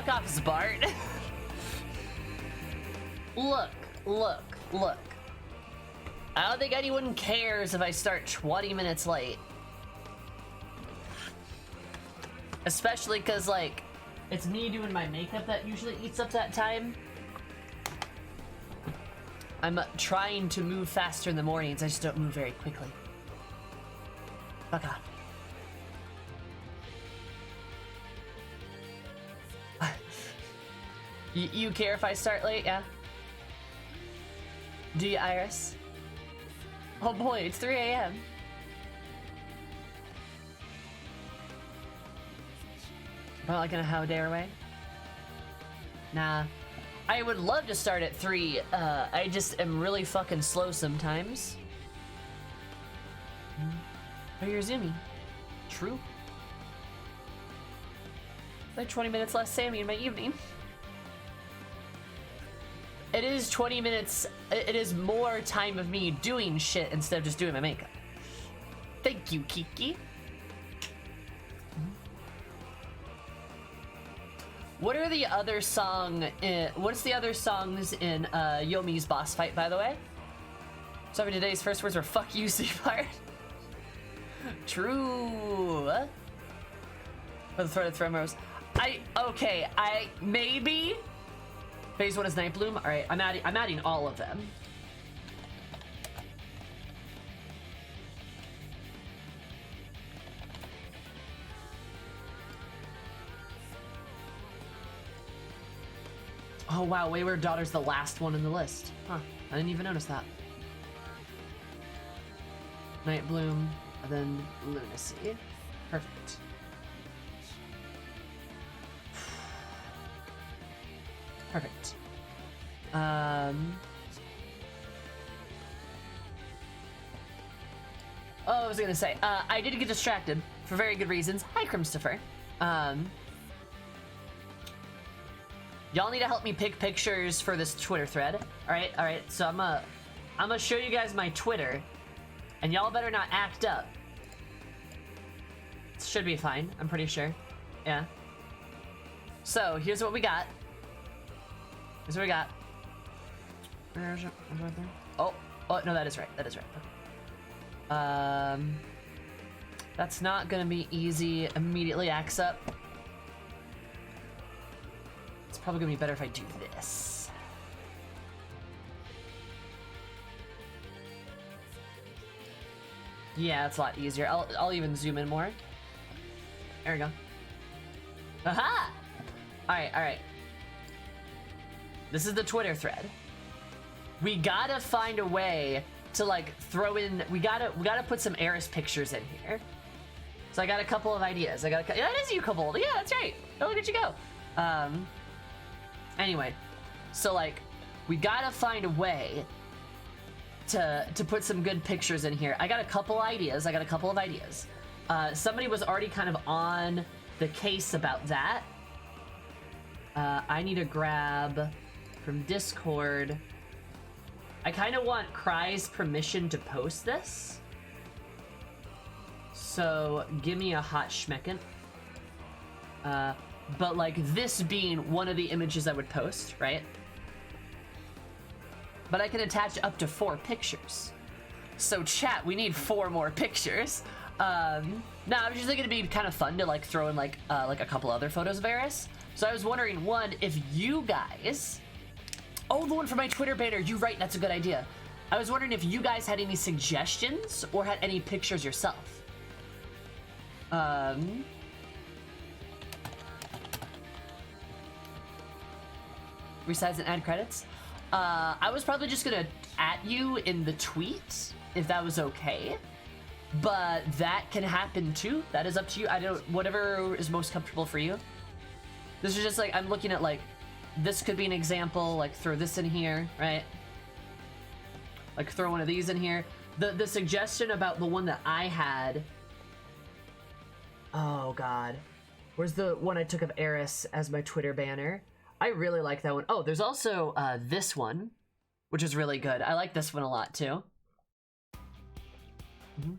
Fuck off, Sbart. Look. I don't think anyone cares if I start 20 minutes late. Especially because, like, it's me doing my makeup that usually eats up that time. I'm trying to move faster in the mornings, I just don't move very quickly. Fuck off. You care if I start late? Yeah? Do you, Iris? Oh boy, it's 3 a.m. Probably like in a how dare way? Nah. I would love to start at 3. I just am really fucking slow sometimes. Oh, you're Zoomy. True. Like 20 minutes less Sammy in my evening. It is 20 minutes, it is more time of me doing shit instead of just doing my makeup. Thank you, Kiki. What are the other what's the other songs in Yomi's boss fight, by the way? Sorry, today's first words were fuck you, Seafire. True. For the threaded thromos. Maybe. Phase 1 is Night Bloom. All right, I'm adding all of them. Oh wow, Wayward Daughter's the last one in the list. Huh, I didn't even notice that. Night Bloom, and then Lunacy. Perfect. Perfect. Oh, I was gonna say, I did get distracted for very good reasons. Hi, Crimstopher. Y'all need to help me pick pictures for this Twitter thread. All right. So I'm gonna show you guys my Twitter, and y'all better not act up. It should be fine. I'm pretty sure. Yeah. So here's what we got. Here's what we got. Oh, no, that is right. That is right. That's not gonna be easy. Immediately acts up. It's probably gonna be better if I do this. Yeah, it's a lot easier. I'll even zoom in more. There we go. Aha! All right. This is the Twitter thread. We gotta find a way to like throw in. We gotta put some Eris pictures in here. So I got a couple of ideas. Yeah, that is you, couple. Yeah, that's right. Oh, look at you go. Anyway, so like we gotta find a way to put some good pictures in here. I got a couple of ideas. Somebody was already kind of on the case about that. I need to grab from Discord. I kind of want Cry's permission to post this. So give me a hot schmecken. But like this being one of the images I would post, right? But I can attach up to 4 pictures. So chat, we need 4 more pictures. Now I'm just thinking it'd be kind of fun to like throw in like a couple other photos of Eris. So I was wondering, one, if you guys... Oh, the one for my Twitter banner. You're right, that's a good idea. I was wondering if you guys had any suggestions or had any pictures yourself. Resize and add credits. I was probably just gonna at you in the tweet, if that was okay. But that can happen too. That is up to you. Whatever is most comfortable for you. This is just like, I'm looking at like, this could be an example, like throw this in here, right? Like throw one of these in here. The suggestion about the one that I had, oh God. Where's the one I took of Eris as my Twitter banner? I really like that one. Oh, there's also this one, which is really good. I like this one a lot too. Mm-hmm.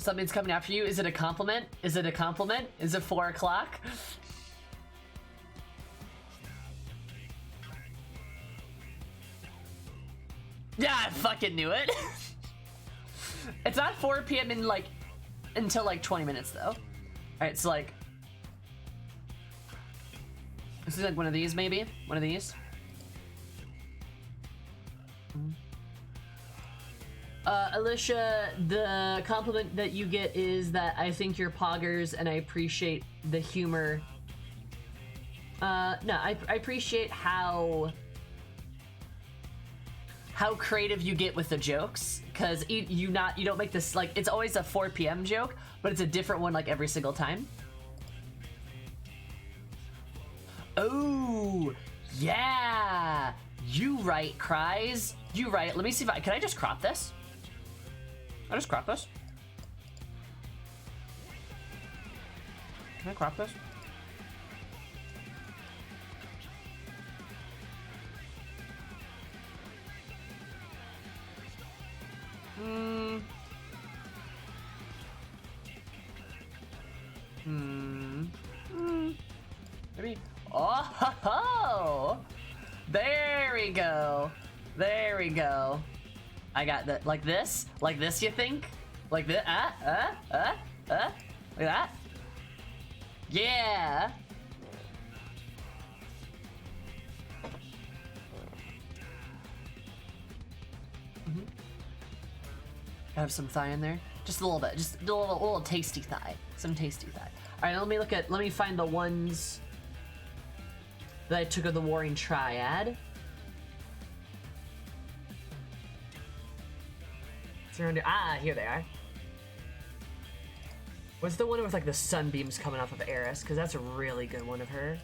Something's coming after you. Is it a compliment? Is it a compliment? Is it 4 o'clock? Yeah, I fucking knew it. It's not 4 p.m. in like until like 20 minutes though. All right, so like this is like one of these maybe. One of these. Alicia, the compliment that you get is that I think you're poggers and I appreciate the humor. No, I appreciate how creative you get with the jokes, because you don't make this like it's always a 4 p.m. joke, but it's a different one like every single time. Oh yeah, you right, Cries. You right. Let me see if can I just crop this? I just crop this. Can I crop this? Maybe. Oh, ho, ho. There we go. There we go. I got that. Like this? Like this, you think? Like this? Like that? Yeah. I have some thigh in there. Just a little bit. Just a little tasty thigh. Some tasty thigh. Alright, let me find the ones that I took of the Warring Triad. Here they are. What's the one with like the sunbeams coming off of Eris? Because that's a really good one of her.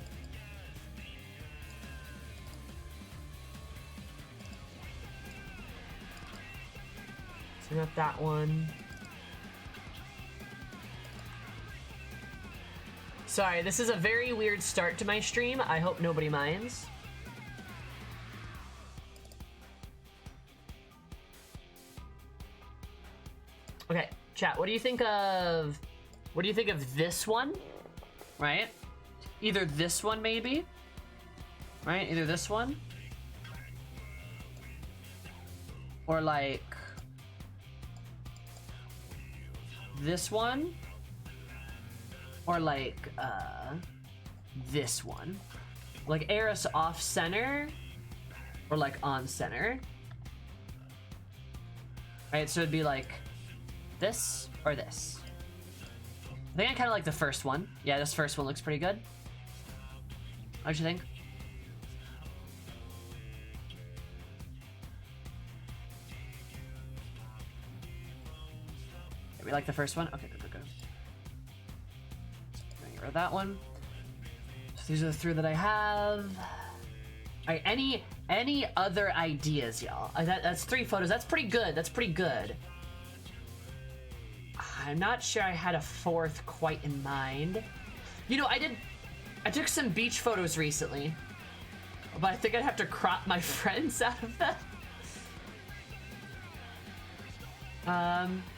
So we got that one. Sorry, this is a very weird start to my stream. I hope nobody minds. Okay, chat, what do you think of this one? Right? Either this one maybe? Right? Either this one or like this one or like this one. Like Eris off center or like on center. Right, so it'd be like this or this. I think I kind of like the first one. Yeah, this first one looks pretty good. How'd you think? Yeah, we like the first one? Okay, good. Get rid of that one. So these are the 3 that I have. Alright, any other ideas, y'all? That's 3 photos. That's pretty good. That's pretty good. I'm not sure I had a 4th quite in mind. You know, I took some beach photos recently, but I think I'd have to crop my friends out of them.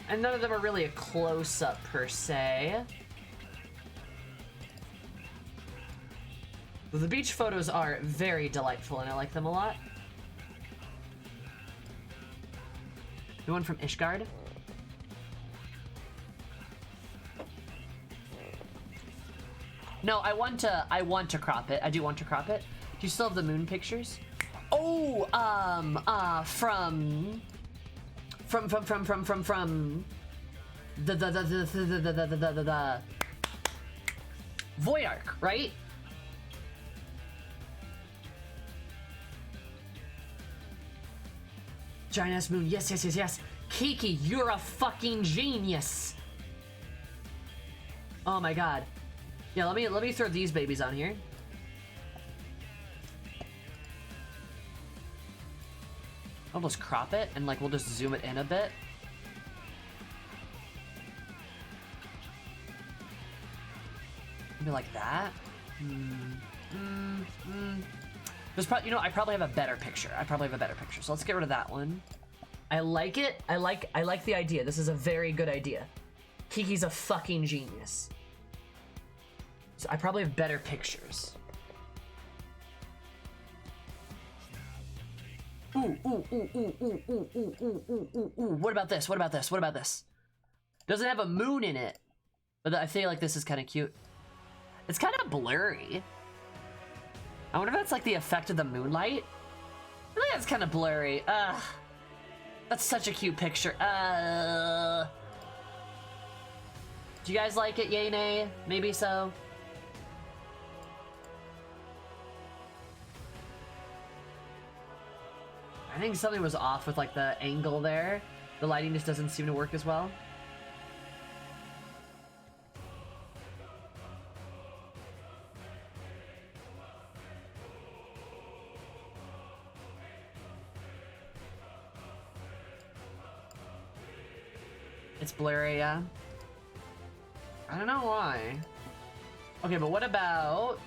And none of them are really a close-up per se. The beach photos are very delightful and I like them a lot. The one from Ishgard. No, I want to crop it. I do want to crop it. Do you still have the moon pictures? Oh, from the Void Arc, right? Giant ass moon. Yes. Kiki, you're a fucking genius. Oh my god. Yeah, let me throw these babies on here. I'll just crop it and like we'll just zoom it in a bit. Maybe like that. There's probably, you know, I probably have a better picture. So let's get rid of that one. I like it. I like the idea. This is a very good idea. Kiki's a fucking genius. So I probably have better pictures. Ooh, ooh, ooh, ooh, ooh, ooh, ooh, ooh, ooh, ooh, ooh. What about this? What about this? What about this? Doesn't have a moon in it, but I feel like this is kind of cute. It's kind of blurry. I wonder if that's like the effect of the moonlight. I feel like that's kind of blurry. That's such a cute picture. Do you guys like it? Yay, nay? Maybe so. I think something was off with like the angle there. The lighting just doesn't seem to work as well. It's blurry, yeah. I don't know why. Okay, but what about...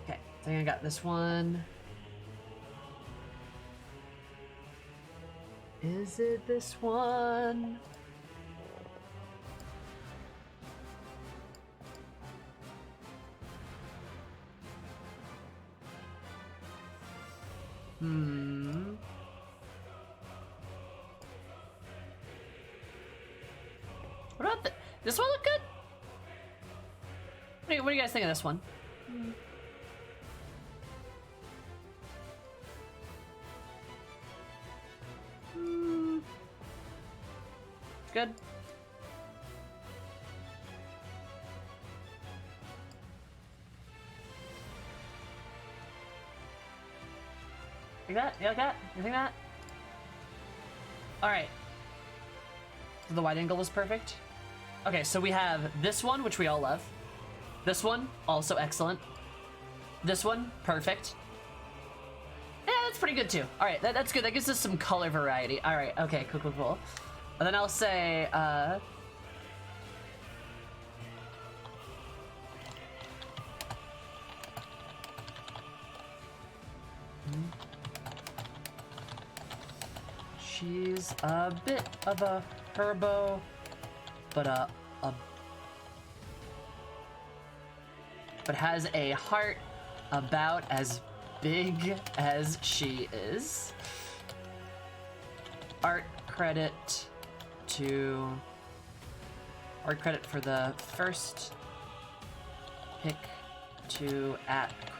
Okay, I think I got this one. Is it this one? What about this one look good? What do you guys think of this one? Good. Like that? You like that? You think that? Alright. The wide angle was perfect. Okay, so we have this one, which we all love. This one, also excellent. This one, perfect. Yeah, that's pretty good too. Alright, that's good. That gives us some color variety. Alright, okay, cool, cool, cool. And then I'll say, she's a bit of a herbo, but but has a heart about as big as she is. Art credit for the first pick to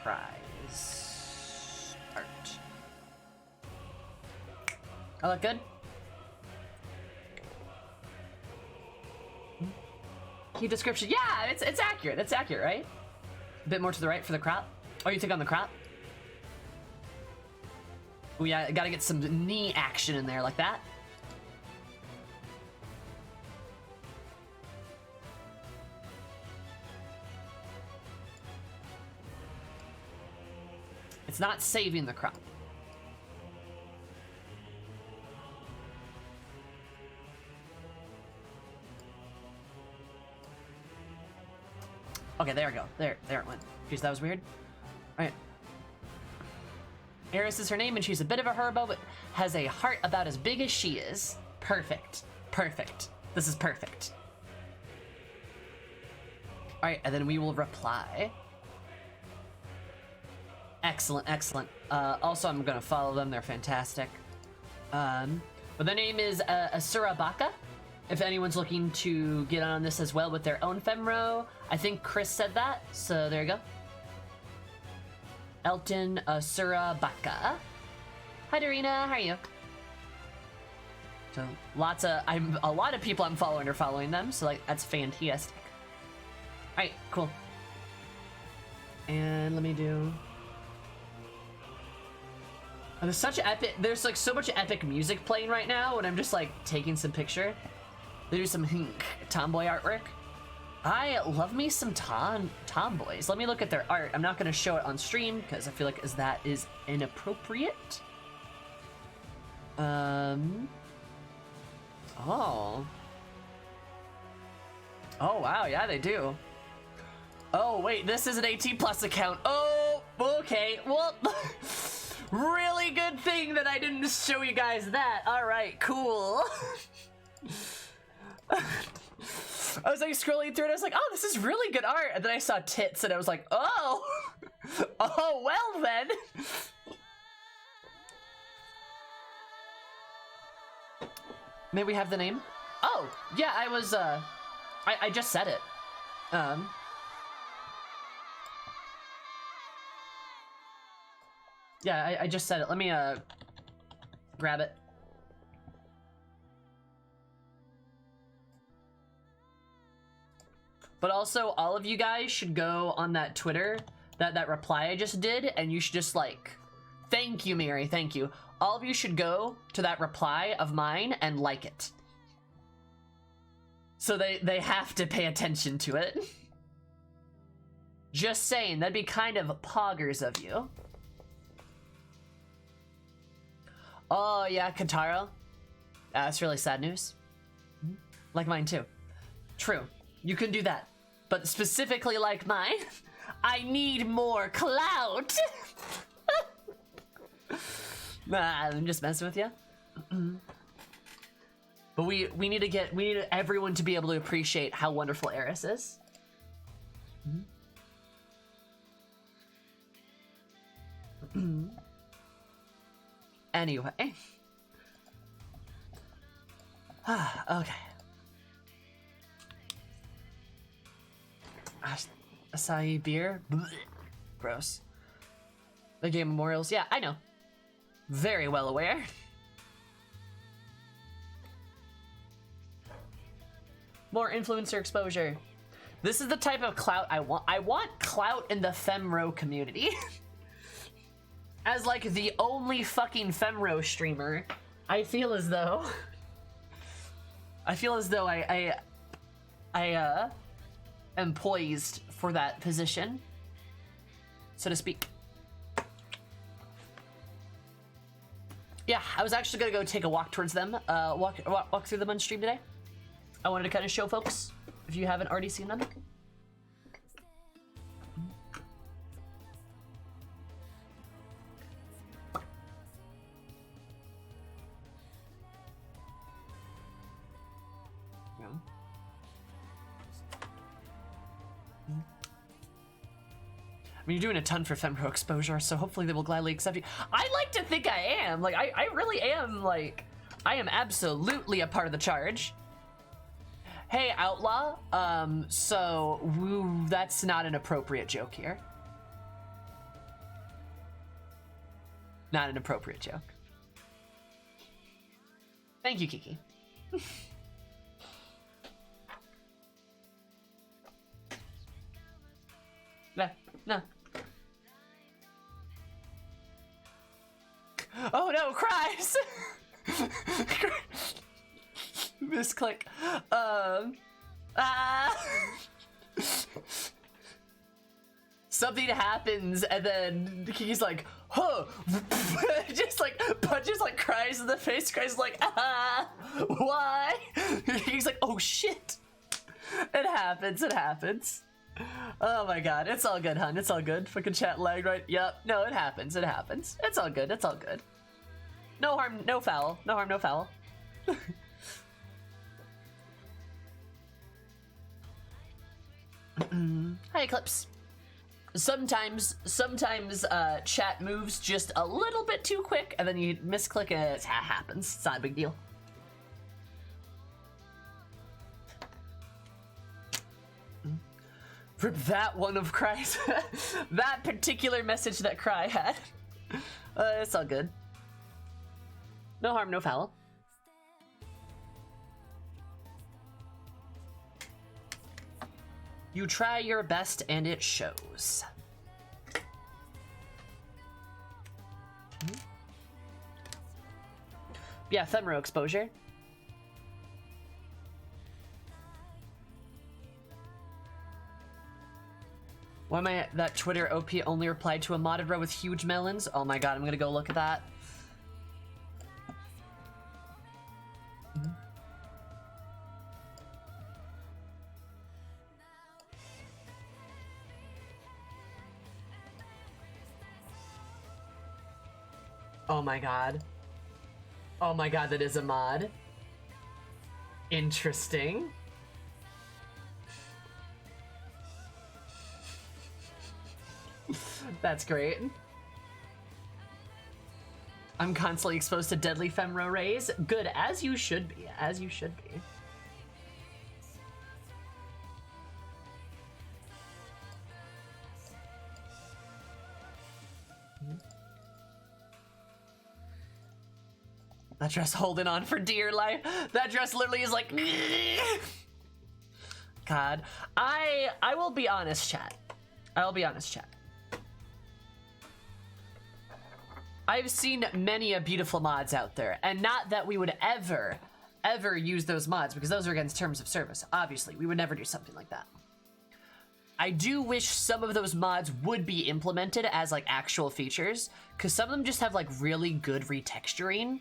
@cries art. I look good? Key description. Yeah, it's accurate. That's accurate, right? A bit more to the right for the crop. Oh, you think on the crop? Oh yeah, gotta get some knee action in there like that. It's not saving the crop. Okay, there we go. There it went. Jeez, that was weird. All right. Eris is her name, and she's a bit of a herbo, but has a heart about as big as she is. Perfect. Perfect. This is perfect. All right, and then we will reply. Excellent, excellent. Also, I'm gonna follow them. They're fantastic. But their name is Asura Baka. If anyone's looking to get on this as well with their own femro, I think Chris said that, so there you go. Elton Asura Baka. Hi, Darina. How are you? So a lot of people I'm following are following them, so like that's fantastic. All right, cool. And let me do. There's like so much epic music playing right now, and I'm just like taking some picture. They do some tomboy artwork. I love me some tomboys. Let me look at their art. I'm not gonna show it on stream because I feel like that is inappropriate. Oh. Oh wow, yeah they do. Oh, wait, this is an AT Plus account. Oh, okay. Well, really good thing that I didn't show you guys that. All right, cool. I was like scrolling through it. I was like, oh, this is really good art. And then I saw tits and I was like, oh, oh, well then. May we have the name? Oh, yeah, I was, I just said it. Yeah, I just said it. Let me, grab it. But also, all of you guys should go on that Twitter, that reply I just did, and you should just, like, thank you, Mary, thank you. All of you should go to that reply of mine and like it. So they have to pay attention to it. Just saying, that'd be kind of poggers of you. Oh, yeah, Kentaro. That's really sad news. Like mine, too. True. You can do that. But specifically like mine, I need more clout. Nah, I'm just messing with you. But we need everyone to be able to appreciate how wonderful Eris is. Anyway. Okay. Acai beer? Blech. Gross. The game memorials? Yeah, I know. Very well aware. More influencer exposure. This is the type of clout I want. I want clout in the Femro community. As like the only fucking Femro streamer, I feel as though I am poised for that position, so to speak. Yeah, I was actually gonna go take a walk towards them, walk through them on stream today. I wanted to kind of show folks, if you haven't already seen them. I mean, you're doing a ton for Femro exposure, so hopefully they will gladly accept you. I like to think I am. Like, I really am, like, I am absolutely a part of the charge. Hey, Outlaw, that's not an appropriate joke here. Not an appropriate joke. Thank you, Kiki. No. Oh no, cries! Misclick. Something happens and then he's like, huh, just like punches, like cries in the face, cries like, why? He's like, oh shit. It happens. Oh my god, it's all good, hun. It's all good. Fucking chat lag, right? Yep. No, it happens. It's all good. No harm, no foul. No harm, no foul. Hi, Eclipse. Sometimes chat moves just a little bit too quick, and then you misclick and it happens. It's not a big deal. Rip that one of Cry's. That particular message that Cry had. It's all good. No harm, no foul. You try your best and it shows. Yeah, Femro exposure. Why am I that Twitter OP only replied to a modded row with huge melons? Oh my god, I'm gonna go look at that. Oh my god. Oh my god, that is a mod. Interesting. That's great. I'm constantly exposed to deadly femro rays. Good, as you should be. As you should be. That dress holding on for dear life. That dress literally is like... God. I will be honest, chat. I will be honest, chat. I've seen many a beautiful mods out there, and not that we would ever use those mods, because those are against terms of service. Obviously, we would never do something like that. I do wish some of those mods would be implemented as like actual features, because some of them just have like really good retexturing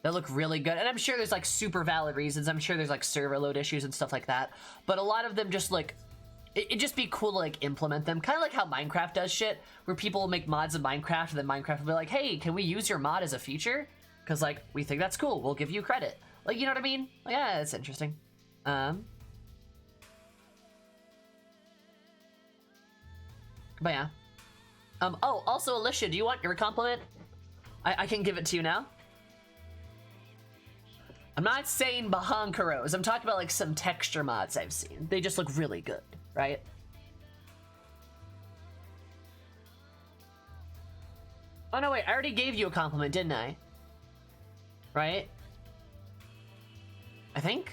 that look really good. And I'm sure there's like super valid reasons. I'm sure there's like server load issues and stuff like that. But a lot of them just like, it'd just be cool to like implement them. Kind of like how Minecraft does shit, where people will make mods of Minecraft and then Minecraft will be like, hey, can we use your mod as a feature? Because like, we think that's cool, we'll give you credit. Like, you know what I mean? Like, yeah, it's interesting. But yeah. Oh, also Alicia, do you want your compliment? I can give it to you now. I'm not saying Bahankaros. I'm talking about like some texture mods I've seen. They just look really good, right? Oh no, wait, I already gave you a compliment, didn't I? Right? I think?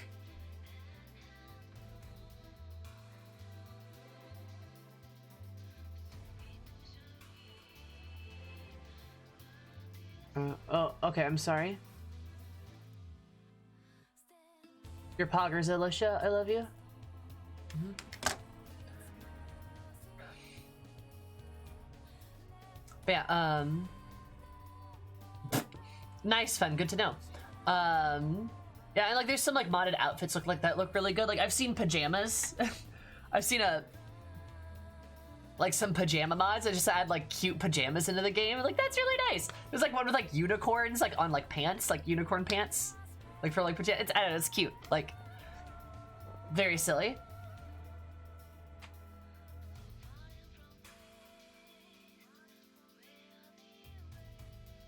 Oh, okay, I'm sorry. Your poggers, Alicia, I love you. But yeah, nice, fun, good to know. Yeah, and like there's some like modded outfits look really good. Like I've seen pajamas. I've seen like some pajama mods that just add like cute pajamas into the game. Like that's really nice. There's like one with like unicorns like on like pants, like unicorn pants. Like for like pajamas. I don't know, it's cute. Like very silly.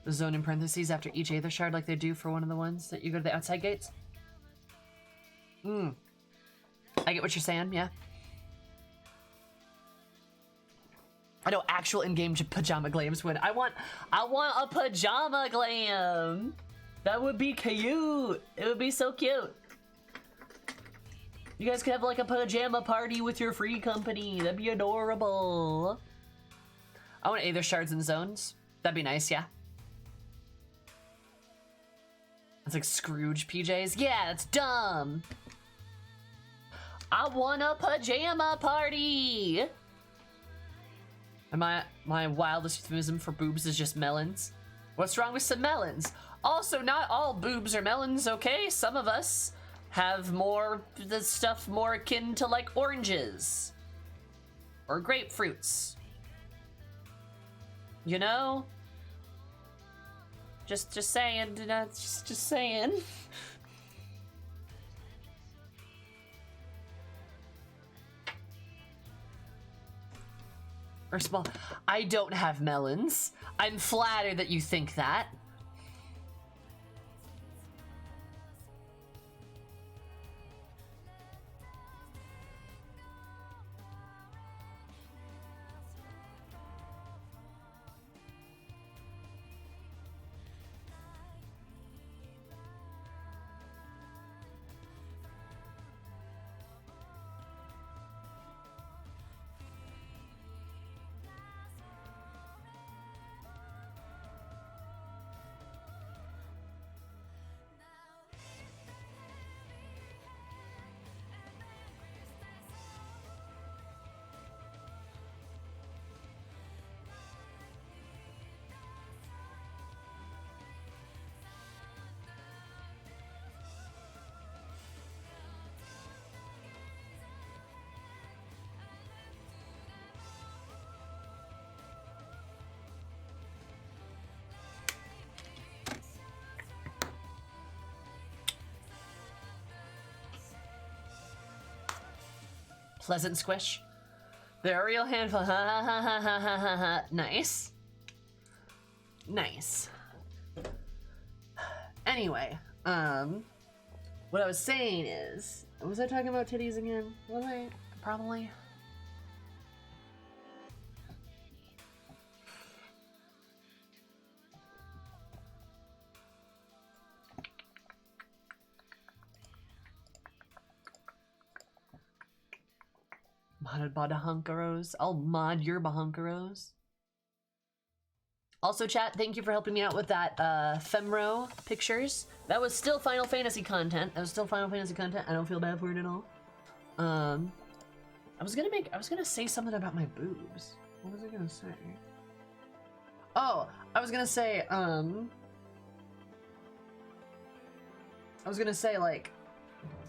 The zone in parentheses after each Aether Shard like they do for one of the ones that you go to the outside gates. I get what you're saying, yeah. I know actual in-game pajama glams would. I want a pajama glam. That would be cute. It would be so cute. You guys could have like a pajama party with your free company. That'd be adorable. I want Aether Shards and zones. That'd be nice, yeah. It's like Scrooge PJs. Yeah, that's dumb. I want a pajama party. And my wildest euphemism for boobs is just melons. What's wrong with some melons? Also, not all boobs are melons, okay? Some of us have the stuff more akin to like oranges or grapefruits. You know? Just saying, just saying. Or small. I don't have melons. I'm flattered that you think that. pleasant squish. They're a real handful. Ha ha ha ha ha ha ha ha. Nice. Nice. Anyway, what I was saying is, was I talking about titties again? Was I? Probably. Modded bahunkaros. I'll mod your bahunkaros. Also, chat, thank you for helping me out with that Femro pictures. That was still Final Fantasy content. I don't feel bad for it at all. I was gonna say something about my boobs. What was I gonna say? Oh, I was gonna say, like,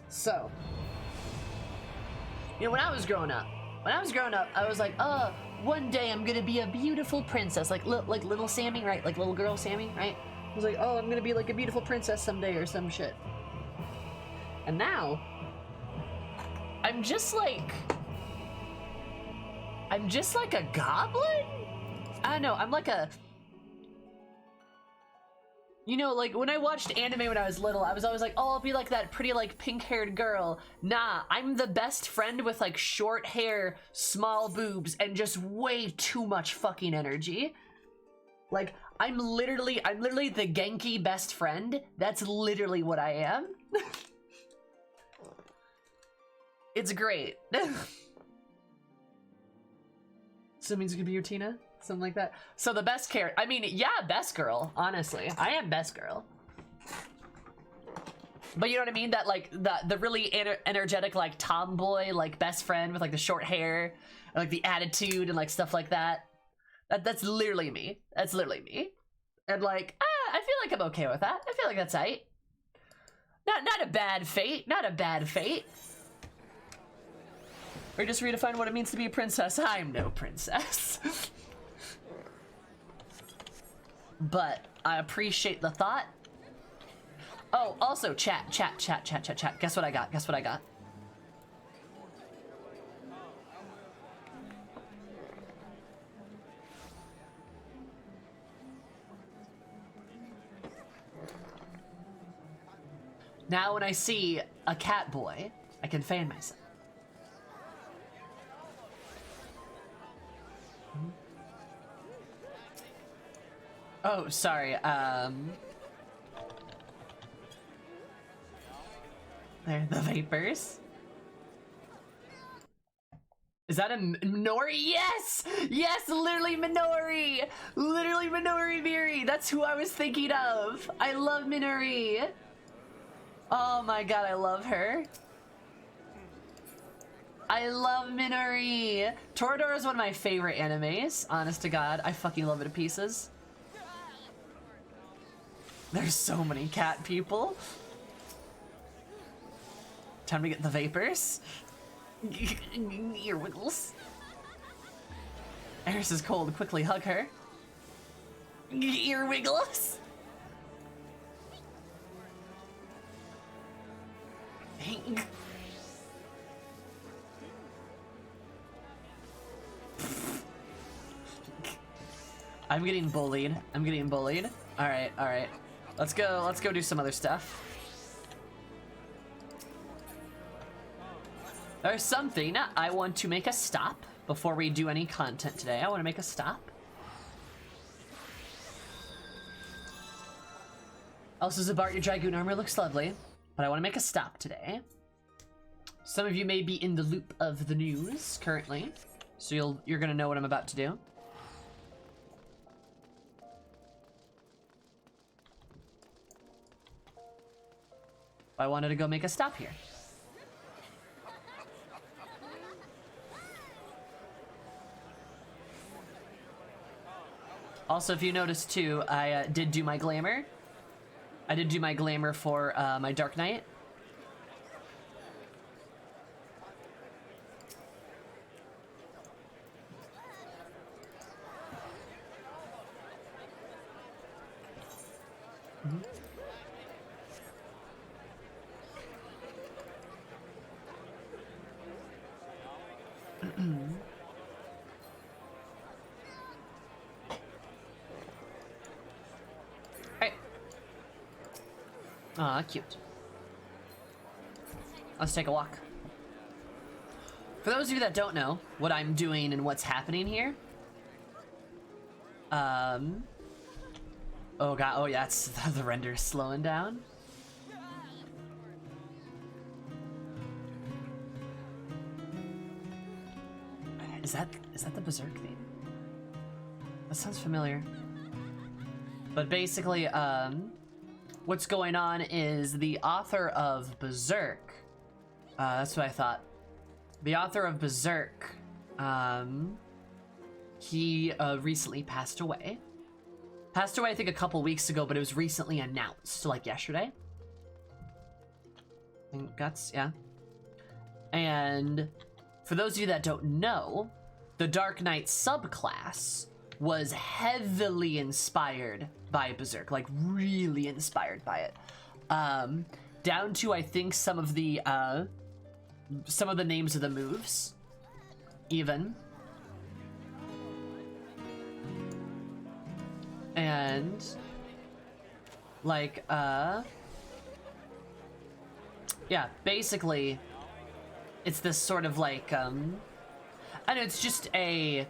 so, you know, when I was growing up, I was like, oh, one day I'm gonna be a beautiful princess, like little Sammy, right? Like little girl Sammy, right? I was like, oh, I'm gonna be like a beautiful princess someday or some shit. And now, I'm just like a goblin? I don't know, I'm like a... You know, like, when I watched anime when I was little, I was always like, oh, I'll be like that pretty, like, pink-haired girl. Nah, I'm the best friend with, like, short hair, small boobs, and just way too much fucking energy. Like, I'm literally the Genki best friend. That's literally what I am. It's great. So it means you could be your Tina? Something like that. So the best character, I mean, yeah, best girl, honestly. I am best girl. But you know what I mean? That, like, the really energetic, like, tomboy, like, best friend with, like, the short hair, and, like, the attitude and, like, stuff like that. That's literally me. That's literally me. And, like, I feel like I'm okay with that. I feel like that's right. Not a bad fate. Not a bad fate. Or just redefine what it means to be a princess. I'm no princess. But I appreciate the thought. Oh, also, chat. Guess what I got? Now when I see a cat boy, I can fan myself. Oh, sorry, there, the vapors. Is that a Minori? Yes! Yes, literally Minori! Literally Minori Miri! That's who I was thinking of! I love Minori! Oh my god, I love her. I love Minori! Toradora is one of my favorite animes, honest to god. I fucking love it to pieces. There's so many cat people. Time to get the vapors. Ear wiggles. Eris is cold. Quickly hug her. Ear wiggles. I'm getting bullied. Alright. Let's go do some other stuff. There's something I want to make a stop before we do any content today. I want to make a stop. Also, Zabart, your Dragoon armor looks lovely, but I want to make a stop today. Some of you may be in the loop of the news currently, so you're gonna know what I'm about to do. I wanted to go make a stop here. Also, if you noticed too, I did do my glamour. I did do my glamour for my Dark Knight. Aw, cute. Let's take a walk. For those of you that don't know what I'm doing and what's happening here, oh god, oh yeah, it's the render is slowing down. Is that the Berserk theme? That sounds familiar. But basically, what's going on is the author of Berserk, that's what I thought. The author of Berserk, he recently passed away. Passed away, I think, a couple weeks ago, but it was recently announced, like yesterday. And Guts, yeah. And for those of you that don't know, the Dark Knight subclass was heavily inspired by Berserk, like really inspired by it. Down to, I think, some of the names of the moves, even. And like yeah, basically it's this sort of like I know it's just a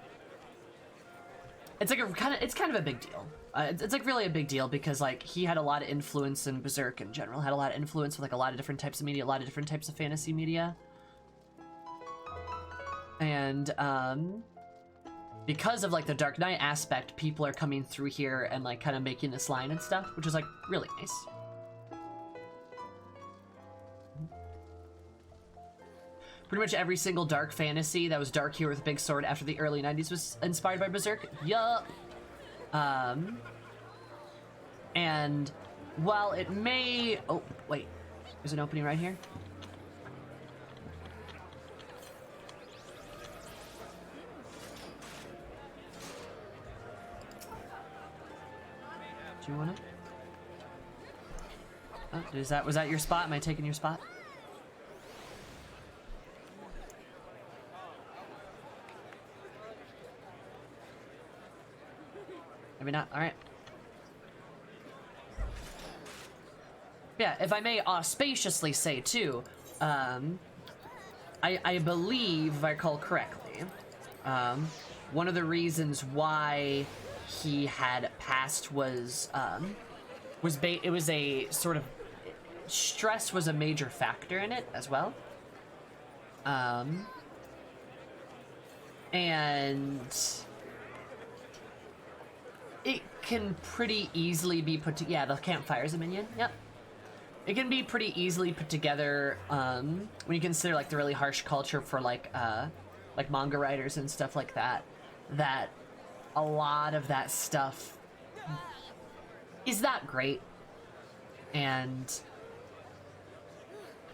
it's like a kind of a big deal. It's like really a big deal because like he had a lot of influence in Berserk in general, had a lot of influence with like a lot of different types of media, a lot of different types of fantasy media. And because of like the Dark Knight aspect, people are coming through here and like kind of making this line and stuff, which is like really nice. Pretty much every single dark fantasy that was dark here with a big sword after the early 90s was inspired by Berserk. Yup. And while it may... Oh, wait. There's an opening right here. Do you wanna? Oh, was that your spot? Am I taking your spot? Maybe not. All right. Yeah, if I may auspiciously say too, I believe, if I recall correctly, one of the reasons why he had passed was it was a sort of stress was a major factor in it as well. And it can pretty easily be put to, yeah, the campfire's a minion, yep. It can be pretty easily put together when you consider like the really harsh culture for like manga writers and stuff like that, that a lot of that stuff is not great. And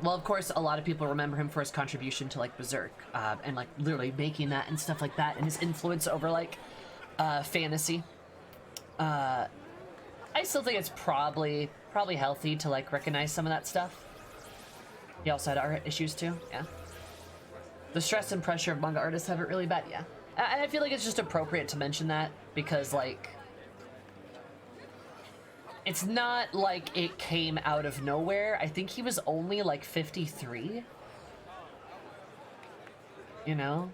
well, of course, a lot of people remember him for his contribution to like Berserk and like literally making that and stuff like that, and his influence over like fantasy. I still think it's probably healthy to like recognize some of that stuff. He also had art issues too, yeah. The stress and pressure of manga artists have it really bad, yeah. I feel like it's just appropriate to mention that because like it's not like it came out of nowhere. I think he was only like 53. You know?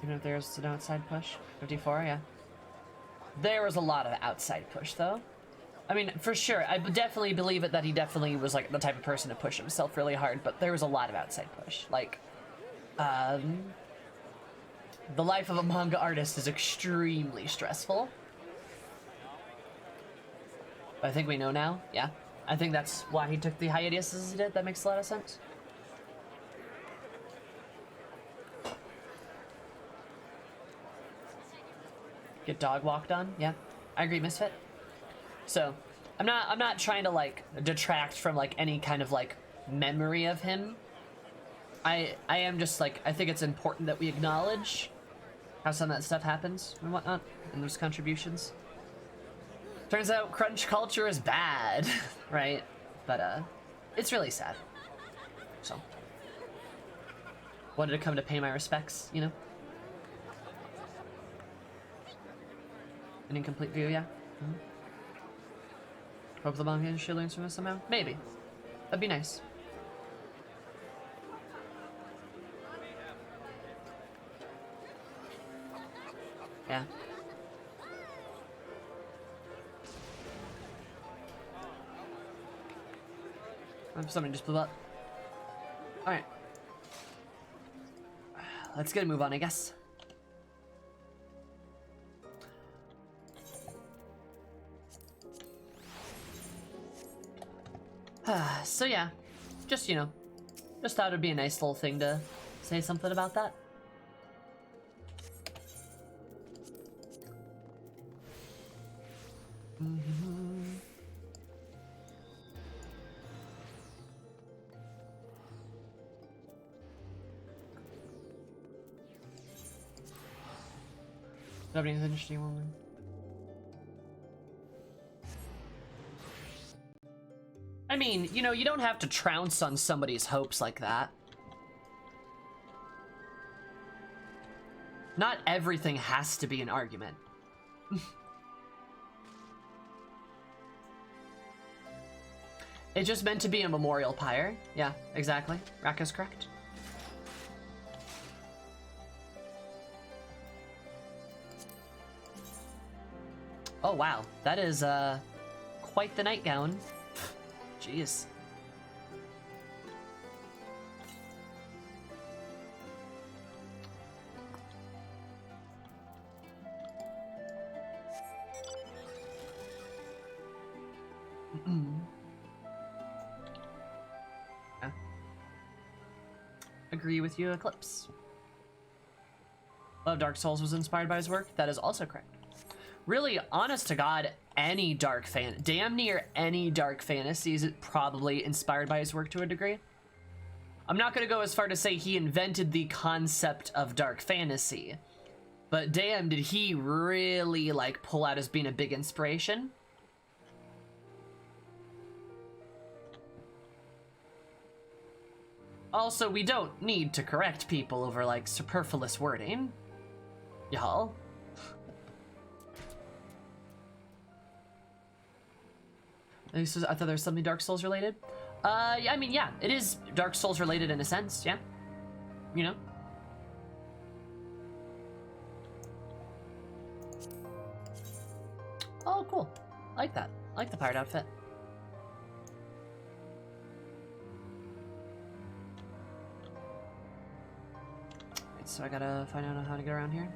Even if there's an outside push. 54, yeah. There was a lot of outside push, though. I mean, for sure, I definitely believe it that he definitely was, like, the type of person to push himself really hard, but there was a lot of outside push. Like, the life of a manga artist is extremely stressful. I think we know now, yeah. I think that's why he took the hiatus as he did. That makes a lot of sense. Get dog walked on, yeah. I agree, Misfit. So, I'm not trying to like detract from like any kind of like memory of him. I am just like, I think it's important that we acknowledge how some of that stuff happens and whatnot, and those contributions. Turns out crunch culture is bad, right? But it's really sad. So, wanted to come to pay my respects, you know? An incomplete view, yeah. Mm-hmm. Hope the manga industry learns from this somehow. Maybe. That'd be nice. Yeah. Something just blew up. Alright. Let's get a move on, I guess. So yeah, just, you know, just thought it'd be a nice little thing to say something about that. Something's an interesting one. I mean, you know, you don't have to trounce on somebody's hopes like that. Not everything has to be an argument. It's just meant to be a memorial pyre. Yeah, exactly. Raka's correct. Oh wow, that is quite the nightgown. Jeez. Yeah. Agree with you, Eclipse. Love Dark Souls was inspired by his work. That is also correct. Really, honest to God, damn near any dark fantasy is probably inspired by his work to a degree. I'm not gonna go as far to say he invented the concept of dark fantasy, but damn, did he really like pull out as being a big inspiration. Also, we don't need to correct people over like superfluous wording, y'all. I thought there was something Dark Souls related. Yeah, I mean, yeah, it is Dark Souls related in a sense, yeah. You know? Oh, cool. I like that. I like the pirate outfit. Right, so I gotta find out how to get around here.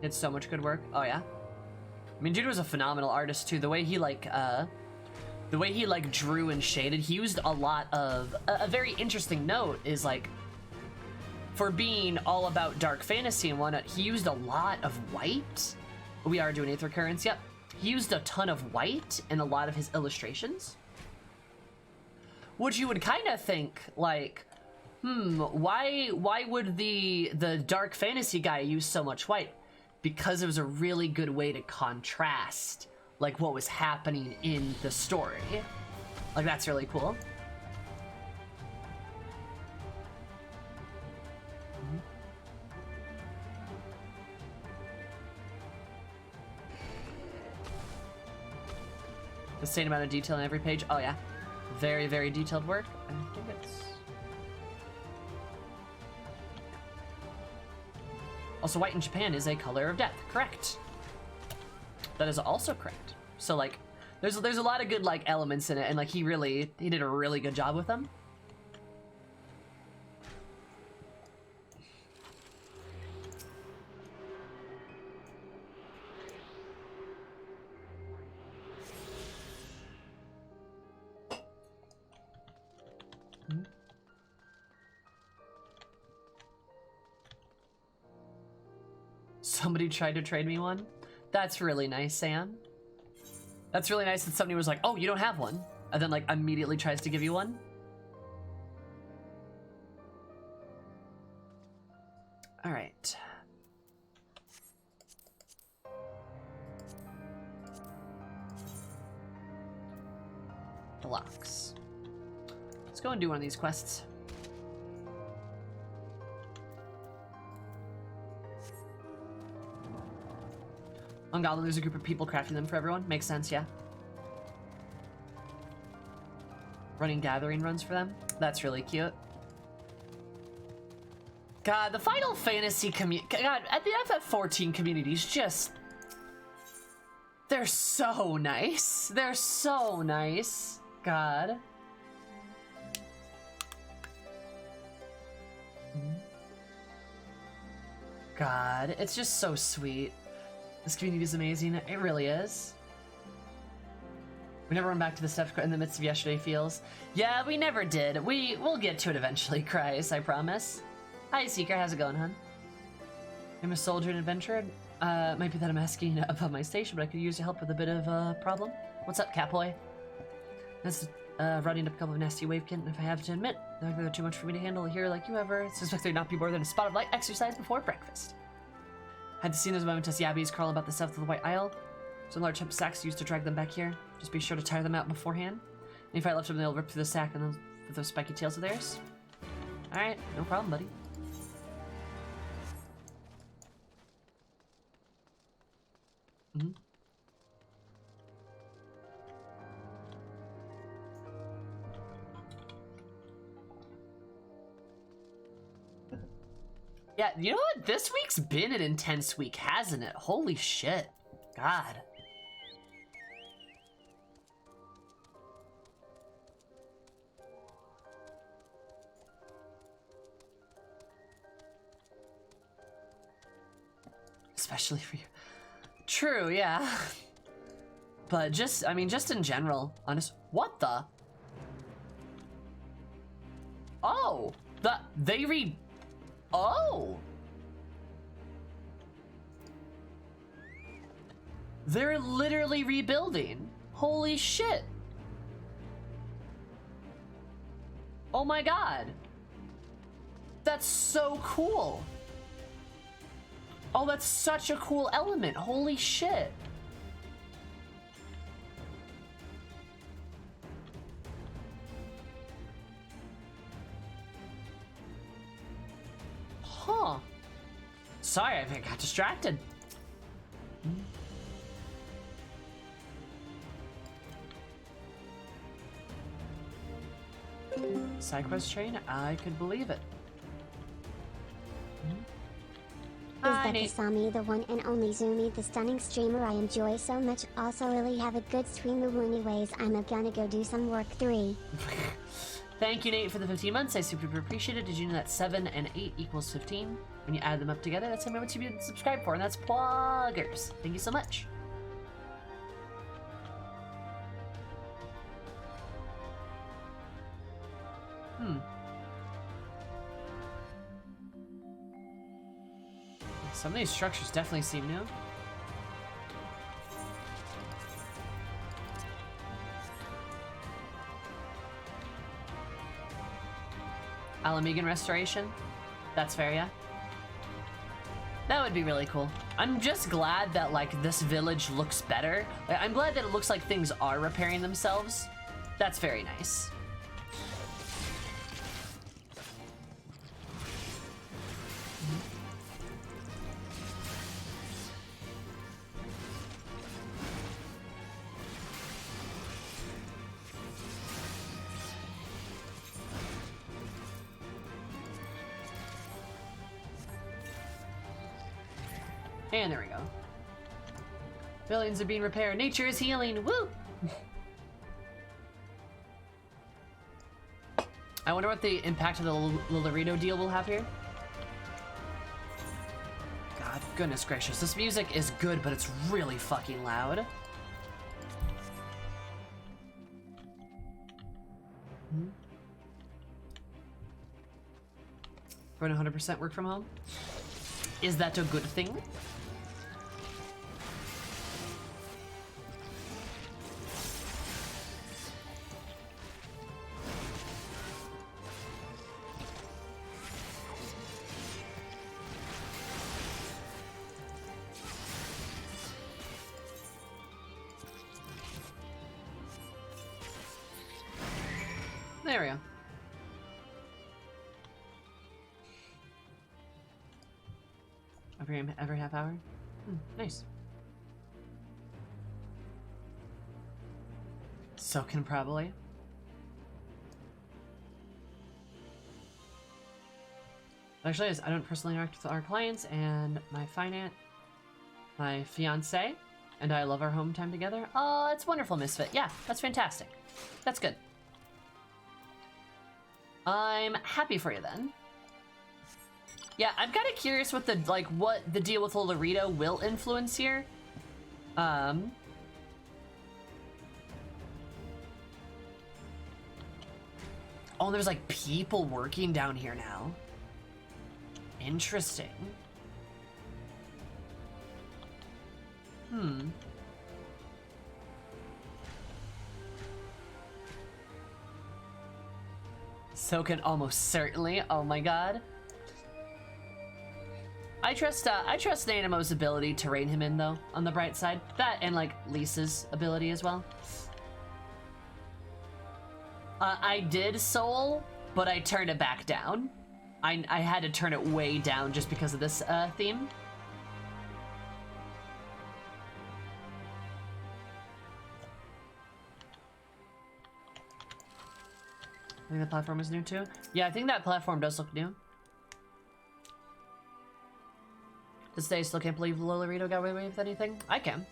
Did so much good work. Oh, yeah? I mean, dude was a phenomenal artist too. The way he like drew and shaded, he used a lot of, a very interesting note is like, for being all about dark fantasy and whatnot, he used a lot of white. We are doing 8th recurrence, yep. He used a ton of white in a lot of his illustrations. Which you would kind of think, like, why would the dark fantasy guy use so much white? Because it was a really good way to contrast like what was happening in the story. Like, that's really cool. The same amount of detail in every page. Oh yeah, very, very detailed work. I think it's also white in Japan is a color of death. Correct. That is also correct. So like, there's a lot of good like elements in it, and like he did a really good job with them. Somebody tried to trade me one. That's really nice, Sam. That's really nice that somebody was like, oh, you don't have one, and then like immediately tries to give you one. All right. The locks. Let's go and do one of these quests. On Goblin, there's a group of people crafting them for everyone. Makes sense, yeah. Running gathering runs for them. That's really cute. God, the Final Fantasy community. God, at the FF14 community's just. They're so nice. They're so nice. God. God, it's just so sweet. This community is amazing. It really is. We never went back to the steps in the midst of yesterday feels. Yeah, we never did. We'll get to it eventually, Cries, I promise. Hi, Seeker. How's it going, hun? I'm a soldier and adventurer. Might be that I'm asking about my station, but I could use your help with a bit of a problem. What's up, Catboy? That's routing up a couple of nasty wavekin, and if I have to admit, they're too much for me to handle here like you ever. I suspect there'd not be more than a spot of light exercise before breakfast. Had to see those momentous yabbies crawling about the south of the White Isle. Some large hemp sacks used to drag them back here. Just be sure to tire them out beforehand. And if I left them, they'll rip through the sack and with those spiky tails of theirs. Alright, no problem, buddy. Mm-hmm. Yeah, you know what? This week's been an intense week, hasn't it? Holy shit. God. Especially for you. True, yeah. But just, I mean, just in general, honest. What the? Oh, oh. They're literally rebuilding. Holy shit. Oh my god. That's so cool. Oh, that's such a cool element. Holy shit. Huh. Sorry, I got distracted. Side quest train? I could believe it. Is that Kasami, the one and only Zumi, the stunning streamer I enjoy so much? Also really have a good stream. Anyways, I'm gonna go do some work. 3. Thank you, Nate, for the 15 months. I super appreciate it. Did you know that 7 and 8 equals 15? When you add them up together, that's how much you've been subscribed for, and that's Pluggers. Thank you so much. Some of these structures definitely seem new. Alamegan restoration? That's fair, yeah? That would be really cool. I'm just glad that, like, this village looks better. I'm glad that it looks like things are repairing themselves. That's very nice. And there we go. Billions are being repaired. Nature is healing. Woo! I wonder what the impact of the Lillarito deal will have here. God, goodness gracious. This music is good, but it's really fucking loud. We're 100% work from home. Is that a good thing? There we go. Every half hour? Nice. Soaking probably. Actually, I don't personally interact with our clients and my fiance, and I love our home time together. Oh, it's wonderful, Misfit. Yeah, that's fantastic. That's good. I'm happy for you then. Yeah, I'm kind of curious what the deal with Lolorito will influence here. Oh, there's like people working down here now. Interesting. So can almost certainly. Oh my god. I trust Nanamo's ability to rein him in though, on the bright side. That and like Lisa's ability as well. I did soul, but I turned it back down. I had to turn it way down just because of this theme. I think the platform is new too. Yeah, I think that platform does look new. This day, I still can't believe Lolorito got away with anything. I can.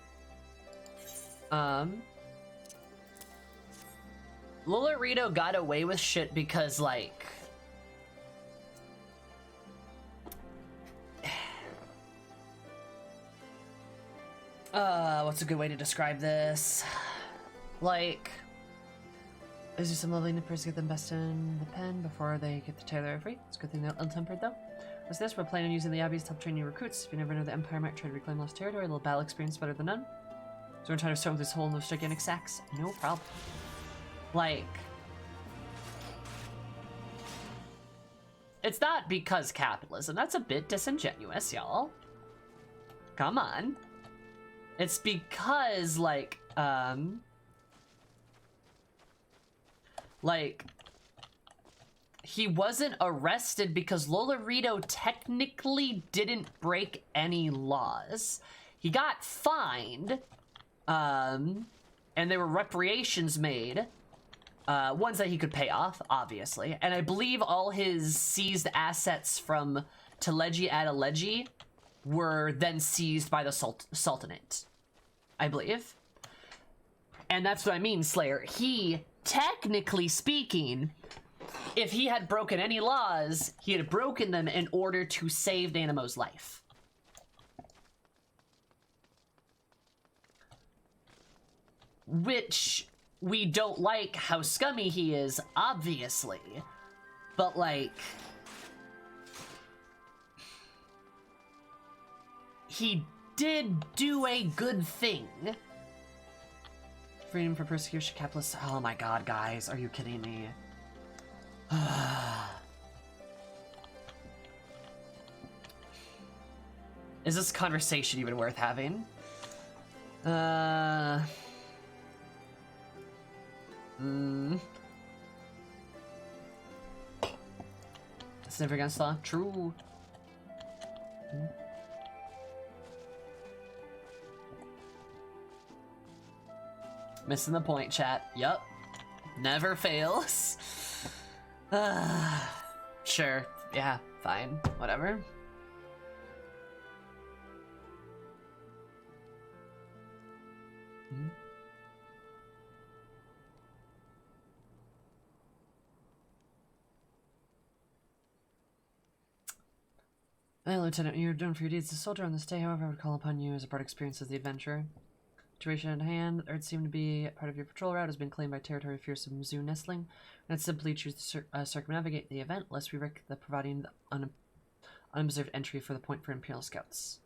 Lolorito got away with shit because, like... what's a good way to describe this? Like... Is there some lovely nippers to get them best in the pen before they get the tailor free? It's a good thing they're untempered, though. As this, we're planning on using the Abbeys to help train new recruits. If you never know, the Empire might try to reclaim lost territory. A little battle experience better than none. So we're trying to start with this hole in those gigantic sacks. No problem. Like... It's not because capitalism. That's a bit disingenuous, y'all. Come on. It's because, like, he wasn't arrested because Lolorito technically didn't break any laws. He got fined, and there were reparations made, ones that he could pay off, obviously. And I believe all his seized assets from Teleji Adeleji were then seized by the Sultanate, I believe. And that's what I mean, Slayer. He, technically speaking, if he had broken any laws, he had broken them in order to save Nanamo's life. Which, we don't like how scummy he is, obviously. But, like... he did do a good thing. Freedom for persecution, capitalist... Oh my god, guys, are you kidding me? Is this conversation even worth having? It's never against law. True. Missing the point, chat. Yup. Never fails. Sure. Yeah, fine. Whatever. Well, Lieutenant, you're done for your deeds as a soldier on this day. However, I would call upon you as a part of experience as the adventurer. Situation at hand, the Earth seemed to be part of your patrol route, has been claimed by territory fearsome zoo nestling, and it's simply choose to circumnavigate the event, lest we risk the providing the unobserved entry for the point for Imperial Scouts.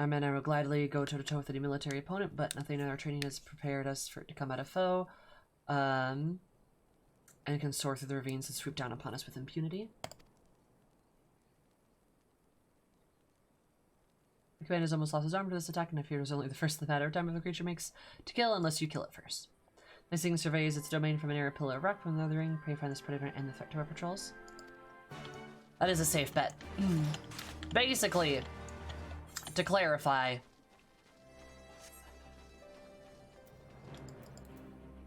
Our men I will gladly go toe-to-toe with any military opponent, but nothing in our training has prepared us for it to come at a foe, and can soar through the ravines and swoop down upon us with impunity. The commander has almost lost his arm to this attack, and I fear it was only the first matter of time the creature makes to kill unless you kill it first. This thing surveys its domain from an area pillar of rock from the other ring. Pray find this predator and end the threat to our patrols. That is a safe bet. Basically, to clarify,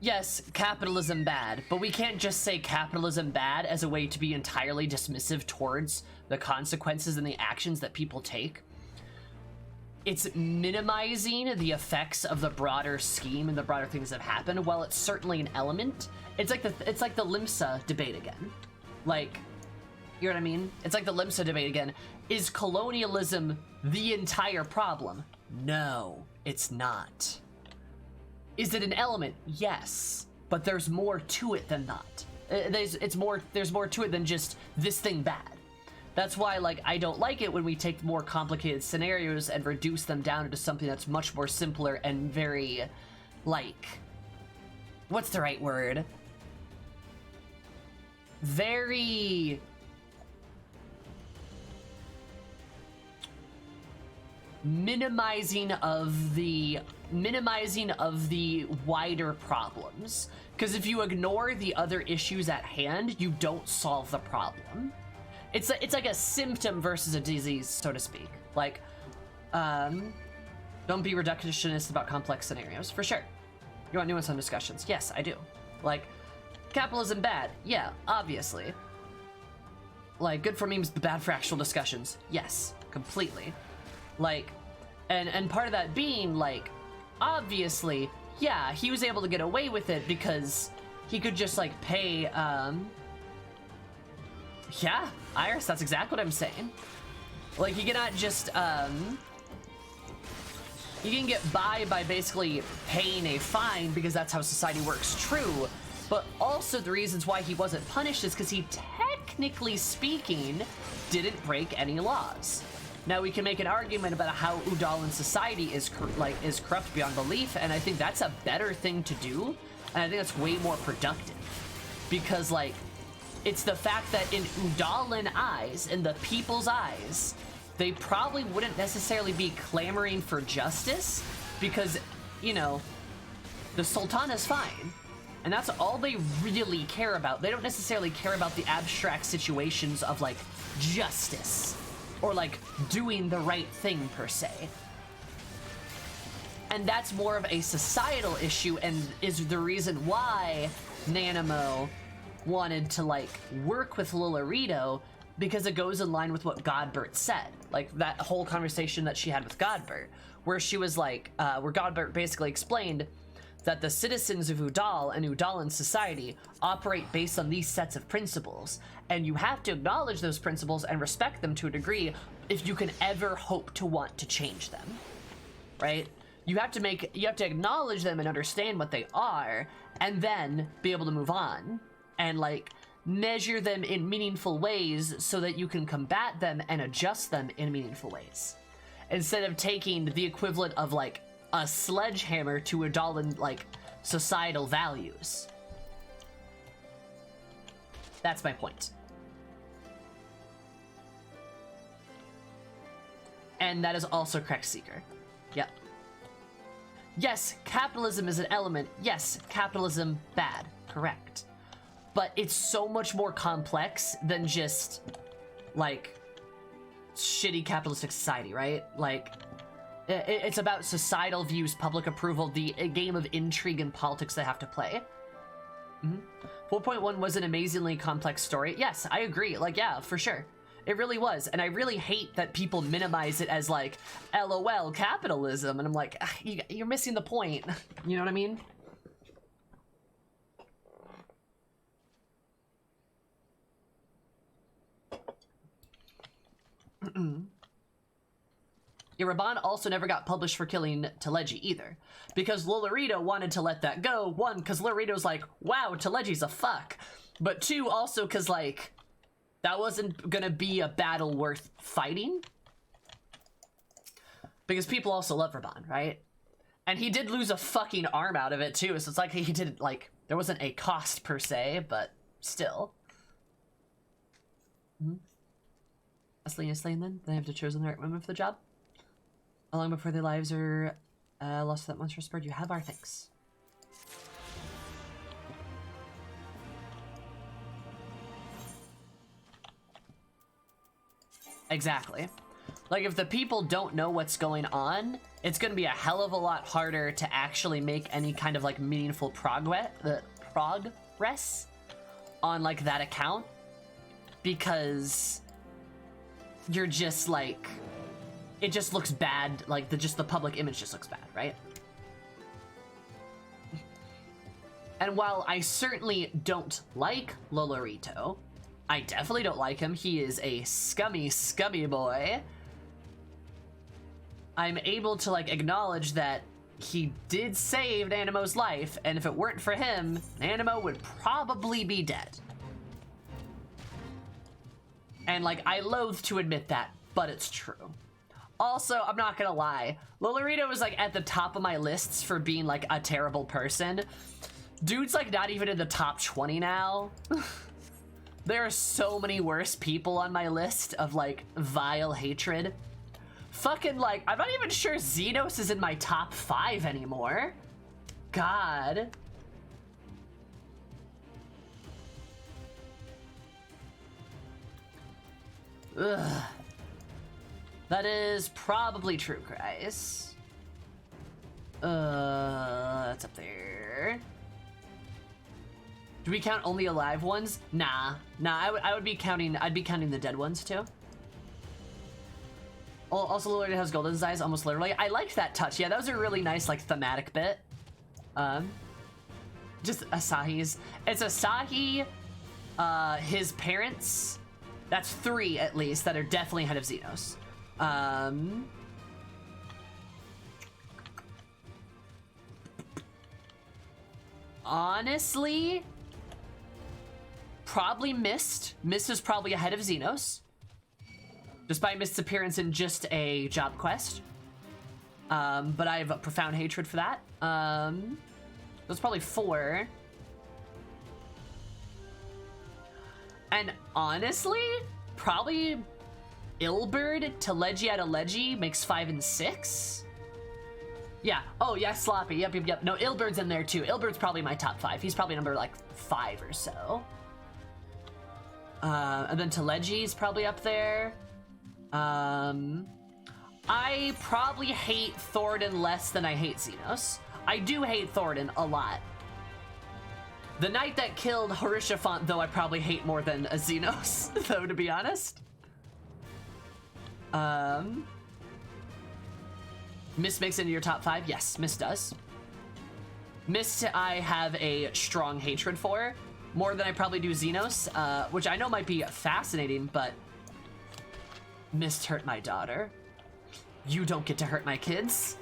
yes, capitalism bad, but we can't just say capitalism bad as a way to be entirely dismissive towards the consequences and the actions that people take. It's minimizing the effects of the broader scheme and the broader things that happen. While it's certainly an element, it's like the LIMSA debate again. Like, you know what I mean? It's like the LIMSA debate again. Is colonialism the entire problem? No, it's not. Is it an element? Yes, but there's more to it than that. There's more to it than just this thing bad. That's why, like, I don't like it when we take more complicated scenarios and reduce them down into something that's much more simpler and very, like, what's the right word? Very minimizing of the wider problems. Because if you ignore the other issues at hand, you don't solve the problem. It's like a symptom versus a disease, so to speak. Like, don't be reductionist about complex scenarios, for sure. You want nuance on discussions? Yes, I do. Like, capitalism bad? Yeah, obviously. Like, good for memes, but bad for actual discussions? Yes, completely. Like, and part of that being, like, obviously, yeah, he was able to get away with it because he could just, like, pay, yeah, Iris, that's exactly what I'm saying. Like, you cannot just, you can get by basically paying a fine because that's how society works, true, but also the reasons why he wasn't punished is because he, technically speaking, didn't break any laws. Now, we can make an argument about how Udalan society is corrupt beyond belief, and I think that's a better thing to do, and I think that's way more productive. Because, like, it's the fact that in Udalan eyes, in the people's eyes, they probably wouldn't necessarily be clamoring for justice, because, you know, the Sultan is fine. And that's all they really care about. They don't necessarily care about the abstract situations of, like, justice. Or, like, doing the right thing, per se. And that's more of a societal issue and is the reason why Nanamo wanted to, like, work with Lolorito, because it goes in line with what Godbert said. Like, that whole conversation that she had with Godbert, where she was like, where Godbert basically explained that the citizens of Udal and Udalan society operate based on these sets of principles, and you have to acknowledge those principles and respect them to a degree if you can ever hope to want to change them, right? You have to acknowledge them and understand what they are, and then be able to move on, and, like, measure them in meaningful ways so that you can combat them and adjust them in meaningful ways. Instead of taking the equivalent of, like, a sledgehammer to Udalan, like, societal values. That's my point. And that is also correct, Seeker. Yep. Yes, capitalism is an element. Yes, capitalism bad. Correct. But it's so much more complex than just, like, shitty capitalistic society, right? Like, it's about societal views, public approval, the game of intrigue and politics they have to play. 4.1 was an amazingly complex story. Yes, I agree. Like, yeah, for sure. It really was. And I really hate that people minimize it as, like, LOL, capitalism. And I'm like, you're missing the point. You know what I mean? Iraban also never got published for killing Teleji either, because Lolorito wanted to let that go. One, because Lolorito's like, wow, Teleji's a fuck. But two, also because, like, that wasn't gonna be a battle worth fighting. Because people also love Raban, right? And he did lose a fucking arm out of it too, so it's like he didn't, like, there wasn't a cost per se, but still. Selena slain then? They have to chosen the right women for the job? How long before their lives are lost to that monstrous bird? You have our thanks. Exactly. Like, if the people don't know what's going on, it's gonna be a hell of a lot harder to actually make any kind of, like, meaningful progress on, like, that account. Because you're just, like, it just looks bad, like, the public image just looks bad, right? And while I certainly don't like Lolorito, I definitely don't like him. He is a scummy, scummy boy. I'm able to, like, acknowledge that he did save Nanimo's life, and if it weren't for him, Nanimo would probably be dead. And, like, I loathe to admit that, but it's true. Also, I'm not gonna lie, Lolorito was, like, at the top of my lists for being, like, a terrible person. Dude's, like, not even in the top 20 now. There are so many worse people on my list of, like, vile hatred. Fucking, like, I'm not even sure Xenos is in my top 5 anymore. God. Ugh. That is probably true, Chris. That's up there. Do we count only alive ones? Nah, I would be counting, I'd be counting the dead ones too. Also, Lolorito has golden eyes, almost literally. I liked that touch. Yeah, that was a really nice, like, thematic bit. Just Asahi's. It's Asahi, his parents. That's 3, at least, that are definitely ahead of Xenos. Honestly, probably Mist. Mist is probably ahead of Xenos. Despite Mist's appearance in just a job quest. But I have a profound hatred for that. That's probably 4. And honestly, probably Ilberd to Leggy out of Leggy makes 5 and 6. Yeah. Oh, yeah, Sloppy. Yep. No, Ilbird's in there too. Ilbird's probably my top 5. He's probably number, like, 5 or so. And then Teleggy's probably up there. I probably hate Thoradin less than I hate Xenos. I do hate Thoradin a lot. The knight that killed Horishafont, though, I probably hate more than a Xenos, though, to be honest. Mist makes it into your top 5? Yes, Mist does. Mist I have a strong hatred for, more than I probably do Xenos, which I know might be fascinating, but Mist hurt my daughter. You don't get to hurt my kids.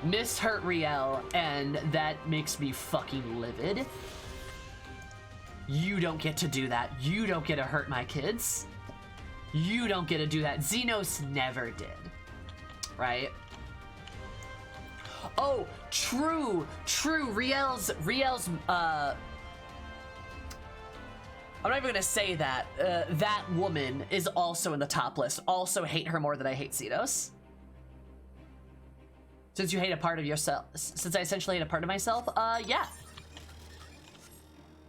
Mist hurt Riel, and that makes me fucking livid. You don't get to do that. You don't get to hurt my kids. You don't get to do that. Xenos never did. Right? Oh, true. Riel's, I'm not even gonna say that. That woman is also in the top list. Also hate her more than I hate Xenos. Since you hate a part of yourself, since I essentially hate a part of myself, yeah.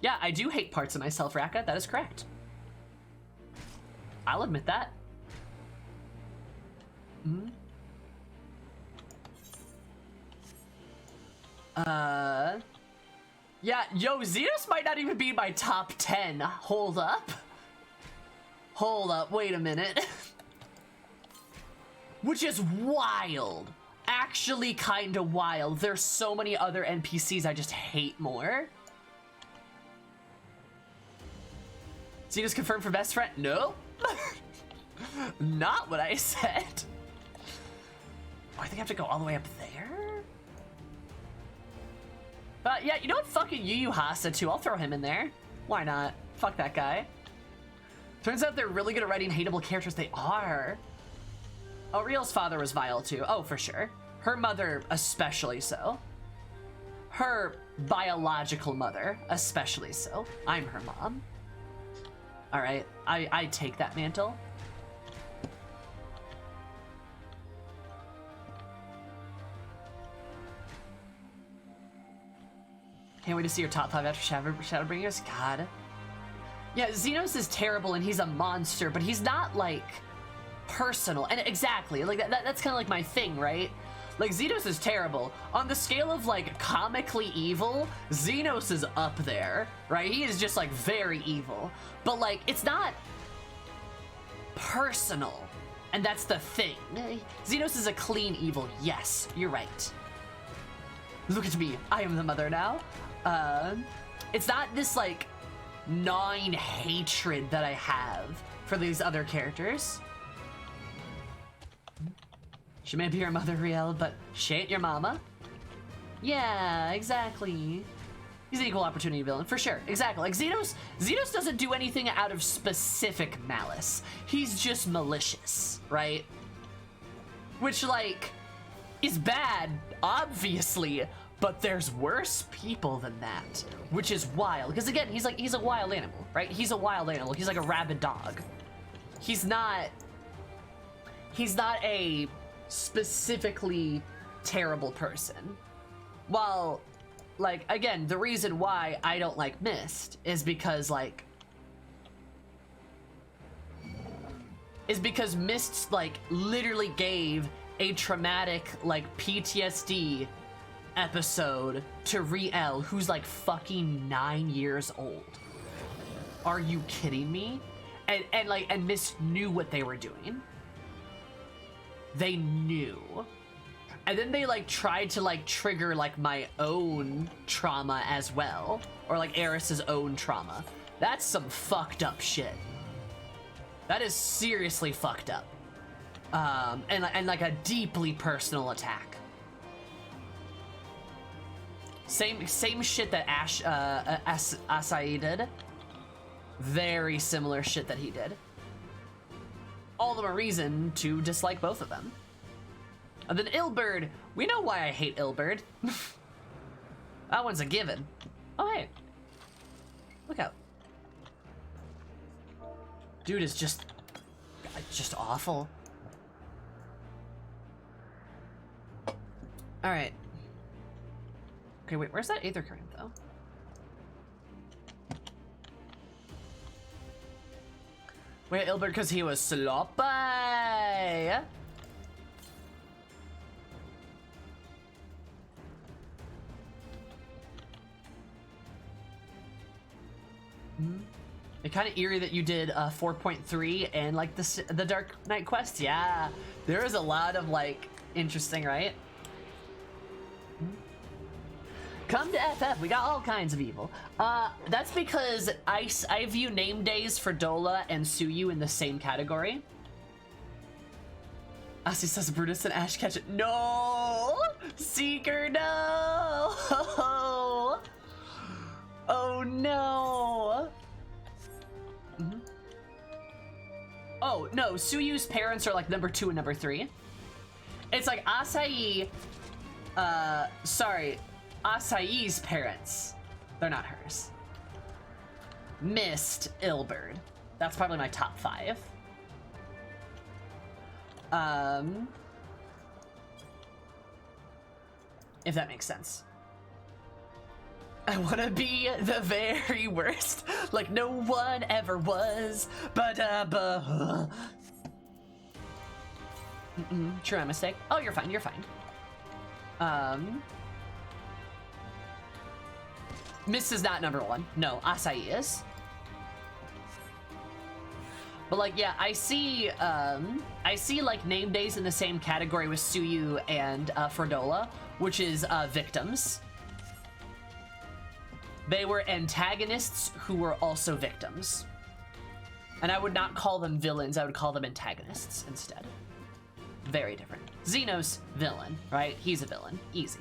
Yeah, I do hate parts of myself, Raka. That is correct. I'll admit that. Yeah, yo, Xenos might not even be in my top 10. Hold up, wait a minute. Which is wild. Actually kinda wild. There's so many other NPCs I just hate more. Xenos confirmed for best friend? No. Not what I said. Oh, I think I have to go all the way up there? Yeah, you know what? Fucking Yu Hasa too. I'll throw him in there. Why not? Fuck that guy. Turns out they're really good at writing hateable characters. They are. Oh, Riel's father was vile too. Oh, for sure. Her mother especially so. Her biological mother especially so. I'm her mom. All right, I take that mantle. Can't wait to see your top 5 after Shadowbringers. God. Yeah, Xenos is terrible and he's a monster, but he's not like personal. And exactly, like that's kind of like my thing, right? Like, Xenos is terrible. On the scale of, like, comically evil, Xenos is up there, right? He is just, like, very evil. But, like, it's not personal. And that's the thing. Xenos is a clean evil. Yes, you're right. Look at me. I am the mother now. It's not this, like, gnawing hatred that I have for these other characters. She may be your mother, Riel, but she ain't your mama. Yeah, exactly. He's an equal opportunity villain, for sure. Exactly. Like, Xenos doesn't do anything out of specific malice. He's just malicious, right? Which, like, is bad, obviously, but there's worse people than that, which is wild. Because, again, he's a wild animal, right? He's a wild animal. He's like a rabid dog. He's not a specifically terrible person. While, like, again, the reason why I don't like Mist is because, like, Mist, like, literally gave a traumatic, like, PTSD episode to Riel, who's, like, fucking 9 years old. Are you kidding me? And Mist knew what they were doing. They knew. And then they, like, tried to, like, trigger, like, my own trauma as well. Or, like, Eris's own trauma. That's some fucked up shit. That is seriously fucked up. And like, a deeply personal attack. Same shit that Asai did. Very similar shit that he did. All the more reason to dislike both of them. And then Ilberd. We know why I hate Ilberd. That one's a given. Oh, hey. Look out. Dude is just awful. Alright. Okay, wait, where's that Aether Current, though? Wait, Ilberd, because he was sloppy. It's kind of eerie that you did 4.3 and like the Dark Knight quest. Yeah, there is a lot of like interesting, right? Come to FF, we got all kinds of evil. That's because I view name days for Dola and Suyu in the same category. Asi says Brutus and Ash catch it. No! Seeker, no! Oh no! Mm-hmm. Oh, no, Suyu's parents are like number 2 and number 3. It's like Asai's parents. They're not hers. Mist, Ilberd. That's probably my top 5. If that makes sense. I wanna be the very worst, like no one ever was, but true, mistake. Oh, you're fine, you're fine. Mist is not number 1. No, Asai is. But like, yeah, I see like name days in the same category with Suyu and Ferdola, which is victims. They were antagonists who were also victims. And I would not call them villains, I would call them antagonists instead. Very different. Xenos, villain, right? He's a villain, easy.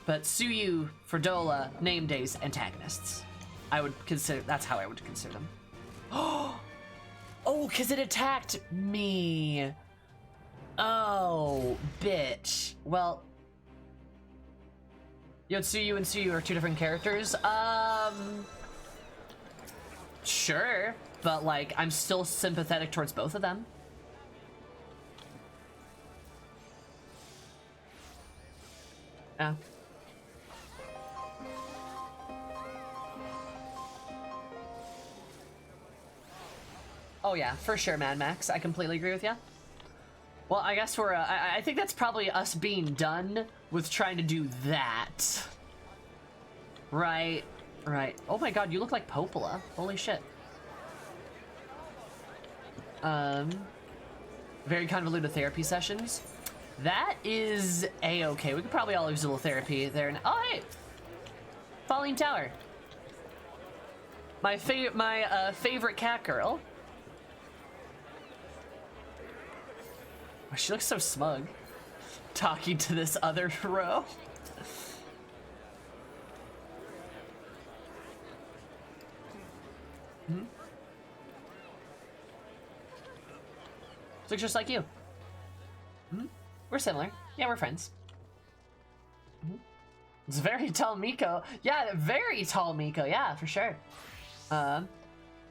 But Suyu, Ferdola, name days, antagonists. I would consider, that's how I would consider them. Oh, because it attacked me. Oh, bitch. Well, Yotsuyu and Suyu are 2 different characters. Sure, but like, I'm still sympathetic towards both of them. Yeah. Oh yeah, for sure, Mad Max. I completely agree with you. Well, I guess we're, I think that's probably us being done with trying to do that. Right, right. Oh my god, you look like Popola. Holy shit. Very convoluted therapy sessions. That is a-okay. We could probably all use a little therapy there. Oh, hey! Falling Tower. My favorite cat girl. Oh, she looks so smug. Talking to this other row. Hmm? Looks just like you. Hmm? We're similar. Yeah, we're friends. Hmm? It's very tall Miko. Yeah, very tall Miko. Yeah, for sure. I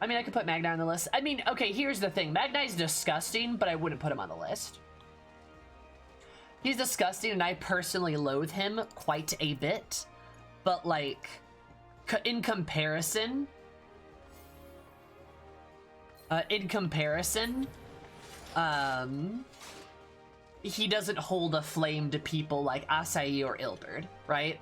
mean, I could put Magni on the list. I mean, okay, here's the thing. Magni's disgusting, but I wouldn't put him on the list. He's disgusting, and I personally loathe him quite a bit. But, like, in comparison... he doesn't hold a flame to people like Acai or Ilberd, right?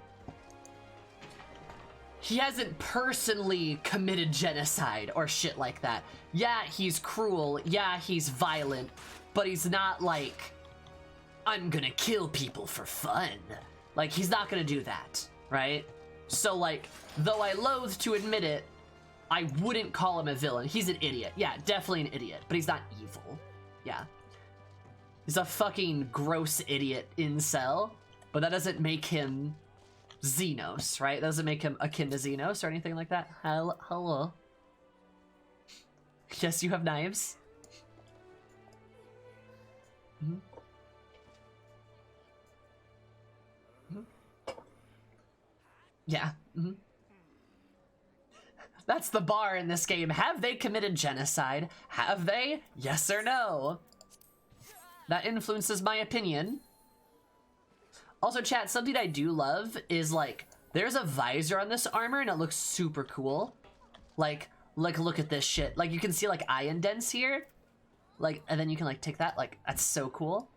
He hasn't personally committed genocide or shit like that. Yeah, he's cruel. Yeah, he's violent. But he's not like, I'm gonna kill people for fun. Like, he's not gonna do that, right? So, like, though I loathe to admit it, I wouldn't call him a villain. He's an idiot. Yeah, definitely an idiot. But he's not evil. Yeah. He's a fucking gross idiot incel. But that doesn't make him Xenos, right? That doesn't make him akin to Xenos or anything like that. Hello. Yes, you have knives. Mm-hmm. Mm-hmm. Yeah. Mm-hmm. That's the bar in this game. Have they committed genocide? Have they? Yes or no? That influences my opinion. Also, chat, something I do love is, like, there's a visor on this armor and it looks super cool. Like, look at this shit. Like, you can see, like, eye indents here. Like, and then you can, like, take that. Like, that's so cool.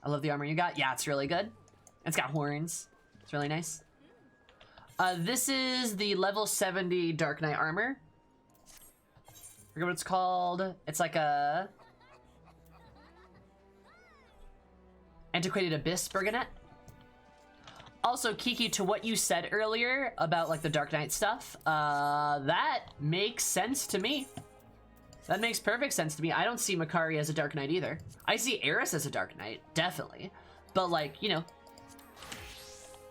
I love the armor you got. Yeah, it's really good. It's got horns. It's really nice. This is the level 70 Dark Knight armor. I forget what it's called. It's like a Antiquated Abyss Burgonet. Also, Kiki, to what you said earlier about like the Dark Knight stuff, that makes sense to me. That makes perfect sense to me. I don't see Makari as a Dark Knight either. I see Eris as a Dark Knight, definitely. But like, you know,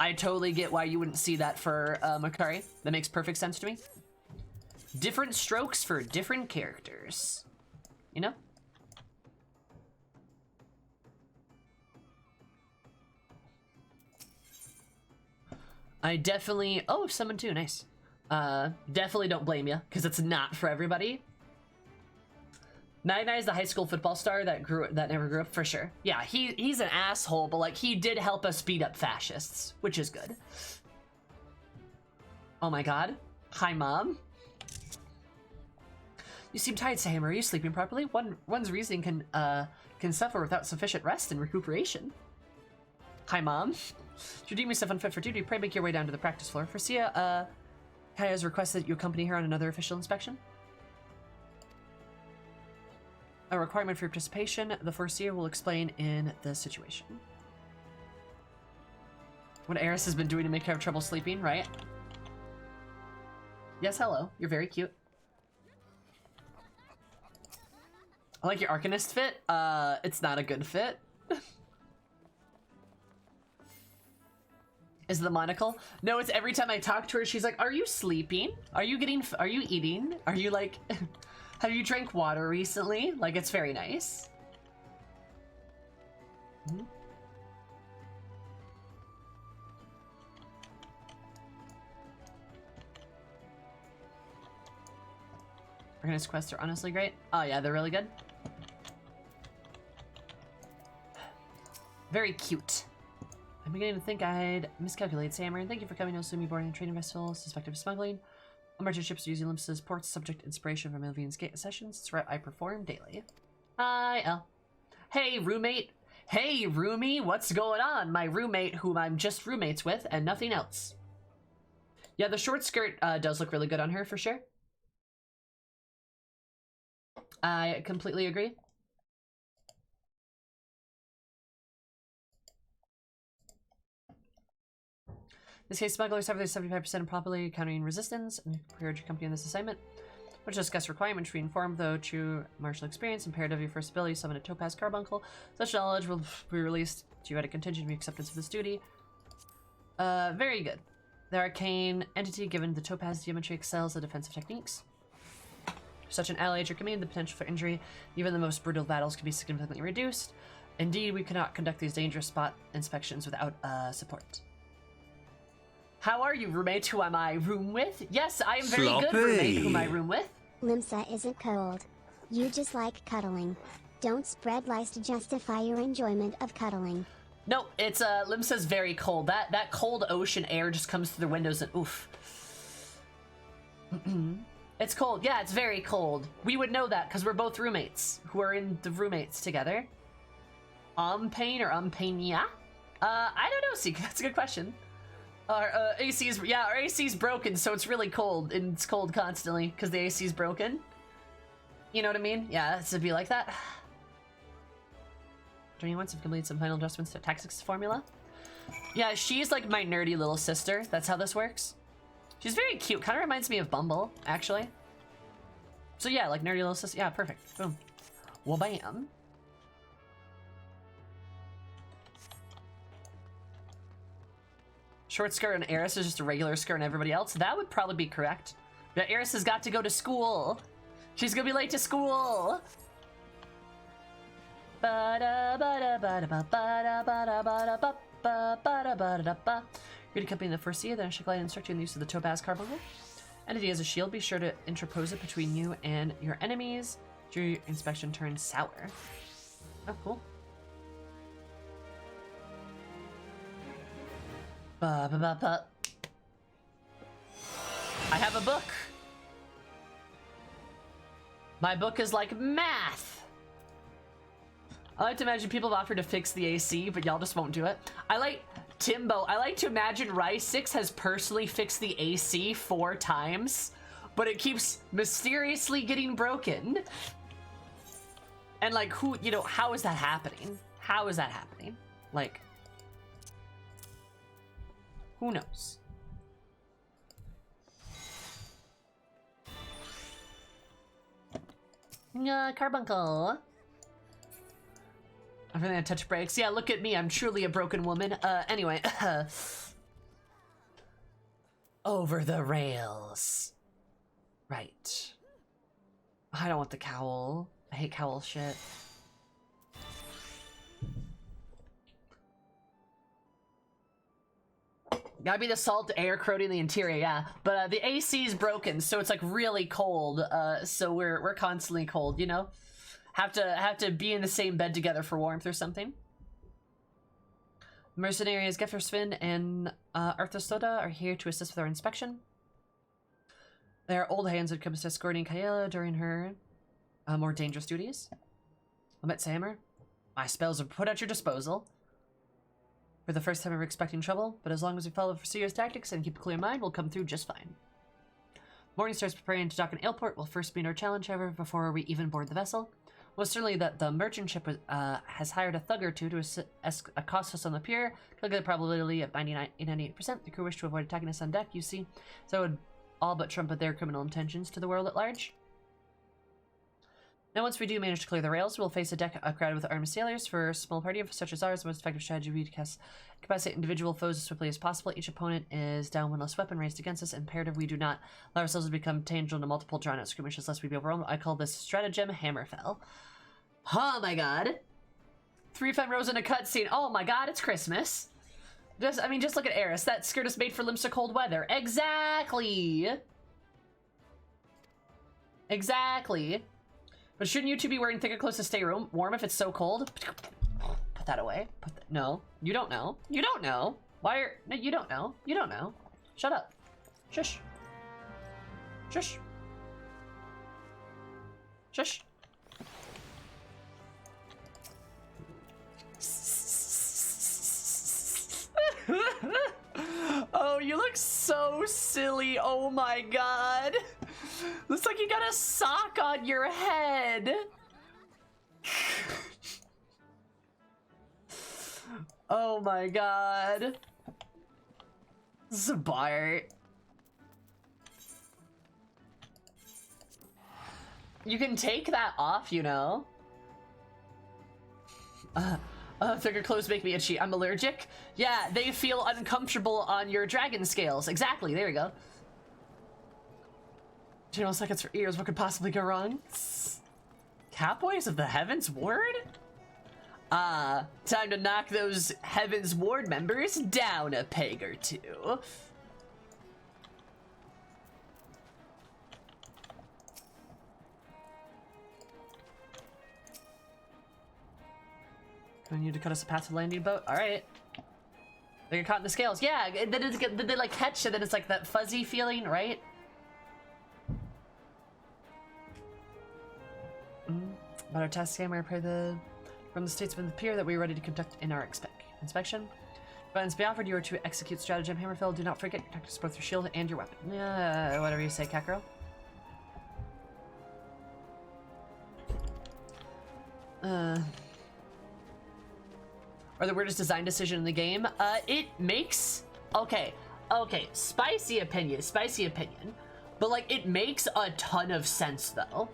I totally get why you wouldn't see that for Makari. That makes perfect sense to me. Different strokes for different characters. You know? I definitely... Oh, someone too, nice. Definitely don't blame you, because it's not for everybody. Nine is the high school football star that never grew up, for sure. Yeah, he's an asshole, but like he did help us beat up fascists, which is good. Oh my god. Hi, Mom. You seem tired, Sam. Are you sleeping properly? One's reasoning can suffer without sufficient rest and recuperation. Hi, Mom. If you deem yourself unfit for duty, pray make your way down to the practice floor. Farcia, Kaya has requested that you accompany her on another official inspection. A requirement for your participation, the Foreseer will explain in the situation. What Eris has been doing to make her have trouble sleeping, right? Yes, hello. You're very cute. I like your Arcanist fit. It's not a good fit. Is the monocle? No, it's every time I talk to her, she's like, are you sleeping? Are you eating? Are you like... Have you drank water recently? Like, it's very nice. Mm-hmm. Organist quests are honestly great. Oh yeah, they're really good. Very cute. I'm beginning to think I'd miscalculate, Sammer. Thank you for coming to Sumi Boarding and Training Festival, suspected of smuggling. Merchant ships using Limsa's ports, subject inspiration from Elvian's Gate sessions. It's what I perform daily. Hi, El. Hey, roommate. Hey, roomie, what's going on? My roommate, whom I'm just roommates with, and nothing else. Yeah, the short skirt does look really good on her, for sure. I completely agree. In this case, smugglers have their 75% improperly countering resistance and prepared your company on this assignment. We'll discuss requirements we inform, though true martial experience, imperative of your first ability, summon a topaz carbuncle. Such knowledge will be released to you at a contingent of acceptance of this duty. Very good. The arcane entity given the topaz geometry excels at defensive techniques. Such an ally at your command, the potential for injury, even the most brutal battles, can be significantly reduced. Indeed, we cannot conduct these dangerous spot inspections without support. How are you, roommate, who am I room with? Yes, I am very good, roommate, whom I room with. Limsa isn't cold. You just like cuddling. Don't spread lies to justify your enjoyment of cuddling. No, it's Limsa's very cold. That cold ocean air just comes through the windows and oof. It's cold. Yeah, it's very cold. We would know that because we're both roommates who are in the roommates together. Pain or Painia? I don't know, Seek. That's a good question. Our our AC's broken, so it's really cold, and it's cold constantly because the AC's broken. You know what I mean? Yeah, it's to be like that. Journey once have completed some final adjustments to tactics formula. Yeah, she's like my nerdy little sister. That's how this works. She's very cute. Kind of reminds me of Bumble, actually. So yeah, like nerdy little sister. Yeah, perfect. Boom. Well, bam. Short skirt and Eris is just a regular skirt and everybody else. That would probably be correct. But Eris has got to go to school. She's gonna be late to school. You're to accompany the first year, then I shall gladly instruct you in the use of the topaz carbuncle. Entity has a shield, be sure to interpose it between you and your enemies. Your inspection turns sour. Oh, cool. I have a book. My book is like math. I like to imagine people have offered to fix the AC, but y'all just won't do it. I like Timbo. I like to imagine Rysix has personally fixed the AC 4 times, but it keeps mysteriously getting broken. And like, who, you know, how is that happening? How is that happening? Like, who knows? Carbuncle. Everything I touch breaks. Yeah, look at me. I'm truly a broken woman. Anyway. Over the rails. Right. I don't want the cowl. I hate cowl shit. Gotta be the salt air corroding the interior, yeah. But the AC is broken, so it's like really cold. So we're constantly cold, you know? Have to be in the same bed together for warmth or something. Mercenaries Geffersvin and Arthosoda are here to assist with our inspection. They are old hands that comes to escorting Kaela during her more dangerous duties. Lamette Sammer, my spells are put at your disposal. For the first time ever expecting trouble, but as long as we follow Forseer's tactics and keep a clear mind, we'll come through just fine. Morning starts preparing to dock in Ailport. We'll first meet our challenge, however, before we even board the vessel. Most certainly that the merchant ship has hired a thug or two to accost us on the pier. Calculate the probability of 98%. The crew wish to avoid attacking us on deck, you see. So it would all but trumpet their criminal intentions to the world at large. Now, once we do manage to clear the rails, we'll face a deck crowded with armed sailors. For a small party such as ours, the most effective strategy would be to incapacitate individual foes as swiftly as possible. Each opponent is down one less weapon raised against us. Imperative we do not allow ourselves to become tangible to multiple drawn-out skirmishes lest we be overwhelmed. I call this stratagem Hammerfell. Oh my god. 3 femme rows in a cutscene. Oh my god, it's Christmas. Just look at Eris. That skirt is made for Limsa cold weather. Exactly. Exactly. But shouldn't you two be wearing thicker clothes to stay warm if it's so cold? Put that away. No, you don't know. You don't know. No, you don't know. You don't know. Shut up. Shush. Shush. Shush. Oh, you look so silly. Oh my god. Looks like you got a sock on your head. Oh my god. Zabart. You can take that off, you know. Thicker clothes make me itchy. I'm allergic. Yeah, they feel uncomfortable on your dragon scales. Exactly, there you go. General seconds for ears, what could possibly go wrong? Capways of the Heavens Ward? Time to knock those Heavens Ward members down a peg or two. I need to cut us a path to the landing boat. All right. They get caught in the scales. Yeah, then they like catch it, then it's like that fuzzy feeling, right? About our task game, I pray from the statesman of the pier that we are ready to conduct in our inspection. Buttons be offered, you are to execute stratagem Hammerfell. Do not forget, protect us both your shield and your weapon. Yeah, whatever you say, cat girl. Or the weirdest design decision in the game. It makes okay, spicy opinion. But like it makes a ton of sense though.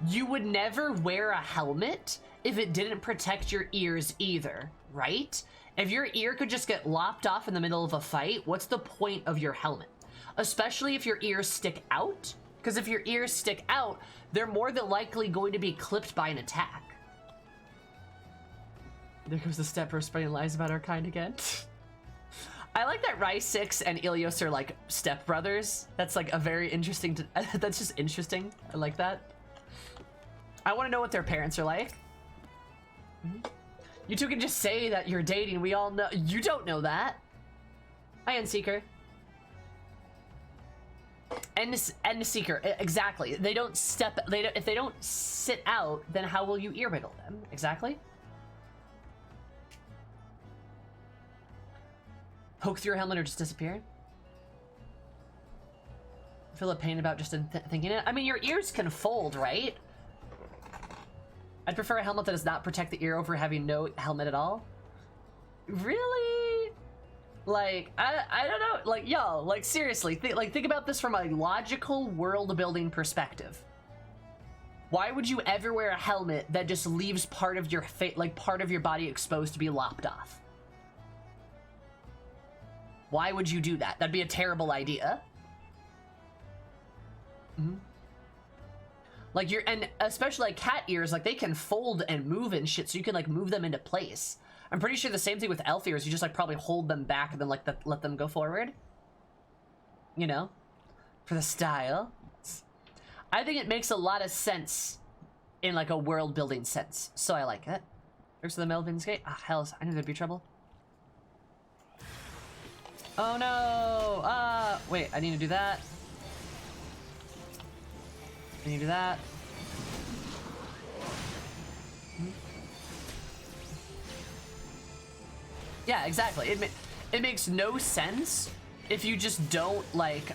You would never wear a helmet if it didn't protect your ears either, right? If your ear could just get lopped off in the middle of a fight, what's the point of your helmet? Especially if your ears stick out, because if your ears stick out, they're more than likely going to be clipped by an attack. There goes the stepper spreading lies about our kind again. I like that Rysix and Ilios are like stepbrothers. That's like a very interesting, that's just interesting. I like that. I want to know what their parents are like. You two can just say that you're dating. We all know. You don't know that. Hi, Endseeker. Endseeker, exactly. They don't step. If they don't sit out, then how will you ear wiggle them? Exactly. Poke through your helmet or just disappear. Feel a pain about just thinking it. I mean, your ears can fold, right? I'd prefer a helmet that does not protect the ear over having no helmet at all. Really? Like, I don't know. Like, yo, like seriously, think about this from a logical world building perspective. Why would you ever wear a helmet that just leaves part of your part of your body exposed to be lopped off? Why would you do that? That'd be a terrible idea. Like and especially like cat ears, like they can fold and move and shit, so you can like move them into place. I'm pretty sure the same thing with elf ears. You just like probably hold them back and then like let them go forward. You know, for the style. I think it makes a lot of sense in like a world building sense, so I like it. There's the Melvin's Gate. Ah, hell, I knew there'd be trouble. Oh no! Wait, I need to do that. I need to do that. Yeah, exactly. It makes no sense if you just don't like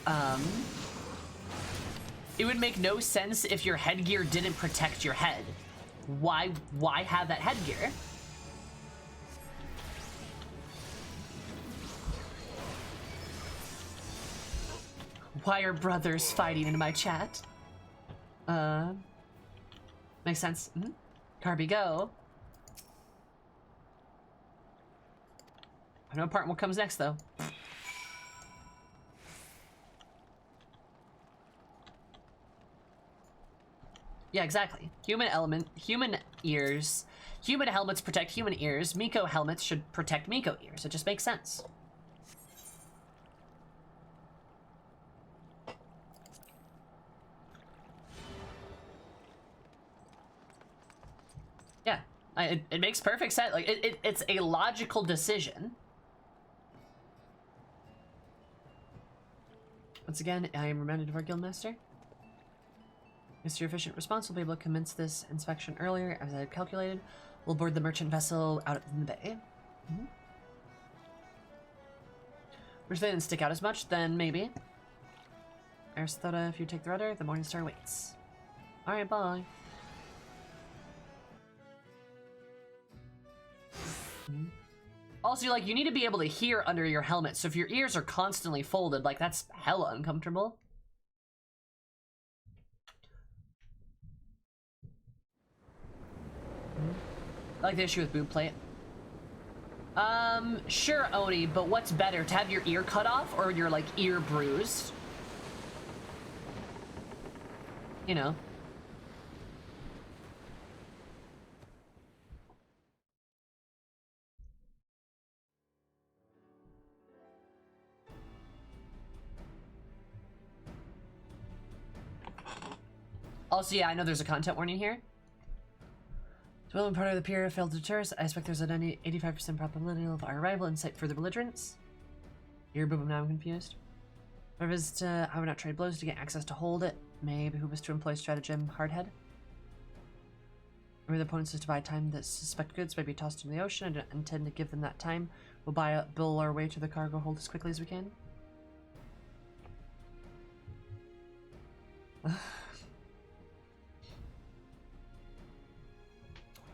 it would make no sense if your headgear didn't protect your head. Why have that headgear? Why are brothers fighting in my chat? Makes sense. Carby, go. I know part what comes next though. Yeah, exactly. Human ears. Human helmets protect human ears. Miko helmets should protect Miko ears. It just makes sense. Yeah, it makes perfect sense. Like it's a logical decision. Once again, I am reminded of our guildmaster. Mr. Efficient Response will be able to commence this inspection earlier, as I had calculated. We'll board the merchant vessel out in the bay. Which they didn't stick out as much, then maybe. Aristota, if you take the rudder, the Morning Star waits. Alright, bye. Also, like, you need to be able to hear under your helmet, so if your ears are constantly folded, like, that's hella uncomfortable. I like the issue with boob plate. Sure, Oni, but what's better, to have your ear cut off or your, like, ear bruised? You know. Also, yeah, I know there's a content warning here. Dwelling part of the pier failed to deter us. I expect there's an 85% probability of our arrival in sight for the belligerents. Your boob, now I'm confused. Our visit I would not trade blows to get access to hold it. May behoove us to employ stratagem hardhead. Remember the opponents is to buy time that suspect goods may be tossed into the ocean. I don't intend to give them that time. We'll bill our way to the cargo hold as quickly as we can.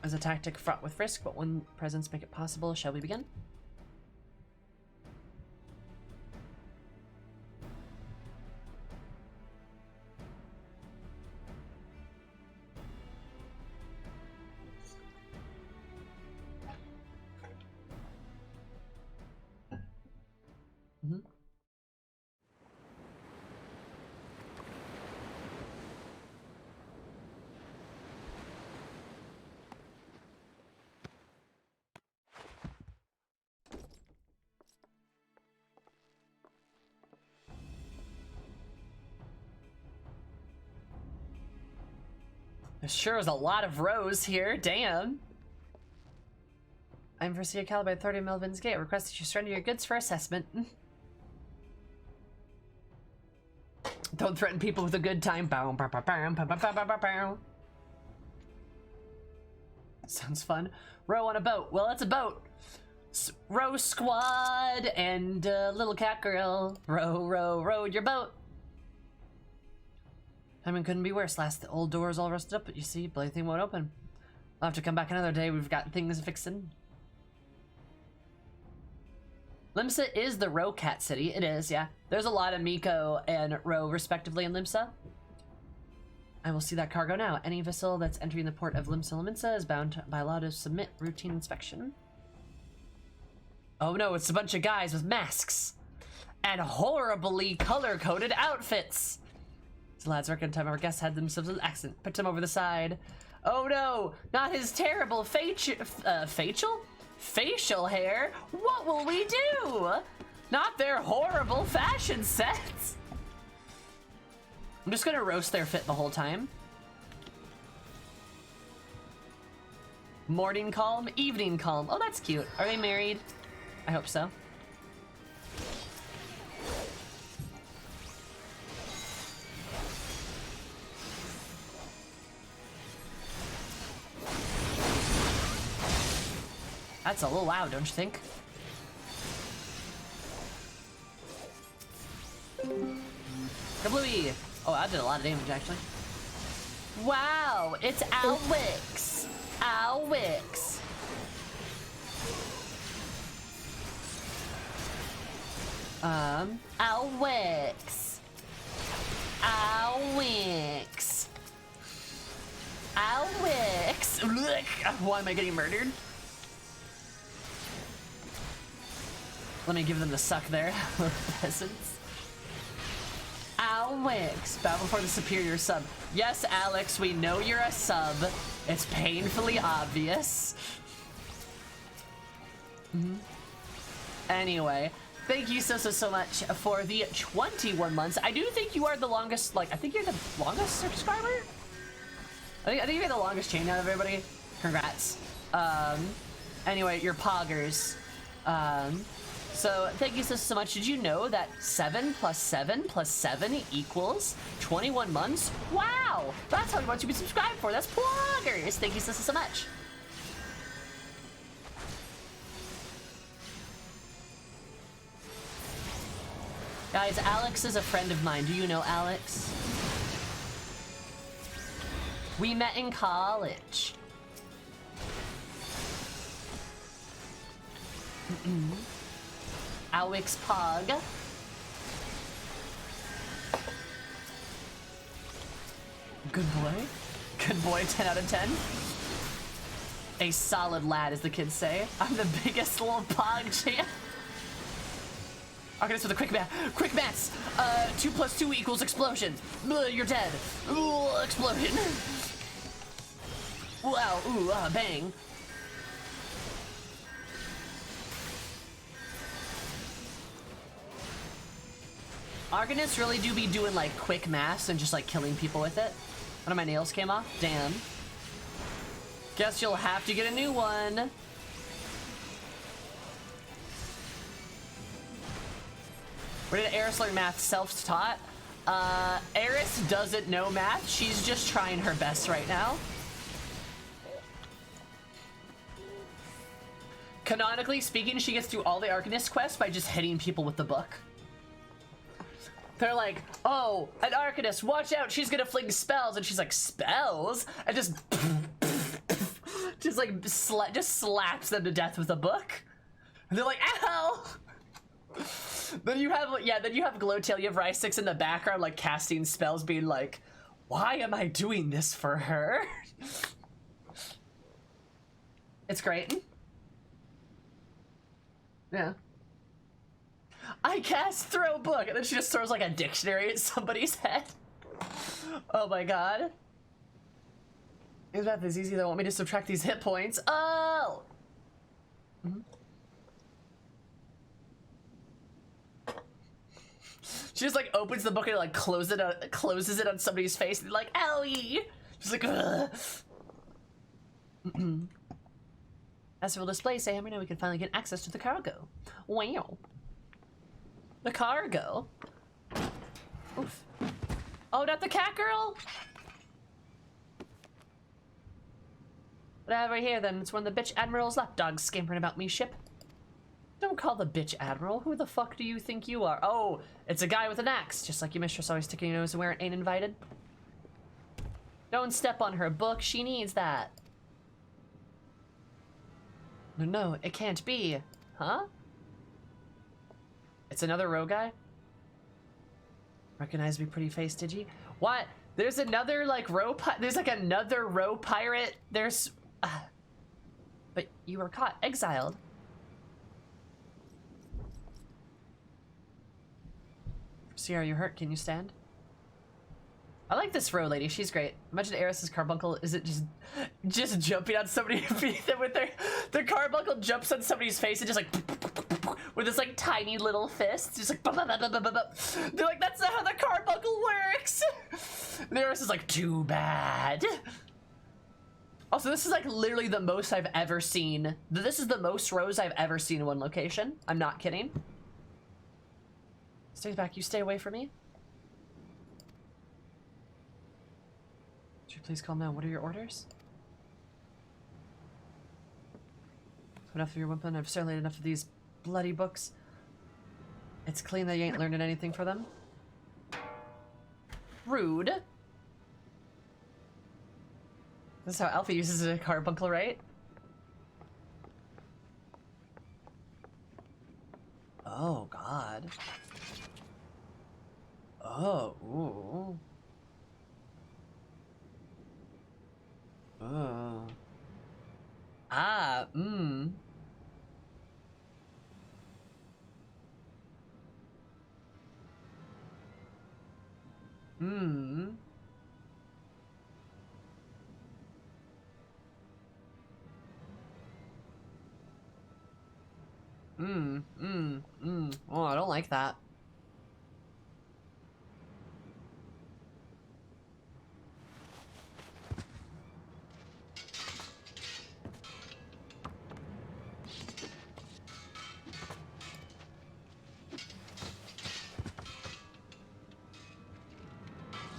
As a tactic fraught with risk, but when presents make it possible, shall we begin? There sure is a lot of rows here, damn. I'm for Sea Calibre 30 Melvin's Gate. Request that you surrender your goods for assessment. Don't threaten people with a good time. Sounds fun. Row on a boat. Well, it's a boat. Row squad and little cat girl. Row, row, row your boat. I mean, couldn't be worse. Last, the old door's all rusted up, but you see, bloody thing won't open. I'll have to come back another day. We've got things fixing. Limsa is the Row Cat City. It is, yeah. There's a lot of Miko and Row, respectively, in Limsa. I will see that cargo now. Any vessel that's entering the port of Limsa is bound by law to submit routine inspection. Oh no, it's a bunch of guys with masks and horribly color-coded outfits. The lads reckon time our guests had themselves an accident. Put him over the side. Oh no, not his terrible facial hair. What will we do? Not their horrible fashion sets. I'm just gonna roast their fit the whole time. Morning calm, evening calm. Oh, that's cute. Are they married? I hope so. That's a little loud, don't you think? Kablooey! Oh, I did a lot of damage, actually. Wow, it's Alwix! Alwix! Alwix! Alwix! Alwix! Why am I getting murdered? Let me give them the suck there, peasants. Alwix, bow before the superior sub. Yes, Alex, we know you're a sub. It's painfully obvious. Anyway, thank you so much for the 21 months. I do think you are the longest, like, I think you're the longest subscriber? I think you're the longest chain out of everybody. Congrats. Anyway, you're poggers. So thank you so much. Did you know that 7 plus 7 plus 7 equals 21 months? Wow, that's how many months you've been subscribed for. That's bloggers. Thank you so much. Guys, Alex is a friend of mine. Do you know Alex? We met in college. Alex Pog. Good boy. Good boy, 10 out of 10. A solid lad, as the kids say. I'm the biggest little Pog champ. Arcanist with a quick math. Quick maths. 2 plus 2 equals explosion. You're dead. Explosion. Wow. Ooh. Bang. Arcanists really do be doing like quick maths and just like killing people with it. One of my nails came off. Damn. Guess you'll have to get a new one. Where did Eris learn math? Self-taught? Eris doesn't know math. She's just trying her best right now. Canonically speaking, she gets through all the Arcanist quests by just hitting people with the book. They're like, oh, an Arcanist, watch out, she's gonna fling spells. And she's like, spells? And just slaps them to death with a book. And they're like, ow! Then you have Glowtail, you have Rysix in the background, like, casting spells, being like, why am I doing this for her? It's great. Yeah. I cast throw book, and then she just throws, like, a dictionary at somebody's head. Oh my god. Is math is easy, they want me to subtract these hit points. Oh! Mm-hmm. She just like opens the book and like closes it on somebody's face and like, owie! She's like, ugh. As for display, say, we know we can finally get access to the cargo. Wow. The cargo? Oof. Oh, not the cat girl? What I have right here then, it's one of the bitch admiral's lapdogs scampering about me ship. Don't call the bitch admiral. Who the fuck do you think you are? Oh, it's a guy with an axe. Just like your mistress always sticking your nose where it ain't invited. Don't step on her book. She needs that. No, it can't be. Huh? It's another row guy? Recognize me pretty face, did you? What? There's another, like, there's, like, another row pirate. There's... But you were caught. Exiled. See, are you hurt? Can you stand? I like this row lady. She's great. Imagine Eris's carbuncle isn't just jumping on somebody with their carbuncle jumps on somebody's face and just like with this like tiny little fist, just like they're like, that's not how the carbuncle works. And Eris is like, too bad. Also, this is like literally the most I've ever seen. This is the most rows I've ever seen in one location. I'm not kidding. Stay back. You stay away from me. Would you please calm down? What are your orders? Enough of your weapon. I've certainly had enough of these bloody books. It's clean that you ain't learning anything for them. Rude. This is how Alpha uses a carbuncle, right? Oh, God. Oh, ooh. Oh. Ah, mmm. Mmm. Oh, I don't like that.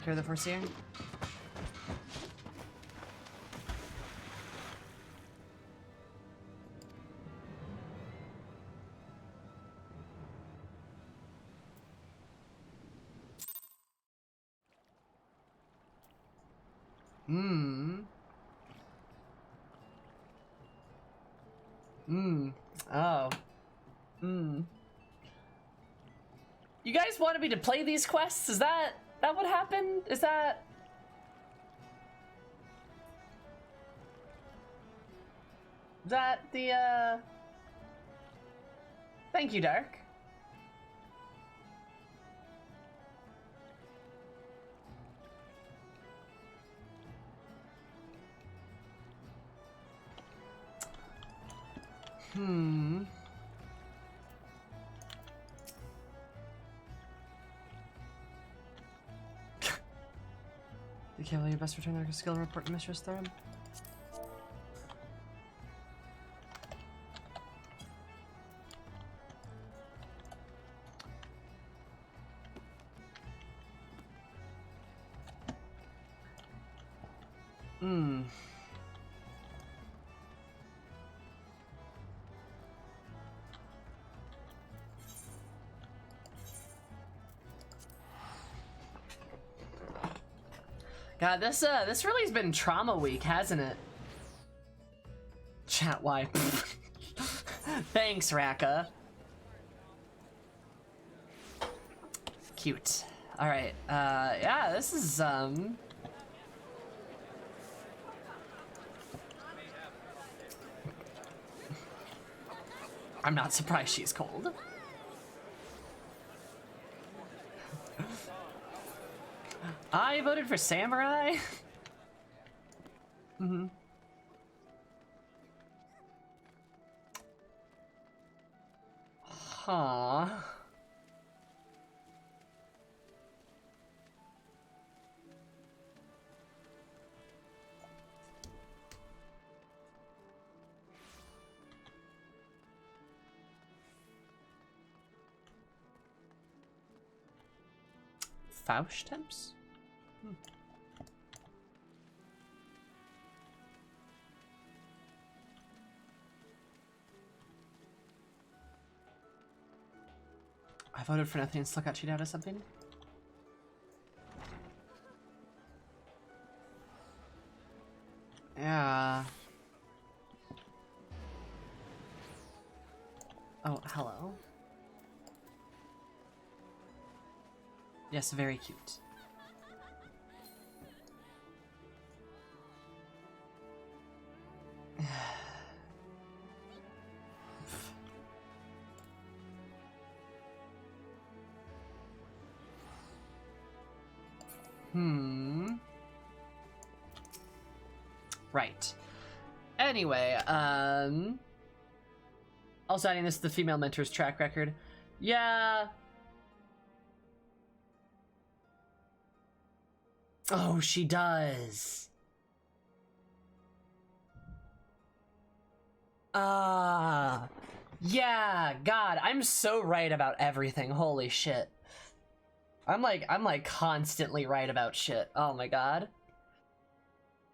Clear the foreseeing. Oh. You guys wanted me to play these quests? Is that what happened? Is that... the, Thank you, Dark. You can't believe you best return their skill report to Mistress Thorn. God, this really's been trauma week, hasn't it? Chat, why? Thanks, Raka. Cute. Alright, yeah, this is, I'm not surprised she's cold. I voted for Samurai. Huh. Faust temps? I voted for nothing and still got cheated out of something. Yeah. Oh, hello. Yes, very cute. Right. Anyway, also adding this to the female mentor's track record. Yeah. Oh, she does. Yeah, God, I'm so right about everything. Holy shit. I'm like constantly right about shit. Oh my God.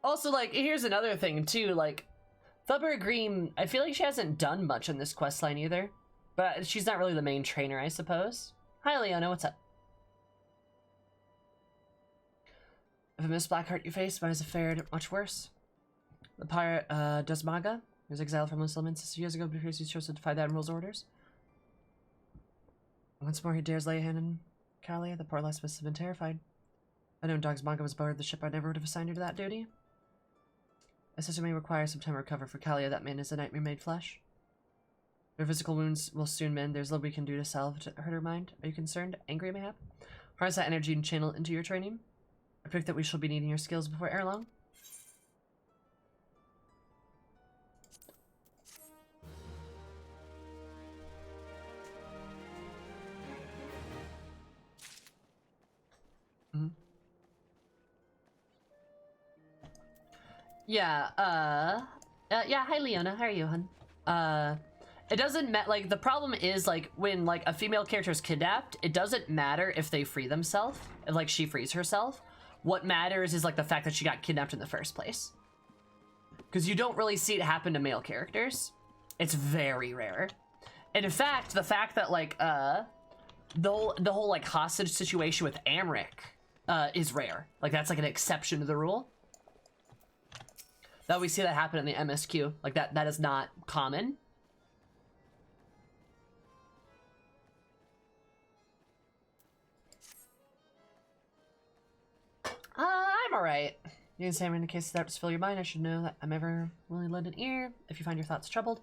Also, like, here's another thing too, like, Thubber Green, I feel like she hasn't done much in this questline either. But she's not really the main trainer, I suppose. Hi, Leona, what's up? If I miss Blackheart you faced, might have fared much worse. The pirate, Dusmaga, who was exiled from Muslim 6 years ago because he chose to defy the Admiral's orders. Once more he dares lay a hand on Kalia, the poor lass must have been terrified. I know Dusmaga was aboard the ship, I never would have assigned her to that duty. My sister may require some time to recover. For Kalia, that man is a nightmare made flesh. Her physical wounds will soon mend. There's little we can do to salve her mind. Are you concerned? Angry, mayhap? Harness that energy and channel it into your training. I predict that we shall be needing your skills before ere long. Yeah, yeah, hi Leona, how are you, hun? It doesn't matter, like, the problem is, like, when, like, a female character is kidnapped, it doesn't matter if they free themselves, if, like, she frees herself. What matters is like the fact that she got kidnapped in the first place. Because you don't really see it happen to male characters. It's very rare. And in fact, the fact that like the whole like hostage situation with Amric is rare. Like that's like an exception to the rule. That we see that happen in the MSQ. Like that is not common. I'm alright. You can say I'm in the case that to fill your mind. I should know that I'm ever willing to lend an ear if you find your thoughts troubled.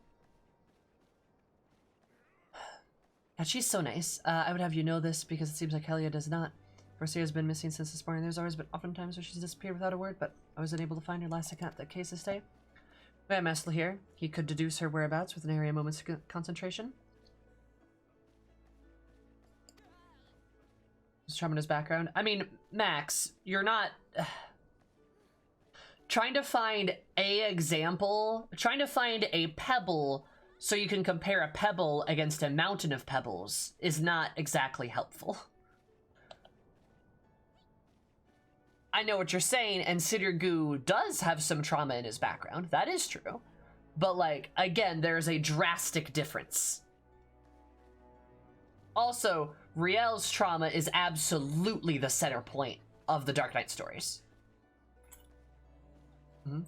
God, she's so nice. I would have you know this because it seems like Helia does not. Garcia has been missing since this morning. There's always been oftentimes where she's disappeared without a word, but I was unable to find her last account that case this day. We have Mestle here. He could deduce her whereabouts with an area moment's concentration. Determine his background. I mean, Max, you're not trying to find trying to find a pebble so you can compare a pebble against a mountain of pebbles is not exactly helpful. I know what you're saying, and Sidurgu does have some trauma in his background. That is true. But, like, again, there's a drastic difference. Also, Riel's trauma is absolutely the center point of the Dark Knight stories. Mm-hmm.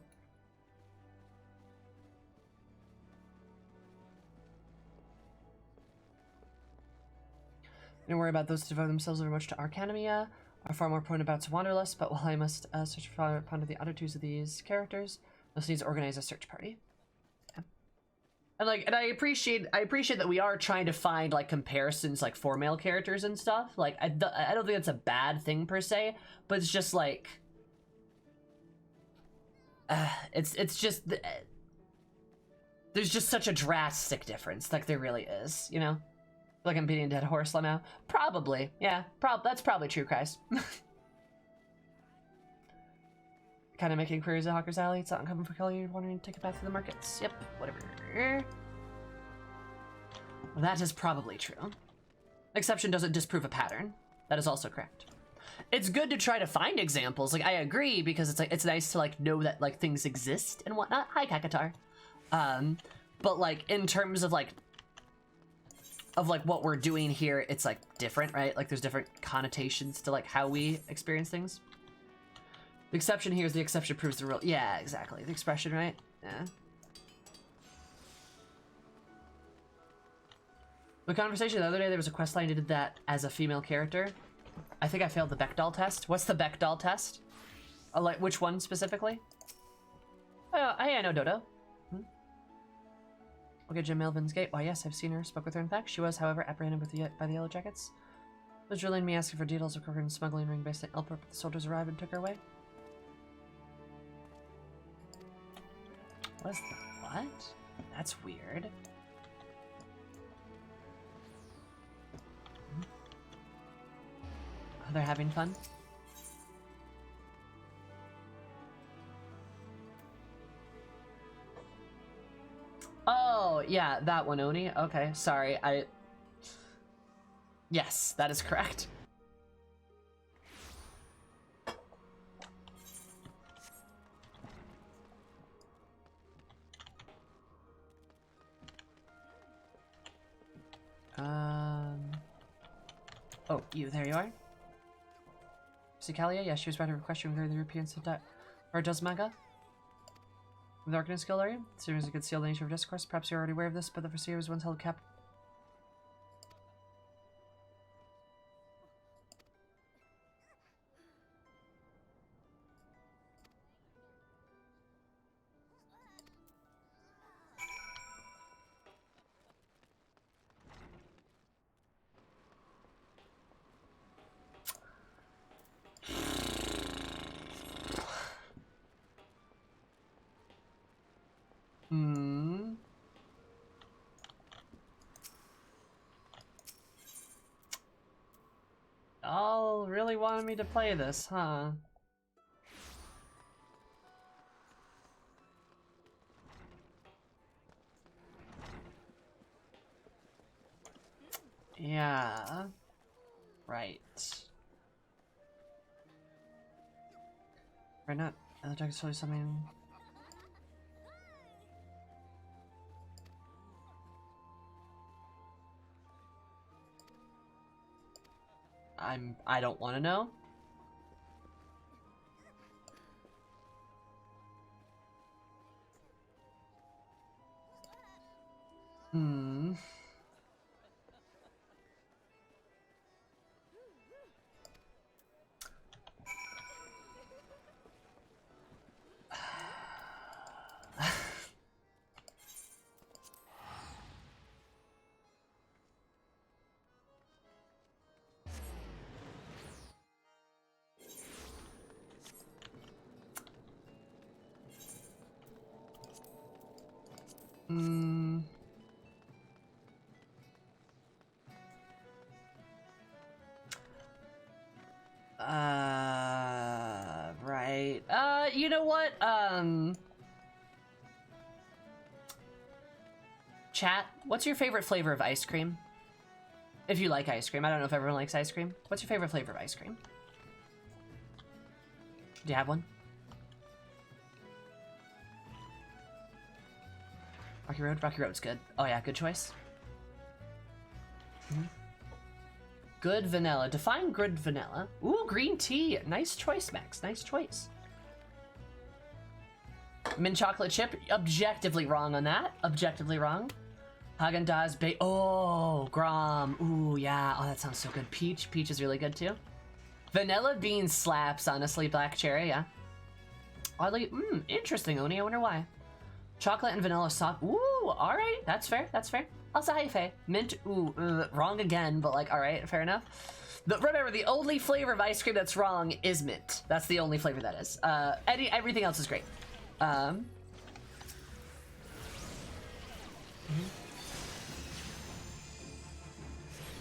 Don't worry about those who devote themselves very much to Arcanemia, are far more prone about to wanderlust, but while I must search for ponder the attitudes of these characters, must needs to organize a search party. Yeah. And I appreciate that we are trying to find like comparisons like for male characters and stuff. Like I don't think that's a bad thing per se, but it's just like it's just there's just such a drastic difference, like there really is, you know? Like I'm beating a dead horse somehow. Probably, yeah. That's probably true, Christ. Kind of making queries at Hawker's Alley. It's not uncommon for Kelly wanting to take a path through the markets. Yep, whatever. Well, that is probably true. Exception doesn't disprove a pattern. That is also correct. It's good to try to find examples. Like I agree because it's like it's nice to like know that like things exist and whatnot. Hi, Kakatar. But like in terms of like what we're doing here, it's like different, right? Like there's different connotations to like how we experience things. The exception here is the exception proves the rule. Yeah, exactly. The expression, right? Yeah. The conversation the other day, there was a quest line that did that as a female character. I think I failed the Bechdel test. What's the Bechdel test? Like which one specifically? Oh, hey, I know Dodo. Look at Jim Melvin's gate. Why, yes, I've seen her. Spoke with her, in fact. She was, however, apprehended by the Yellow Jackets. Was drilling me asking for details of Corcoran's smuggling ring based in Elper, but the soldiers arrived and took her away. What? That's weird. Oh, they're having fun? Oh, yeah, that one, Oni. Okay, sorry, Yes, that is correct. Oh, there you are. Cicalia? Yeah, she was about to request you regarding the European or does manga? From the Arcanist Guild, are you? Assuming as a good seal the nature of discourse, perhaps you're already aware of this, but the Foreseer was once held captive. Y'all really wanted me to play this, huh? Yeah. Right. Right, not. The dog is totally something. I don't want to know. Hmm. Hmm. Right. You know what? Chat, what's your favorite flavor of ice cream? If you like ice cream. I don't know if everyone likes ice cream. What's your favorite flavor of ice cream? Do you have one? Rocky Road? Rocky Road's good. Oh yeah, good choice. Mm-hmm. Good vanilla. Define good vanilla. Ooh, green tea. Nice choice, Max. Nice choice. Mint chocolate chip. Objectively wrong on that. Objectively wrong. Haagen-Dazs oh, Grom. Ooh, yeah. Oh, that sounds so good. Peach. Peach is really good, too. Vanilla bean slaps, honestly. Black cherry, yeah. Oddly, interesting, Oni. I wonder why. Chocolate and vanilla soft. Ooh, alright. That's fair. That's fair. Also, hi, Mint. Ooh, wrong again, but like, alright, fair enough. But remember, the only flavor of ice cream that's wrong is mint. That's the only flavor that is. Everything else is great.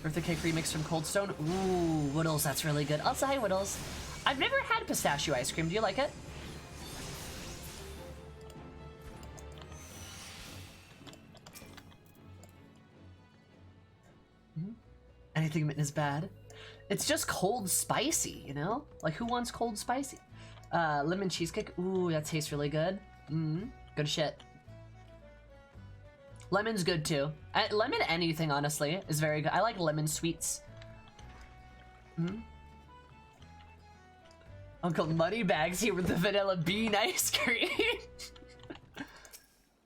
Birthday cake remix from Cold Stone. Ooh, Whittles, that's really good. Also, hi, Whittles. I've never had pistachio ice cream. Do you like it? Anything mint is bad. It's just cold spicy, you know? Like, who wants cold spicy? Lemon cheesecake. Ooh, that tastes really good. Good shit. Lemon's good, too. Lemon anything, honestly, is very good. I like lemon sweets. Uncle Moneybags here with the vanilla bean ice cream.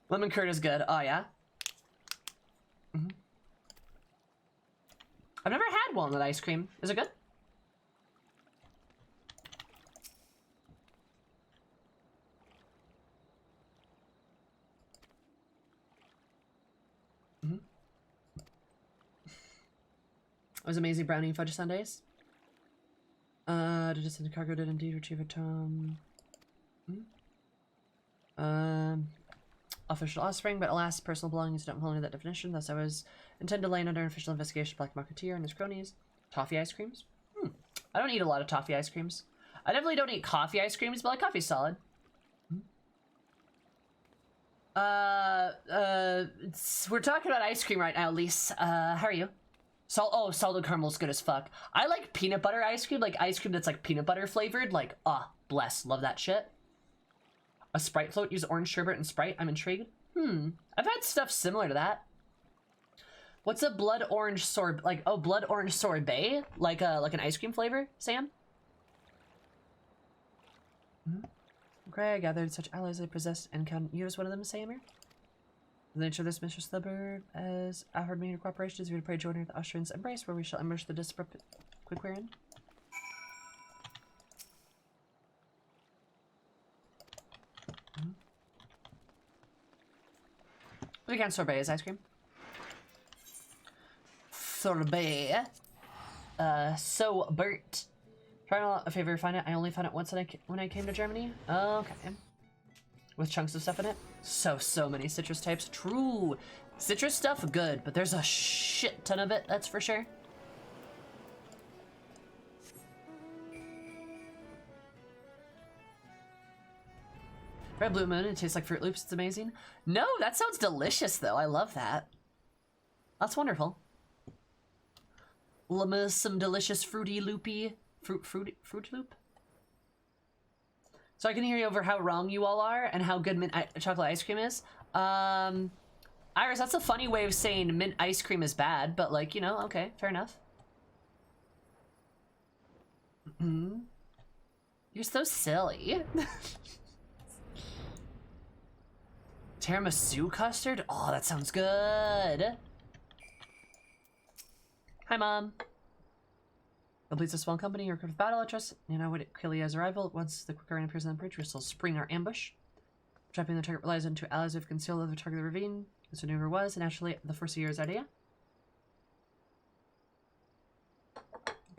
Lemon curd is good. Oh, yeah? I've never had walnut ice cream. Is it good? It was amazing brownie and fudge sundaes. Did it send the cargo did indeed retrieve a tome. Official offspring, but alas, personal belongings don't fall into that definition. Thus, I was intended to lay under official investigation of Black Marketeer and his cronies. Toffee ice creams? I don't eat a lot of toffee ice creams. I definitely don't eat coffee ice creams, but like coffee's solid. We're talking about ice cream right now, Lise. How are you? Salted caramel's good as fuck. I like peanut butter ice cream, like ice cream that's like peanut butter flavored. Like, bless, love that shit. A Sprite float, use orange sherbet and Sprite. I'm intrigued. I've had stuff similar to that. What's a blood orange sorbet? Like, blood orange sorbet? Like an ice cream flavor, Sam? Okay, I gathered such allies I possessed and can use one of them, Samer. The nature of this mistress of the bird, as offered me your cooperation, is we to pray join her at the Austrian's embrace, where we shall immerse the disparate quick-wearing. We can sorbet is ice cream. Sorbet. So Bert. Try a favor, find it. I only found it once when I came to Germany. Okay. With chunks of stuff in it. So many citrus types. True. Citrus stuff, good, but there's a shit ton of it, that's for sure. Red Blue Moon, it tastes like Fruit Loops, it's amazing. No, that sounds delicious though, I love that. That's wonderful. Some delicious fruity loopy, fruit loop? So I can hear you over how wrong you all are and how good mint chocolate ice cream is. Iris, that's a funny way of saying mint ice cream is bad, but like, you know, okay, fair enough. You're so silly. Tiramisu custard? Oh, that sounds good. Hi, Mom. Completes a small company, you're equipped with battle trust. You know what Kilia's arrival. Once the quick rain appears on the bridge, we still spring our ambush. Trapping the target relies on two allies who have concealed the target of the ravine. This maneuver was, naturally, the first year's idea.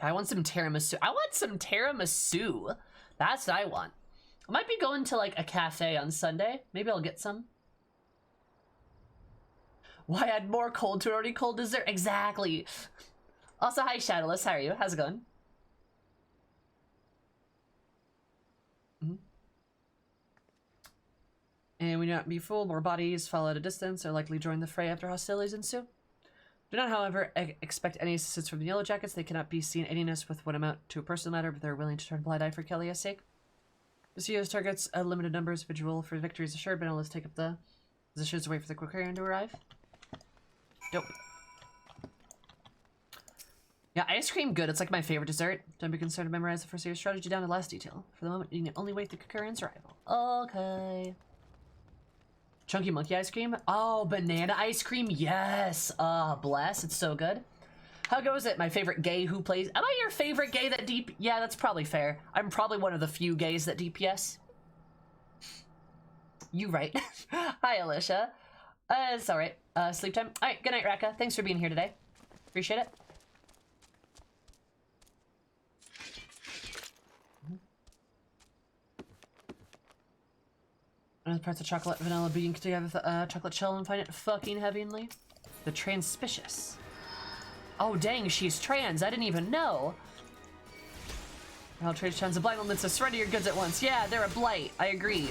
I want some tiramisu. I want some tiramisu. That's what I want. I might be going to like a cafe on Sunday. Maybe I'll get some. Why add more cold to an already cold dessert? Exactly. Also, hi Shadowless. How are you? How's it going? And we do not be fooled. More bodies fall at a distance or likely join the fray after hostilities ensue. Do not, however, expect any assistance from the Yellow Jackets. They cannot be seen anyness with what amount to a personal matter, but they're willing to turn a blind eye for Kelia's sake. This year's targets a limited numbers. Vigil for victory is assured, but now let's take up the positions to wait for the quick carrier to arrive. Dope. Yeah, ice cream good. It's like my favorite dessert. Don't be concerned to memorize the first year's strategy down to the last detail. For the moment, you can only wait the quick carrier's arrival. Okay. Chunky monkey ice cream? Oh, banana ice cream? Yes! Bless. It's so good. How goes it? My favorite gay who plays... Am I your favorite gay that deep... Yeah, that's probably fair. I'm probably one of the few gays that DPS. You right. Hi, Alicia. It's alright. Sleep time. Alright, good night, Raka. Thanks for being here today. Appreciate it. Another parts of chocolate vanilla being together with chocolate shell and find it fucking heavenly. The transpicious. Oh dang, she's trans. I didn't even know. I'll trade tons of blind elements to surrender your goods at once. Yeah, they're a blight. I agree.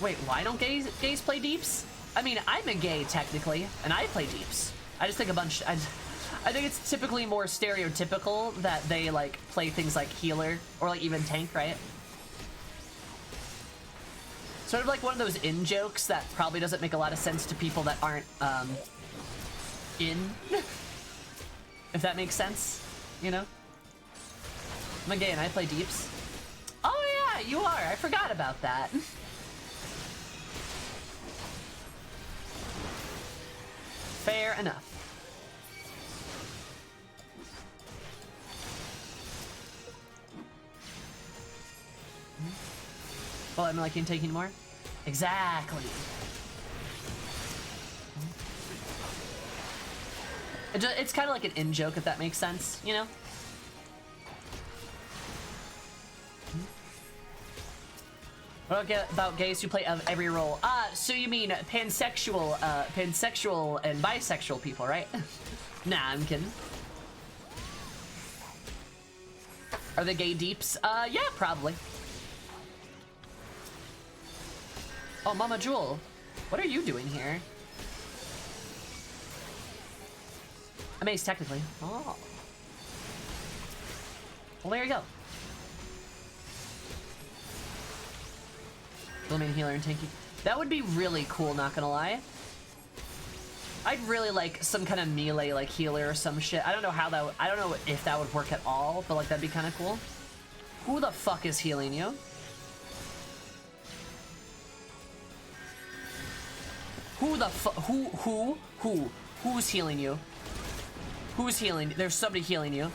Wait, why don't gays play deeps? I mean, I'm a gay technically, and I play deeps. I just think I think it's typically more stereotypical that they like play things like healer or like even tank, right? Sort of like one of those in jokes that probably doesn't make a lot of sense to people that aren't in. If that makes sense, you know? I'm a gay and I play deeps. Oh yeah, you are. I forgot about that. Fair enough. Well, I'm like, can't take anymore. Exactly. It's kind of like an in joke, if that makes sense, you know? What about gays who play every role? So you mean pansexual and bisexual people, right? Nah, I'm kidding. Are they gay deeps? Yeah, probably. Oh, Mama Jewel, what are you doing here? Amazed, technically. Oh. Well, there you go. Main healer and tanky. That would be really cool, not gonna lie. I'd really like some kind of melee like healer or some shit. I don't know how that would, I don't know if that would work at all, but like that'd be kind of cool. Who the fuck is healing you? Who the fuck? Who's healing you? Who's healing? There's somebody healing you.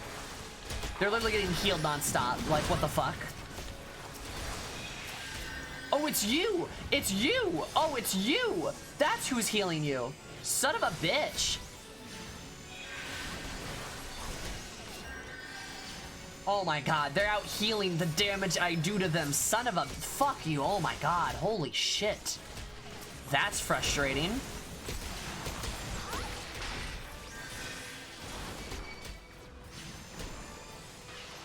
They're literally getting healed non-stop. Like, what the fuck? Oh, it's you! It's you! Oh, it's you! That's who's healing you. Son of a bitch. Oh my god, they're out healing the damage I do to them. Son of a... Fuck you. Oh my god. Holy shit. That's frustrating.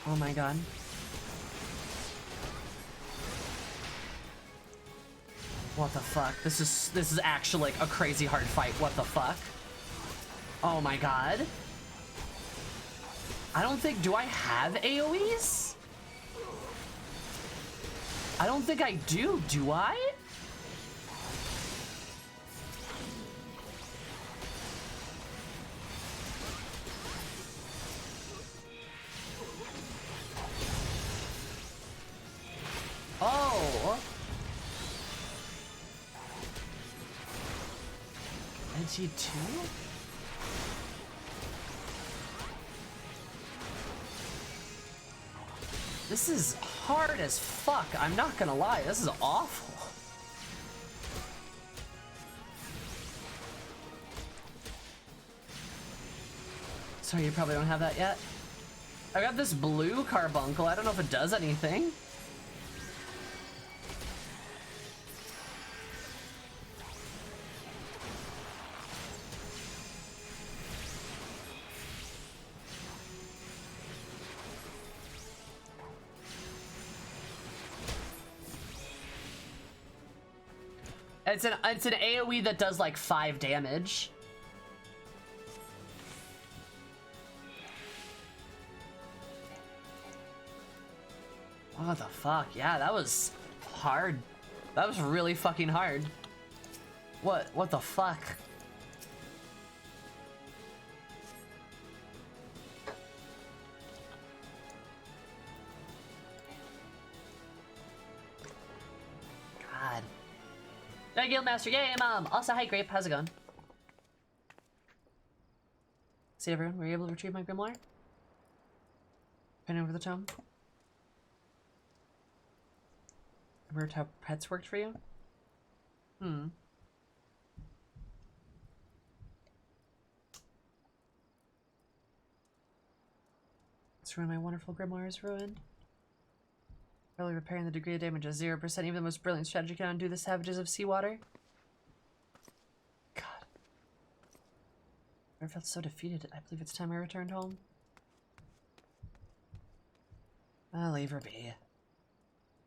Oh my god. What the fuck? This is actually like a crazy hard fight. What the fuck? Oh my god. I don't think, do I have AoEs? I don't think I do I? Oh. NT2? This is hard as fuck, I'm not gonna lie, this is awful. Sorry, you probably don't have that yet. I got this blue carbuncle, I don't know if it does anything. It's an AoE that does like 5 damage. What the fuck? Yeah, that was hard. That was really fucking hard. What the fuck? God. Hi, Guildmaster. Yay, Mom. Also, hi, Grape. How's it going? See, everyone, were you able to retrieve my grimoire? Pen over the tome. Remember how pets worked for you? It's ruined. My wonderful grimoire is ruined. Barely repairing the degree of damage is 0%. Even the most brilliant strategy can undo the savages of seawater. God. I felt so defeated. I believe it's time I returned home. I'll leave her be.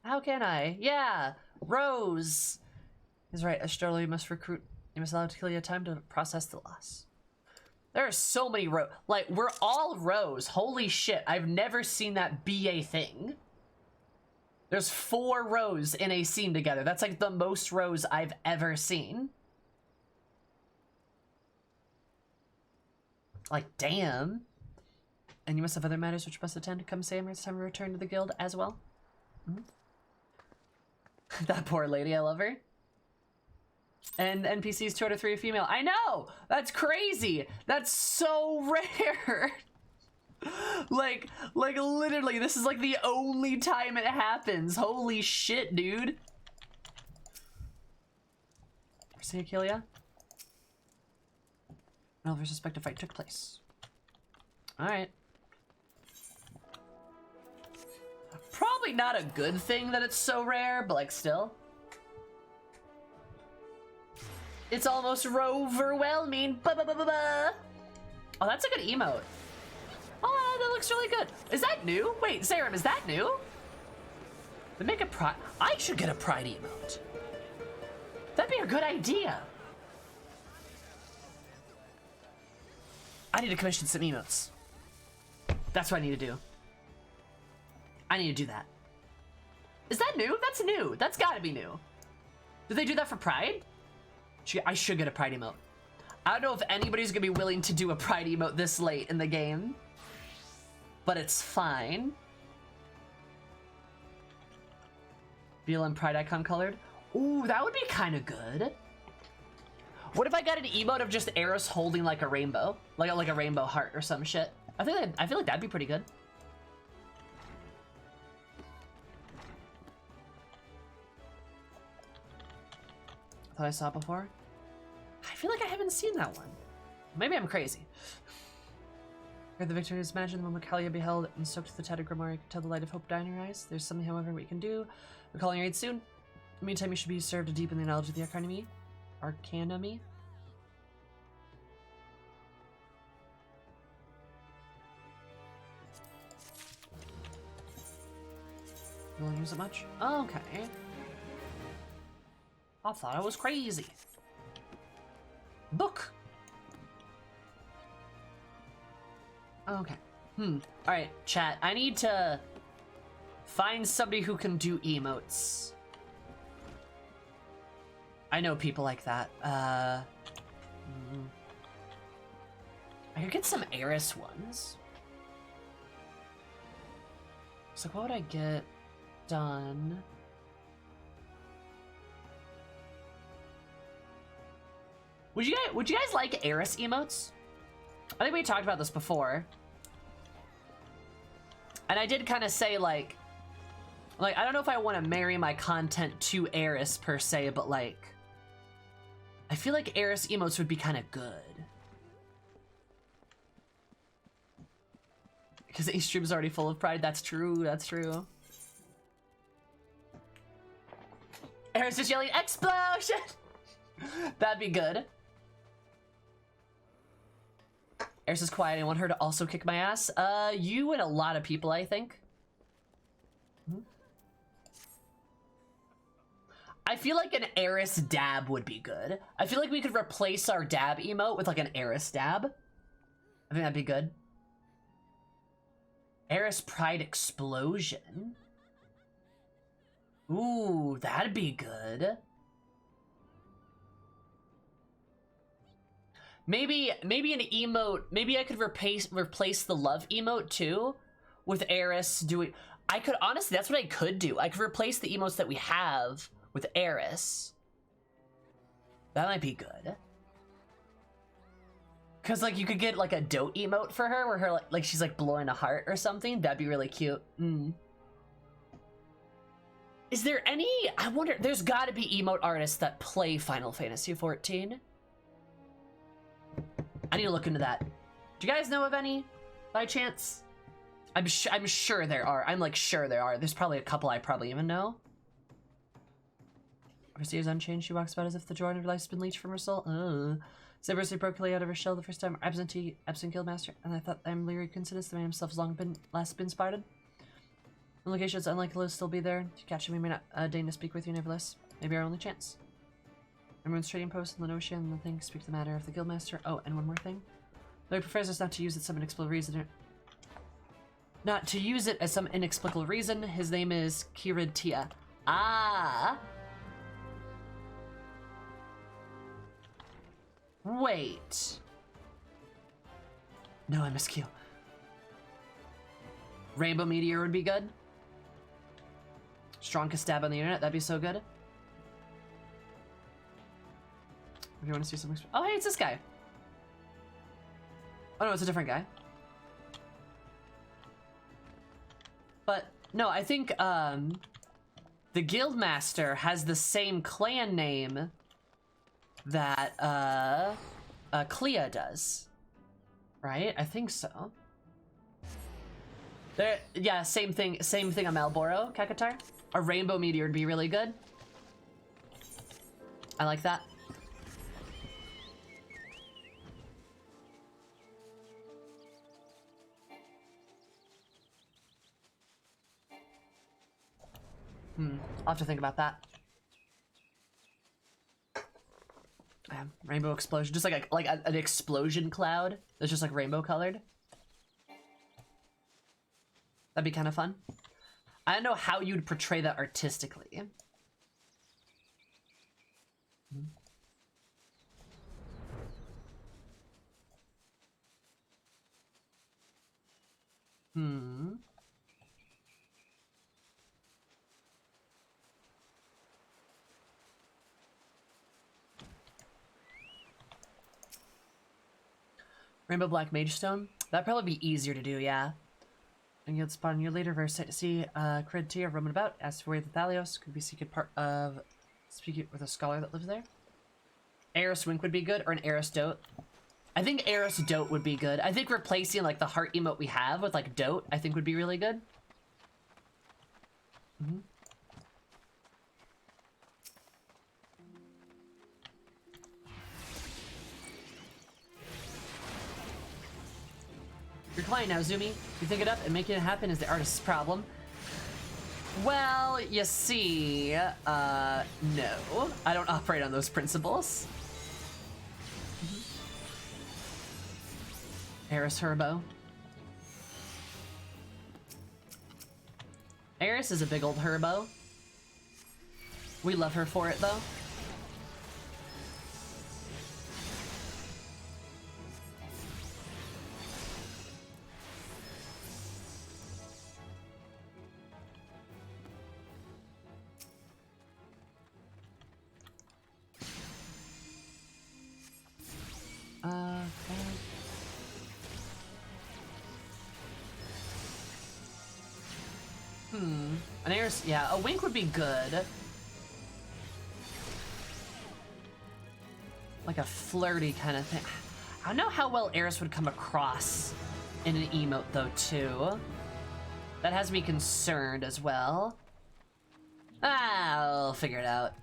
How can I? Yeah! Rose! He's right. Astrology, you must recruit. You must allow Tequila time to process the loss. There are so many Rose. Like, we're all Rose. Holy shit. I've never seen that be a thing. There's 4 Rose in a scene together. That's like the most Rose I've ever seen. Like, damn. And you must have other matters which must attend. Come say it's time to return to the guild as well. That poor lady, I love her. And NPCs 2 out of 3 are female. I know! That's crazy! That's so rare! like literally, this is like the only time it happens. Holy shit, dude. See Achillia? Another suspected fight took place. Alright. Probably not a good thing that it's so rare, but like still. It's almost overwhelming. Ba-ba-ba-ba-ba. Oh, that's a good emote. Oh, that looks really good. Is that new? Wait, Serum, is that new? They make a pride. I should get a pride emote. That'd be a good idea. I need to commission some emotes. That's what I need to do. I need to do that. Is that new? That's new. That's gotta be new. Did they do that for Pride? I should get a Pride emote. I don't know if anybody's gonna be willing to do a Pride emote this late in the game. But it's fine. BLM Pride icon colored. Ooh, that would be kind of good. What if I got an emote of just Eris holding like a rainbow? Like a rainbow heart or some shit. I feel like that'd be pretty good. I thought I saw it before. I feel like I haven't seen that one. Maybe I'm crazy. Heard the victorious imagine the moment Kalia beheld and soaked the tattered grimoire, I could tell the light of hope die in her eyes. There's something, however, we can do. We're calling your aid soon. In the meantime, you should be served to deepen the knowledge of the Arcanemy. Arcanemy? You don't use it much? Okay. I thought I was crazy. Book! Okay. Alright, chat. I need to find somebody who can do emotes. I know people like that. I could get some Eris ones. So what would I get done? Would you guys like Eris emotes? I think we talked about this before. And I did kind of say like I don't know if I want to marry my content to Eris per se, but like I feel like Eris emotes would be kind of good. Because the stream is already full of pride. That's true. That's true. Eris just yelling, explosion! That'd be good. Eris is quiet. I want her to also kick my ass. You and a lot of people, I think. I feel like an Eris dab would be good. I feel like we could replace our dab emote with like an Eris dab. I think that'd be good. Eris Pride Explosion. Ooh, that'd be good. Maybe an emote. Maybe I could replace the love emote too with Eris doing. I could honestly. That's what I could do. I could replace the emotes that we have with Eris. That might be good. Cause like you could get like a dote emote for her where her like she's like blowing a heart or something. That'd be really cute. Is there any? I wonder. There's got to be emote artists that play Final Fantasy XIV. I need to look into that. Do you guys know of any, by chance? I'm sure there are. I'm like sure there are. There's probably a couple I probably even know. Mercy is unchanged. She walks about as if the joy in her life's been leached from her soul. Zebra broke out of her shell the first time. Absent Guildmaster, and I thought I'm leery coincidence. The man himself has long been spotted. The location is unlikely to still be there. To catch him, we may not deign to speak with you, nevertheless. Maybe our only chance. Everyone's trading post in the ocean, and the thing speak to the matter of the Guildmaster. Oh, and one more thing. Though he prefers us not to use it some inexplicable reason. Not to use it as some inexplicable reason. His name is Kirid Tia. Ah! Wait. No, I miscue. Rainbow Meteor would be good. Strongest stab on the internet, that'd be so good. Do you want to see something? Oh, hey, it's this guy. Oh no, it's a different guy. But no, I think the Guildmaster has the same clan name that Clea does, right? I think so. There, yeah, same thing on Malboro, Kakatar. A Rainbow Meteor would be really good. I like that. I'll have to think about that. Rainbow explosion, just like an explosion cloud that's just like rainbow colored. That'd be kind of fun. I don't know how you'd portray that artistically. Rainbow Black Mage Stone? That'd probably be easier to do, yeah. And you'll spot in your later verse to see Crid Tia roaming about. Asked for the Thalios. Could be secret part of speaking with a scholar that lives there. Eris Wink would be good, or an Eris Dote. I think Eris Dote would be good. I think replacing like the heart emote we have with like Dote, I think would be really good. You're client now, Zumi. You think it up and making it happen is the artist's problem. Well, you see, no. I don't operate on those principles. Eris Herbo. Eris is a big old herbo. We love her for it, though. An Eris, yeah, a wink would be good. Like a flirty kind of thing. I don't know how well Eris would come across in an emote, though, too. That has me concerned as well. I'll figure it out.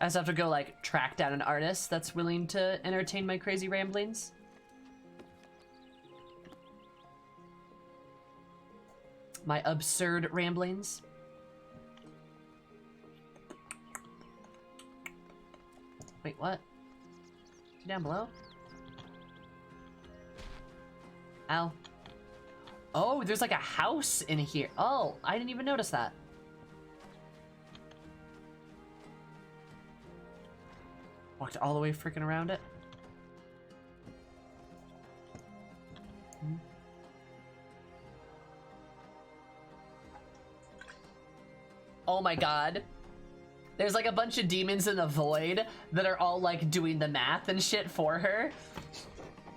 I just have to go, like, track down an artist that's willing to entertain my crazy ramblings. My absurd ramblings. Wait, what? Is he down below? Ow. Oh, there's like a house in here. Oh, I didn't even notice that. Walked all the way freaking around it. Oh my god. There's like a bunch of demons in the void that are all like doing the math and shit for her.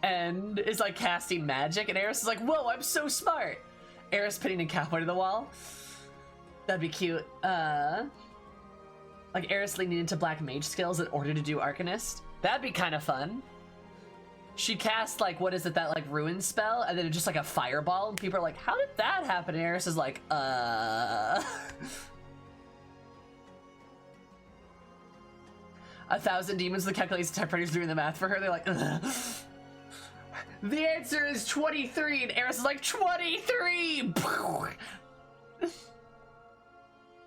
And is like casting magic, and Eris is like, whoa, I'm so smart. Eris pinning a cowboy to the wall. That'd be cute. Like Eris leaning into black mage skills in order to do Arcanist. That'd be kind of fun. She cast like, what is it, that like ruin spell, and then it's just like a fireball, and people are like, how did that happen? And Eris is like, 1,000 demons, the calculation typewriter's doing the math for her. They're like, ugh. The answer is 23, and Eris is like, 23!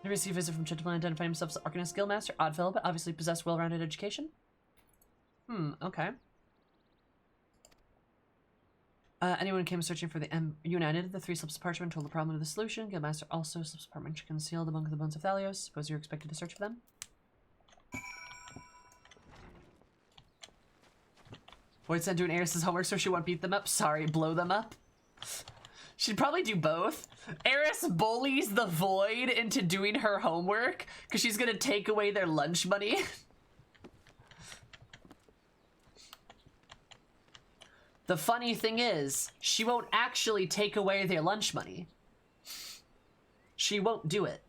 I received a visit from gentleman identifying himself as Arcanist Guildmaster, odd fellow, but obviously possessed well-rounded education. Okay. Anyone came searching for the United, the 3 slips of parchment told the problem of the solution. Guildmaster also slips of parchment concealed among the bones of Thalios. Suppose you're expected to search for them? Void sent doing Eris's homework so she won't beat them up. Sorry, blow them up. She'd probably do both. Eris bullies the Void into doing her homework because she's gonna take away their lunch money. The funny thing is, she won't actually take away their lunch money. She won't do it.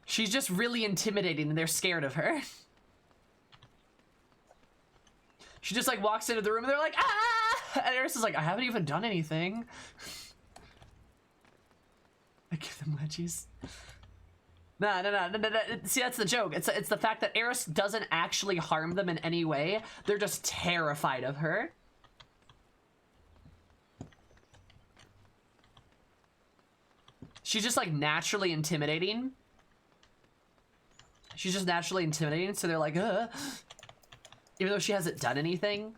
She's just really intimidating and they're scared of her. She just like walks into the room and they're like, ah! And Eris is like, I haven't even done anything. I give them wedgies. No. See, that's the joke. It's the fact that Eris doesn't actually harm them in any way. They're just terrified of her. She's just like naturally intimidating. She's just naturally intimidating, so they're like, ugh. Even though she hasn't done anything.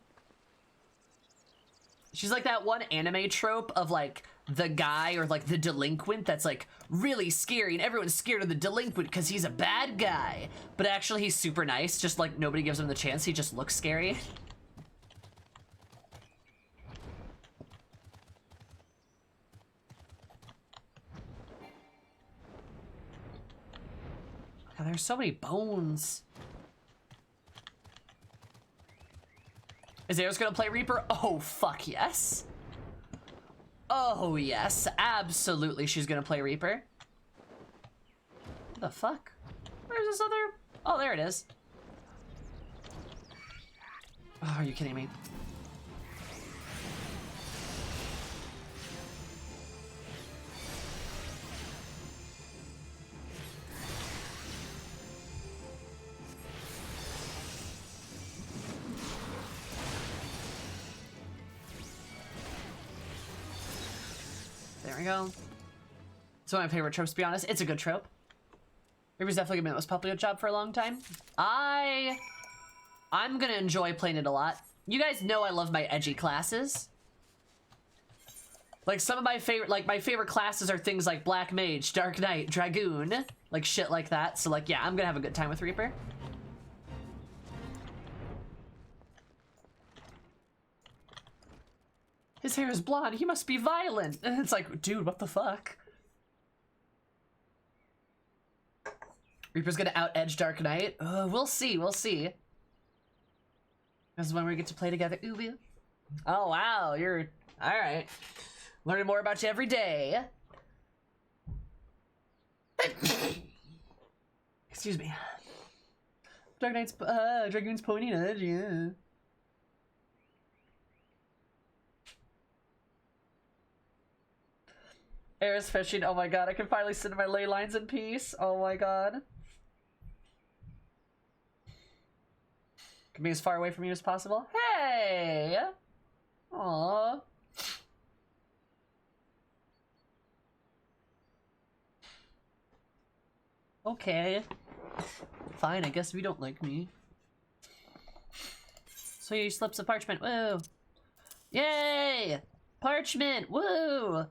She's like that one anime trope of like the guy or like the delinquent that's like really scary and everyone's scared of the delinquent because he's a bad guy. But actually he's super nice, just like nobody gives him the chance, he just looks scary. God, there's so many bones. Is Eris gonna play Reaper? Oh, fuck yes. Oh, yes. Absolutely, she's gonna play Reaper. What the fuck? Where's this other... Oh, there it is. Oh, are you kidding me? There we go. It's one of my favorite tropes, to be honest. It's a good trope. Reaper's definitely gonna be the most popular job for a long time. I'm gonna enjoy playing it a lot. You guys know I love my edgy classes. Like some of my favorite classes are things like Black Mage, Dark Knight, Dragoon, like shit like that. So like, yeah, I'm gonna have a good time with Reaper. His hair is blonde, he must be violent. And it's like, dude, what the fuck? Reaper's gonna out-edge Dark Knight. We'll see, we'll see. This is when we get to play together. Ooh. Oh, wow, you're... Alright. Learning more about you every day. Excuse me. Dark Knight's, Dragoon's pointing edge, yeah. Air's fishing, oh my god, I can finally sit in my ley lines in peace. Oh my god. Can be as far away from you as possible. Hey! Aww. Okay. Fine, I guess we don't like me. So you slips of parchment, woo! Yay! Parchment, woo!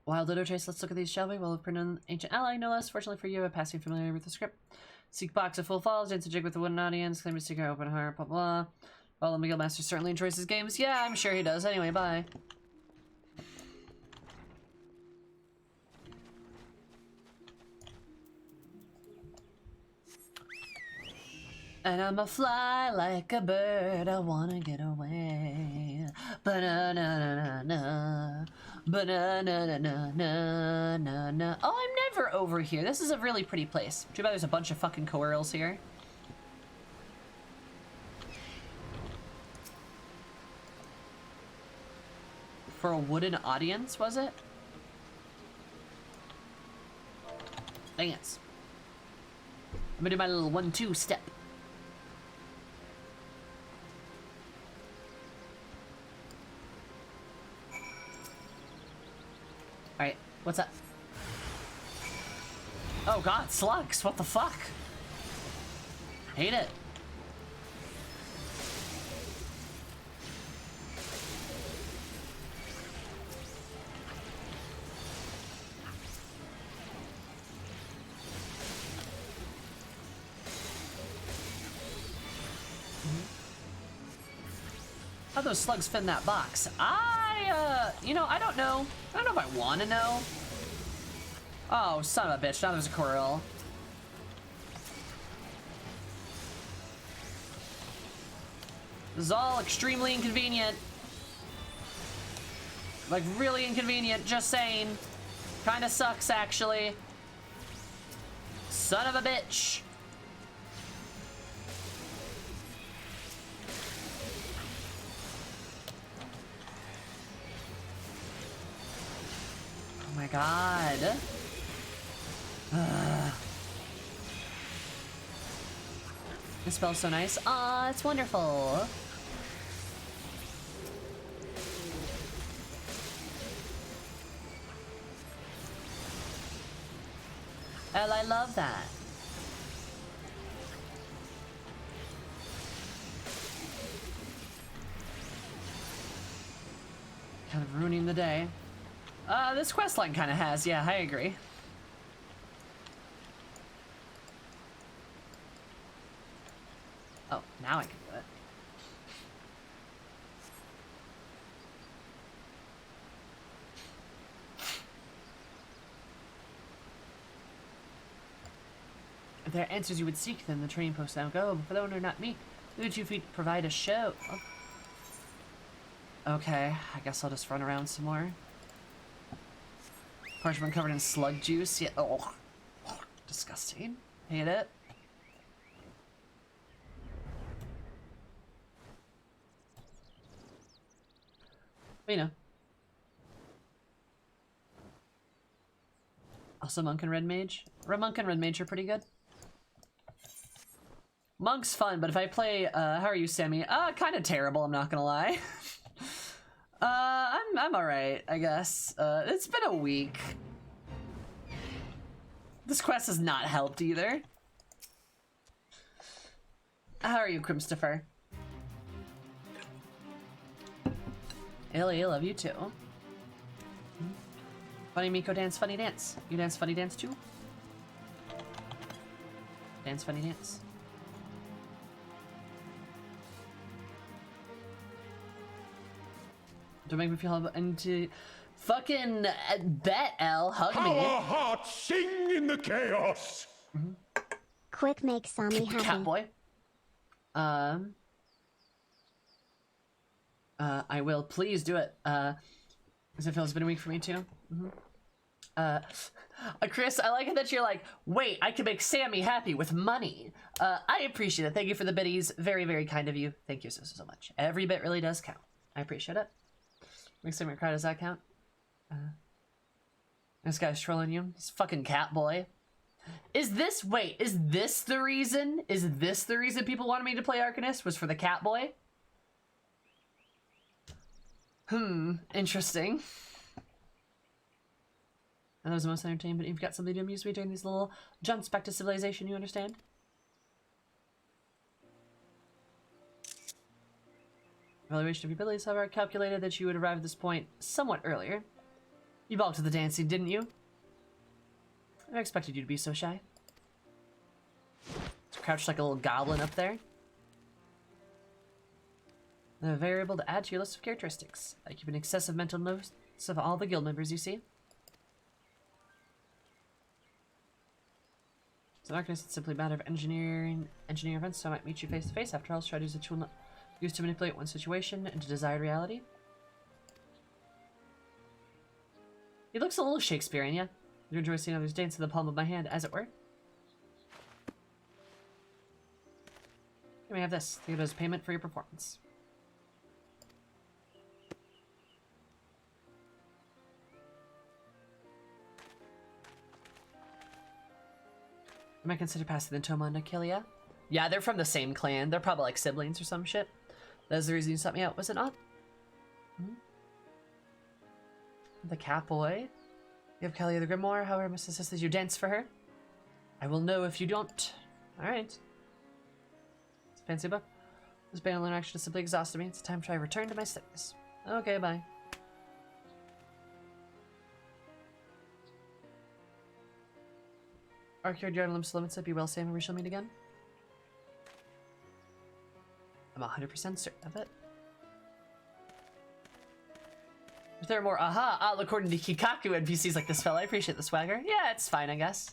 Wild Dodo Chase, let's look at these, shall we? Well, we've printed an ancient ally, no less. Fortunately for you, I'm passing familiar with the script. Seek box of full falls, dance a jig with the wooden audience, claim a secret, open heart, blah blah. Well, the Miguel Master certainly enjoys his games. Yeah, I'm sure he does. Anyway, bye. And I'ma fly like a bird, I wanna get away. Ba-na-na-na-na-na. Ba-na-na-na-na-na-na. Oh, I'm never over here. This is a really pretty place. Too bad there's a bunch of fucking coerls here. For a wooden audience, was it? Dang it. I'm gonna do my little 1-2 step. Alright, what's up? Oh god, slugs, what the fuck? Hate it. How those slugs fit in that box? You know, I don't know. I don't know if I want to know. Oh, son of a bitch. Now there's a coral. This is all extremely inconvenient. Like, really inconvenient, just saying. Kinda sucks, actually. Son of a bitch. Oh my god. This smells so nice. Aw, it's wonderful. Well, I love that. Kind of ruining the day. This questline kind of has. Yeah, I agree. Oh, now I can do it. If there are answers you would seek, then the training post now go. But for the owner, not me. Would you provide a show? Oh. Okay, I guess I'll just run around some more. Parchment covered in slug juice. Yeah. Oh, disgusting. Hate it. But, you know. Also, Monk and Red Mage. Monk and Red Mage are pretty good. Monk's fun, but if I play, how are you, Sammy? Kind of terrible, I'm not gonna lie. I'm alright, I guess. It's been a week. This quest has not helped either. How are you, Crimstopher? Illy, love you too. Funny Miko dance, funny dance. You dance funny dance too? Dance funny dance. Don't make me feel into fucking bet, L. Hug me. Our hearts sing in the chaos. Quick, make Sami happy. Catboy. I will. Please do it. As it feels been a week for me too. Chris, I like it that you're like, wait, I can make Sammy happy with money. I appreciate it. Thank you for the biddies. Very, very kind of you. Thank you so much. Every bit really does count. I appreciate it. Make Sammy cry, does that count? This guy's trolling you. This fucking Catboy. Is this the reason? Is this the reason people wanted me to play Arcanist? Was for the Catboy? Interesting. That was the most entertaining, but you've got something to amuse me during these little jumps back to civilization, you understand? Evaluation of your abilities, however, I calculated that you would arrive at this point somewhat earlier. You balked at the dancing, didn't you? I expected you to be so shy. Crouched like a little goblin up there. A variable to add to your list of characteristics. I keep an excessive mental notes of all the guild members you see. So Arcanist, it's simply a matter of engineering events, so I might meet you face to face. After all, try to use a tool used to manipulate one situation into desired reality. He looks a little Shakespearean, yeah? You enjoy seeing others dance in the palm of my hand, as it were. Here we have this. Think of it as payment for your performance. I might consider passing the Toma on Nakilia. Yeah, they're from the same clan. They're probably like siblings or some shit. That's the reason you sought me out, was it not? The Catboy. You have Kalia the Grimoire, however, must insist that you dance for her. I will know if you don't. Alright. It's a fancy book. This banal interaction has simply exhausted me. It's time to try return to my studies. Okay, bye. Arcade Yard Limits Limits up. Be well, Sam, and we shall meet again. I'm 100% certain of it. If there are more according to Kikaku NPCs like this fella, I appreciate the swagger. Yeah, it's fine, I guess.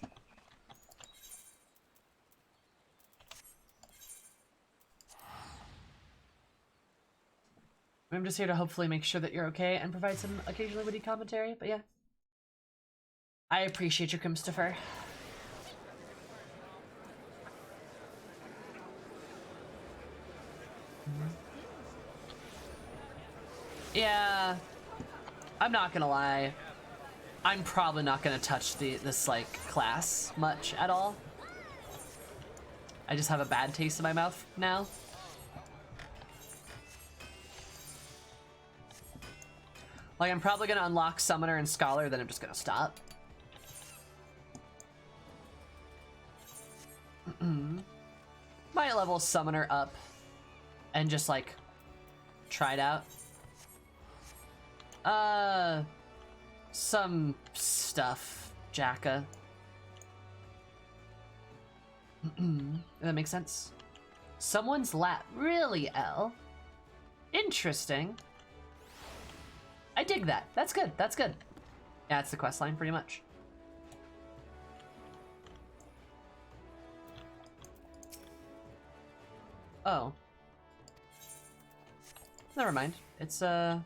I'm just here to hopefully make sure that you're okay and provide some occasionally witty commentary, but yeah. I appreciate you, Christopher. Yeah, I'm not gonna lie. I'm probably not gonna touch this like class much at all. I just have a bad taste in my mouth now. Like, I'm probably gonna unlock Summoner and Scholar, then I'm just gonna stop. Might level Summoner up and just like try it out. Some stuff, Jacka. That makes sense. Someone's lap. Really, L? Interesting. I dig that. That's good. That's good. Yeah, that's the quest line, pretty much. Oh. Never mind. It's, oh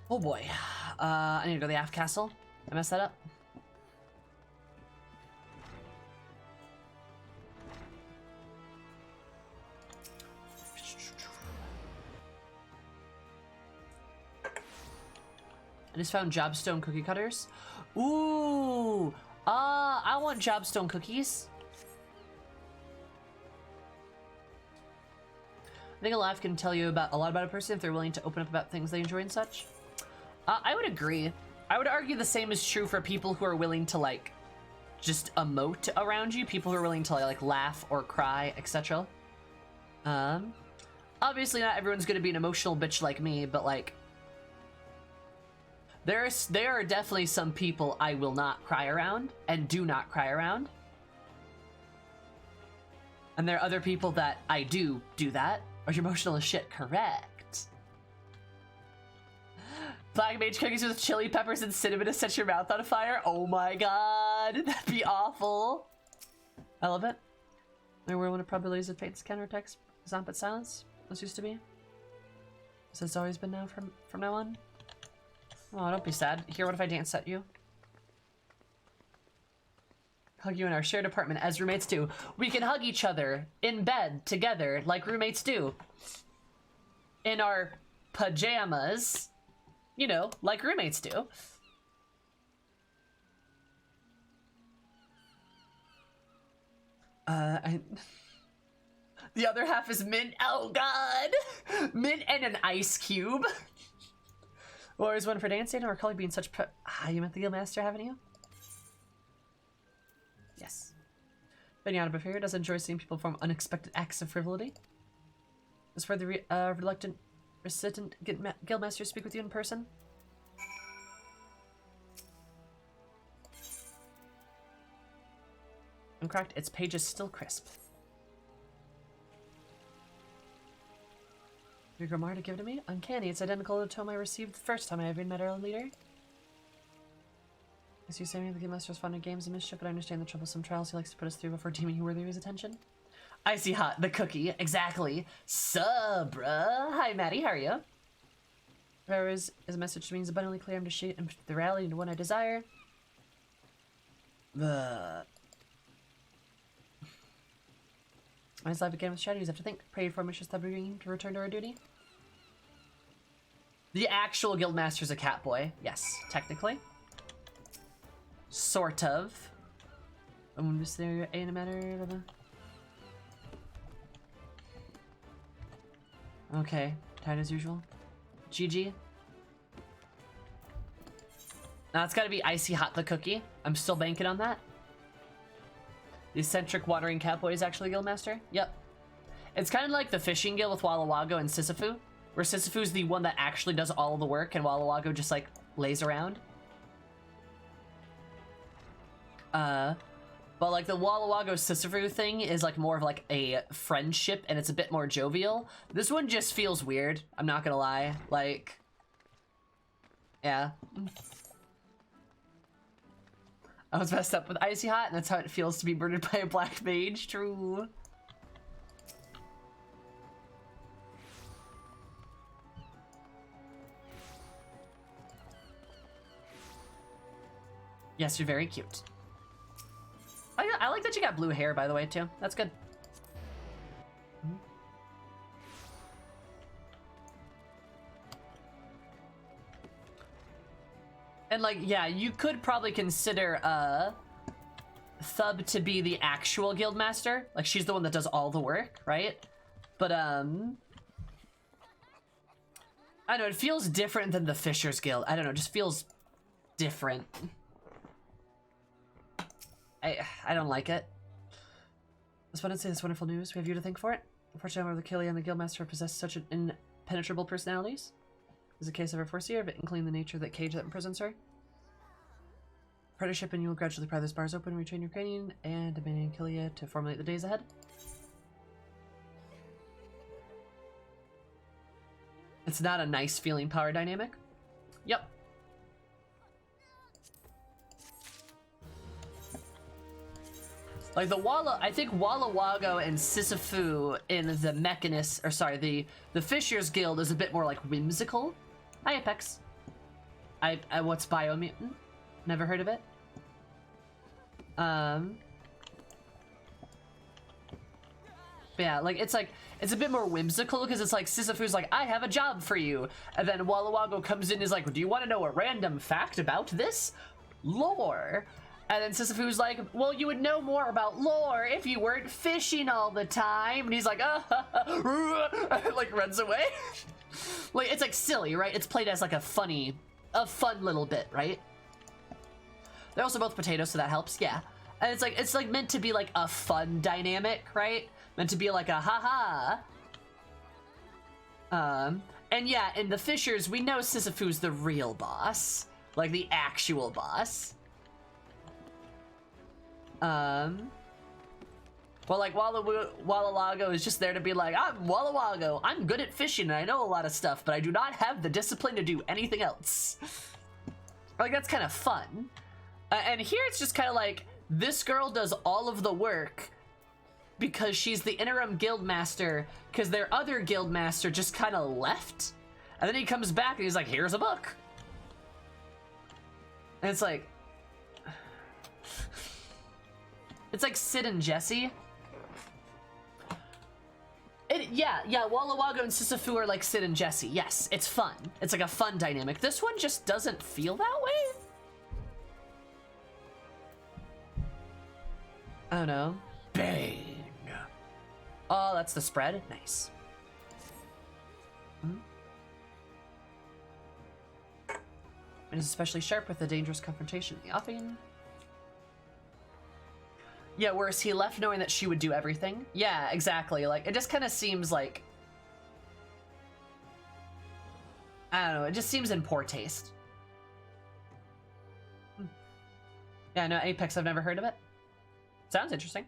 boy. I need to go to the Aft Castle. I messed that up. I just found Jobstone cookie cutters. Ooh! I want Jobstone cookies. I think a life can tell you a lot about a person if they're willing to open up about things they enjoy and such. I would agree. I would argue the same is true for people who are willing to, like, just emote around you. People who are willing to, like laugh or cry, etc. Obviously not everyone's gonna be an emotional bitch like me, but like there are definitely some people I will not cry around and do not cry around. And there are other people that I do that. Are you emotional as shit? Correct. Black mage cookies with chili peppers and cinnamon to set your mouth on fire? Oh my god, that'd be awful. I love it. There were one of probabilities of fate's counterattacks is not but silence. This used to be. So it's always been now from now on. Oh, don't be sad. Here, what if I dance at you? Hug you in our shared apartment as roommates do. We can hug each other in bed together like roommates do. In our pajamas, you know, like roommates do. The other half is mint. Oh god! Mint and an ice cube. Or is one for dancing or Cully being such you met the Guildmaster, haven't you? Yes. Benyana Bafir does enjoy seeing people perform unexpected acts of frivolity. As for the reluctant resident Guildmaster speak with you in person? I'm correct, its page is still crisp. Your grimoire to give to me? Uncanny, it's identical to the tome I received the first time I ever met our leader. As you say, the Game Master is fond of games and mischief, but I understand the troublesome trials he likes to put us through before deeming you worthy of his attention. Icy Hot, the cookie, exactly. Suh, bruh. Hi, Maddie, how are you? Whatever is a message means abundantly clear. I'm to shape the rally into one I desire. Mine's life again with shadows. Have to think. Prayed for Mrs. Thubbergreen to return to our duty. The actual Guildmaster's a cat boy. Yes, technically. Sort of. I'm just there in a matter of a... Okay, tight as usual. GG. Now it's gotta be Icy Hot the cookie. I'm still banking on that. The eccentric wandering catboy is actually Guildmaster? Yep. It's kind of like the fishing guild with Walla Wago and Sisyphus, where Sisyphus is the one that actually does all the work and Walla Wago just like lays around. But like the Walla Wago Sisyphus thing is like more of like a friendship and it's a bit more jovial. This one just feels weird, I'm not gonna lie. Like, yeah. I was messed up with Icy Hot, and that's how it feels to be murdered by a black mage. True. Yes, you're very cute. I like that you got blue hair, by the way, too. That's good. And like, yeah, you could probably consider Thub to be the actual Guildmaster. Like, she's the one that does all the work, right? But I don't know, it feels different than the Fisher's Guild. I don't know, it just feels different. I don't like it. I just want to say this wonderful news. We have you to thank for it. Unfortunately, the Killy and the Guildmaster possess such impenetrable personalities. Is a case of her foreseer, but including the nature of that cage that imprisons her. Apprenticeship, and you will gradually pry those bars open, retrain your cranium, and abandon Killia to formulate the days ahead. It's not a nice feeling power dynamic. Yep. Like I think Walla Wago and Sisyphus in the Mechanist, or sorry, the Fisher's Guild is a bit more like whimsical. Hi, Apex. What's Biomutant? Never heard of it. But yeah, like it's a bit more whimsical because it's like Sisyphus like, I have a job for you, and then Walla Wago comes in and is like, do you want to know a random fact about this? Lore. And then Sisyphus like, well, you would know more about lore if you weren't fishing all the time. And he's like, and like runs away. Like, it's like silly, right? It's played as like a fun little bit, right? They're also both potatoes, so that helps, yeah. And it's like meant to be like a fun dynamic, right? Meant to be like a haha. And yeah, in the Fishers, we know Sisyphu's the real boss. Like, the actual boss. Well, like, Walla is just there to be like, I'm Walla, I'm good at fishing and I know a lot of stuff, but I do not have the discipline to do anything else. Like, that's kind of fun. And here it's just kind of like, this girl does all of the work because she's the interim guild master, because their other guild master just kind of left. And then he comes back and he's like, here's a book. And it's like Sid and Jesse. Yeah, Walla Wago and Sisyphu are like Sid and Jesse. Yes, it's fun. It's like a fun dynamic. This one just doesn't feel that way. I don't know. Bane. Oh, that's the spread? Nice. It is especially sharp with a dangerous confrontation in the offing. Yeah, whereas he left knowing that she would do everything. Yeah, exactly. Like, it just kind of seems like... I don't know, it just seems in poor taste. Yeah, no, Apex, I've never heard of it. Sounds interesting.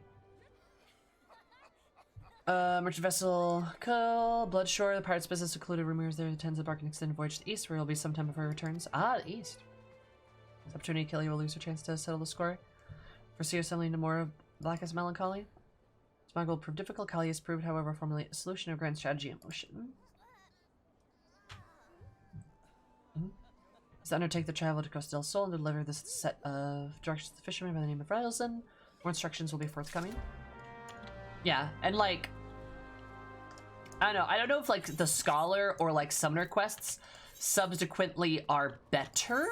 Merchant vessel, Cool, Bloodshore, the pirate's business secluded rumors there attends the bark and extended voyage to the east, where he'll be sometime before he returns. Ah, the east. This opportunity to kill you will lose your chance to settle the score. Foresee assembling to more of Blackest Melancholy. Smuggle will prove difficult. Kali has proved, however, formulate a solution of grand strategy and motion. Is to undertake the travel to Costa del Sol and deliver this set of directions to the fisherman by the name of Ryelson. More instructions will be forthcoming. Yeah, and like, I don't know if like the Scholar or like Summoner quests subsequently are better.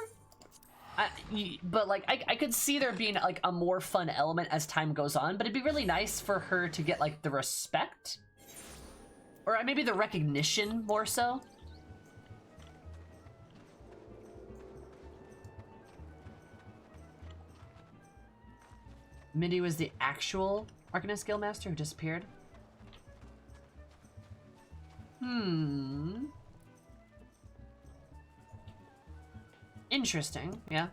But like, I could see there being like a more fun element as time goes on, but it'd be really nice for her to get like the respect. Or maybe the recognition more so. Mindy was the actual Arcanist Guildmaster who disappeared. Interesting, yeah.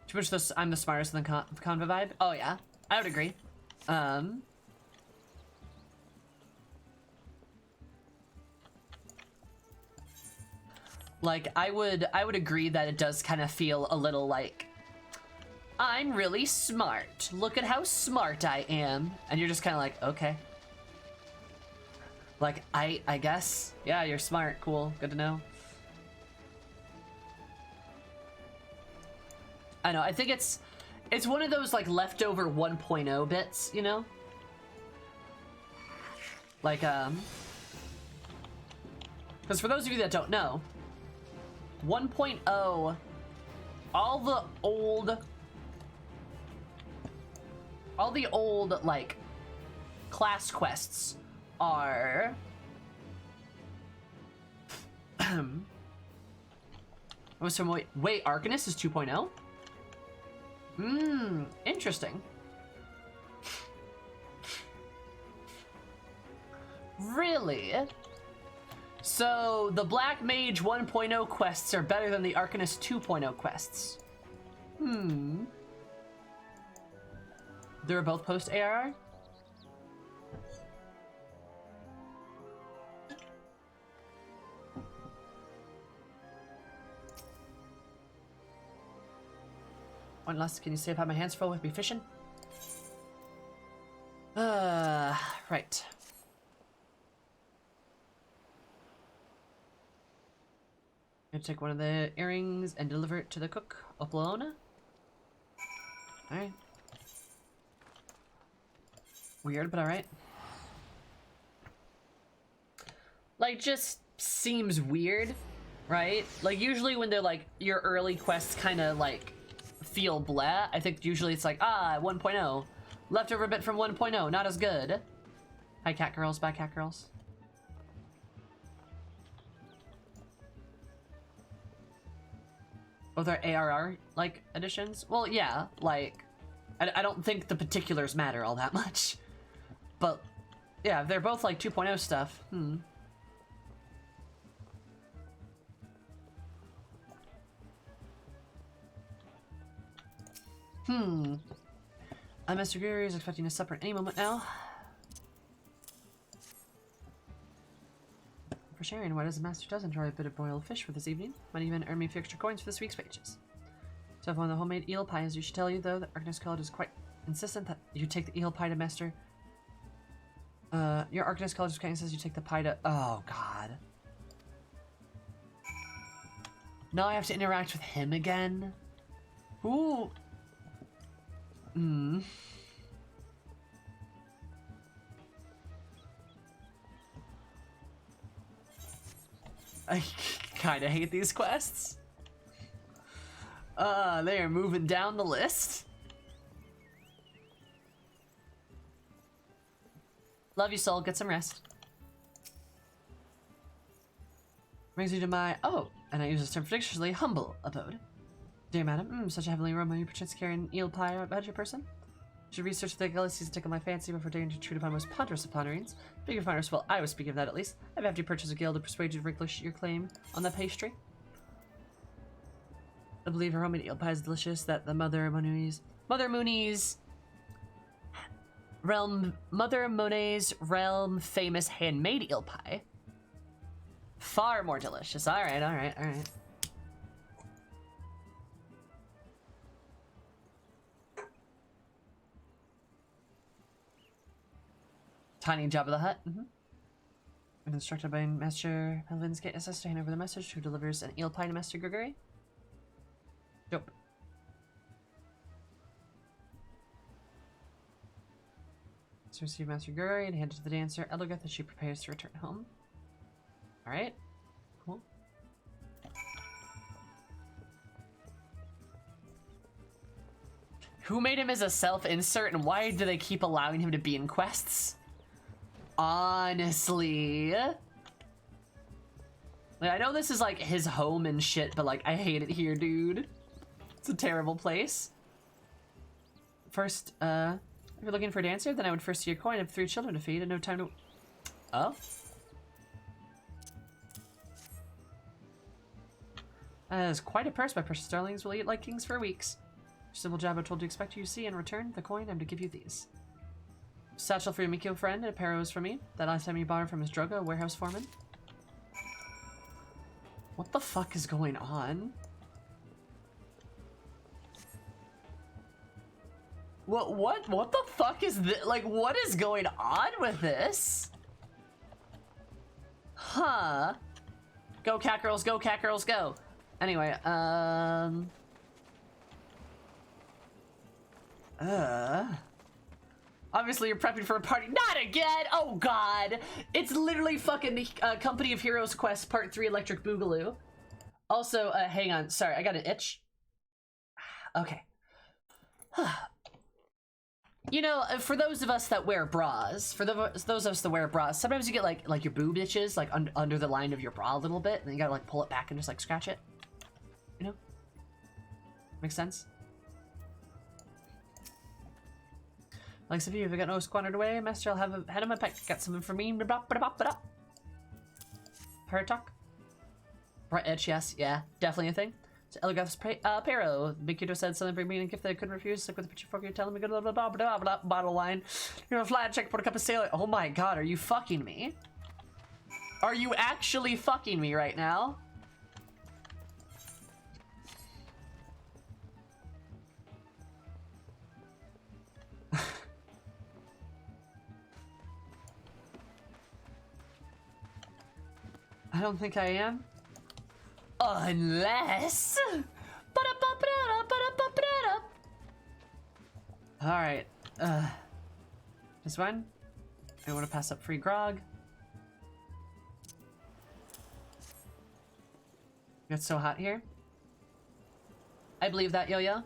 Too much this I'm the smartest in the conva vibe? Oh yeah, I would agree. Like, I would agree that it does kind of feel a little like, I'm really smart. Look at how smart I am. And you're just kind of like, okay. Like, I guess. Yeah, you're smart. Cool. Good to know. I know. I think it's one of those, like, leftover 1.0 bits, you know? Like, because for those of you that don't know, 1.0, all the old, like, class quests are... wait, Arcanist is 2.0? Interesting. Really? So, the Black Mage 1.0 quests are better than the Arcanist 2.0 quests. They were both post-ARR? One last, can you say I've had my hands full with me fishing? Right. I'm gonna take one of the earrings and deliver it to the cook, Oklahoma. Alright. Weird, but alright. Like, just seems weird, right? Like, usually when they're like, your early quests kind of like feel blah, I think usually it's like, 1.0. Leftover bit from 1.0, not as good. Hi, cat girls, bye, cat girls. Both are ARR, like, editions? Well, yeah, like, I don't think the particulars matter all that much. But, yeah, they're both, like, 2.0 stuff. Mr. Guri is expecting a supper at any moment now. For sharing, why does the master does enjoy a bit of broiled fish for this evening? Might even earn me a few extra coins for this week's wages. So if one of the homemade eel pies, you should tell you though that Arcanist College is quite insistent that you take the eel pie to master. Your Arcanist College is quite insistent you take the pie to. Oh god. Now I have to interact with him again. Ooh. I kinda hate these quests. They are moving down the list. Love you, soul. Get some rest. Brings you to my, and I use this term fictitiously, humble abode. Dear madam, such a heavenly aroma, you perchance carry an eel pie about your person? You should research the galaxies to tickle my fancy before daring to intrude upon most ponderous of ponderings. Speaking of ponderous, well, I was speaking of that at least. I've had to purchase a guild to persuade you to relinquish your claim on that pastry. I believe her homemade eel pie is delicious, that the Mother Monet's realm famous handmade eel pie. Far more delicious. Alright, alright, alright. Tiny Jabba the Hutt. I'm instructed by Master Melvin's Gate SS to hand over the message who delivers an eel pie to Master Gregory. Dope. So receive Master Gregory and hand it to the dancer Elogeth as she prepares to return home. Alright. Cool. Who made him as a self-insert and why do they keep allowing him to be in quests? Honestly. Like, I know this is like his home and shit, but like I hate it here, dude. It's a terrible place. First, if you're looking for a dancer, then I would first see your coin of 3 children to feed and no time to... Oh? That is quite a purse, my precious darlings. Will eat like kings for weeks. Simple job I told you to expect you to see. In return, the coin, I'm to give you these. Satchel for your Mikio friend, and a pair of from me. That last time you bought him from his Drogo, a warehouse foreman. What the fuck is going on? What the fuck is this? Like, what is going on with this? Huh. Go cat girls, go cat girls, go. Anyway, obviously you're prepping for a party. Not again! Oh god! It's literally fucking the Company of Heroes Quest Part 3 Electric Boogaloo. Also, hang on. Sorry, I got an itch. Okay. You know, for those of us that wear bras, those of us that wear bras, sometimes you get like your boob itches like under the line of your bra a little bit, and then you gotta like pull it back and just like scratch it. You know? Makes sense? Like if you got no squandered away, Master, I'll have a head on my pike. Got something for me. Her talk. Right itch, yes, yeah, definitely a thing. So Elogeth's Pero. Big Kiddo said something, bring me a gift that I couldn't refuse. Like with the picture fork, you're telling me good blah blah blah blah blah bottle line. You're gonna fly a check, put a cup of sailor. Oh my god, are you fucking me? Are you actually fucking me right now? I don't think I am. Unless... Alright. This one? I want to pass up free grog. It's so hot here. I believe that, Yo-Yo.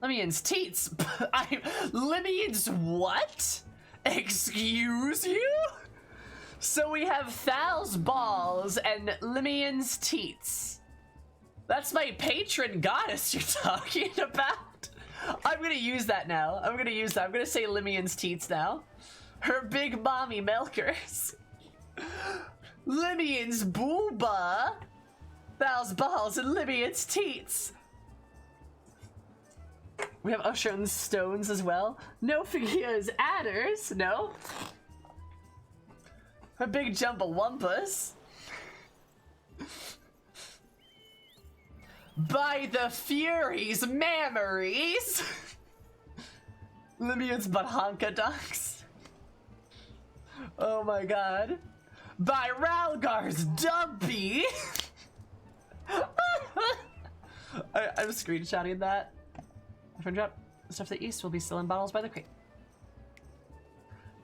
Lemmion's teats! Lemmion's what? Excuse you? So we have Thal's balls and Lemmion's teats. That's my patron goddess you're talking about. I'm gonna use that now. I'm gonna use that. I'm gonna say Limian's teats now. Her big mommy milkers. Limian's booba. Val's balls and Limian's teats. We have Usher's stones as well. No Figia's adders. No. Her big Jumbawumpas. By the Furies Mammaries. Limian's Badhanka ducks. Oh my god. By Ralgar's Dumpy. I'm screenshotting that. Friend drop. Stuff to the east will be still in bottles by the crate.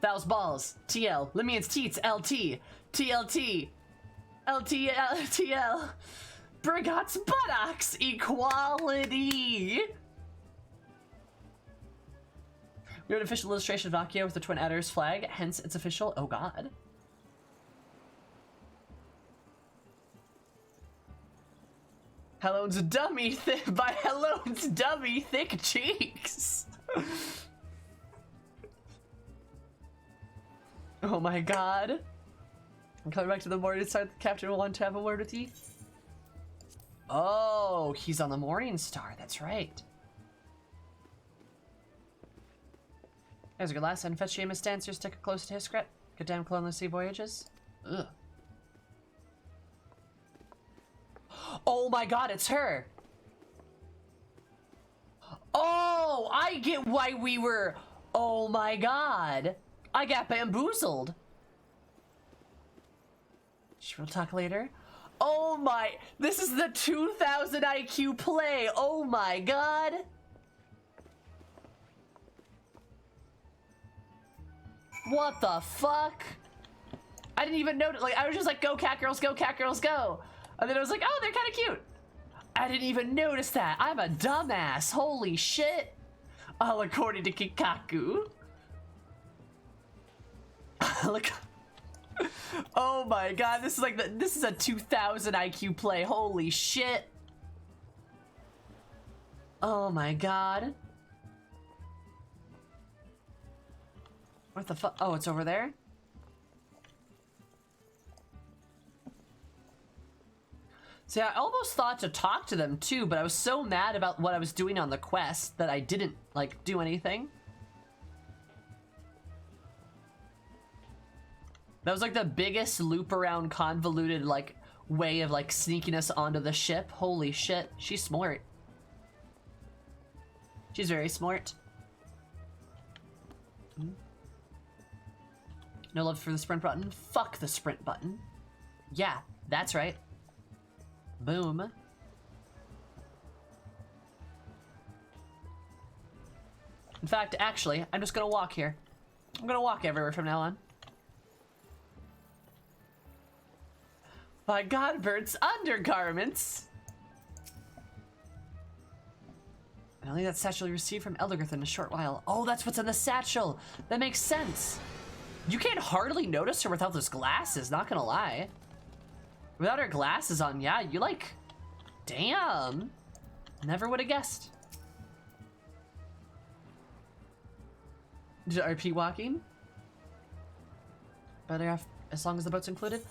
Val's balls. TL. Limian's teats. LT. TLT. LTL. Brigot's buttocks. Equality. We have an official illustration of Akio with the Twin Adders flag, hence it's official. Oh god. Hello's dummy by Hello's dummy thick cheeks. Oh my god. I'm coming back to the morning star. The captain will want to have a word with you. Oh, he's on the Morning Star. That's right. There's a good last and fetch Seamus dancers. Stick it close to his script. Good damn colonial sea voyages. Ugh. Oh my god, it's her! Oh, I get why we were... Oh my god. I got bamboozled. We'll talk later. Oh my... This is the 2000 IQ play. Oh my god. What the fuck? I didn't even notice. Like, I was just like, go cat girls, go cat girls, go. And then I was like, oh, they're kind of cute. I didn't even notice that. I'm a dumbass. Holy shit. All according to Kikaku. Look. Oh my god, this is like this is a 2000 IQ play. Holy shit. Oh my god. What the fuck? Oh, it's over there? See, I almost thought to talk to them too, but I was so mad about what I was doing on the quest that I didn't, like, do anything. That was like the biggest loop around convoluted, like, way of, like, sneaking us onto the ship. Holy shit, she's smart. She's very smart. No love for the sprint button? Fuck the sprint button. Yeah, that's right. Boom. In fact, actually, I'm just gonna walk here. I'm gonna walk everywhere from now on. By Godbird's undergarments. And only that satchel you received from Eldergirth in a short while. Oh, that's what's in the satchel. That makes sense. You can't hardly notice her without those glasses, not gonna lie. Without her glasses on, yeah, you like... Damn. Never would have guessed. RP walking? Better off as long as the boat's included.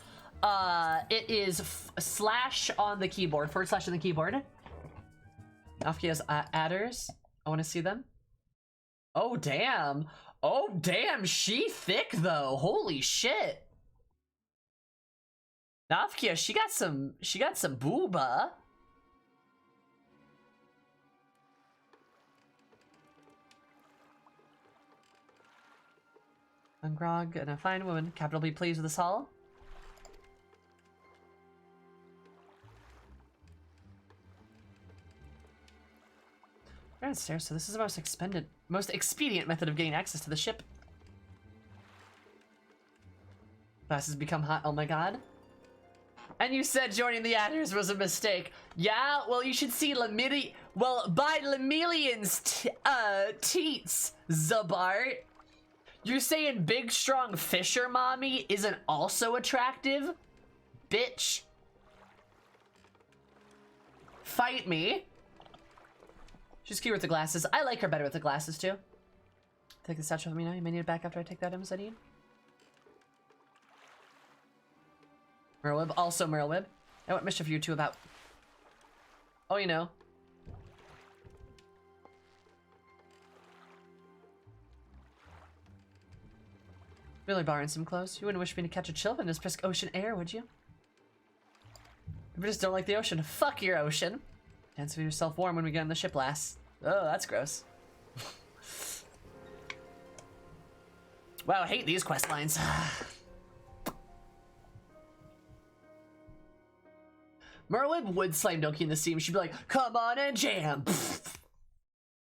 It is slash on the keyboard, / on the keyboard. Afkia's adders. I want to see them. Oh, damn. Oh, damn, she thick, though. Holy shit. Nafkia, she got some booba. And Grog and a fine woman. Capital be pleased with us all. We're downstairs, so this is the most expedient method of getting access to the ship. Glasses become hot, oh my god. And you said joining the adders was a mistake. Yeah, well, you should see by Lemillian's teats, Zabart. You're saying big, strong Fisher mommy isn't also attractive? Bitch. Fight me. She's cute with the glasses. I like her better with the glasses too. Take the statue with me now. You may need it back after I take that items I need. Merlwib, also Merlwib. And what mischief are you two about? Oh, you know. Really borrowing some clothes? You wouldn't wish me to catch a chill in this brisk ocean air, would you? If you just don't like the ocean, fuck your ocean. Dance with yourself warm when we get on the ship, lass. Oh, that's gross. Wow, I hate these quest lines. Merlin would slime Donkey in the steam. She'd be like, come on and jam.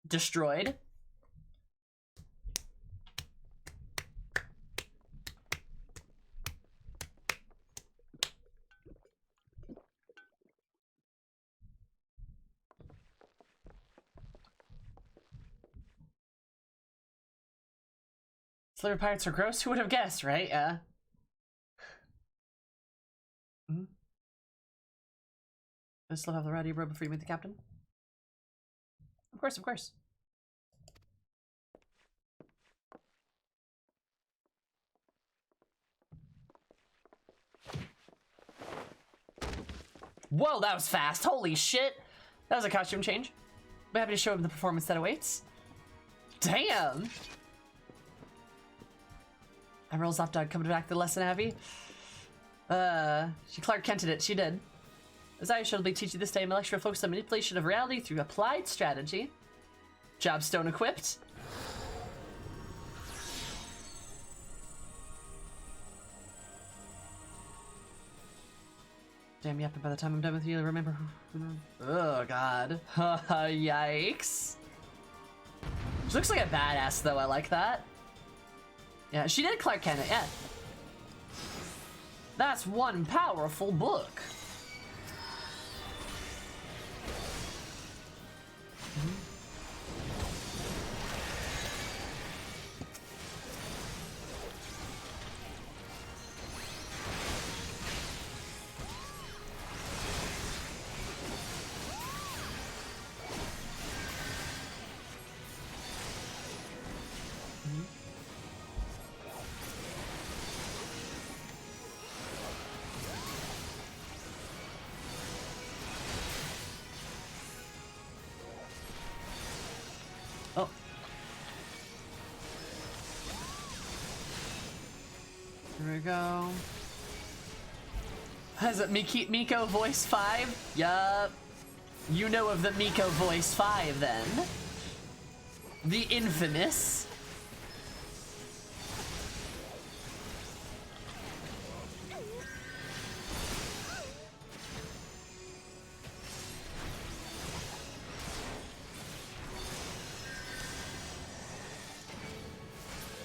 Destroyed. Sliver pirates are gross? Who would have guessed, right? Yeah. Mm-hmm. I still have the rowdy robe before you meet the captain? Of course, of course. Whoa, that was fast. Holy shit. That was a costume change. I'm happy to show him the performance that awaits. Damn. Emerald's off dog coming back to the lesson, Abby. She Clark Kented it. She did. As I shall be teaching this day, my lecture will focus on manipulation of reality through applied strategy. Jobstone equipped. Damn, yep, and by the time I'm done with you, remember who... Oh, God. Yikes. She looks like a badass, though. I like that. Yeah, she did Clark Kent it, yeah. That's one powerful book. Oh. Here we go. Has it Miko voice 5? Yup. You know of the Miko voice 5 then. The infamous.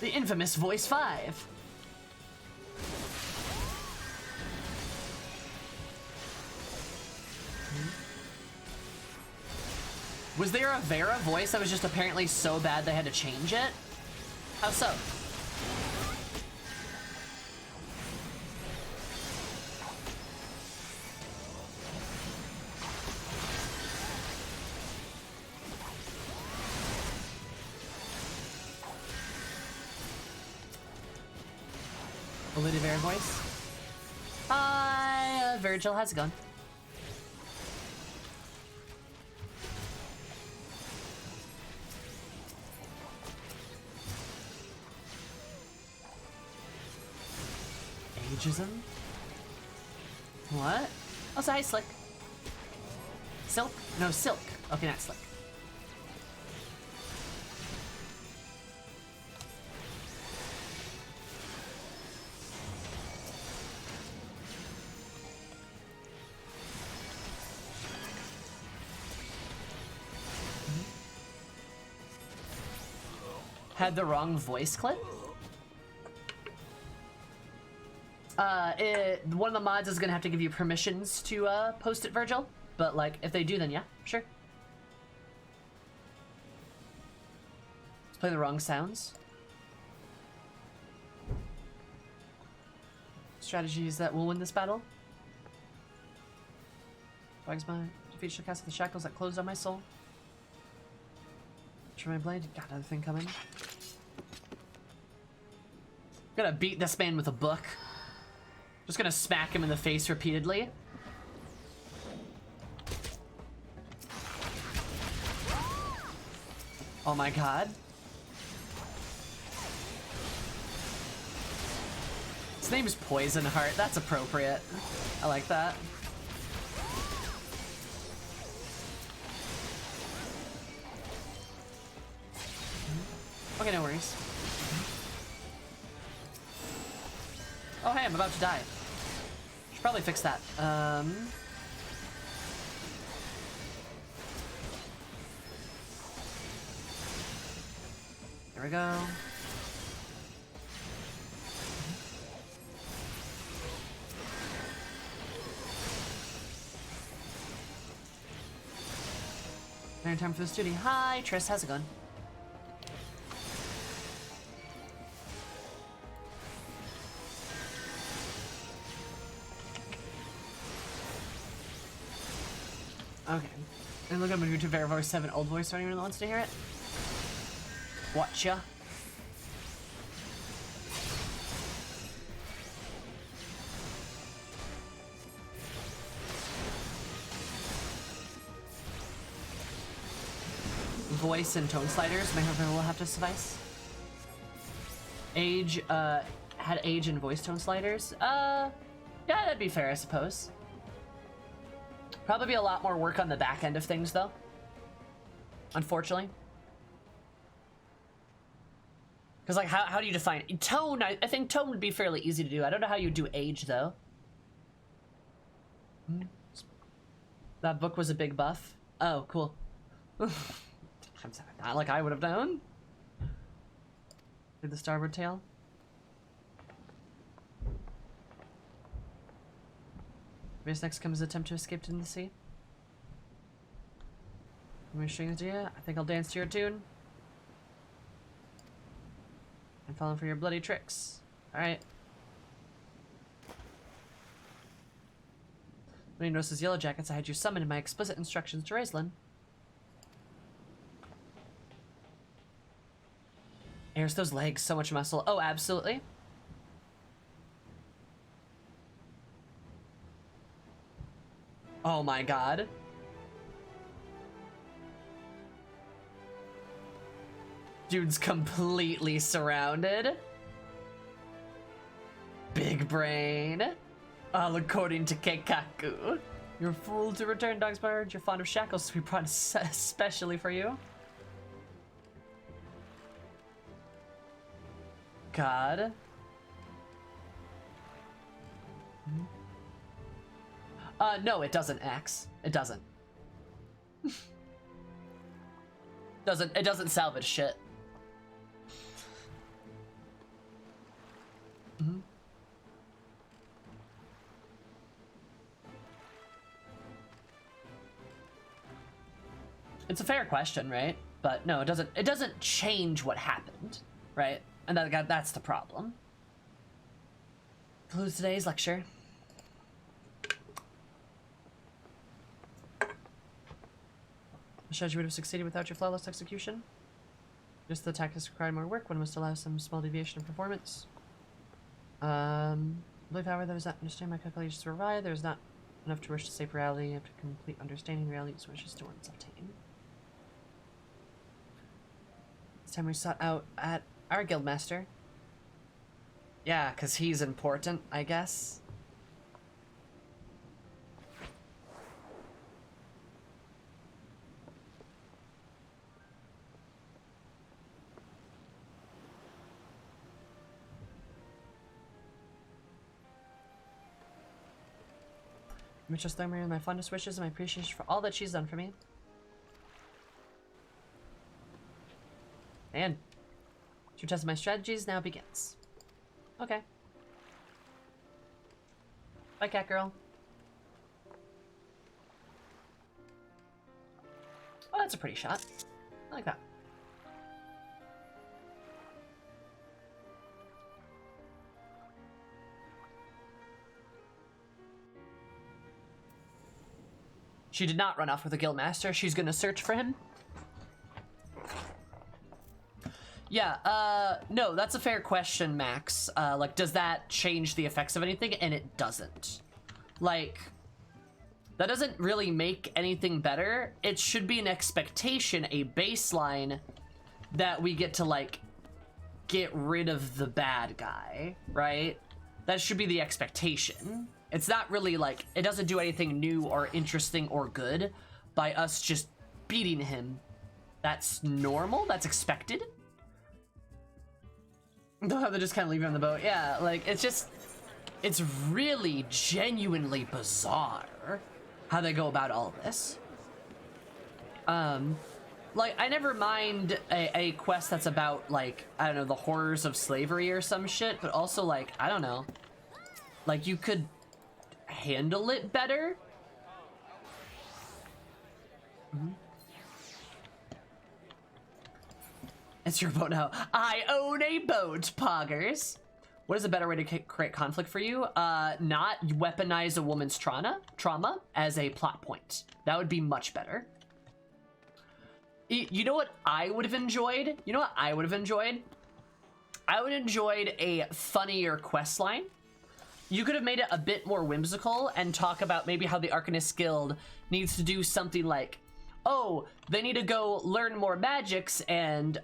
The infamous voice 5. Was there a Vera voice that was just apparently so bad they had to change it? How so? A Lady Vera voice? Hi, Virgil, how's it going? Ageism? What? Oh, so hi, Slick. Silk? No, Silk. Okay, not Slick. Had the wrong voice clip? One of the mods is gonna have to give you permissions to post it, Virgil. But like, if they do, then yeah, sure. Let's play the wrong sounds. Strategies that will win this battle. Bugs by Feet shall cast the shackles that closed on my soul. Try my blade. Got another thing coming. Gonna beat this man with a book. Just gonna smack him in the face repeatedly. Oh my god. His name is Poison Heart. That's appropriate. I like that. Okay, no worries. Oh hey, I'm about to die. Should probably fix that. There we go. Now time for this duty. Hi, Triss, how's it going? Okay. And look, I'm gonna go to Vera Voice 7 old voice for anyone that wants to hear it. Watcha. Voice and tone sliders, my husband will have to suffice. Age, had age and voice tone sliders. Yeah, that'd be fair, I suppose. Probably be a lot more work on the back end of things, though. Unfortunately. Because, like, how do you define it? Tone? I think tone would be fairly easy to do. I don't know how you do age, though. That book was a big buff. Oh, cool. Not like I would have known. Did the starboard tail? Race next comes attempt to escape in the sea. I'm gonna string it to you. I think I'll dance to your tune. I'm falling for your bloody tricks. Alright. When he notices Yellow Jackets, I had you summon in my explicit instructions to Raistlin. Airs those legs, so much muscle. Oh, absolutely. Oh my god. Dude's completely surrounded. Big brain. All according to Keikaku. You're a fool to return, Dogsbard. You're fond of shackles, so we brought especially for you. God. No, it doesn't, Axe. It doesn't. It doesn't salvage shit. It's a fair question, right? But no, it doesn't change what happened, right? And that's the problem. Concludes today's lecture. The strategy would have succeeded without your flawless execution. Just the tactics required more work. One must allow some small deviation in performance. I believe, however, there is not understand my calculations to arrive. There is not enough to wish to save reality. After complete understanding reality wishes to once obtain. This time we sought out at our guildmaster. Yeah, because he's important, I guess. Mistress Thornberry, my fondest wishes and my appreciation for all that she's done for me. And to test my strategies now begins. Okay. Bye, cat girl. Oh, that's a pretty shot. I like that. She did not run off with the guildmaster. She's gonna search for him. Yeah, no, that's a fair question, Max. Like, does that change the effects of anything? And it doesn't. Like, that doesn't really make anything better. It should be an expectation, a baseline, that we get to, like, get rid of the bad guy, right? That should be the expectation. It's not really, like, it doesn't do anything new or interesting or good by us just beating him. That's normal, that's expected. They'll have to just kind of leave him on the boat. Yeah, like, it's really genuinely bizarre how they go about all this. Like, I never mind a quest that's about, like, I don't know, the horrors of slavery or some shit, but also, like, I don't know, like, you could handle it better. It's your boat now. I own a boat, poggers. What is a better way to create conflict for you? Not weaponize a woman's trauma as a plot point. That would be much better. You know what I would have enjoyed? You know what I would have enjoyed? I would have enjoyed a funnier quest line. You could have made it a bit more whimsical and talk about maybe how the Arcanist Guild needs to do something like, oh, they need to go learn more magics and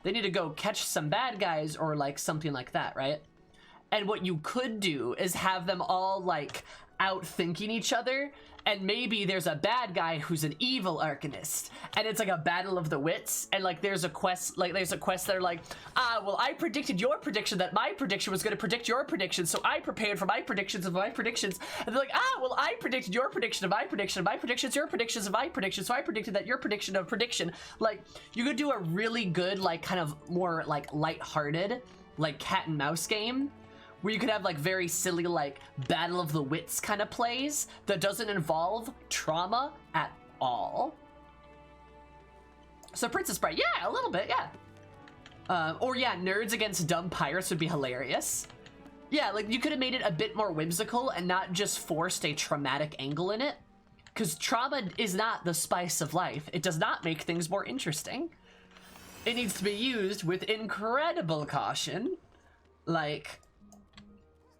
they need to go catch some bad guys or like something like that, right? And what you could do is have them all like out-thinking each other, and maybe there's a bad guy who's an evil Arcanist, and it's like a battle of the wits, and like there's a quest that are like, well, I predicted your prediction that my prediction was going to predict your prediction, so I prepared for my predictions of my predictions, and they're like, well, I predicted your prediction of my prediction, my predictions, your predictions of my prediction, so I predicted that your prediction of prediction. Like, you could do a really good, like, kind of more like lighthearted, like cat and mouse game, where you could have like very silly like battle of the wits kind of plays that doesn't involve trauma at all. So Princess Bride, yeah, a little bit, yeah. Or yeah, nerds against dumb pirates would be hilarious. Yeah, like you could have made it a bit more whimsical and not just forced a traumatic angle in it. Because trauma is not the spice of life. It does not make things more interesting. It needs to be used with incredible caution. Like,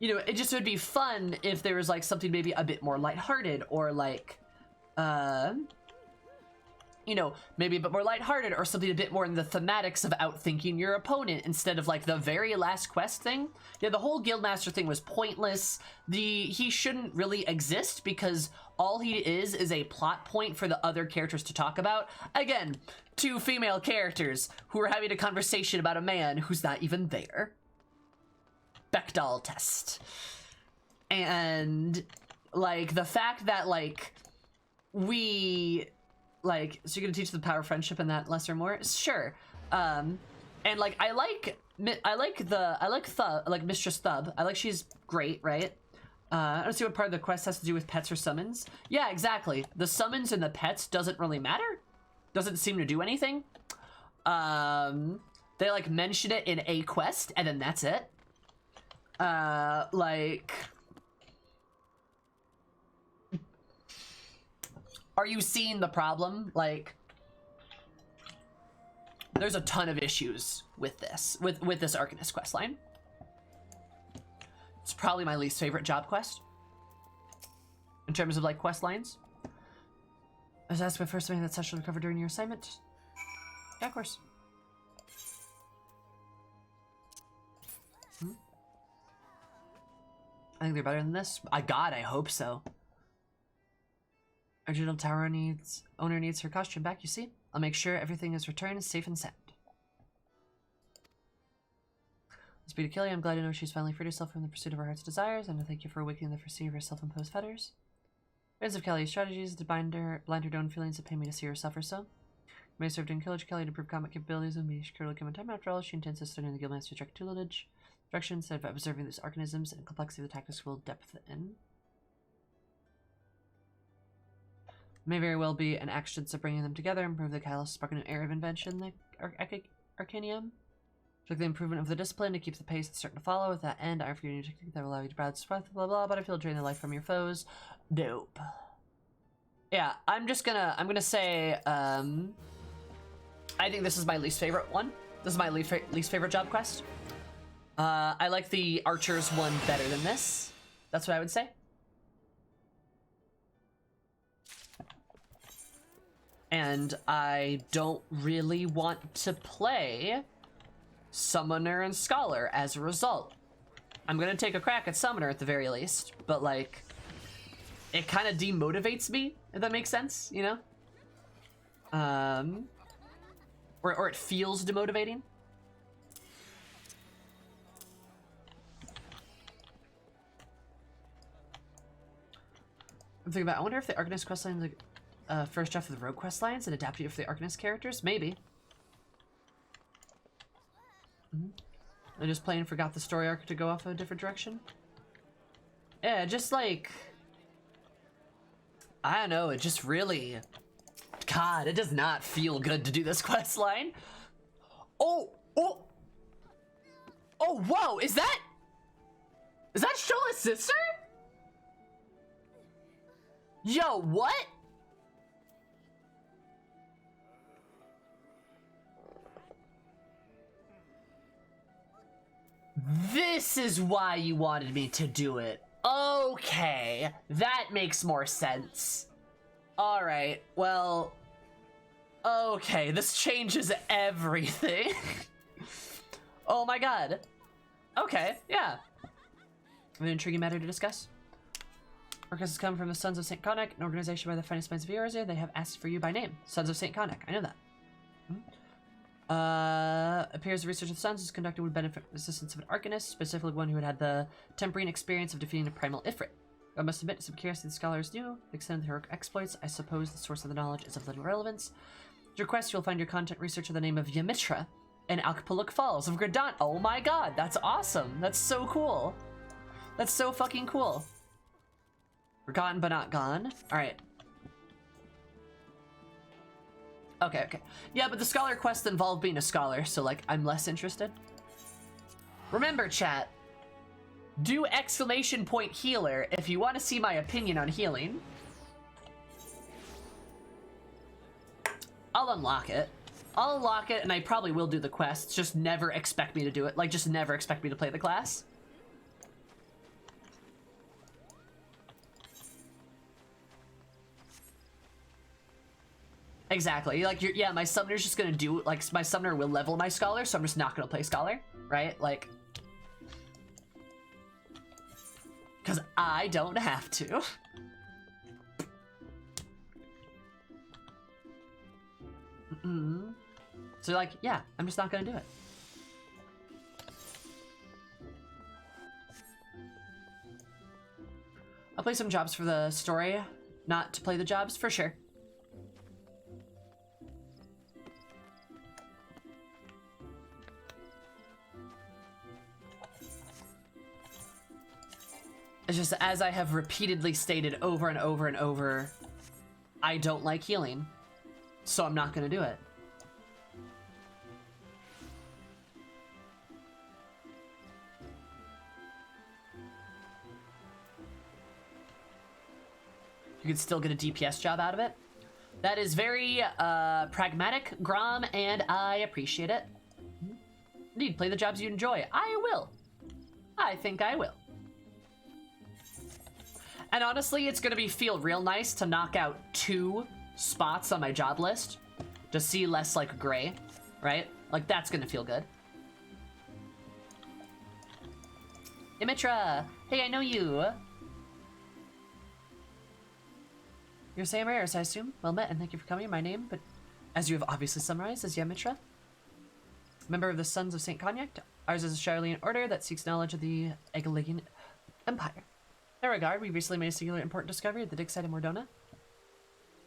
you know, it just would be fun if there was like something maybe a bit more lighthearted or like, you know, maybe a bit more lighthearted or something a bit more in the thematics of outthinking your opponent instead of like the very last quest thing. Yeah, the whole Guildmaster thing was pointless. He shouldn't really exist because all he is a plot point for the other characters to talk about. Again, two female characters who are having a conversation about a man who's not even there. Bechdel test. And like the fact that like we like, so you're gonna teach the power of friendship in that less or more, sure. And like I like Mistress Thub. I like she's great, right? I don't see what part of the quest has to do with pets or summons. Yeah, exactly. The summons and the pets doesn't really matter. Doesn't seem to do anything. They like mention it in a quest and then that's it. Like, are you seeing the problem? Like, there's a ton of issues with this, with this Arcanist questline. It's probably my least favorite job quest in terms of like quest lines. Is that my first thing that's sexually recovered during your assignment? Yeah, of course. I think they're better than this. God, I hope so. Original tower owner needs her costume back, you see? I'll make sure everything is returned safe and sound. Speed of Kelly, I'm glad to know she's finally freed herself from the pursuit of her heart's desires, and to thank you for awakening the foresee of her self-imposed fetters. Friends of Kelly's strategies to blind her own feelings that pain me to see her suffer so. You may serve to encourage Kelly to improve combat capabilities and be securely given time. After all, she intends to study the Guildmaster's direct tutelage. Direction instead of observing these arcanisms and complexity of the tactics will depth in. May very well be an action of bringing them together, improve the catalyst, spark a new area of invention, the Arcanium. Like the improvement of the discipline to keep the pace that's starting to follow. With that end, I offer you a new technique that will allow you to browse blah blah, but I feel drain the life from your foes. Dope. Yeah, I'm gonna say, I think this is my least favorite one. This is my least favorite job quest. I like the Archer's one better than this. That's what I would say. And I don't really want to play Summoner and Scholar as a result. I'm gonna take a crack at Summoner at the very least, but like, it kind of demotivates me, if that makes sense, you know? Or it feels demotivating. I'm thinking about, I wonder if the Arcanist questline is like first draft of the Rogue questlines and adapted it for the Arcanist characters? Maybe. I just plain forgot the story arc to go off a different direction. Yeah, just like, I don't know, it just really, God, it does not feel good to do this quest line. Oh, whoa, is that Shola's sister? Yo, what? This is why you wanted me to do it. Okay, that makes more sense. All right, well, okay, this changes everything. Oh my god. Okay, yeah. An intriguing matter to discuss. Orcus has come from the Sons of St. Conic, an organization by the finest minds of Eorzea. They have asked for you by name. Sons of St. Conic, I know that. Appears the research of the Sons is conducted would benefit from the assistance of an Arcanist, specifically one who had had the temporary experience of defeating a primal Ifrit. I must admit, some curiosity the scholars knew, the extent of the heroic exploits. I suppose the source of the knowledge is of little relevance. At your quest, you'll find your content research of the name of Ymitra in Alkapuluk Falls of Gradant. Oh my god, that's awesome. That's so cool. That's so fucking cool. Forgotten but not gone. Alright. Okay. Yeah, but the scholar quest involved being a scholar, so like, I'm less interested. Remember, chat, do exclamation point healer if you want to see my opinion on healing. I'll unlock it. I'll unlock it, and I probably will do the quests, just never expect me to do it. Like, just never expect me to play the class. Exactly. Like, yeah, my summoner's just gonna do, like, my summoner will level my scholar, so I'm just not gonna play scholar, right? Like, because I don't have to. So, like, yeah, I'm just not gonna do it. I'll play some jobs for the story, not to play the jobs, for sure. It's just, as I have repeatedly stated over and over and over, I don't like healing, so I'm not gonna do it. You could still get a DPS job out of it. That is very pragmatic, Grom, and I appreciate it. Indeed, play the jobs you enjoy. I will. I think I will. And honestly, it's gonna feel real nice to knock out 2 spots on my job list to see less like gray, right? Like, that's gonna feel good. Ymitra! Hey, I know you! You're Sam Rares, I assume? Well met, and thank you for coming. My name, but as you have obviously summarized, is Ymitra. Member of the Sons of St. Cognac. Ours is a Charlean order that seeks knowledge of the Egalian Empire. In that regard, we recently made a singular important discovery at the dig site in Mordona.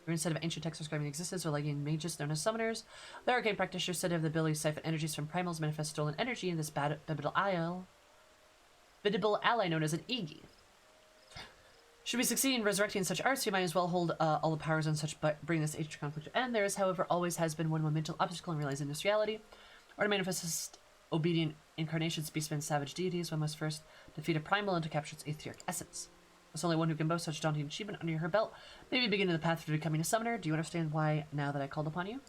Where instead of ancient texts describing the existence of Legian mages known as summoners, the arcane practitioners said to have the ability to siphon energies from primals, manifest stolen energy in this biddable ally known as an Igi. Should we succeed in resurrecting such arts, we might as well hold all the powers on such, but bring this ancient conflict to end. There is, however, always has been one momental obstacle in realizing this reality. Or to manifest obedient incarnations, beastmen, savage deities, one must first defeat a primal and to capture its aetheric essence. There's only one who can boast such a daunting achievement under her belt. Maybe beginning the path to becoming a summoner. Do you understand why now that I called upon you?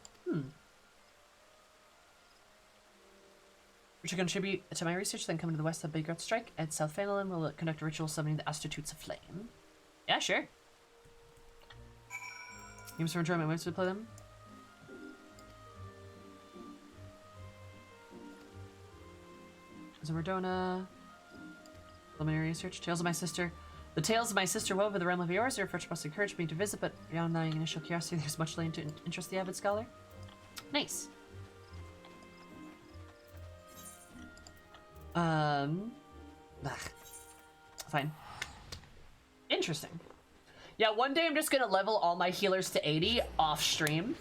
Which will contribute to my research, then come to the west of Big Earth Strike at South Phanalin. We'll conduct a ritual summoning the Astitutes of Flame. Yeah, sure. Games for enjoyment. When to play them? Zamardona. Preliminary research. Tales of my sister. The tales of my sister wove over the realm of yours. Their approach must encourage me to visit, but beyond my initial curiosity, there's much latent to interest the avid scholar. Nice. Fine. Interesting. Yeah, one day I'm just gonna level all my healers to 80 off stream,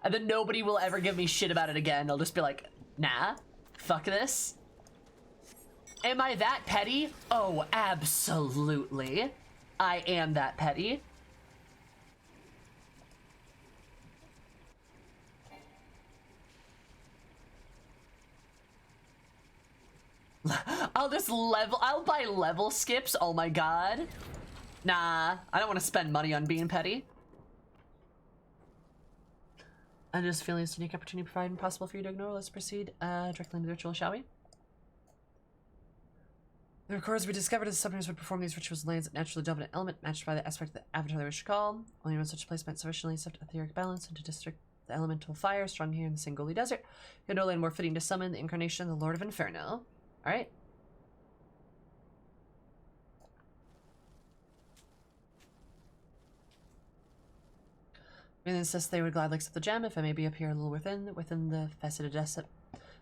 and then nobody will ever give me shit about it again. I'll just be like, nah, fuck this. Am I that petty? Oh, absolutely. I am that petty. I'll buy level skips. Oh my god. Nah, I don't want to spend money on being petty. I'm just feeling this unique opportunity provided impossible for you to ignore. Let's proceed directly into the ritual, shall we? The records we discovered as the summoners would perform these rituals in lands that naturally dominant element matched by the aspect of the avatar they wish to call. Only when such a place might sufficiently accept etheric balance and to district the elemental fire strong here in the Singoli Desert. You had no land more fitting to summon the incarnation of the Lord of Inferno. Alright. And insist they would gladly accept the gem if I may be up here a little within the faceted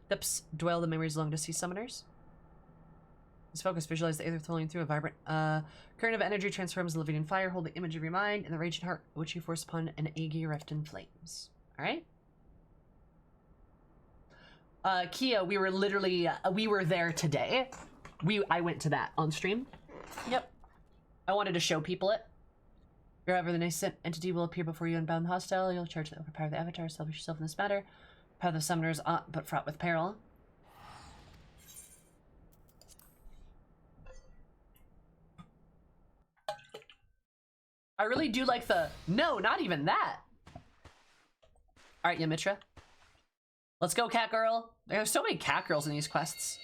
depths dwell the memories long to see summoners. This focus, visualize the aether flowing through a vibrant current of energy transforms the living in fire. Hold the image of your mind and the raging heart which you force upon an Agi reft in flames. Alright? Kia, we were literally, we were there today. I went to that on stream. Yep. I wanted to show people it. Wherever the nascent entity will appear before you unbound hostile, you'll charge the overpower of the avatar, establish yourself in this matter. Power of the summoners, but fraught with peril. I really do like the... No, not even that! Alright, Yamitra. Let's go, cat girl. There's so many cat girls in these quests.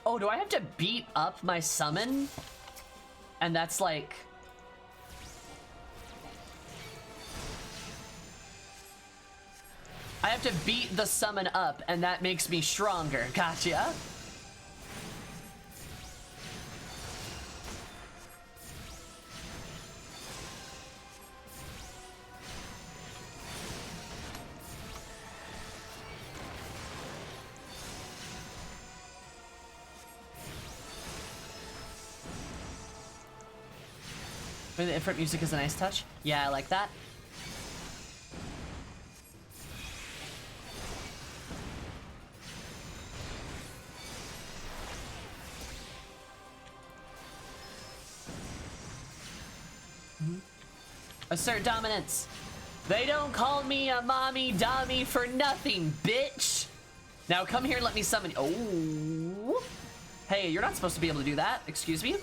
Oh, do I have to beat up my summon? And that's like... I have to beat the summon up, and that makes me stronger. Gotcha. The Ifrit music is a nice touch. Yeah, I like that. Assert dominance. They don't call me a mommy dummy for nothing, bitch. Now come here and let me summon. Oh. Hey, you're not supposed to be able to do that. Excuse me.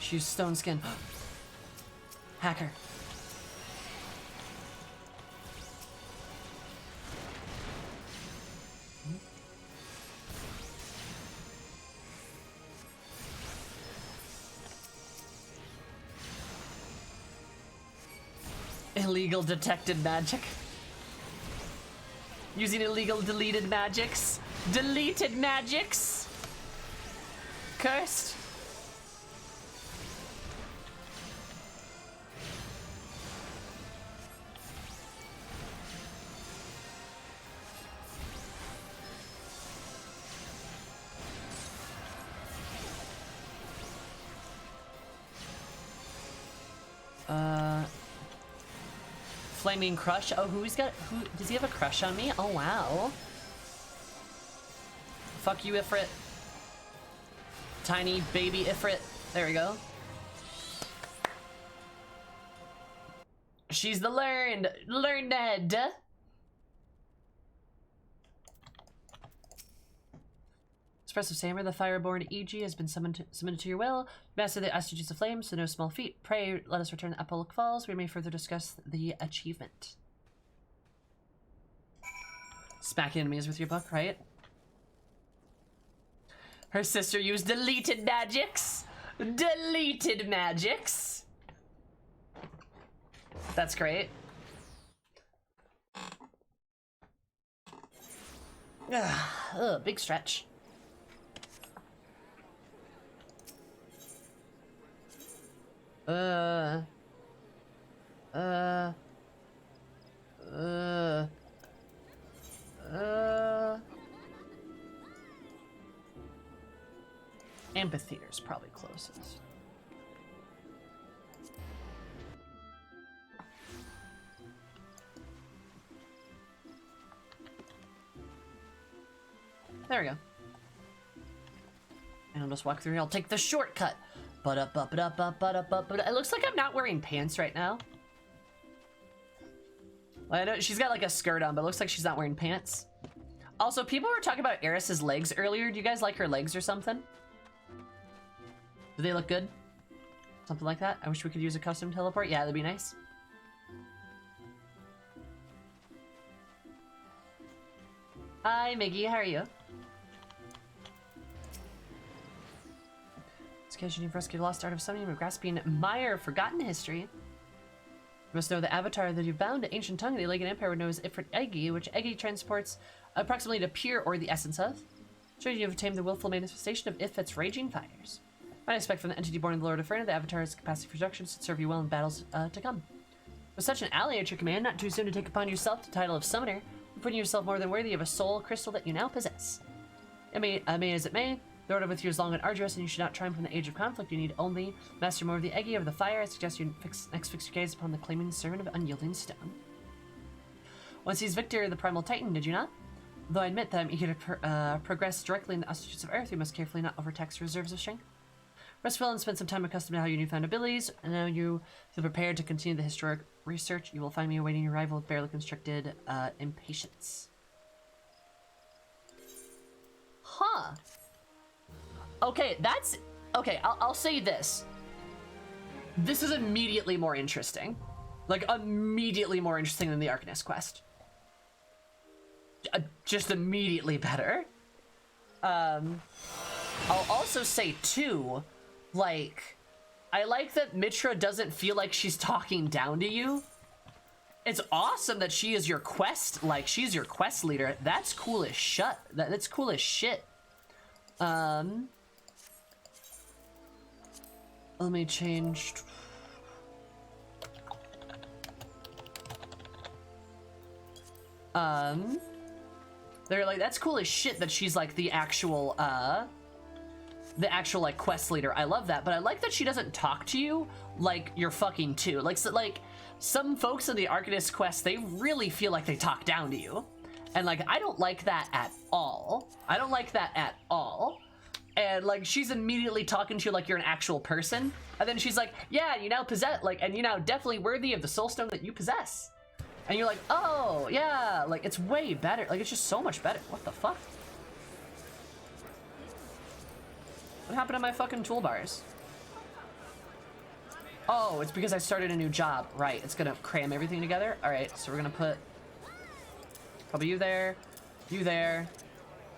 She's stone skin. Hacker. Illegal detected magic. Using illegal deleted magics. Deleted magics. Cursed. Flaming crush. Oh, who does he have a crush on me? Oh wow. Fuck you, Ifrit. Tiny baby Ifrit. There we go. She's the learned head. Expressive Samer, the Fireborn EG has been summoned to your will. Master the Astraeus of Flame, so no small feat. Pray, let us return to Apollo Falls. We may further discuss the achievement. Smacking enemies with your book, right? Her sister used deleted magics. Deleted magics. That's great. Ugh, big stretch. Amphitheater's probably closest. There we go. And I'll just walk through here. I'll take the shortcut. It looks like I'm not wearing pants right now. Well, I know she's got like a skirt on, but it looks like she's not wearing pants. Also, people were talking about Eris's legs earlier. Do you guys like her legs or something? Do they look good? Something like that? I wish we could use a custom teleport. Yeah, that'd be nice. Hi, Miggy. How are you? Occasion you've rescued the lost art of summoning and grasping mire forgotten history. You must know the avatar that you've bound to ancient tongue the Legan Empire would know as Ifrit Eggy, which Eggy transports approximately to pure or the essence of. Should you have tamed the willful manifestation of Ifrit's raging fires. Might expect from the entity born in the Lord of Ferna, the avatar's capacity for seduction should serve you well in battles to come. With such an ally at your command, not too soon to take upon yourself the title of summoner, putting yourself more than worthy of a soul crystal that you now possess. May as it may, the order with you is long and arduous, and you should not triumph from the age of conflict. You need only master more of the Eggy of the fire. I suggest you next fix your gaze upon the claiming servant of unyielding stone. Once he's victor, the primal titan, did you not? Though I admit that I'm eager to progress directly in the auspicious of earth, you must carefully not overtax reserves of strength. Rest well and spend some time accustomed to how your newfound abilities, and now you feel prepared to continue the historic research. You will find me awaiting your arrival with barely constricted impatience. Huh. Okay, that's... Okay, I'll say this. This is immediately more interesting. Like, immediately more interesting than the Arcanist quest. Just immediately better. I'll also say, too, like, I like that Mitra doesn't feel like she's talking down to you. It's awesome that she is your quest, like, she's your quest leader. That's cool as shit. That's cool as shit. Let me change. They're like, that's cool as shit that she's like the actual like quest leader. I love that, but I like that she doesn't talk to you like you're fucking two. Like, so, like some folks in the Arcanist quest, they really feel like they talk down to you. And like, I don't like that at all. I don't like that at all. And like, she's immediately talking to you like you're an actual person. And then she's like, yeah, you now possess, like, and you're now definitely worthy of the soul stone that you possess. And you're like, oh, yeah, like, it's way better. Like, it's just so much better. What the fuck? What happened to my fucking toolbars? Oh, it's because I started a new job. Right, it's gonna cram everything together. All right, so we're gonna put probably you there, you there.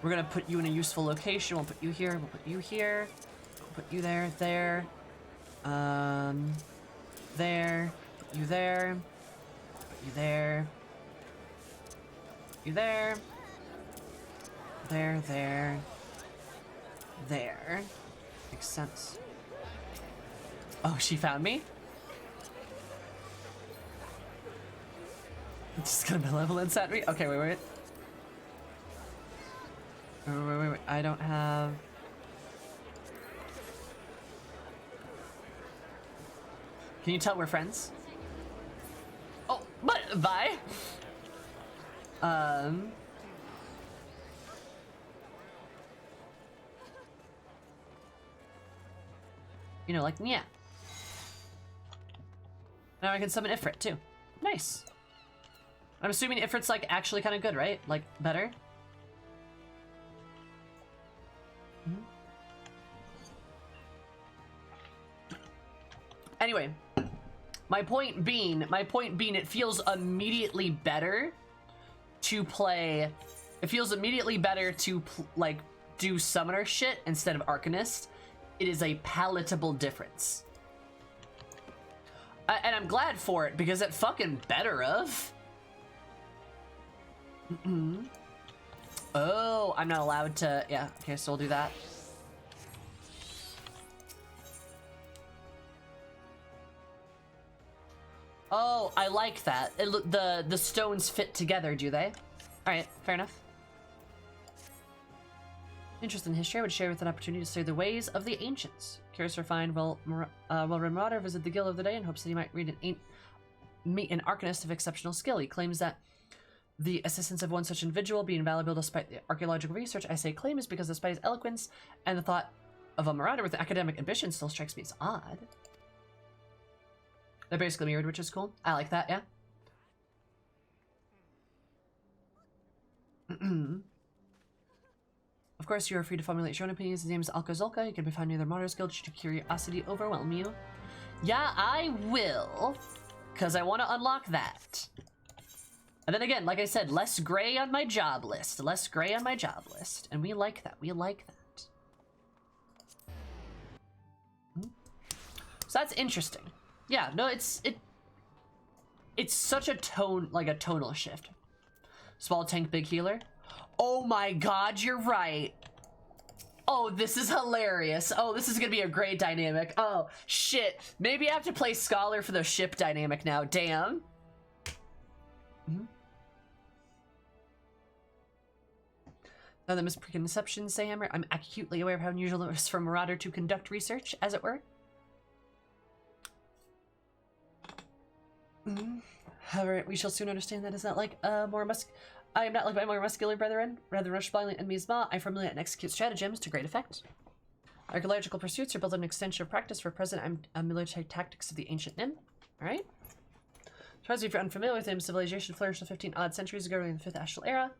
We're gonna put you in a useful location. We'll put you here, we'll put you here. We'll put you there, there. There, put you there. You there. You there. There, there. There. Makes sense. Oh, she found me? It's just gonna malevolence at me? Okay, wait. Wait. I don't have... Can you tell we're friends? Oh, but bye. You know, like, yeah. Now I can summon Ifrit, too. Nice. I'm assuming Ifrit's, like, actually kind of good, right? Like, better? Mm-hmm. Anyway, my point being, it feels immediately better to play. It feels immediately better to like do summoner shit instead of Arcanist. It is a palatable difference, and I'm glad for it because it fucking better of. Oh, I'm not allowed to. Yeah, okay, so we'll do that. Oh, I like that. The stones fit together, do they? All right, fair enough. Interest in history, I would share with an opportunity to study the ways of the ancients. Curious to find, well, Marauder visit the guild of the day in hopes that he might meet an arcanist of exceptional skill. He claims that the assistance of one such individual be invaluable despite the archaeological research. I say claim is because despite his eloquence and the thought of a marauder with academic ambition still strikes me as odd. They're basically mirrored, which is cool. I like that, yeah. Of course, you are free to formulate your own opinions. His name is Alka-Zolka. You can be found near the Martyrs Guild should your curiosity overwhelm you. Yeah, I will. Because I want to unlock that. And then again, like I said, less gray on my job list. Less gray on my job list. And we like that. We like that. So that's interesting. Yeah, no, it's such a tonal shift. Small tank, big healer. Oh my god, you're right. Oh, this is hilarious. Oh, this is gonna be a great dynamic. Oh, shit. Maybe I have to play Scholar for the ship dynamic now. Damn. Now the mispreconceptions, say Hammer. I'm acutely aware of how unusual it is for Marauder to conduct research, as it were. However, we shall soon understand that is not like I am not like my more muscular brethren. Rather rush blindly enemies maw, I formulate and execute stratagems to great effect. Archaeological pursuits are built on an extension of practice. For present, I'm military tactics of the ancient Nim. Alright. Surprise if you're unfamiliar with him, civilization flourished 15 odd centuries ago in the 5th Astral Era.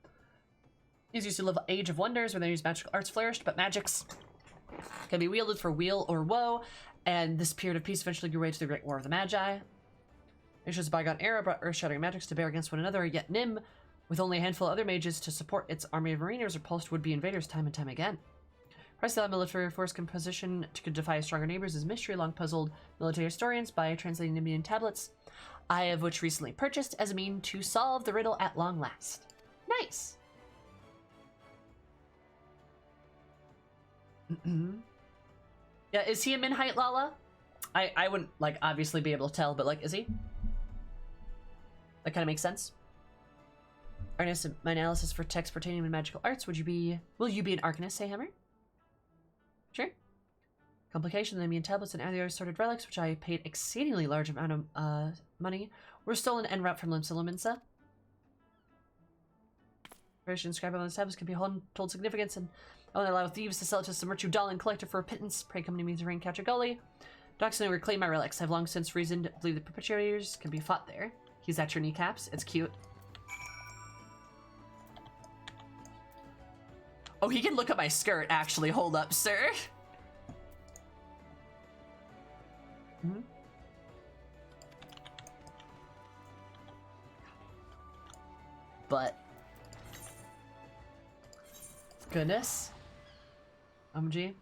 These used to live Age of Wonders where they used magical arts flourished, but magics can be wielded for weal or woe, and this period of peace eventually grew way to the Great War of the Magi. Nature's bygone era brought earth-shattering magics to bear against one another, yet Nim, with only a handful of other mages to support its army of mariners, repulsed would-be invaders time and time again. Price of that military force composition to defy stronger neighbors is mystery long puzzled military historians by translating Nimian tablets, I have which recently purchased as a mean to solve the riddle at long last. Nice! Yeah, is he a min-height Lala? I wouldn't, like, obviously be able to tell, but, like, is he? That kind of makes sense. Arcanist, my analysis for text pertaining to magical arts. Will you be an Arcanist, say Hammer? Sure. Complication, the Nimian tablets and other assorted relics, which I paid exceedingly large amount of money, were stolen en route from Limsa Lominsa. Version inscribed on the tablets can be told significance, and only allow thieves to sell it to some virtue doll and collector for a pittance. Pray come to me to ring catch a gully. Docs and reclaim my relics. I've long since reasoned to believe the perpetrators can be fought there. He's at your kneecaps. It's cute. Oh, he can look at my skirt, actually. Hold up, sir. But goodness. OMG.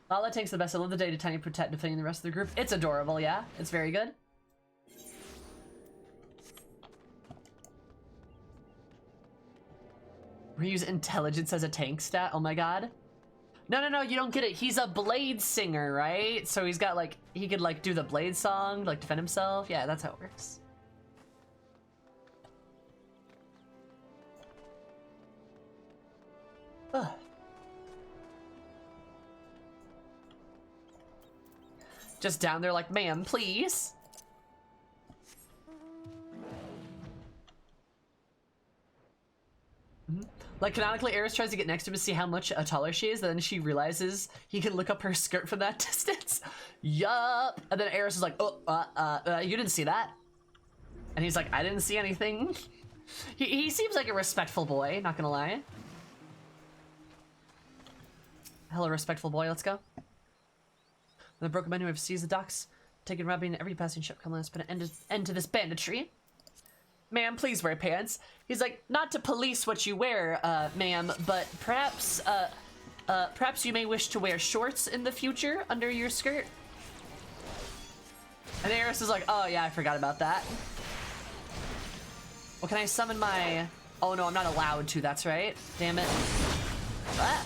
Lala takes the best. I love the day to tiny protect defending the rest of the group. It's adorable, yeah. It's very good. We use intelligence as a tank stat. Oh my god. No, you don't get it. He's a blade singer, right? So he's got like, he could like do the blade song, like defend himself. Yeah, that's how it works. Ugh. Just down there like, ma'am, please. Like, canonically, Eris tries to get next to him to see how much taller she is, then she realizes he can look up her skirt from that distance. Yup! And then Eris is like, oh, you didn't see that? And he's like, I didn't see anything. He seems like a respectful boy, not gonna lie. Hello, respectful boy, let's go. The broken men who have seized the docks, taken robbing every passing ship, come let's put an end to this banditry. Ma'am, please wear pants. He's like, not to police what you wear, ma'am, but perhaps you may wish to wear shorts in the future under your skirt. And Eris is like, oh yeah, I forgot about that. Well, can I summon my... Oh no, I'm not allowed to, that's right. Damn it. Ah.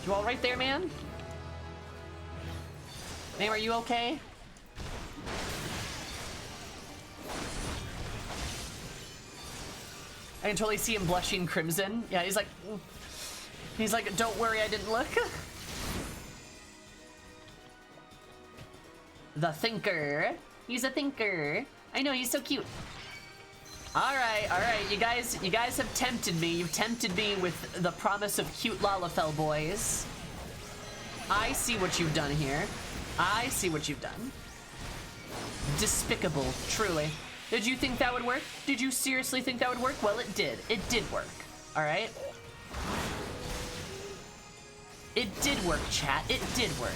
You all right there, man? Ma'am, are you okay? I can totally see him blushing crimson. Yeah, he's like, don't worry, I didn't look. The thinker. He's a thinker. I know, he's so cute. All right, you guys have tempted me. You've tempted me with the promise of cute Lalafell boys. I see what you've done here. I see what you've done. Despicable, truly. Did you think that would work? Did you seriously think that would work? Well, it did. It did work. All right? It did work, chat. It did work.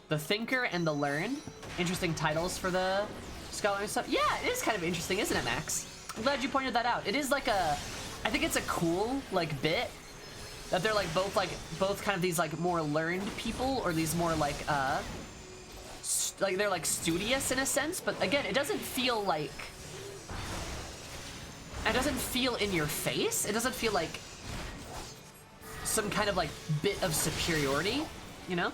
The Thinker and the Learn. Interesting titles for the Scholar and stuff. Yeah, it is kind of interesting, isn't it, Max? I'm glad you pointed that out. It is like a... I think it's a cool, like, bit. That they're, like, both kind of these, like, more learned people, or these more, like, they're, like, studious in a sense, but, again, it doesn't feel like... It doesn't feel in your face. It doesn't feel like some kind of, like, bit of superiority, you know?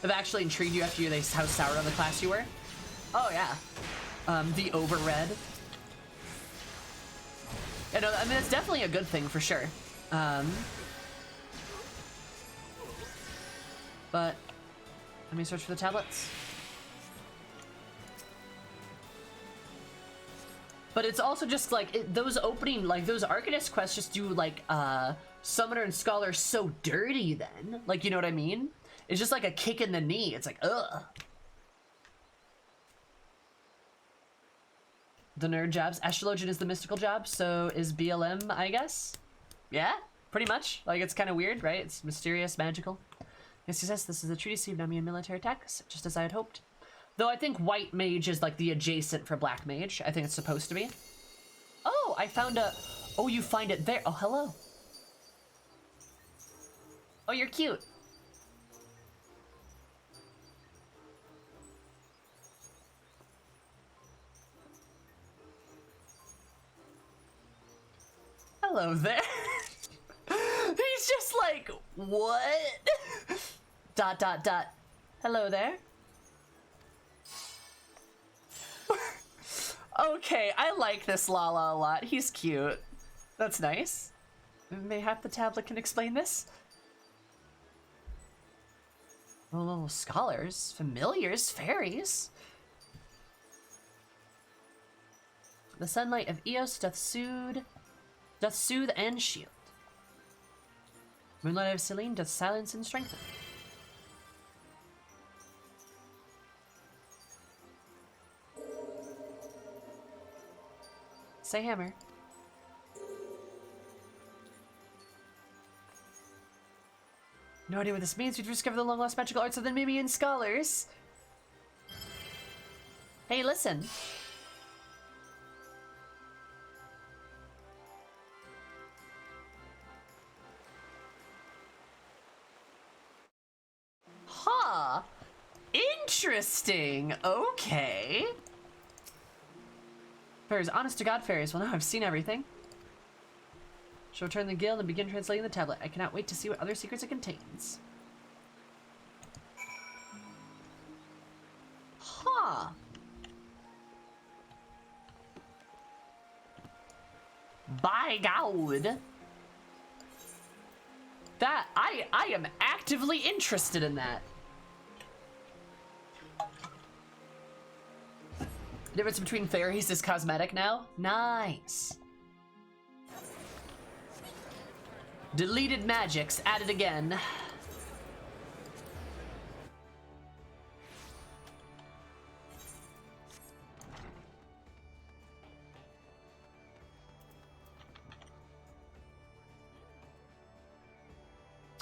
Have actually intrigued you after you realized how sour on the class you were? Oh, yeah. The overread. Yeah, no, I mean, it's definitely a good thing for sure. But let me search for the tablets. But it's also just like those opening, like those Arcanist quests just do like Summoner and Scholar so dirty then. Like, you know what I mean? It's just like a kick in the knee. It's like, ugh. The nerd jobs. Astrologian is the mystical job, so is BLM, I guess? Yeah, pretty much. Like, it's kind of weird, right? It's mysterious, magical. Yes, this is a treaty seed, Namian military attacks, just as I had hoped. Though I think white mage is like the adjacent for black mage. I think it's supposed to be. Oh, I found a... Oh, you find it there. Oh, hello. Oh, you're cute. Hello there. He's just like, what? ... Hello there. Okay, I like this Lala a lot. He's cute. That's nice. Mayhap the tablet can explain this? Oh, scholars, familiars, fairies. The sunlight of Eos doth soothe and shield. Moonlight of Selene doth silence and strengthen. Say hammer. No idea what this means. We've discovered the long-lost magical arts of the Mimian scholars. Hey, listen. Huh. Interesting. Okay. Fairies, honest to God, fairies. Well, now I've seen everything. Shall return the guild and begin translating the tablet. I cannot wait to see what other secrets it contains. By God. That, I am actively interested in that. Difference between fairies is cosmetic now? Nice. Deleted magics added again.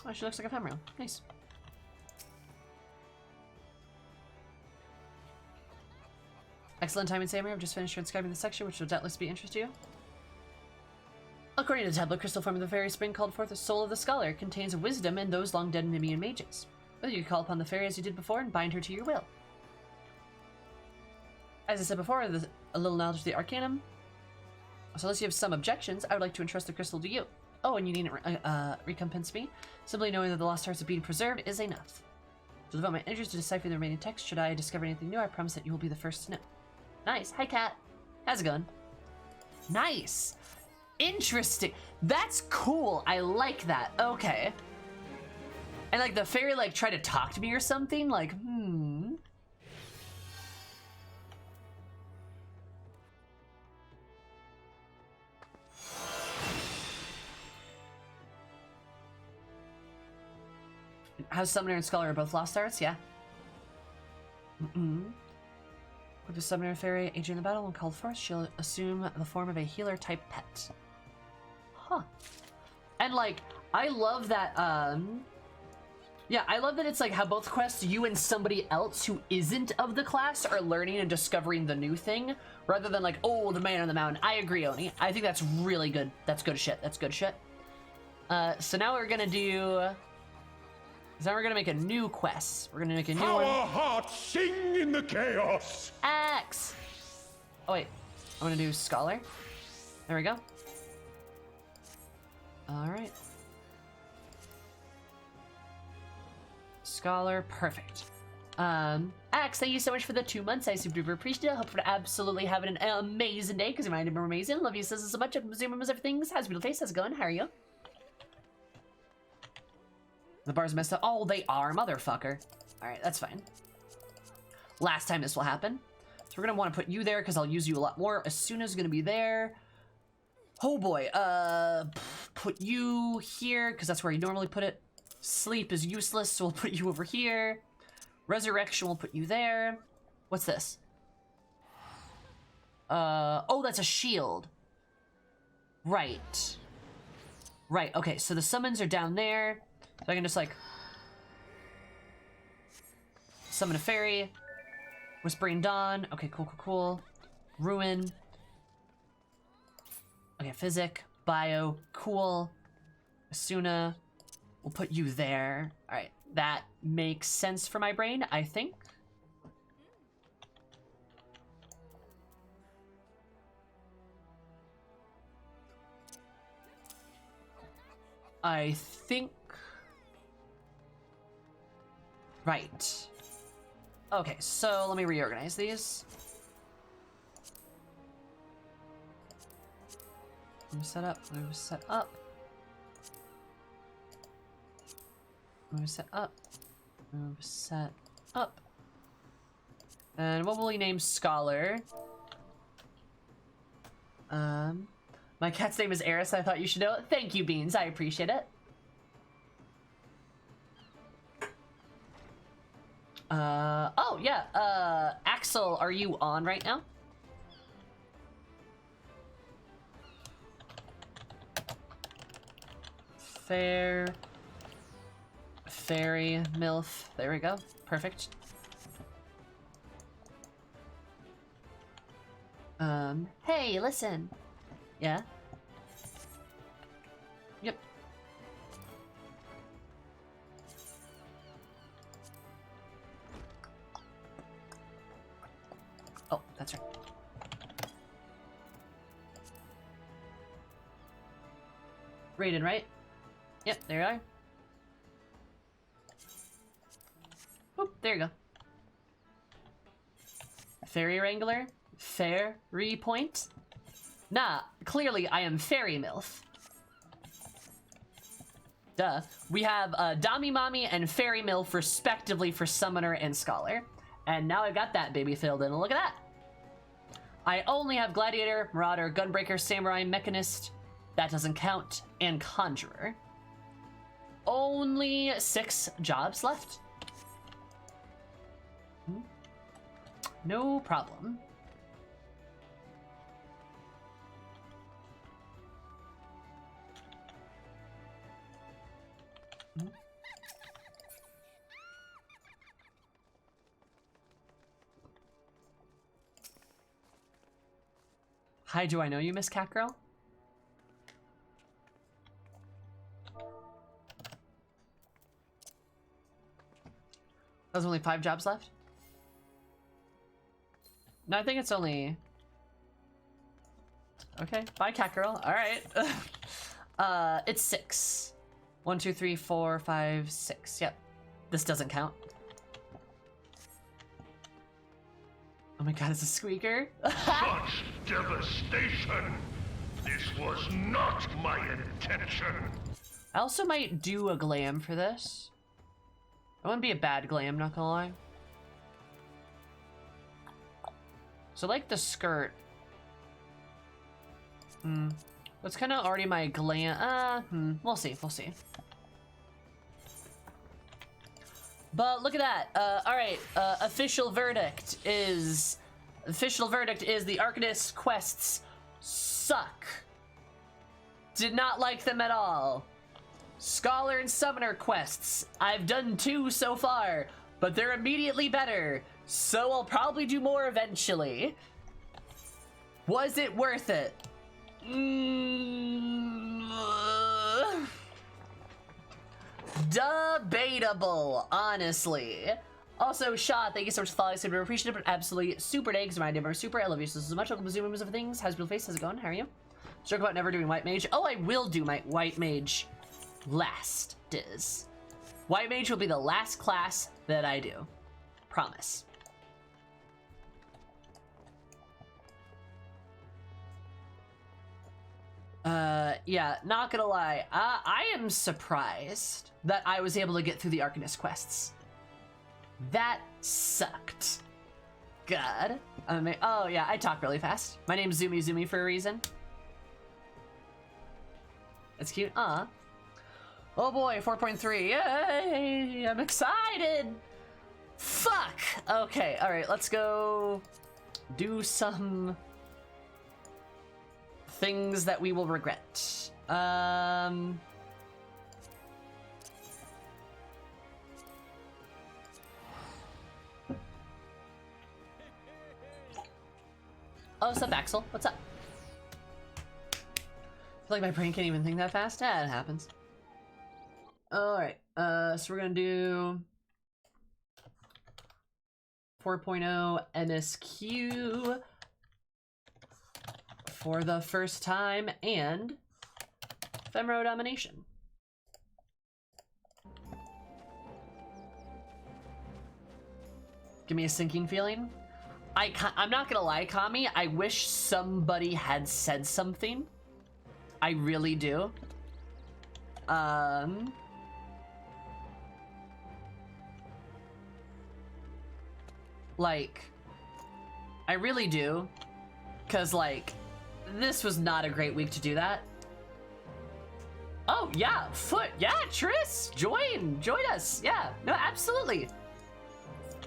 Oh, she looks like a ephemeral. Nice. Excellent time and Samurai. I've just finished transcribing the section, which will doubtless be interest to you. According to the tablet, crystal form of the fairy spring called forth the soul of the scholar. It contains wisdom and those long dead Nemean mages. Whether you call upon the fairy as you did before and bind her to your will. As I said before, a little knowledge of the Arcanum. So unless you have some objections, I would like to entrust the crystal to you. Oh, and you needn't recompense me. Simply knowing that the lost arts are being preserved is enough. To devote my energies to deciphering the remaining text, should I discover anything new, I promise that you will be the first to know. Nice. Hi, Cat. How's it going? Nice. Interesting. That's cool. I like that. Okay. And like the fairy like tried to talk to me or something. Like, How's Summoner and Scholar are both lost arts? Yeah. With the Summoner Fairy aging in the battle when called forth, she'll assume the form of a healer type pet. Huh. And like, I love that, yeah, I love that it's like how both quests, you and somebody else who isn't of the class are learning and discovering the new thing, rather than like, oh, the man on the mountain. I agree, Oni. I think that's really good. That's good shit. That's good shit. So now we're gonna do... So now we're gonna make a new quest. We're gonna make a new one. Our hearts sing in the chaos. Axe! Oh wait, I'm gonna do Scholar. There we go. Alright. Scholar, perfect. Axe, thank you so much for the 2 months. I super duper appreciate it. Hope you're absolutely having an amazing day, because you might have been amazing. Love you so much. I'm zooming with everything. How's your beautiful face? How's it going? How are you? The bars messed up. Oh, they are, motherfucker. Alright, that's fine. Last time this will happen. So we're gonna want to put you there because I'll use you a lot more. As soon as gonna be there. Oh boy, put you here because that's where you normally put it. Sleep is useless, so we'll put you over here. Resurrection, we'll put you there. What's this? Oh, that's a shield. Right. Right, okay, so the summons are down there. So I can just like summon a fairy. Whispering Dawn. Okay, cool. Ruin. Okay, Physic, Bio, cool. Asuna. We'll put you there. Alright, that makes sense for my brain, I think. I think... Right. Okay, so let me reorganize these. Move set up, move set up. Move set up. Move set up. And what will we name Scholar? My cat's name is Eris. I thought you should know it. Thank you, Beans. I appreciate it. Oh, yeah. Axel, are you on right now? Fairy, MILF. There we go. Perfect. Hey, listen. Yeah? Yep. Oh, that's right. Rated, right? Yep, there you are. Oop, there you go. Fairy Wrangler. Fairy Point. Nah, clearly I am Fairy MILF. Duh. We have Dami Mommy and Fairy MILF respectively for Summoner and Scholar. And now I've got that baby filled in. Look at that. I only have Gladiator, Marauder, Gunbreaker, Samurai, Mechanist. That doesn't count. And Conjurer. Only 6 jobs left. No problem. Hi, do I know you, Miss Catgirl? There's only 5 jobs left? No, I think it's only... Okay, bye, Catgirl. Alright. It's 6. 1, 2, 3, 4, 5, 6. Yep. This doesn't count. Oh my god, it's a squeaker. Such devastation! This was not my intention! I also might do a glam for this. It wouldn't be a bad glam, not gonna lie. So like the skirt. That's kind of already my glam. We'll see, we'll see. But look at that. All right. Official verdict is the Arcanist quests suck. Did not like them at all. Scholar and Summoner quests. I've done 2 so far, but they're immediately better. So I'll probably do more eventually. Was it worth it? Debatable, honestly. Also, Shaw, thank you so much for following. Super appreciative, but absolutely super day. Because my idea of super, I love you so much. Welcome to Zoom Rooms of Things. How's your face? How's it going? How are you? Joke about never doing White Mage. Oh, I will do my White Mage last, Diz. White Mage will be the last class that I do. Promise. Yeah, not gonna lie. I am surprised that I was able to get through the Arcanist quests. That sucked. God. Oh, yeah, I talk really fast. My name's Zumi for a reason. That's cute. Oh boy, 4.3. Yay! I'm excited! Fuck! Okay, alright, let's go do some things that we will regret. Oh, what's up, Axel? What's up? I feel like my brain can't even think that fast. Yeah, it happens. Alright, so we're gonna do 4.0 MSQ for the first time and Ephemeral Domination. Give me a sinking feeling. I'm not gonna lie, Kami, I wish somebody had said something. I really do. Like, I really do. 'Cause, like, this was not a great week to do that. Oh, yeah, Foot. Yeah, Triss, join us. Yeah, no, absolutely.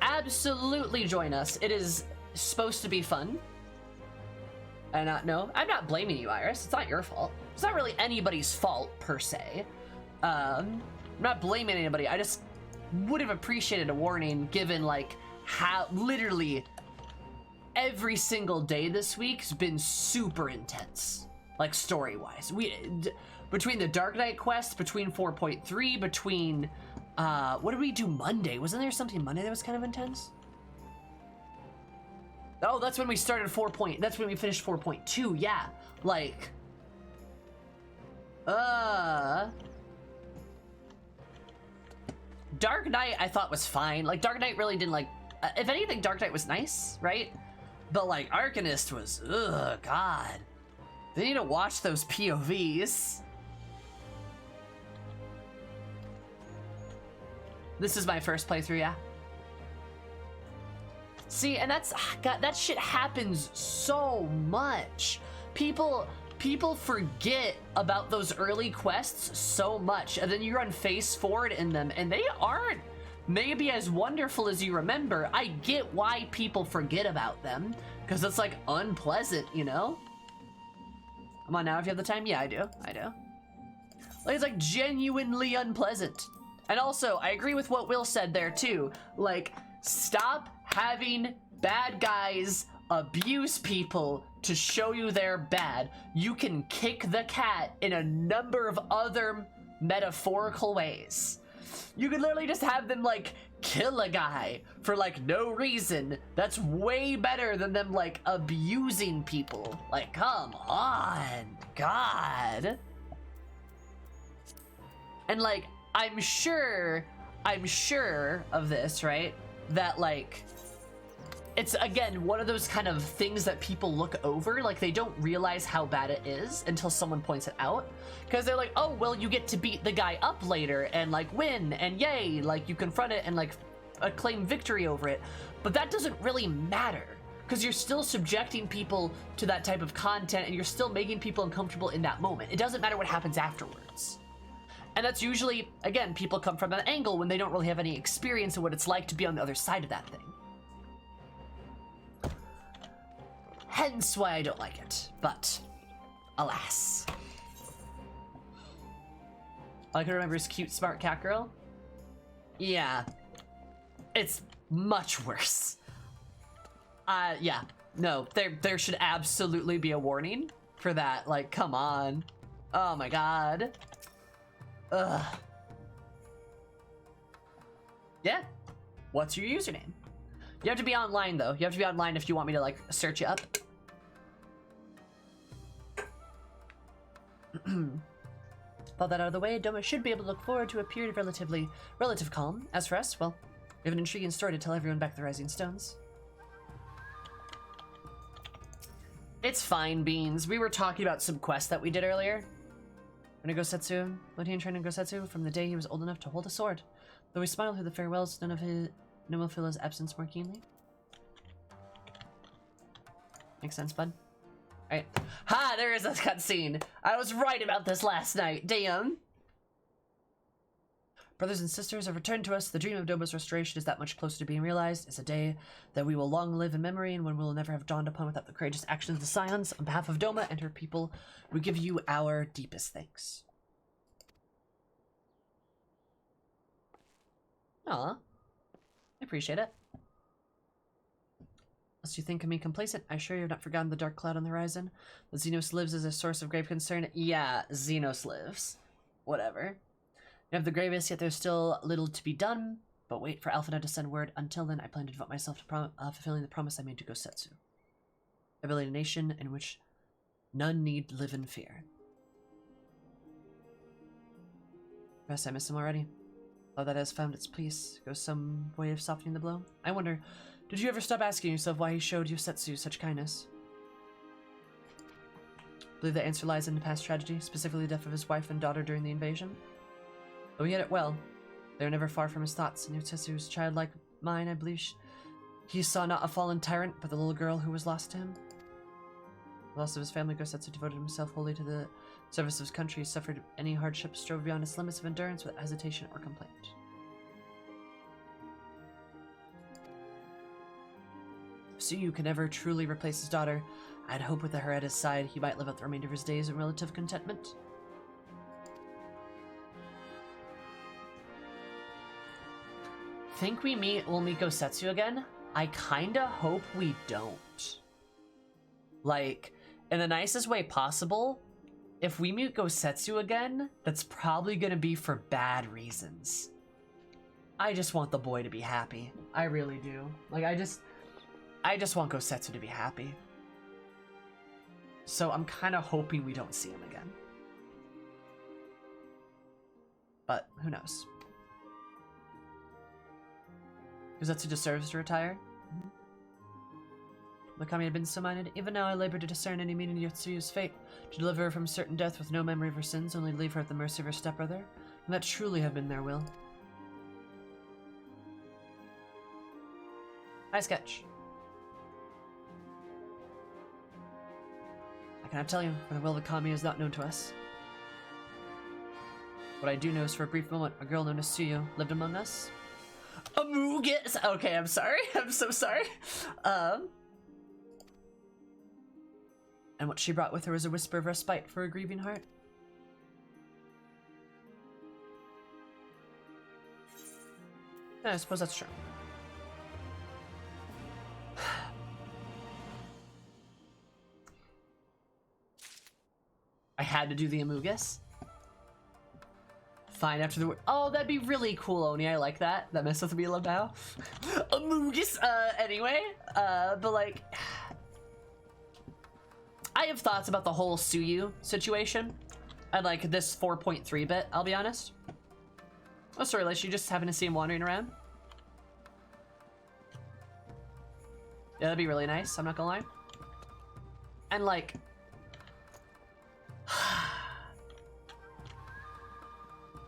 Absolutely join us. It is supposed to be fun. And no, I'm not blaming you, Iris. It's not your fault. It's not really anybody's fault, per se. I'm not blaming anybody. I just would have appreciated a warning given, like, how literally every single day this week's been super intense, like, story-wise. Between the Dark Knight quest, between 4.3, between what did we do Monday? Wasn't there something Monday that was kind of intense? Oh, that's when we started that's when we finished 4.2. Yeah, like Dark Knight I thought was fine. Like, Dark Knight really didn't, like, if anything, Dark Knight was nice, right? But, like, Arcanist was, ugh, God. They need to watch those POVs. This is my first playthrough, yeah. See, and that's, God, that shit happens so much. People forget about those early quests so much, and then you run face forward in them, and they aren't maybe as wonderful as you remember. I get why people forget about them, because it's like unpleasant, you know? Come on now, if you have the time. Yeah, I do. Like, it's like genuinely unpleasant. And also, I agree with what Will said there too. Like, stop having bad guys abuse people to show you they're bad. You can kick the cat in a number of other metaphorical ways. You could literally just have them, like, kill a guy for, like, no reason. That's way better than them, like, abusing people. Like, come on, God. And, like, I'm sure of this, right? That, like, it's, again, one of those kind of things that people look over. Like, they don't realize how bad it is until someone points it out. Because they're like, oh, well, you get to beat the guy up later and, like, win, and yay, like, you confront it and, like, claim victory over it. But that doesn't really matter, because you're still subjecting people to that type of content, and you're still making people uncomfortable in that moment. It doesn't matter what happens afterwards. And that's usually, again, people come from that angle when they don't really have any experience of what it's like to be on the other side of that thing. Hence why I don't like it, but alas. All I can remember is cute, smart cat girl. Yeah, it's much worse. Yeah, no, there should absolutely be a warning for that. Like, come on. Oh my God. Ugh. Yeah. What's your username? You have to be online, though. You have to be online if you want me to, like, search you up. All that out of the way, Doma should be able to look forward to a period of relative calm. As for us, well, we have an intriguing story to tell everyone back at the Rising Stones. It's fine, Beans. We were talking about some quests that we did earlier. Renegosetsu, Lodian trained Negosetsu from the day he was old enough to hold a sword. Though he smiled through the farewells, none will feel his absence more keenly. Makes sense, bud. Alright. Ha! There is a cutscene! I was right about this last night. Damn! Brothers and sisters have returned to us. The dream of Doma's restoration is that much closer to being realized. It's a day that we will long live in memory, and one we will never have dawned upon without the courageous actions of the Scions. On behalf of Doma and her people, we give you our deepest thanks. Aw. I appreciate it. Lest you think of me complacent, I assure you have not forgotten the dark cloud on the horizon. The Xenos lives as a source of grave concern. Yeah, Xenos lives. Whatever. You have the gravest, yet there's still little to be done. But wait for Alphina to send word. Until then, I plan to devote myself to fulfilling the promise I made to Gosetsu. I build a nation in which none need live in fear. Yes, I miss him already. Love that has found its peace. Goes some way of softening the blow. I wonder, did you ever stop asking yourself why he showed Yosetsu such kindness? I believe the answer lies in the past tragedy, specifically the death of his wife and daughter during the invasion. Though he had it well, they were never far from his thoughts. In Yosetsu's childlike mind, I believe he saw not a fallen tyrant, but the little girl who was lost to him. The loss of his family, Gosetsu devoted himself wholly to the service of his country. He suffered any hardship, strove beyond his limits of endurance without hesitation or complaint. Suyu could never truly replace his daughter. I had hope with her at his side, he might live out the remainder of his days in relative contentment. Think we'll meet Gosetsu again? I kinda hope we don't. Like, in the nicest way possible, if we meet Gosetsu again, that's probably gonna be for bad reasons. I just want the boy to be happy. I really do. Like, I just want Gosetsu to be happy. So I'm kind of hoping we don't see him again. But who knows? Gosetsu deserves to retire. The Kami had been so minded. Even now I labor to discern any meaning in Yotsuyu's fate. To deliver her from certain death with no memory of her sins, only leave her at the mercy of her stepbrother. Can that truly have been their will? Nice sketch. I cannot tell you, for the will of the Kami is not known to us. What I do know is for a brief moment, a girl known as Suyu lived among us. Amugus! Okay, I'm sorry. I'm so sorry. And what she brought with her was a whisper of respite for a grieving heart. Yeah, I suppose that's true. I had to do the Amugus. Fine after the word. Oh, that'd be really cool, Oni. I like that. That messed with me a little now. Amugus. Anyway, but like, I have thoughts about the whole Suyu situation, and like this 4.3 bit. I'll be honest. Oh, sorry, like you just happened to see him wandering around. Yeah, that'd be really nice. I'm not gonna lie. And like.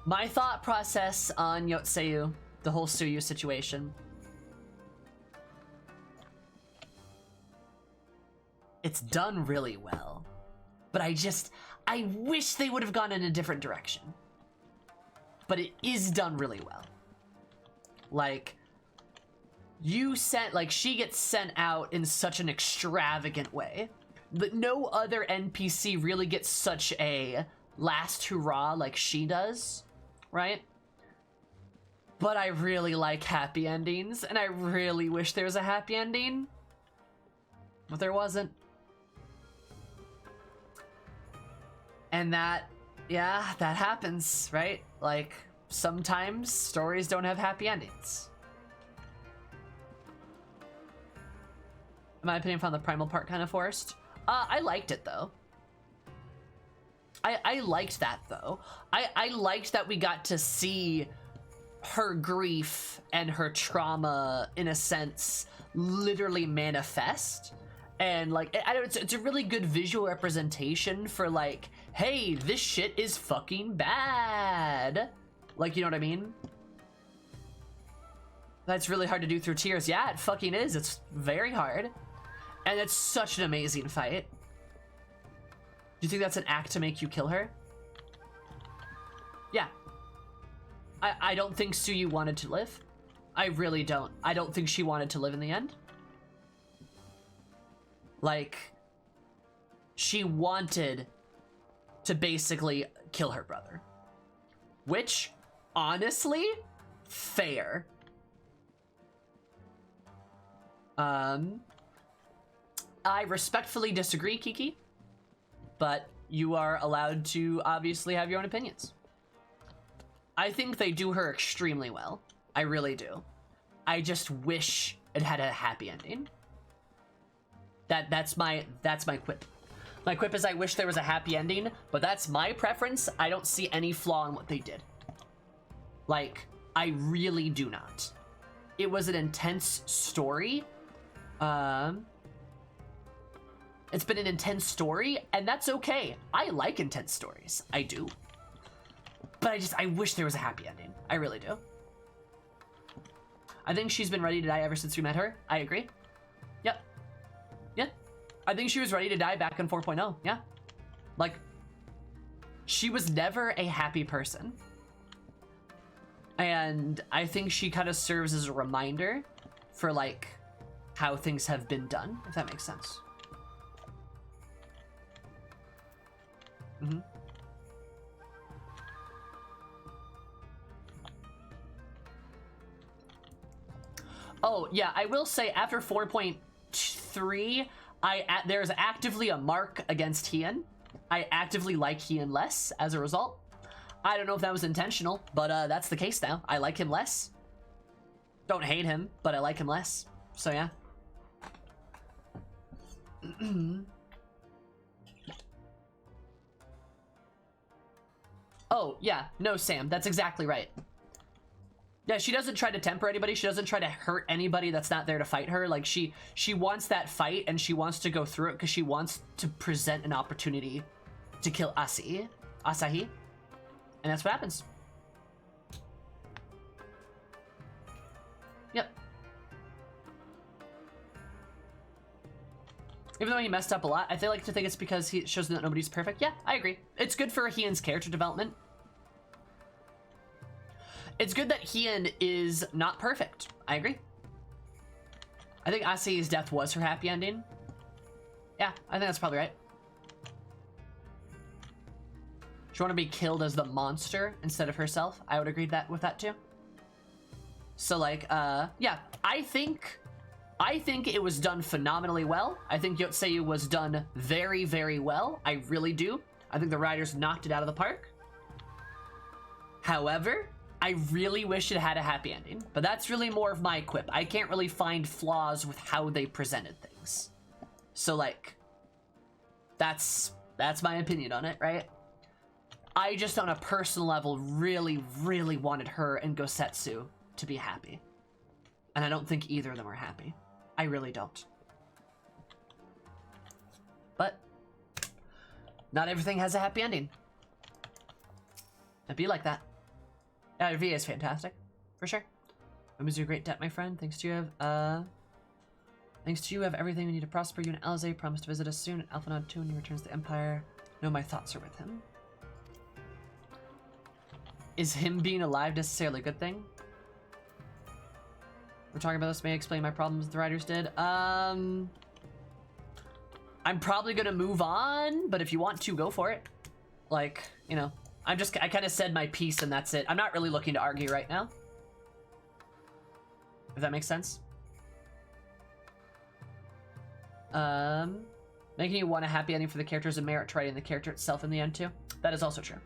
My thought process on Yotsuyu, the whole Suyu situation. It's done really well. But I wish they would have gone in a different direction. But it is done really well. Like, she gets sent out in such an extravagant way that no other NPC really gets such a last hurrah like she does. Right? But I really like happy endings, and I really wish there was a happy ending. But there wasn't. And that happens, right? Like, sometimes stories don't have happy endings. In my opinion, I found the primal part kind of forced. I liked it, though. I liked that, though. I liked that we got to see her grief and her trauma, in a sense, literally manifest. And, like, I don't, it's a really good visual representation for, like, hey, this shit is fucking bad. Like, you know what I mean? That's really hard to do through tears. Yeah, it fucking is. It's very hard. And it's such an amazing fight. Do you think that's an act to make you kill her? Yeah. I don't think Suyu wanted to live. I really don't. I don't think she wanted to live in the end. Like, she wanted to basically kill her brother. Which, honestly, fair. I respectfully disagree, Kiki. But you are allowed to obviously have your own opinions. I think they do her extremely well. I really do. I just wish it had a happy ending. That's my quip. My quip is I wish there was a happy ending, but that's my preference. I don't see any flaw in what they did. Like, I really do not. It was an intense story. It's been an intense story, and that's okay. I like intense stories. I do. But I wish there was a happy ending. I really do. I think she's been ready to die ever since we met her. I agree. Yep. Yeah. I think she was ready to die back in 4.0. Yeah. Like, she was never a happy person. And I think she kind of serves as a reminder for, like, how things have been done, if that makes sense. Mm-hmm. Oh, yeah, I will say after 4.3, there's actively a mark against Hien. I actively like Hien less as a result. I don't know if that was intentional, but that's the case now. I like him less. Don't hate him, but I like him less. So, yeah. Oh, yeah. No, Sam, that's exactly right. 4.3, I actively like Hien less as a result. I don't know if that was intentional, but that's the case now. I like him less. Don't hate him, but I like him less. So, yeah. Oh, yeah. No, Sam, that's exactly right. 4.3, I actively like Hien less as a result. I don't know if that was intentional, but that's the case now. I like him less. But Yeah, she doesn't try to temper anybody. She doesn't try to hurt anybody that's not there to fight her. Like, she wants that fight, and she wants to go through it because she wants to present an opportunity to kill Asahi. And that's what happens. Yep. Even though he messed up a lot, I like to think it's because he shows that nobody's perfect. Yeah, I agree. It's good for Hien's character development. It's good that Hien is not perfect. I agree. I think Asahi's death was her happy ending. Yeah, I think that's probably right. She want to be killed as the monster instead of herself. I would agree with that too. So like, yeah, I think it was done phenomenally well. I think Yotsuyu was done very, very well. I really do. I think the writers knocked it out of the park. However, I really wish it had a happy ending, but that's really more of my quip. I can't really find flaws with how they presented things. So like, that's my opinion on it, right? I just on a personal level really, really wanted her and Gosetsu to be happy. And I don't think either of them are happy. I really don't. But not everything has a happy ending. It'd be like that. Yeah, VA is fantastic, for sure. Women's a great debt, my friend. Thanks to you have everything we need to prosper. You and Alize promise to visit us soon at Alphanod 2 when he returns to the Empire. No, my thoughts are with him. Is him being alive necessarily a good thing? We're talking about this. May I explain my problems the writers did? I'm probably gonna move on, but if you want to, go for it. Like, you know, I kind of said my piece and that's it. I'm not really looking to argue right now. If that makes sense. Making you want a happy ending for the character is a merit to writing the character itself in the end too. That is also true.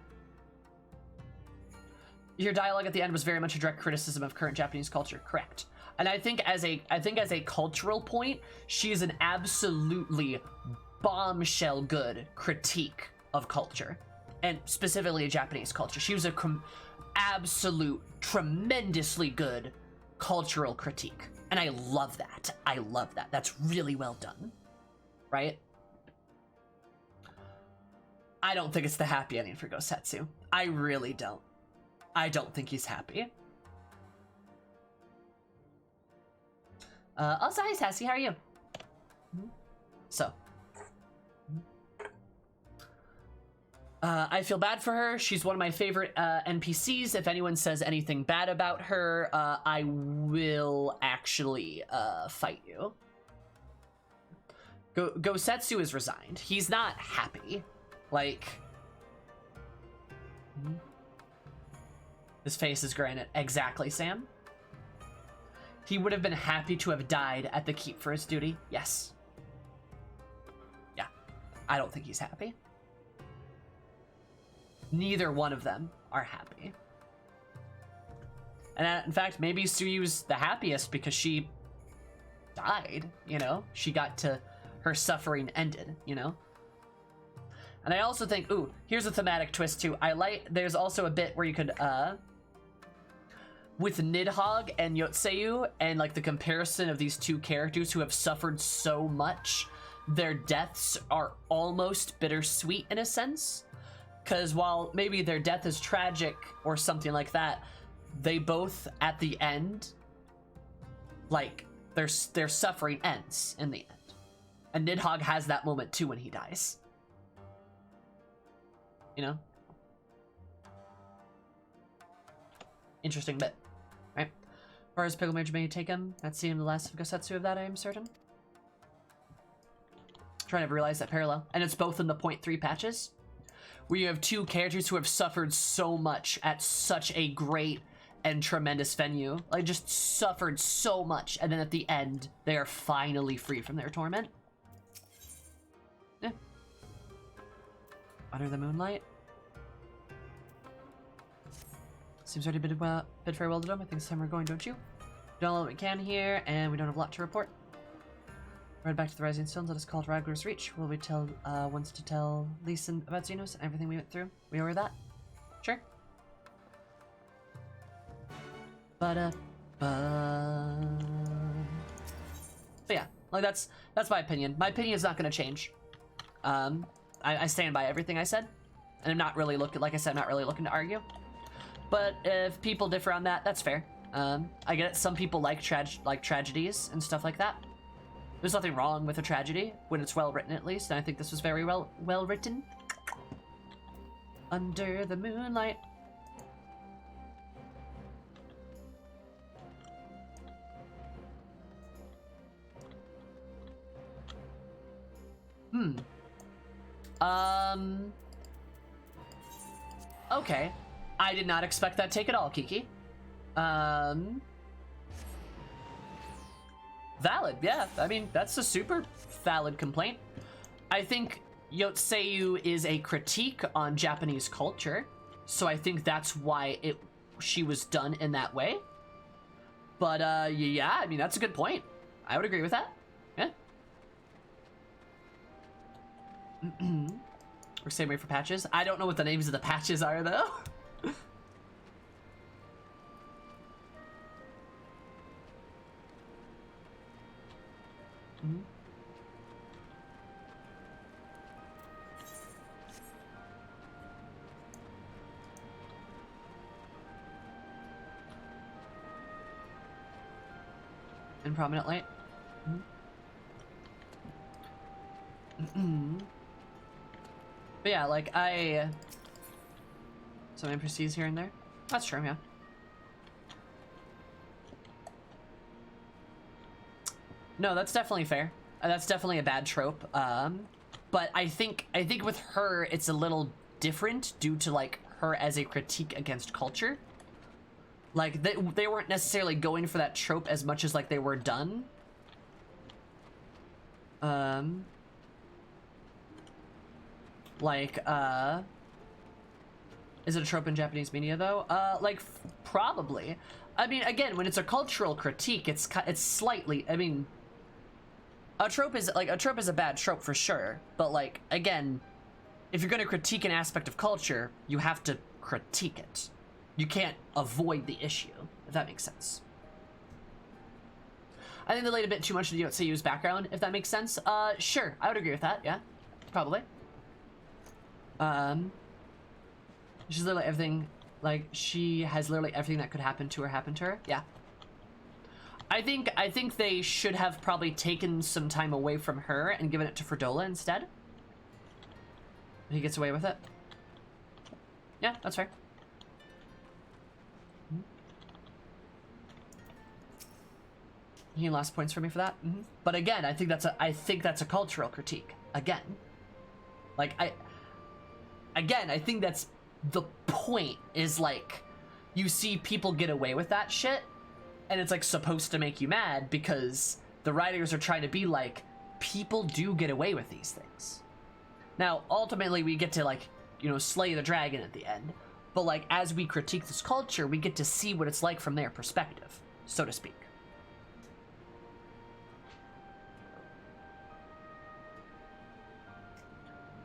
Your dialogue at the end was very much a direct criticism of current Japanese culture. Correct. And I think as a cultural point, she is an absolutely bombshell good critique of culture, and specifically Japanese culture. She was a absolute tremendously good cultural critique, and I love that. I love that. That's really well done, right? I don't think it's the happy ending for Gosetsu. I really don't. I don't think he's happy. Also, hi Sassy, how are you? So. I feel bad for her. She's one of my favorite NPCs. If anyone says anything bad about her, I will actually fight you. Gosetsu is resigned. He's not happy. Like... His face is granite. Exactly, Sam. He would have been happy to have died at the keep for his duty. Yes. Yeah. I don't think he's happy. Neither one of them are happy. And in fact, maybe Tsuyu's the happiest because she died, you know? She got to... Her suffering ended, you know? And I also think... Ooh, here's a thematic twist, too. There's also a bit where you could, with Nidhogg and Yotsuyu, and like the comparison of these two characters who have suffered so much, their deaths are almost bittersweet in a sense. Because while maybe their death is tragic or something like that, they both, at the end, like, their suffering ends in the end. And Nidhogg has that moment too when he dies. You know? Interesting bit. Right? As far as pilgrimage may take him, that's seen the last of Gosetsu of that, I am certain. Trying to realize that parallel. And it's both in the 0.3 patches, where you have two characters who have suffered so much at such a great and tremendous venue. Like, just suffered so much, and then at the end, they are finally free from their torment. Yeah. Under the moonlight. Seems already bid very well to them. I think it's time we're going, don't you? We've done all that we can here, and we don't have a lot to report. We're headed back to the Rising Stones. Let us call it Radgler's Reach. Will we wants to tell Lee Sin about Xenos and everything we went through? We over that? Sure. But yeah, like that's my opinion. My opinion is not gonna change. I stand by everything I said, and I'm not really looking, like I said, I'm not really looking to argue. But if people differ on that, that's fair. I get it. Some people like tragedies and stuff like that. There's nothing wrong with a tragedy when it's well written, at least, and I think this was very well written. Under the moonlight. Okay. I did not expect that take at all, Kiki. Valid, yeah. I mean, that's a super valid complaint. I think Yotseyu is a critique on Japanese culture, so I think that's why she was done in that way. But, yeah, I mean, that's a good point. I would agree with that. Yeah. Or same way for patches. I don't know what the names of the patches are, though. In prominent light. But yeah, like some NPCs here and there. That's true, yeah. No, that's definitely fair. That's definitely a bad trope. But I think with her, it's a little different due to like her as a critique against culture. Like they weren't necessarily going for that trope as much as like they were done. Like, is it a trope in Japanese media though? Like, probably. I mean, again, when it's a cultural critique, it's slightly, I mean, a trope is a bad trope for sure, but like, again, if you're gonna critique an aspect of culture, you have to critique it. You can't avoid the issue, if that makes sense. I think they laid a bit too much into Yotseyu's background, if that makes sense. Sure, I would agree with that, yeah, probably. She's literally everything, like, she has literally everything that could happen to her, yeah. I think they should have probably taken some time away from her and given it to Fredola instead. He gets away with it. Yeah, that's fair. He lost points for me for that. But again, I think that's a cultural critique. Again, like I think that's the point. Is like, you see people get away with that shit, and it's like supposed to make you mad because the writers are trying to be like, people do get away with these things. Now, ultimately, we get to like, you know, slay the dragon at the end. But like, as we critique this culture, we get to see what it's like from their perspective, so to speak.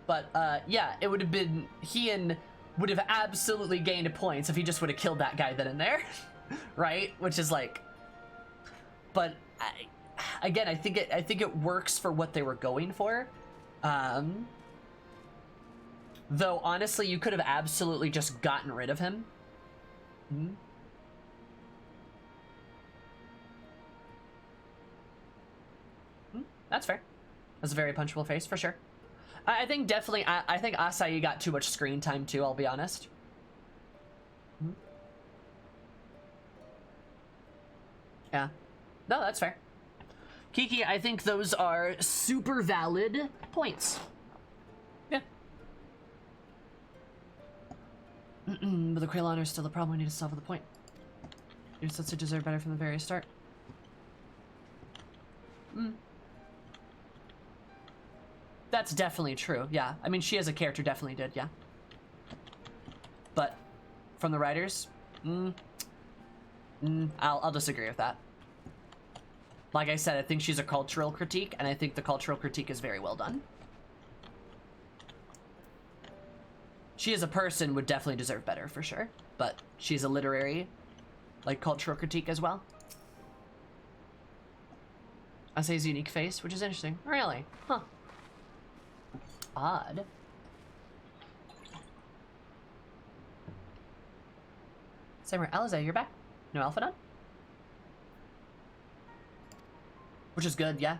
But, yeah, it would have been, Heian would have absolutely gained points if he just would have killed that guy then and there, right? Which is like, but again, I think it works for what they were going for. Though honestly, you could have absolutely just gotten rid of him. That's fair. That's a very punchable face for sure. I think definitely, I think Asahi got too much screen time too, I'll be honest. Yeah. No, that's fair. Kiki, I think those are super valid points. Yeah. But the Kraylon are still the problem. We need to solve the point. Your sister deserved better from the very start. That's definitely true, yeah. I mean, she as a character definitely did, yeah. But from the writers, I'll disagree with that. Like I said, I think she's a cultural critique, and I think the cultural critique is very well done. She as a person would definitely deserve better, for sure. But she's a literary like cultural critique as well. I say his unique face, which is interesting. Really? Huh. Odd. Samurai Alize, you're back. No Alpha. Which is good, yeah.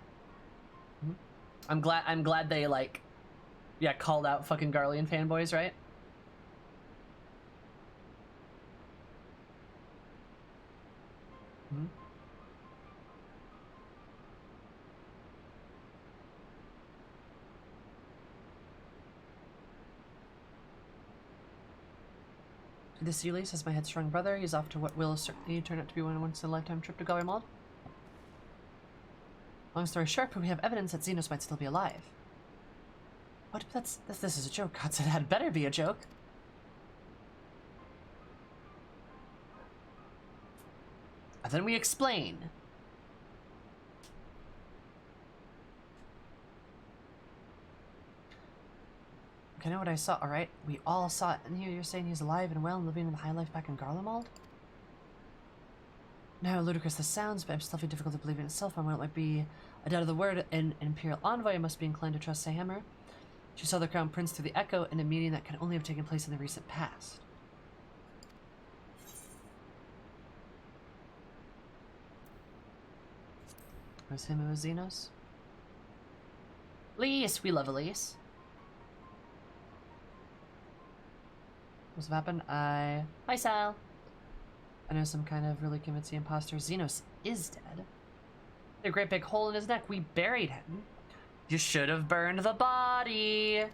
I'm glad they like, yeah, called out fucking Garlean fanboys, right? This Ulysses is my headstrong brother. He's off to what will certainly turn out to be one once-in-a-lifetime trip to Garlemald. Long story short, but we have evidence that Xenos might still be alive. What? This is a joke. God said it had better be a joke. And then we explain. Okay, I know what I saw, alright? We all saw it, and here you're saying he's alive and well and living in the high life back in Garlemald? Now, how ludicrous this sounds, but I'm still finding difficult to believe in itself. I might be a doubt of the word. An Imperial envoy must be inclined to trust Sayhammer. She saw the Crown Prince through the Echo in a meeting that can only have taken place in the recent past. Was him who was Xenos? Elise! We love Elise. What's happened? Hi, Sal. I know some kind of really convincing imposter. Xenos is dead. A great big hole in his neck. We buried him. You should have burned the body.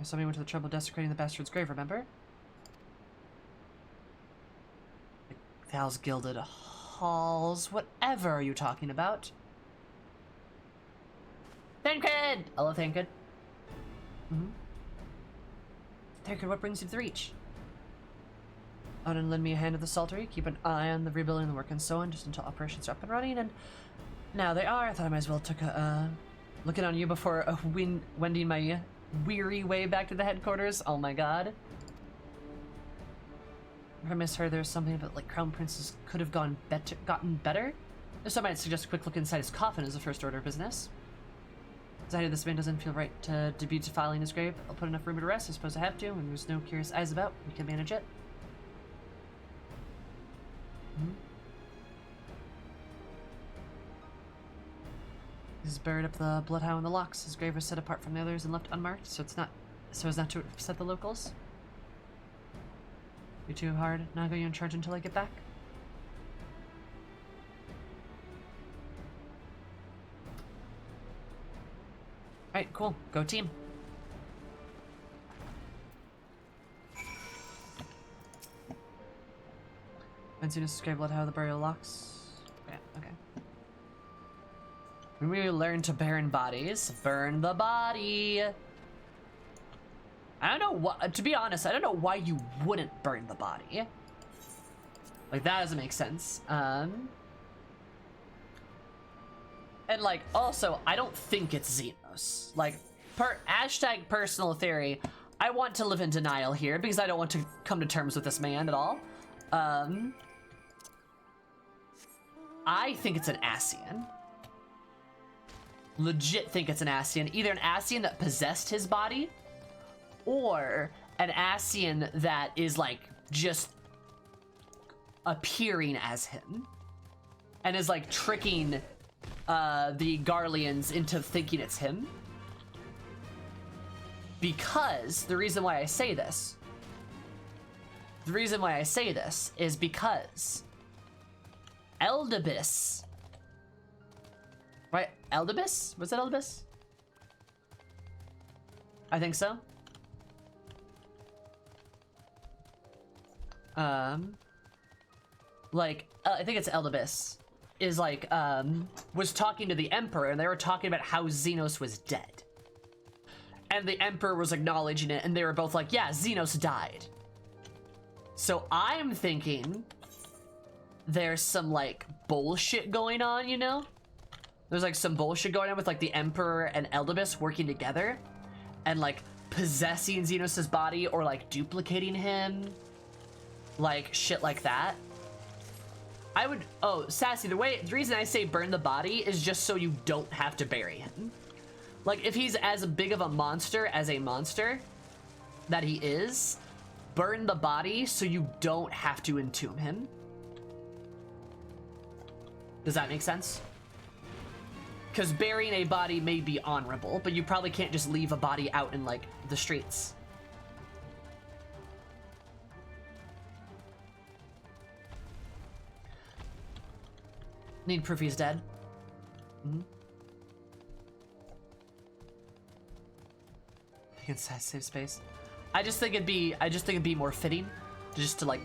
Somebody went to the trouble of desecrating the bastard's grave, remember? Val's gilded halls. Whatever are you talking about? Thancred! I love Thancred. Thancred, what brings you to the Reach? On and lend me a hand at the Saltery. Keep an eye on the rebuilding, the work, and so on, just until operations are up and running. And now they are. I thought I might as well took a looking on you before wending my weary way back to the headquarters. Oh my god. If I misheard, there's something about like Crown Princes could have gotten better. So I might suggest a quick look inside his coffin as a first order of business. Decided this man doesn't feel right to debut to filing his grave. I'll put enough room to rest. I suppose I have to. When there's no curious eyes about, we can manage it. He's buried up the Bloodhound in the locks. His grave was set apart from the others and left unmarked, so as not to upset the locals. You too hard. Nago, you in charge until I get back? Alright, cool. Go team. And soon as grave Bloodhound the burial locks. Yeah, okay. When we learn to burn bodies, burn the body. I don't know what, to be honest, I don't know why you wouldn't burn the body. Like, that doesn't make sense. And like, also, I don't think it's Xenos. Like, hashtag personal theory, I want to live in denial here because I don't want to come to terms with this man at all. I think it's an Ascian. Legit think it's an Ascian. Either an Ascian that possessed his body, or an Ascian that is like just appearing as him and is like tricking the Garleans into thinking it's him. Because the reason why I say this is because Eldibis, right? Eldibis? Was it Eldibis? I think so. I think it's Eldibis, is like, was talking to the Emperor, and they were talking about how Xenos was dead. And the Emperor was acknowledging it, and they were both like, yeah, Xenos died. So I'm thinking there's some, like, bullshit going on, you know? There's, like, some bullshit going on with, like, the Emperor and Eldibis working together and, like, possessing Xenos' body or, like, duplicating him. like shit like that. I would, oh, Sassy, the reason I say burn the body is just so you don't have to bury him. Like, if he's as big of a monster as a monster that he is, burn the body so you don't have to entomb him. Does that make sense? Because burying a body may be honorable, but you probably can't just leave a body out in, like, the streets. Need proof he's dead. Mm-hmm. Against that save space. I just think it'd be more fitting just to, like,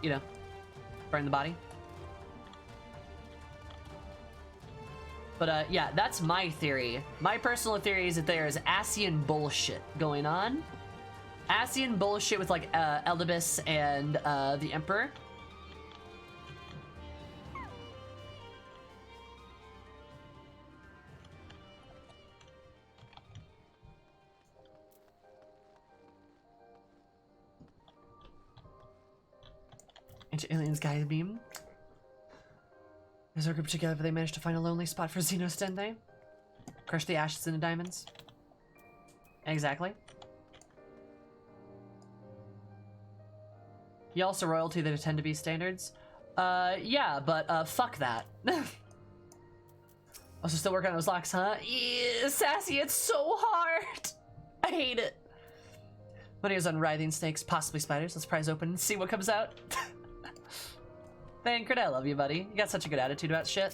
you know, burn the body. But yeah, that's my theory. My personal theory is that there is Asian bullshit going on. Asian bullshit with like Eldibus and the Emperor. Ancient aliens guided beam. As our group together, they managed to find a lonely spot for Xenos, didn't they? Crush the ashes into diamonds. Exactly. You also royalty that tend to be standards. Yeah, but fuck that. Also still working on those locks, huh? Yeah, Sassy, it's so hard. I hate it. When he was on writhing snakes, possibly spiders. Let's pry open and see what comes out. Thancred, I love you, buddy. You got such a good attitude about shit.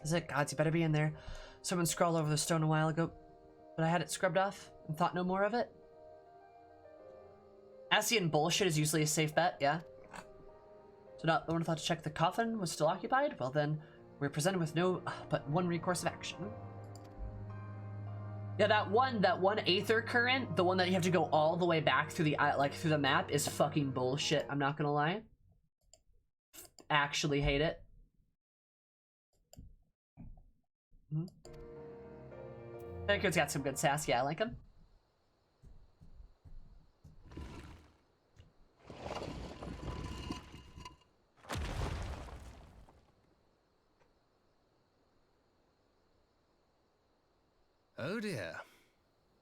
Is it? Gods, you better be in there. Someone scrawled over the stone a while ago, but I had it scrubbed off and thought no more of it. Asian bullshit is usually a safe bet, yeah? So not the one thought to check the coffin was still occupied? Well then, we're presented with no but one recourse of action. Yeah, that one aether current, the one that you have to go all the way back through the through the map, is fucking bullshit. I'm not gonna lie. Actually hate it. Thancred's got some good sass. Yeah, I like him. Oh dear.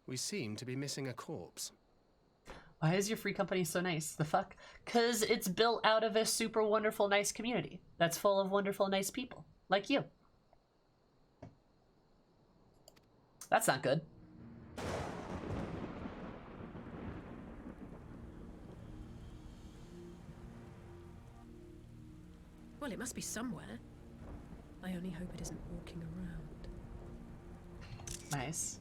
We seem to be missing a corpse. Why is your free company so nice? The fuck? 'Cause it's built out of a super wonderful, nice community that's full of wonderful, nice people. Like you. That's not good. Well, it must be somewhere. I only hope it isn't walking around. Nice.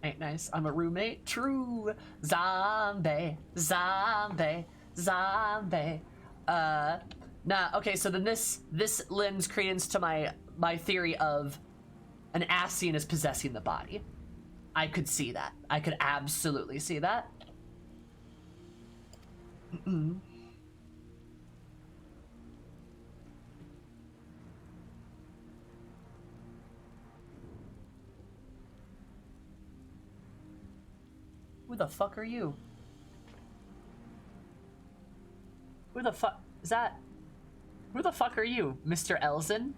Ain't nice. I'm a roommate. True. Zombie. Zombie. Zombie. Nah, okay, so then this lends credence to my theory of an Asian is possessing the body. I could see that. I could absolutely see that. Who the fuck are you? Who the fuck is that? Who the fuck are you, Mr. Elzen?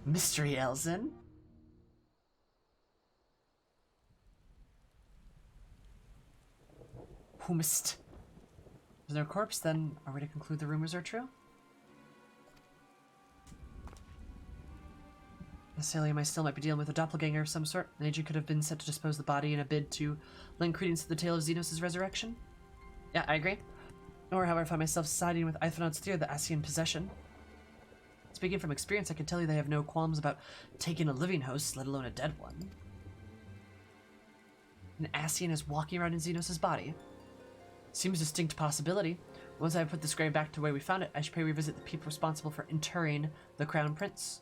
Mystery Elzen? Whomst? Is there a corpse? Then are we to conclude the rumors are true? Necessarily, I still might be dealing with a doppelganger of some sort. An agent could have been set to dispose the body in a bid to lend credence to the tale of Xenos' resurrection. Yeah, I agree. Or, however, I find myself siding with Ithanode's theory of the Asian possession. Speaking from experience, I can tell you they have no qualms about taking a living host, let alone a dead one. An Asian is walking around in Xenos' body. Seems a distinct possibility. Once I put this grave back to where we found it, I should probably revisit the people responsible for interring the Crown Prince.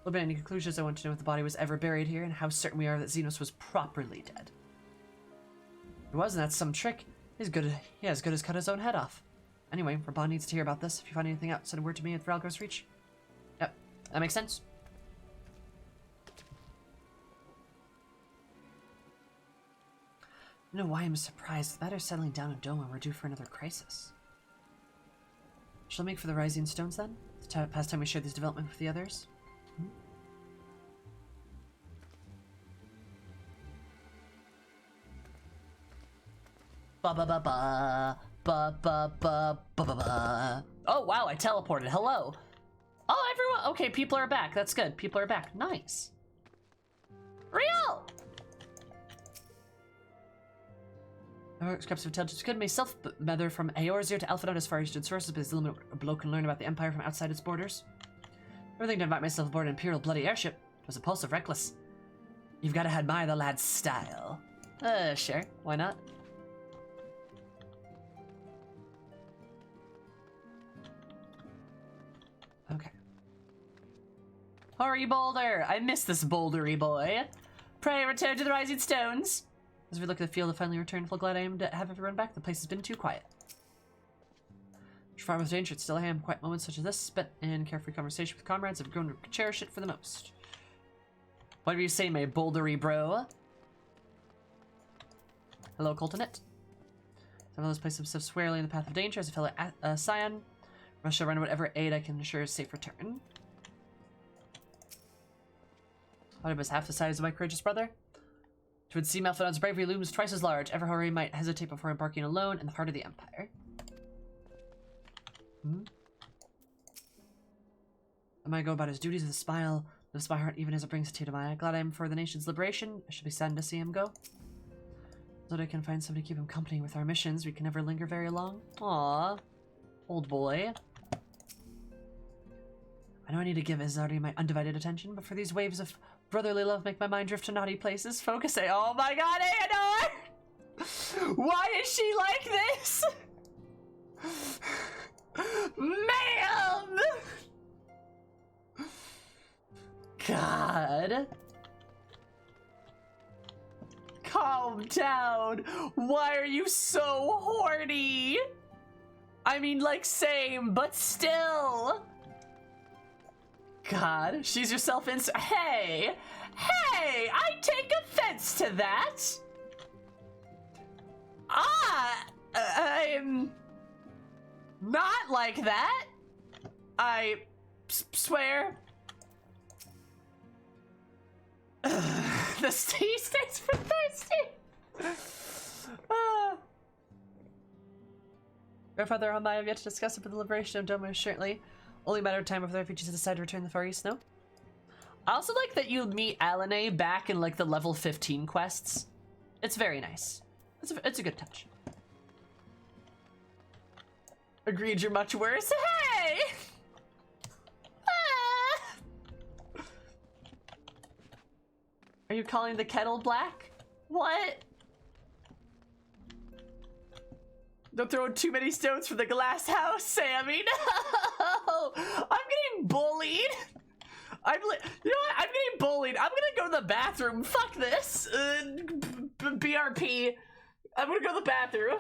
Well, but any conclusions, I want to know if the body was ever buried here and how certain we are that Xenos was properly dead. If it wasn't, that's some trick. He's as good as cut his own head off. Anyway, Raban needs to hear about this. If you find anything out, send a word to me at Thralgos Reach. Yep, that makes sense. I don't know why I'm surprised. The matter's settling down in Doma and we're due for another crisis. Shall I make for the Rising Stones then? The past time we shared this development with the others? Hmm? Ba ba ba ba ba ba ba ba ba ba. Oh wow, I teleported. Hello. Oh everyone. Okay, people are back. That's good. People are back. Nice. Real. Scraps of intelligence could myself mother from Eorzir to Alphanot as far as distant sources, but little a bloke can learn about the Empire from outside its borders. Everything to invite myself aboard an Imperial bloody airship. It was impulsive, reckless. You've got to admire the lad's style. Sure. Why not? Okay. Hurry, Boulder! I miss this bouldery boy. Pray return to the Rising Stones. As we look at the field, I finally returned. Full glad I am to have everyone back. The place has been too quiet. Far with danger, it's still I am. Quiet moments such as this, spent in carefree conversation with comrades, have grown to cherish it for the most. Whatever you say, my bouldery bro. Hello, Coltonet. Some of those places themselves squarely in the path of danger as a fellow scion. Rush around whatever aid I can ensure a safe return. What was half the size of my courageous brother? Twould seem Alphanon's bravery looms twice as large. Ever however he might hesitate before embarking alone in the heart of the Empire. I might go about his duties with a smile, lifts my heart even as it brings a tear to my eye. Glad I am for the nation's liberation. I should be saddened to see him go. So that I can find somebody to keep him company with our missions. We can never linger very long. Aww. Old boy. I know I need to give Izardi my undivided attention, but for these waves of brotherly love make my mind drift to naughty places. Focusing. Oh my god, Aenor! Why is she like this? Man! God. Calm down. Why are you so horny? I mean, like, same, but still. God, she's yourself in. Hey! Hey! I take offense to that! I'm not like that. I swear. The C stands for thirsty. Grandfather and I have yet to discuss it, but the liberation of Doma is certainly only a matter of time before the refugees decide to return to the Far East, no? I also like that you meet Alanae back in like the level 15 quests. It's very nice. It's a good touch. Agreed, you're much worse. Hey! Ah! Are you calling the kettle black? What? Don't throw too many stones from the glass house, Sammy. No! I'm getting bullied. You know what? I'm getting bullied. I'm gonna go to the bathroom. Fuck this. BRP. I'm gonna go to the bathroom.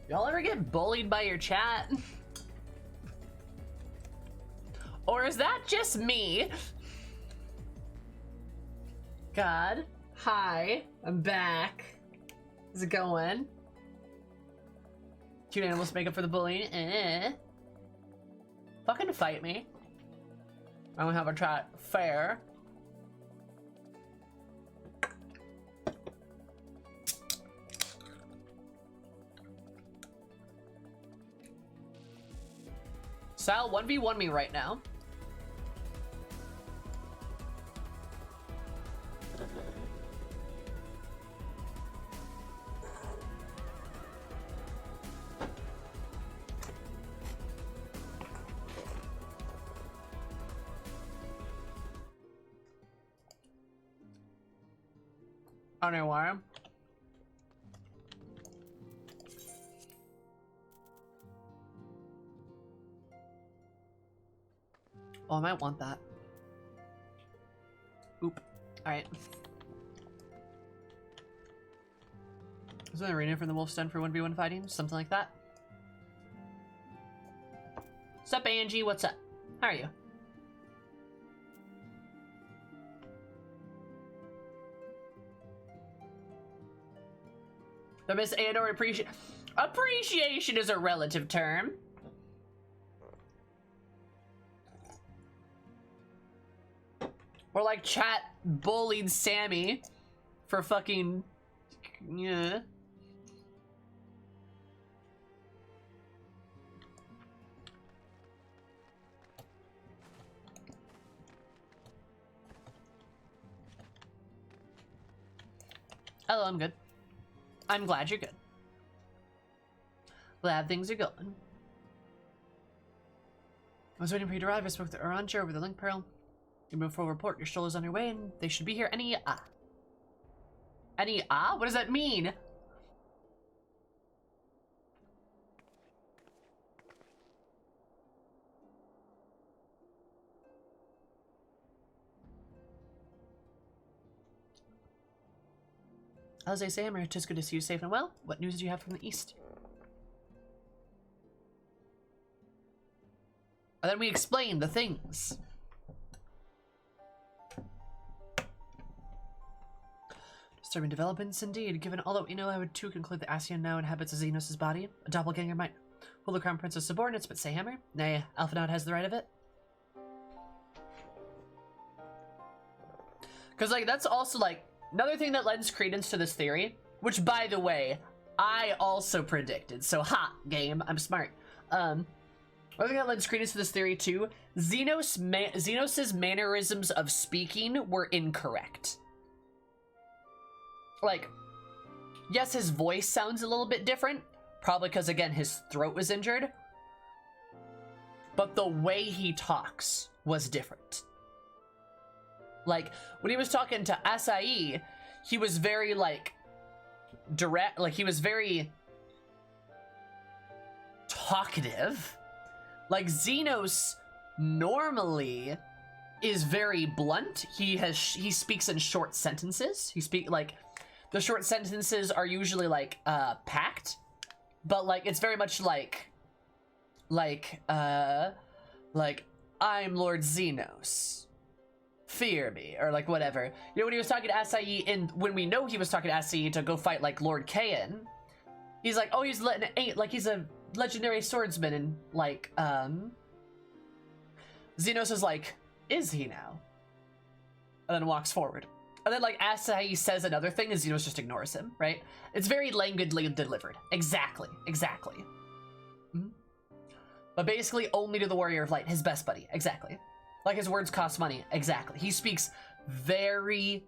Y'all ever get bullied by your chat? Or is that just me? God. Hi. I'm back. How's it going? Cute animals make up for the bullying. Fucking fight me. I don't have a chat. Fair. Sal 1v1 me right now. I don't know why. Oh, I might want that. Oop. Alright. Is there an arena from the Wolf's Den for 1v1 fighting? Something like that? What's up, Angie? What's up? How are you? The Miss Aodor appreciation is a relative term. Or like chat bullied Sammy for fucking, yeah. Hello, I'm good. I'm glad you're good. Glad things are going. I was waiting for you to arrive. I spoke to Aranja over the link pearl. You move forward, report. Your strollers on your way, and they should be here any Any What does that mean? As I say, Amber, it is good to see you safe and well. What news do you have from the east? And then we explain the things. Disturbing developments indeed. Given all that we know, I would too conclude that Ascian now inhabits Xenos' body. A doppelganger might hold the Crown Prince's subordinates, but say Hammer? Nay, Alphanaud has the right of it. Because, like, that's also, like, another thing that lends credence to this theory, which, by the way, I also predicted. So, ha, game, I'm smart. Another thing that lends credence to this theory, too, Xenos' mannerisms of speaking were incorrect. Like, yes, his voice sounds a little bit different, probably because, again, his throat was injured, but the way he talks was different. Like, when he was talking to Acai, he was very, like, direct, like, he was very talkative. Like, Xenos normally is very blunt. He speaks in short sentences. The short sentences are usually, like, packed, but, like, it's very much like, I'm Lord Xenos. Fear me, or, like, whatever. You know, when he was talking to Acai, and when we know he was talking to Acai to go fight, like, Lord Kain, he's like, oh, he's letting it ain't, like, he's a legendary swordsman, and, like, Xenos is like, is he now? And then walks forward. And then, like, Acai says another thing, and Xenos just ignores him, right? It's very languidly delivered. Exactly. Mm-hmm. But basically only to the Warrior of Light, his best buddy. Exactly. Like, his words cost money. Exactly. He speaks very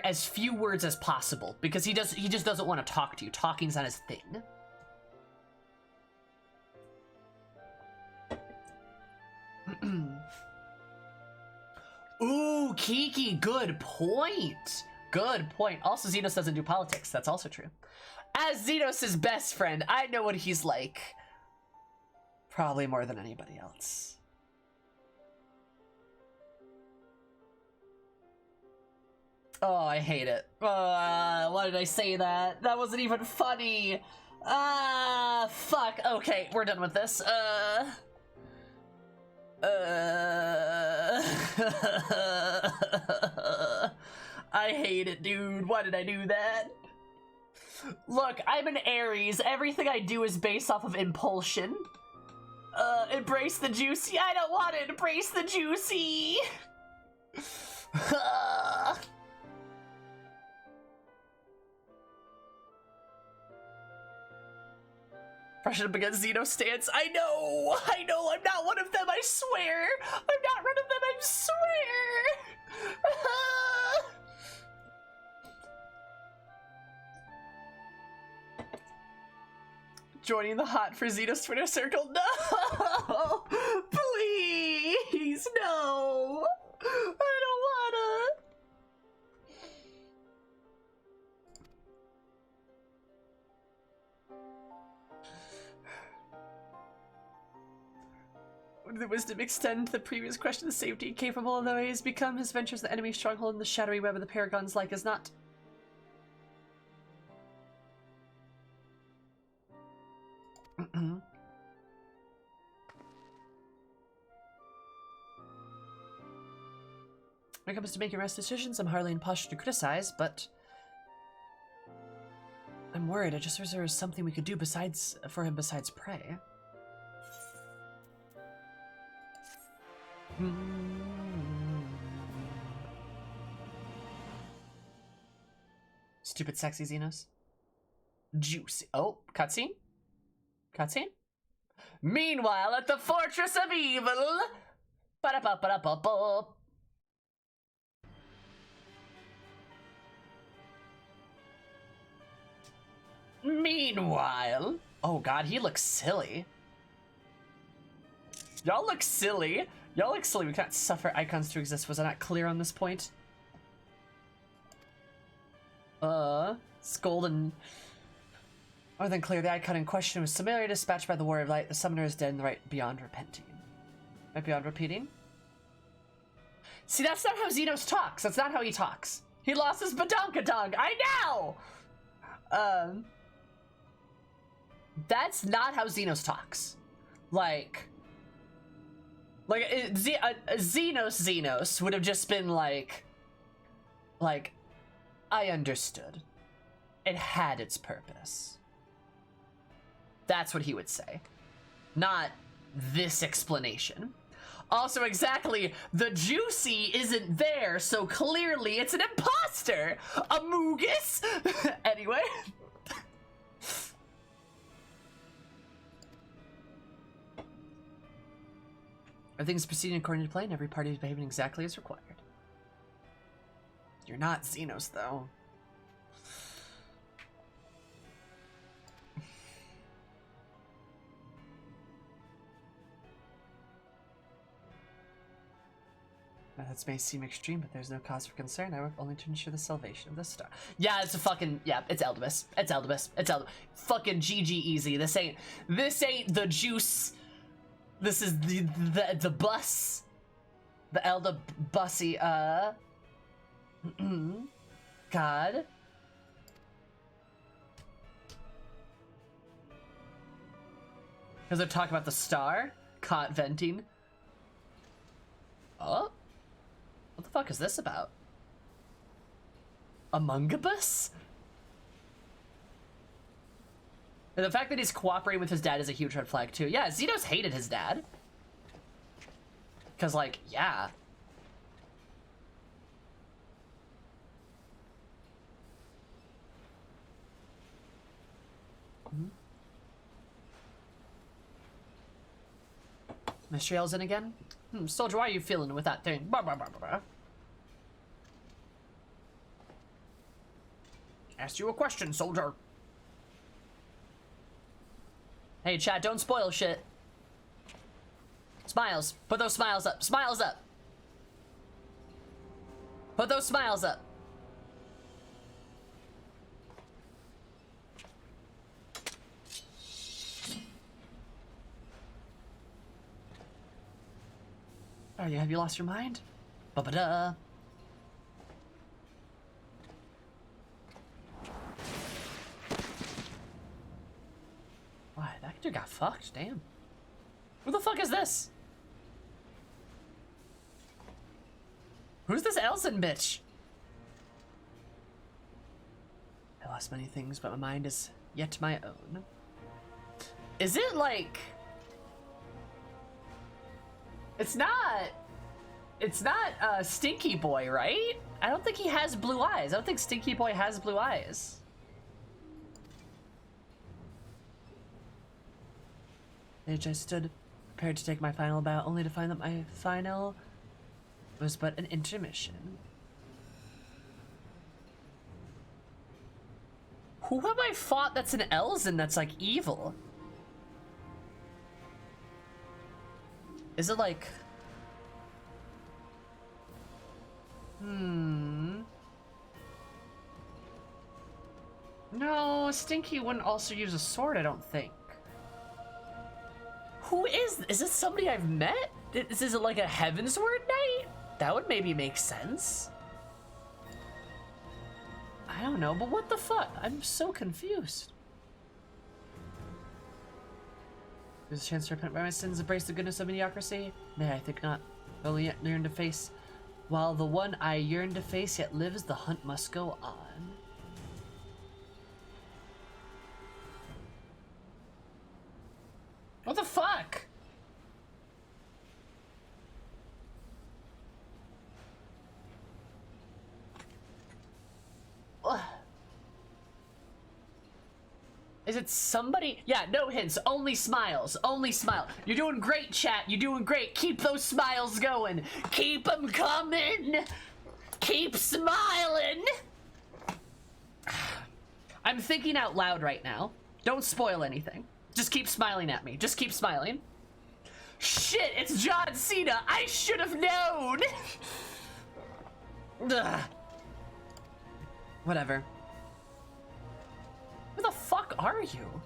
as few words as possible, because he just doesn't want to talk to you. Talking's not his thing. Ooh, Kiki, good point. Good point. Also, Xenos doesn't do politics. That's also true. As Xenos' best friend, I know what he's like. Probably more than anybody else. Oh, I hate it. Why did I say that? That wasn't even funny. Fuck. Okay, we're done with this. I hate it, dude. Why did I do that? Look, I'm an Aries. Everything I do is based off of impulsion. Embrace the juicy. I don't want to embrace the juicy. Brushing up against Xeno stance. I know, I'm not one of them, I swear. I'm not one of them, I swear. Joining the hot for Xeno's Twitter circle. No! Please, no! I don't wanna. Would the wisdom extend to the previous question of safety capable of the way he's become? His ventures the enemy stronghold in the shadowy web of the Paragons like as not. When it comes to making rash decisions, I'm hardly in posture to criticize, but I'm worried. I just wish there was something we could do for him besides pray. Stupid sexy Xenos. Juicy. Oh, cutscene? Cutscene? Meanwhile, at the Fortress of Evil. Ba-da-ba-ba-da-ba-ba. Meanwhile. Oh god, he looks silly. Y'all look silly. Y'all look silly. We can't suffer icons to exist. Was I not clear on this point? Scold and... More than clear, the icon in question was summarily dispatched by the Warrior of Light. The summoner is dead and right beyond repenting. Right beyond repeating? See, that's not how Xenos talks. That's not how he talks. He lost his badonkadonk. I know! That's not how Xenos talks. Xenos would have just been like, I understood. It had its purpose. That's what he would say. Not this explanation. Also, exactly, the juicy isn't there, so clearly it's an imposter! Amogus! Anyway. Everything's proceeding according to plan. Every party is behaving exactly as required. You're not Xenos, though. That may seem extreme, but there's no cause for concern. I work only to ensure the salvation of the star. Yeah, it's a fucking... Yeah, it's Eldibus. It's Eldibus. It's Eldibus. Fucking GG easy. This ain't the juice. This is the bus. The Elda bussy, God. Because they're talking about the star. Caught venting. Oh? What the fuck is this about? Amongabus? And the fact that he's cooperating with his dad is a huge red flag too. Yeah, Xenos hated his dad. Cause like, yeah. Mystriel's in again? Soldier, why are you feeling with that thing? Bah, bah, bah, bah, bah. Asked you a question, soldier. Hey, chat, don't spoil shit. Smiles. Put those smiles up. Smiles up. Put those smiles up. Oh, yeah, have you lost your mind? Ba-ba-da. Dude got fucked, damn. Who the fuck is this? Who's this Elson bitch? I lost many things, but my mind is yet my own. Is it like... It's not Stinky Boy, right? I don't think he has blue eyes. I don't think Stinky Boy has blue eyes. I stood prepared to take my final bow, only to find that my final was but an intermission. Who have I fought that's an Elzen that's like evil? Is it like... No, Stinky wouldn't also use a sword, I don't think. Who is this somebody I've met? Is it like a Heavensward Knight? That would maybe make sense. I don't know, but what the fuck? I'm so confused. There's a chance to repent by my sins, embrace the goodness of mediocrity? Nay, I think not. Only yet yearn to face. While the one I yearn to face yet lives, the hunt must go on. What the fuck? Is it somebody? Yeah, no hints, only smiles, only smile. You're doing great, chat, you're doing great. Keep those smiles going. Keep them coming. Keep smiling. I'm thinking out loud right now. Don't spoil anything. Just keep smiling at me. Just keep smiling. Shit, it's John Cena. I should have known. Ugh. Whatever. Who the fuck are you?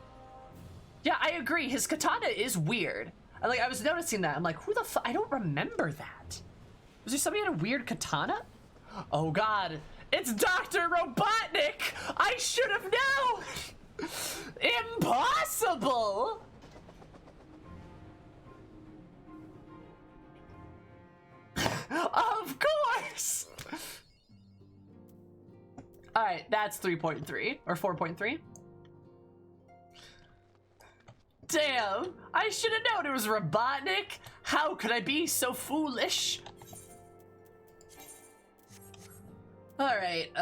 Yeah, I agree. His katana is weird. I was noticing that. I'm like, who the fuck? I don't remember that. Was there somebody had a weird katana? Oh god. It's Dr. Robotnik! I should have known! Impossible! Of course! Alright, that's 3.3 or 4.3. Damn, I should have known it was Robotnik. How could I be so foolish? Alright,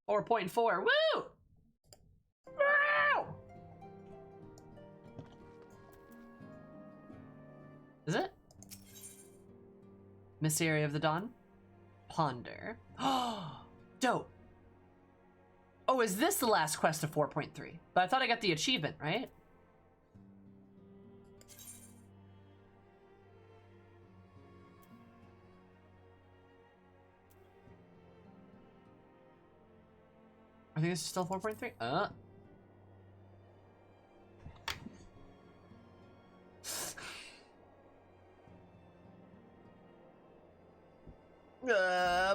4.4, woo! Wow! Is it? Miss Area of the Dawn? Ponder. Oh, dope. Oh, is this the last quest of 4.3? But I thought I got the achievement, right? I think this is still 4.3.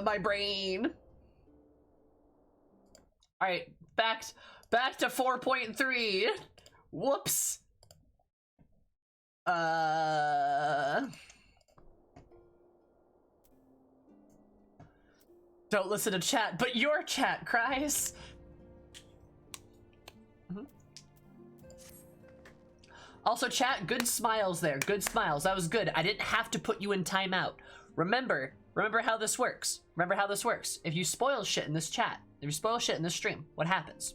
My brain. All right, back to 4.3. Whoops. Don't listen to chat, but your chat cries. Also, chat, good smiles there. Good smiles. That was good. I didn't have to put you in timeout. Remember how this works. Remember how this works. If you spoil shit in this chat, if you spoil shit in this stream, what happens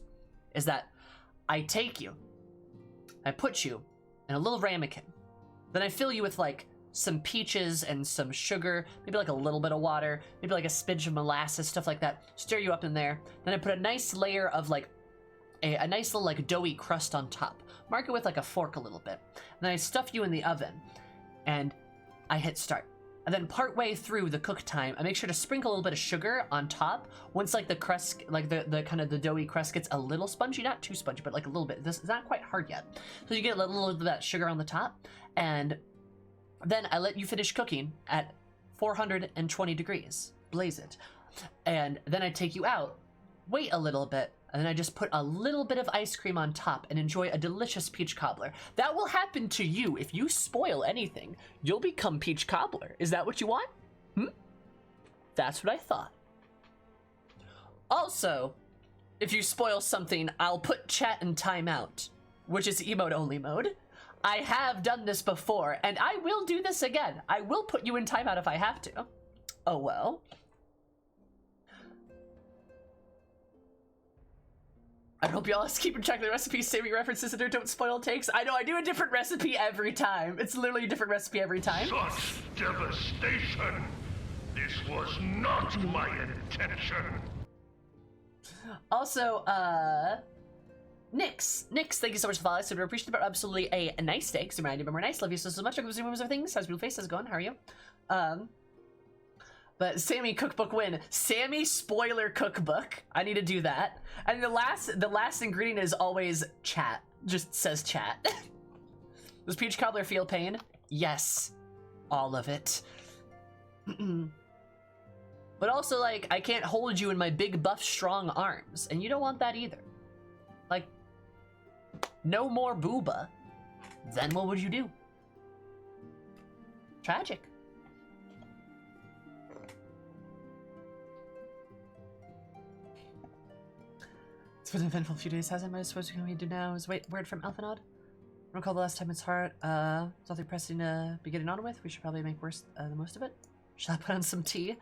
is that I take you, I put you in a little ramekin, then I fill you with like some peaches and some sugar, maybe like a little bit of water, maybe like a smidge of molasses, stuff like that. Stir you up in there. Then I put a nice layer of like a nice little like doughy crust on top. Mark it with like a fork a little bit. And then I stuff you in the oven and I hit start. And then partway through the cook time, I make sure to sprinkle a little bit of sugar on top. Once like the crust, like the kind of the doughy crust gets a little spongy, not too spongy, but like a little bit. This is not quite hard yet. So you get a little of that sugar on the top. And then I let you finish cooking at 420 degrees. Blaze it. And then I take you out, wait a little bit, and then I just put a little bit of ice cream on top and enjoy a delicious peach cobbler. That will happen to you. If you spoil anything, you'll become peach cobbler. Is that what you want? That's what I thought. Also, if you spoil something, I'll put chat in timeout, which is emote only mode. I have done this before, and I will do this again. I will put you in timeout if I have to. Oh well. I hope y'all keep track of the recipes, saving references, and don't spoil takes. I know, I do a different recipe every time. It's literally a different recipe every time. Such devastation! This was not my intention! Also, Nyx, thank you so much for following. So we appreciate about absolutely a nice day. Super random, more nice. Love you so much. I'm zooming over things. How's your face? How's it going? How are you? But Sammy cookbook win. Sammy spoiler cookbook. I need to do that. And the last ingredient is always chat. Just says chat. Does peach cobbler feel pain? Yes, all of it. But also, like, I can't hold you in my big, buff, strong arms, and you don't want that either. Like, no more booba. Then what would you do? Tragic. It's been an eventful few days, hasn't it? I suppose what we do now is wait word from Alphanod. I recall the last time it's hard. Something pressing to be getting on with. We should probably make the most of it. Shall I put on some tea?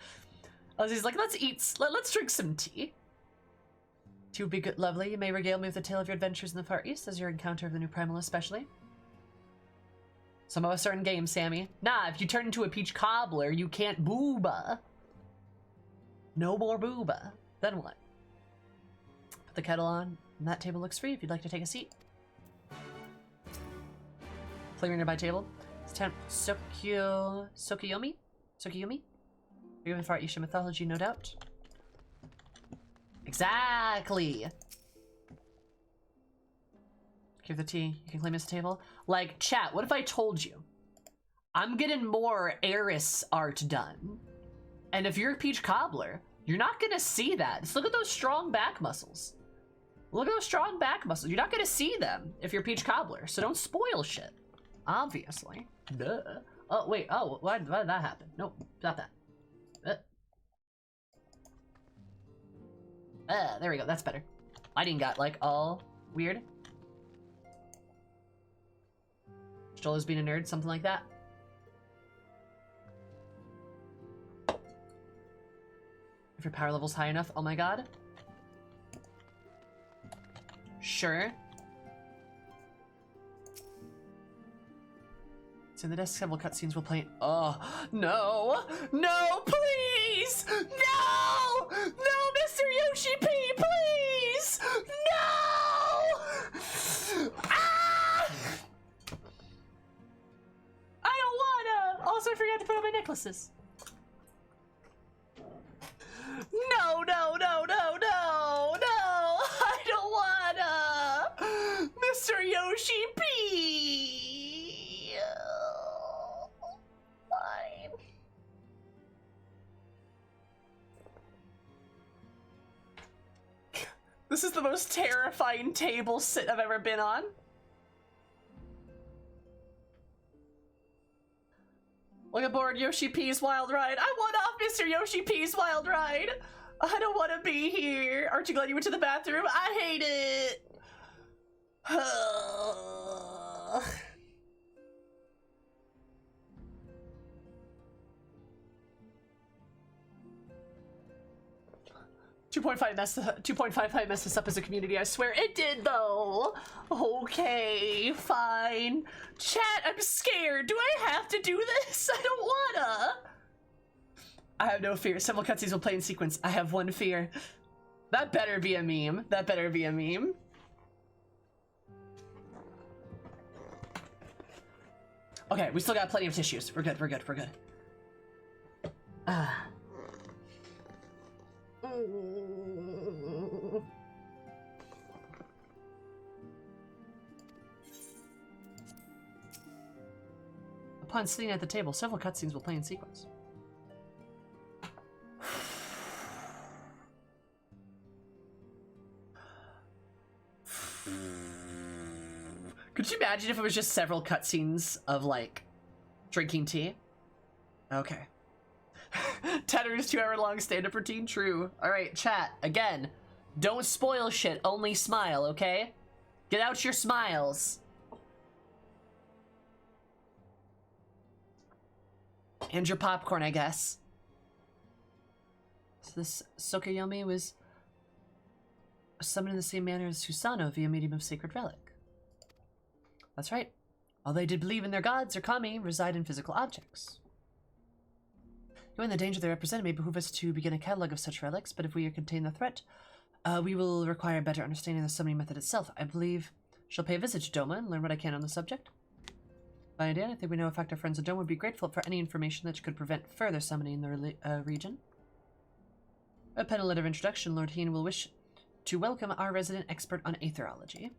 He's like, let's drink some tea. Tea would be good, lovely. You may regale me with the tale of your adventures in the Far East, as your encounter of the new primal especially. Some of us are in game, Sammy. Nah, if you turn into a peach cobbler, you can't booba. No more booba. Then what? Put the kettle on, and that table looks free if you'd like to take a seat. Play nearby table. It's time. Sokiyomi? You're Far Eastern mythology, no doubt. Exactly. Give the tea. You can claim this table. Like, chat, what if I told you I'm getting more heiress art done, and if you're a peach cobbler, you're not gonna see that. Just look at those strong back muscles. Look at those strong back muscles. You're not gonna see them if you're peach cobbler, so don't spoil shit. Obviously. Duh. Oh, wait. Oh, why did that happen? Nope, not that. There we go. That's better. Lighting got, like, all weird. Joel is being a nerd, something like that. If your power level's high enough, oh my god. Sure. So in the desk, several cutscenes will play. Oh, no! No, please! No! No, Mr. Yoshi P, please! No! Ah! I don't wanna! Also, I forgot to put on my necklaces. No, no, no, no, no, no! I don't wanna! Mr. Yoshi P! Fine. This is the most terrifying table sit I've ever been on. Look aboard Yoshi P's Wild Ride. I want off Mr. Yoshi P's Wild Ride. I don't want to be here. Aren't you glad you went to the bathroom? I hate it. 2.55 messed us up as a community, I swear. It did, though. Okay, fine. Chat, I'm scared. Do I have to do this? I don't wanna. I have no fear. Several cutscenes will play in sequence. I have one fear. That better be a meme. That better be a meme. Okay, we still got plenty of tissues. We're good, we're good, we're good. Upon sitting at the table, several cutscenes will play in sequence. Could you imagine if it was just several cutscenes of, like, drinking tea? Okay. Tedder's 2-hour-long stand-up routine? True. Alright, chat. Again, don't spoil shit. Only smile, okay? Get out your smiles. And your popcorn, I guess. So this Sokoyomi was summoned in the same manner as Susano via medium of sacred relic. That's right. All they did believe in their gods or kami reside in physical objects. Knowing the danger they represent, it may behoove us to begin a catalog of such relics, but if we contain the threat, we will require a better understanding of the summoning method itself. I believe shall pay a visit to Doma and learn what I can on the subject. By idea, I think we know in fact our friends at Doma would be grateful for any information that could prevent further summoning in the region. A pen a letter of introduction, Lord Heen will wish to welcome our resident expert on aetherology.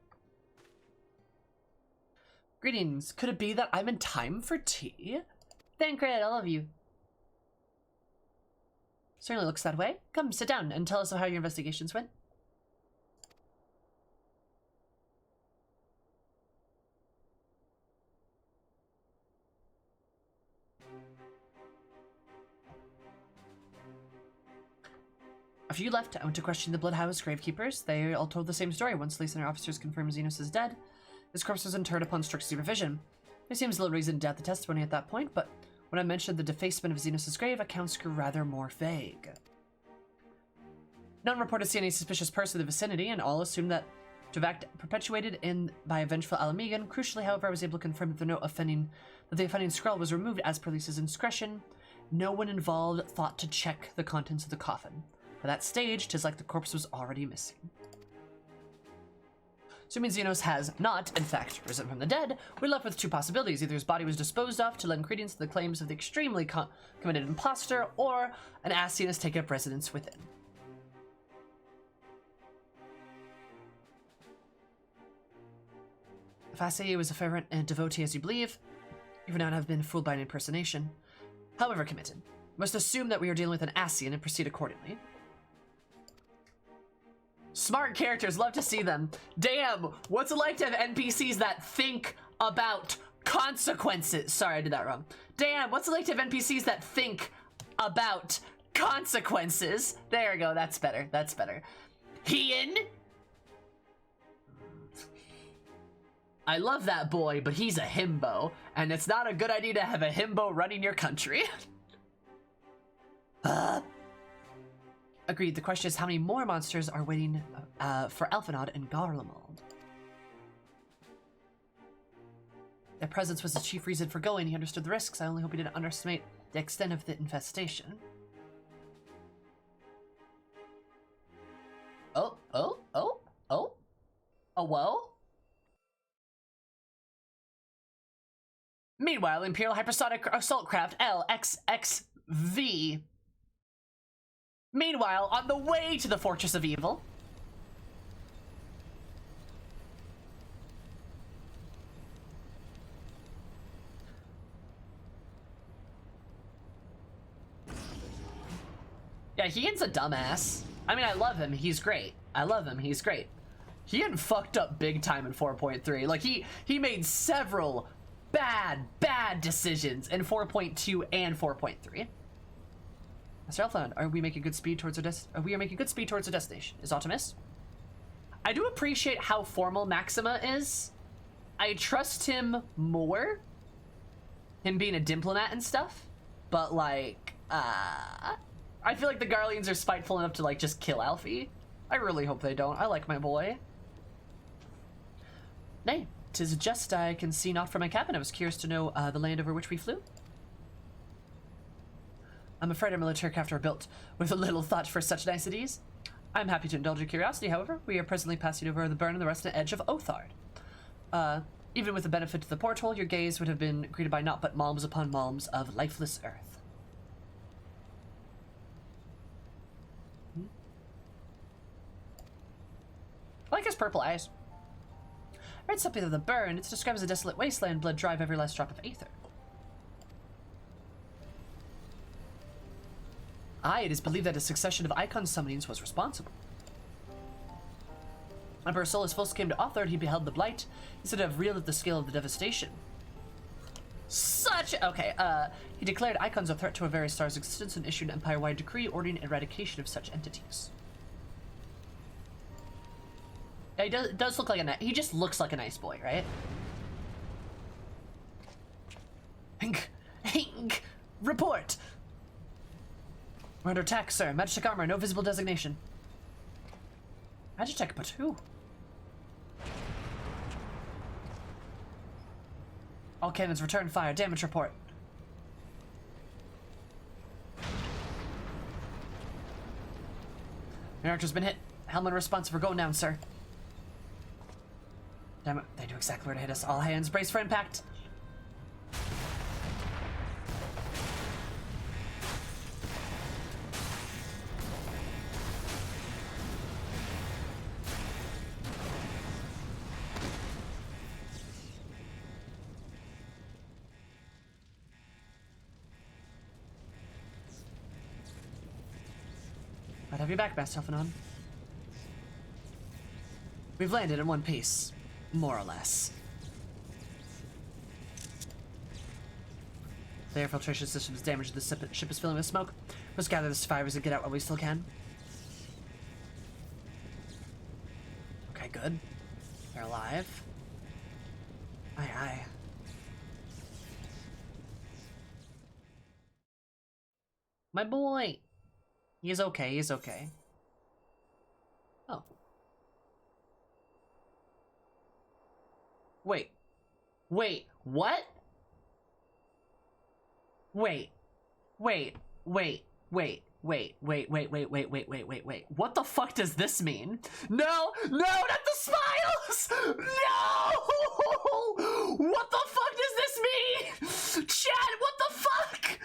Greetings. Could it be that I'm in time for tea? Thancred, I love you. Certainly looks that way. Come, sit down and tell us how your investigations went. After you left, I went to question the Bloodhouse gravekeepers. They all told the same story. Once Lisa and her officers confirmed Xenos is dead, his corpse was interred upon strict supervision. There seems little reason to doubt the testimony at that point, but when I mentioned the defacement of Xenos' grave, accounts grew rather more vague. None reported seeing any suspicious person in the vicinity, and all assumed that to have acted perpetuated by a vengeful Alamegan. Crucially, however, I was able to confirm that the offending scroll was removed as per Lisa's indiscretion. No one involved thought to check the contents of the coffin. By that stage, 'tis like the corpse was already missing. Assuming Xenos has not, in fact, risen from the dead, we're left with two possibilities. Either his body was disposed of to lend credence to the claims of the extremely committed imposter, or an Ascian has taken up residence within. If I say he was a fervent and devotee as you believe, you would not have been fooled by an impersonation. However committed, we must assume that we are dealing with an Ascian and proceed accordingly. Smart characters, love to see them. Damn, what's it like to have NPCs that think about consequences? Sorry, I did that wrong. Damn, what's it like to have NPCs that think about consequences? There we go, that's better, that's better. Hien? I love that boy, but he's a himbo, and it's not a good idea to have a himbo running your country. Agreed, the question is how many more monsters are waiting for Alphanod and Garlemald. Their presence was the chief reason for going. He understood the risks. I only hope he didn't underestimate the extent of the infestation. Oh. Whoa. Meanwhile, Imperial Hypersonic Assault Craft LXXV. Meanwhile, on the way to the Fortress of Evil. Yeah, Hien's a dumbass. I mean, I love him. He's great. I love him. He's great. Hien fucked up big time in 4.3. Like, he made several bad decisions in 4.2 and 4.3. Mr. Alphanod, are we making good speed towards our destination? Is Optimus? I do appreciate how formal Maxima is. I trust him more. Him being a diplomat and stuff. But, like, I feel like the Garleans are spiteful enough to, like, just kill Alfie. I really hope they don't. I like my boy. Nay, 'tis just I can see naught from my cabin. I was curious to know the land over which we flew. I'm afraid our military craft are built with a little thought for such niceties. I'm happy to indulge your curiosity, however. We are presently passing over the burn and the rusted edge of Othard. Even with the benefit to the porthole, your gaze would have been greeted by naught but malms upon malms of lifeless earth. I like his purple eyes. I read something of the burn. It's described as a desolate wasteland, blood drive every last drop of aether. Aye, it is believed that a succession of icon summonings was responsible. Emperor Solus first came to Authard, he beheld the blight. He said to have reeled at the scale of the devastation. Okay, he declared icons a threat to a very star's existence and issued an empire-wide decree ordering eradication of such entities. Yeah, he does look like he just looks like a nice boy, right? Hink! Report! We're under attack, sir. Magitech armor, no visible designation. Magitech, but who? All cannons return fire. Damage report. Reactor's been hit. Helmet responsive. We're going down, sir. Damn it. They knew exactly where to hit us. All hands brace for impact. I'd have you back, Bastophanon. We've landed in one piece. More or less. The air filtration system is damaged. The ship is filling with smoke. Let's gather the survivors and get out while we still can. Okay, good. They're alive. Aye, aye. My boy! He's okay, he's okay. Oh. Wait. Wait, what? Wait. Wait. What the fuck does this mean? No, not the smiles! No! What the fuck does this mean? Chad, what the fuck?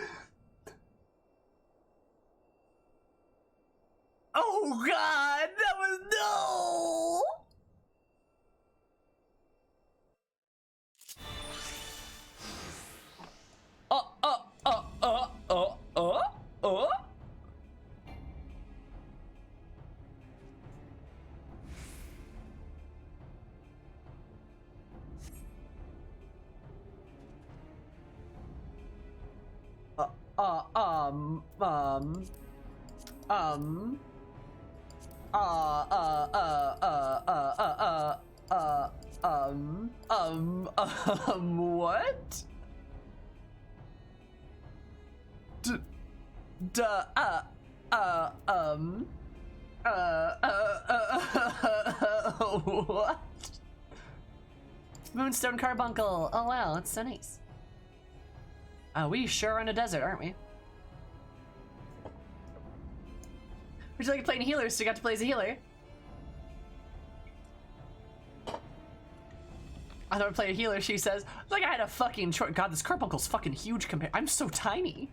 Oh god, that was no! What? What? Moonstone Carbuncle. Oh wow, that's so nice. We sure are in a desert, aren't we? Would you like to play in healer so you got to play as a healer? I thought I'd play a healer, she says. Like I had a fucking choice. God, this carbuncle's fucking huge compared. I'm so tiny.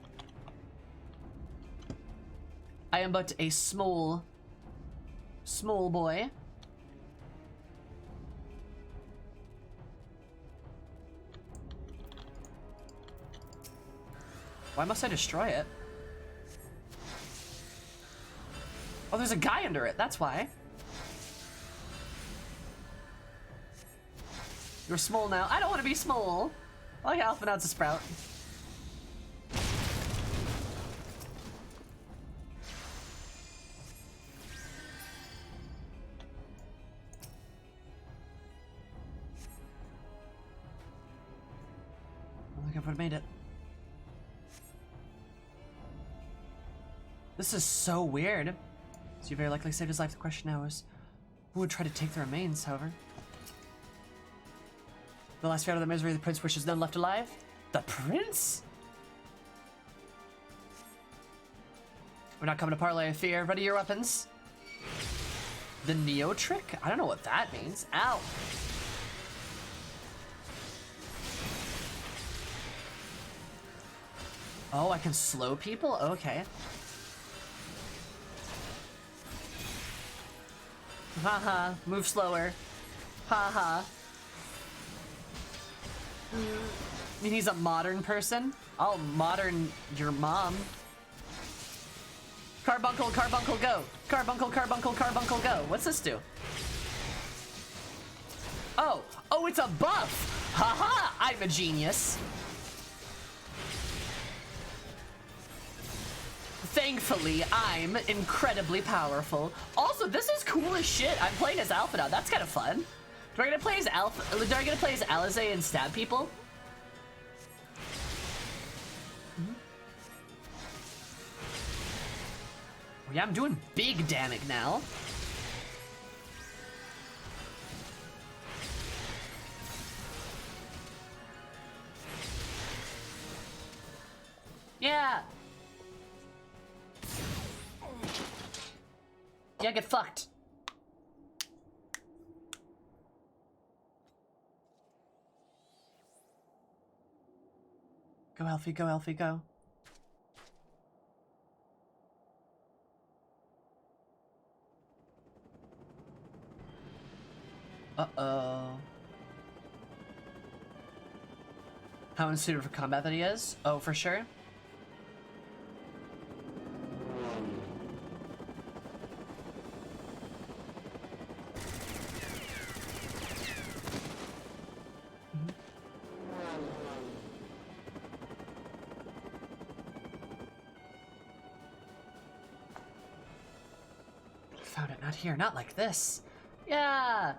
I am but a small boy. Why must I destroy it? Oh, there's a guy under it, that's why. You're small now. I don't want to be small. I like how Alphanauts a sprout. I don't think I would have made it. This is so weird. So you very likely saved his life. The question now is, who would try to take the remains, however? The last fear out of the misery, the prince wishes none left alive. The prince? We're not coming to parlay of fear. Ready your weapons. The Neo trick? I don't know what that means. Ow. Oh, I can slow people? Okay. Haha, move slower. Haha. You mean he's a modern person? I'll modern your mom. Carbuncle, carbuncle, go! Carbuncle, carbuncle, carbuncle, go! What's this do? Oh, it's a buff. Haha, I'm a genius. Thankfully, I'm incredibly powerful. Also, this is cool as shit. I'm playing as Alpha now. That's kind of fun. Do I get to play as Alpha? Do I get to play as Alizé and stab people? Oh, yeah, I'm doing big damage now. Yeah. Yeah, get fucked. Go, Elfie, go, Elfie, go. Uh-oh. How unsuited for combat that he is? Oh, for sure. Found it, not here, not like this. Yeah.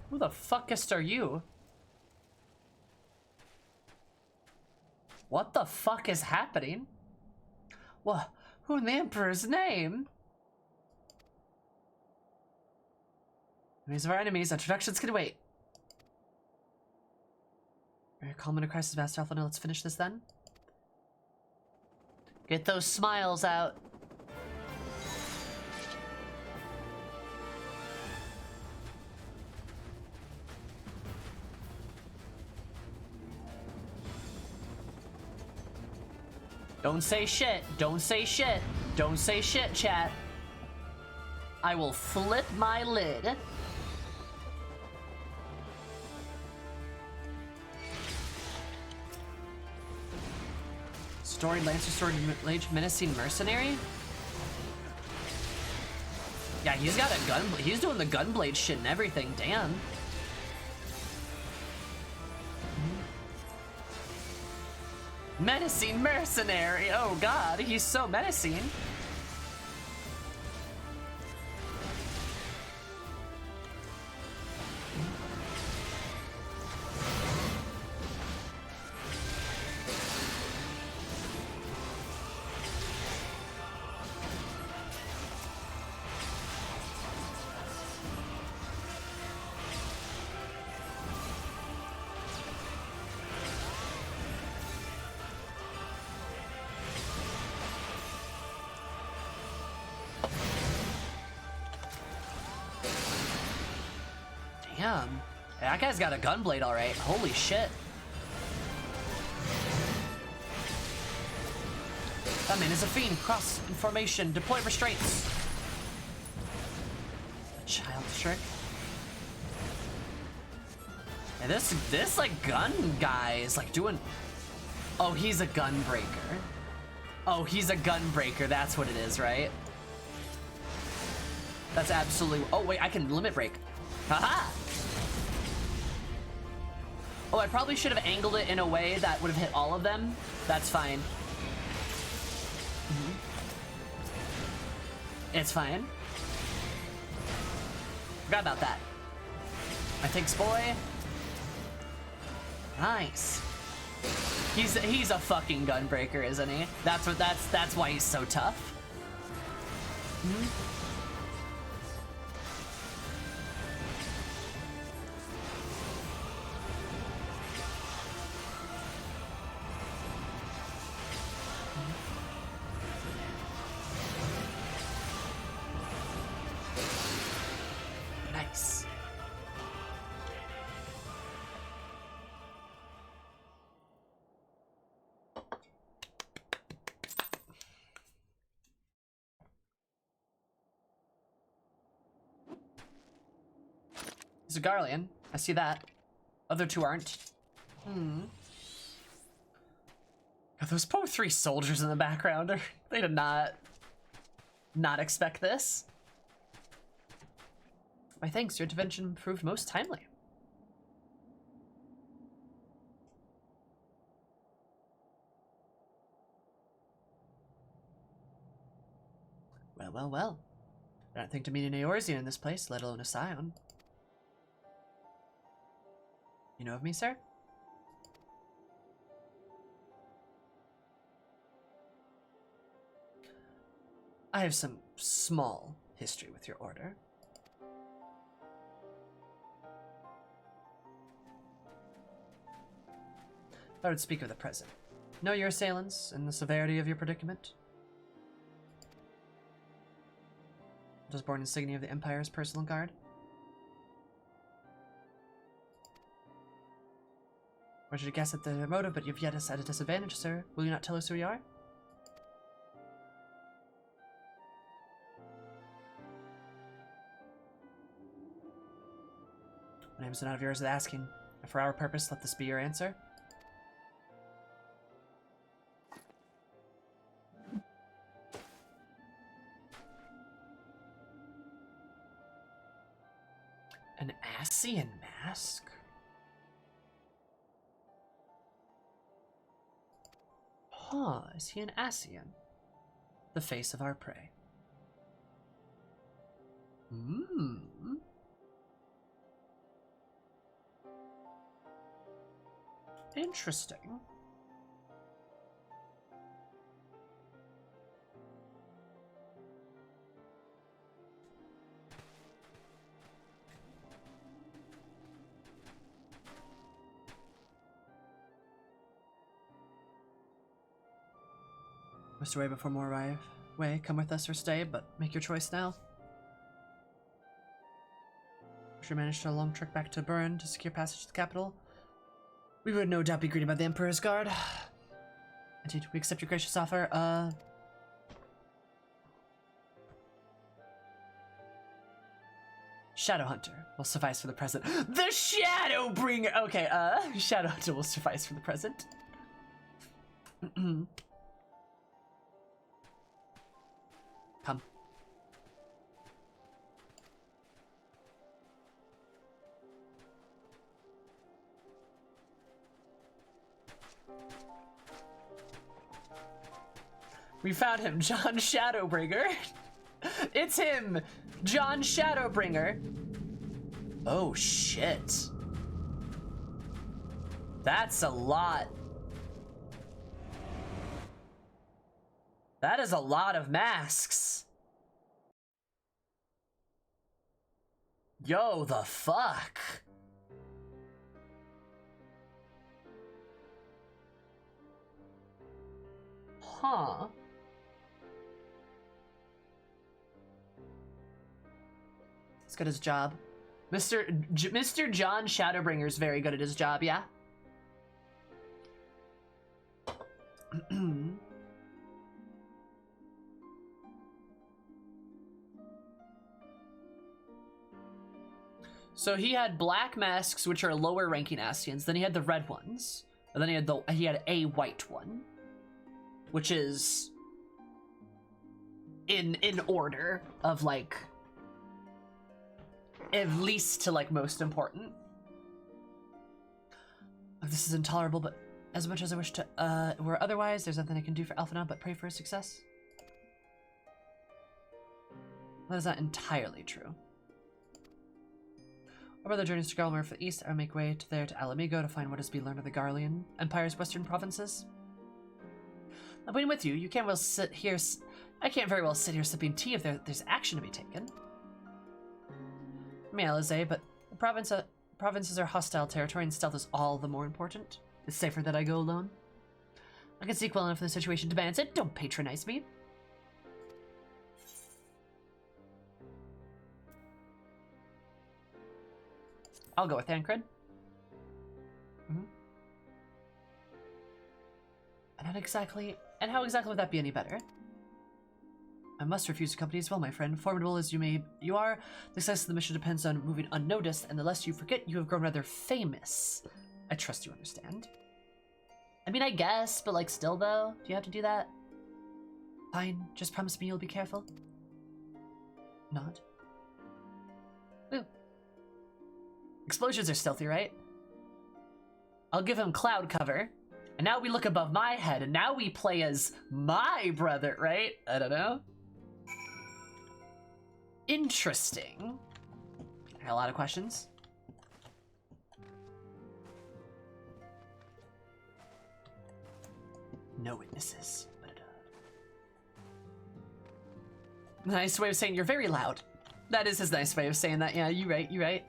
Who the fuckest are you? What the fuck is happening? What? Who in the Emperor's name? Enemies of our enemies. Introductions can wait. Very calm in a crisis, Master Alpha. Now let's finish this then. Get those smiles out. Don't say shit. Don't say shit. Don't say shit, chat. I will flip my lid. Storied Lancer Sword Mage Menacing Mercenary? Yeah, he's got a gun. He's doing the gunblade shit and everything. Damn. Menacing Mercenary. Oh god, he's so menacing. Damn. That guy's got a gunblade, alright. Holy shit. That man is a fiend. Cross in formation. Deploy restraints. A child trick. And this like gun guy is like doing. Oh, he's a gunbreaker. Oh, he's a gunbreaker. That's what it is, right? That's absolutely. Oh wait, I can limit break. Haha. Oh, I probably should have angled it in a way that would have hit all of them. That's fine. It's fine. Forgot about that. My thanks, boy. Nice. He's a fucking gunbreaker, isn't he? That's why he's so tough. Nice. He's a Garlean. I see that. Other two aren't. God, those poor 3 soldiers in the background, they did not expect this. My thanks, your intervention proved most timely. Well. I don't think to meet an Eorzean in this place, let alone a Scion. You know of me, sir? I have some small history with your order. I would speak of the present. Know your assailants and the severity of your predicament? Was born insignia of the Empire's personal guard. Or should you guess at the motive, but you've yet us at a disadvantage, sir? Will you not tell us who you are? My name is not of yours asking. For our purpose, let this be your answer. An Ascian mask? Huh, is he an Ascian? The face of our prey. Interesting. Mr. Way before more arrive. Way, come with us or stay, but make your choice now. If you managed a long trek back to Burn to secure passage to the capital, we would no doubt be greeted by the Emperor's guard. Indeed, we accept your gracious offer. Shadowhunter will suffice for the present. The Shadowbringer! Okay, Shadowhunter will suffice for the present. Come. We found him, John Shadowbringer. It's him, John Shadowbringer. Oh, shit. That's a lot. That is a lot of masks. Yo, the fuck? Huh. He's good at his job. Mr. John Shadowbringer's very good at his job, yeah? So he had black masks, which are lower ranking Ascians. Then he had the red ones, and then he had a white one, which is in order of like at least to like most important. This is intolerable, but as much as I wish to were otherwise, there's nothing I can do for Alpha now but pray for his success. That is not entirely true. Our brother journeys to Garlemere for the east. I will make way to Alamigo to find what is to be learned of the Garlean Empire's western provinces. I'm waiting with you. You can't well sit here. I can't very well sit here sipping tea if there's action to be taken. May Alizé, but the provinces are hostile territory, and stealth is all the more important. It's safer that I go alone. I can seek well enough if the situation demands it. Don't patronize me. I'll go with Thancred. And how exactly would that be any better? I must refuse to accompany as well, my friend. Formidable as you are, the success of the mission depends on moving unnoticed, and the less you forget, you have grown rather famous. I trust you understand. I mean, I guess, but like still though, do you have to do that? Fine, just promise me you'll be careful. Not. Ooh. Explosions are stealthy, right? I'll give him cloud cover. And now we look above my head, and now we play as my brother, right? I don't know. Interesting. I got a lot of questions. No witnesses. Nice way of saying you're very loud. That is his nice way of saying that. Yeah, you're right, you're right.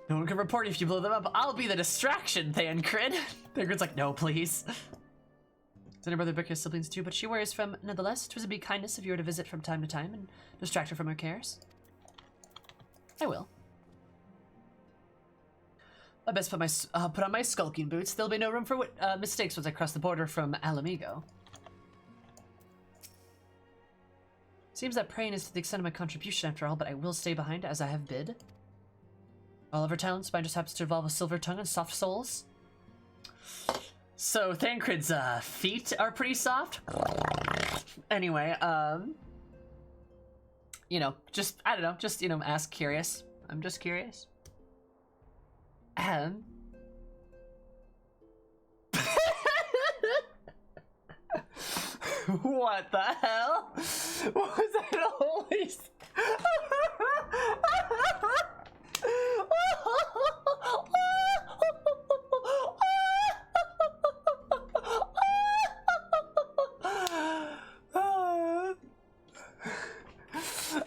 No one can report if you blow them up. I'll be the distraction, Thancred. Thancred's like, no, please. Then her brother Brick has siblings too, but she worries from nonetheless. 'Twas a big kindness if you were to visit from time to time and distract her from her cares. I will. I best put on my skulking boots. There'll be no room for mistakes once I cross the border from Alamigo. Seems that praying is to the extent of my contribution after all, but I will stay behind as I have bid. All of her talents, mine just happens to involve a silver tongue and soft soles. So Thancred's feet are pretty soft. Anyway, you know, just I don't know, just you know, ask curious. I'm just curious. What the hell? Was that always?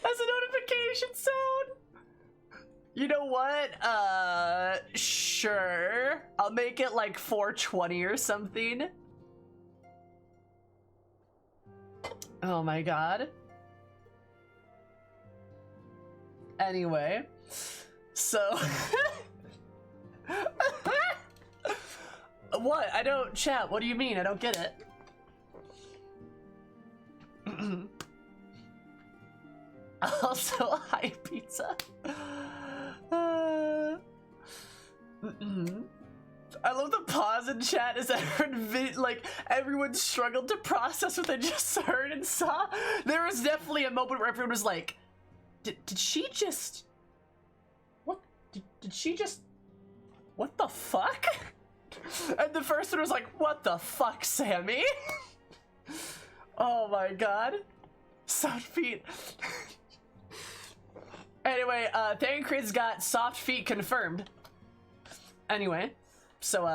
That's a notification sound. You know what? Sure. I'll make it like 420 or something. Oh my god. Anyway, so what? I don't chat. What do you mean? I don't get it. Also, hi pizza. I love the pause in chat as everyone struggled to process what they just heard and saw. There was definitely a moment where everyone was like, did she just... What? Did she just... What the fuck? And the first one was like, what the fuck, Sammy? Oh my god. Soft feet. Anyway, Thancred's got soft feet confirmed. Anyway, so,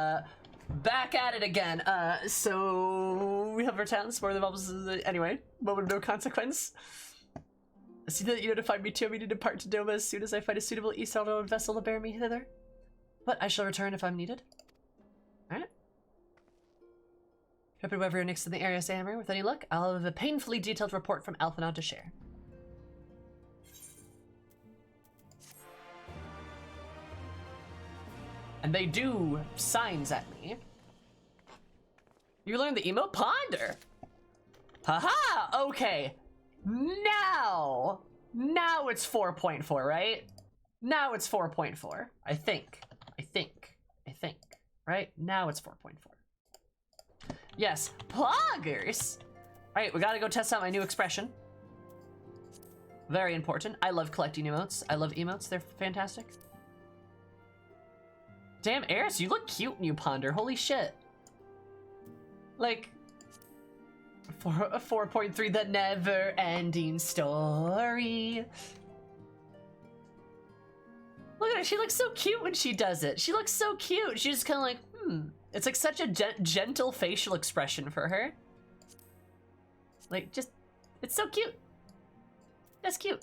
back at it again. So we have our talents, more than bubbles. Anyway, moment of no consequence. I see that you notified me too. I need to depart to Doma as soon as I find a suitable East-Alderaan vessel to bear me thither. But I shall return if I'm needed. Alright. Happy whoever next to the area, Sammer. With any luck, I'll have a painfully detailed report from Alphinaud to share. And they do signs at me. You learned the emote? Ponder! Haha! Okay. Now it's 4.4, right? Now it's 4.4. I think. Right? Now it's 4.4. Yes. Poggers! Alright, we gotta go test out my new expression. Very important. I love collecting emotes. I love emotes. They're fantastic. Damn, Eris, you look cute when you ponder. Holy shit. Like, 4.3, the never-ending story. Look at her, she looks so cute when she does it. She looks so cute. She's just kind of like, It's like such a gentle facial expression for her. Like, just, it's so cute. That's cute.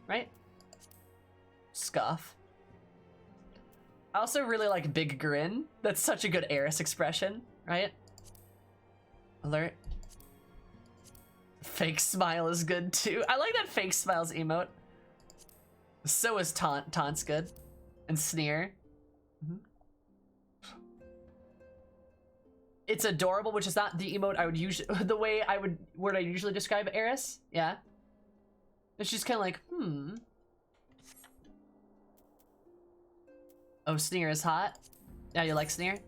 Right? Scoff. I also really like Big Grin. That's such a good Eris expression, right? Alert. Fake smile is good too. I like that fake smiles emote. So is Taunt's good. And Sneer. It's adorable, which is not the emote I would usually, the way I usually describe Eris. Yeah. It's just kind of like, Oh, Sneer is hot. Yeah, you like Sneer?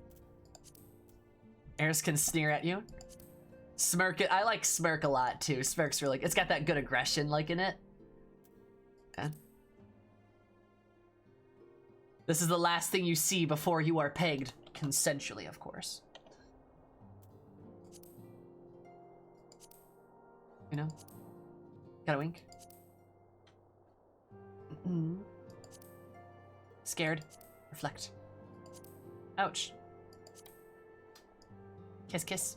Eris can sneer at you. Smirk it. I like Smirk a lot too. Smirk's really, it's got that good aggression like in it. Okay. This is the last thing you see before you are pegged. Consensually, of course. You know? Gotta wink. Scared. Reflect. Ouch. Kiss, kiss.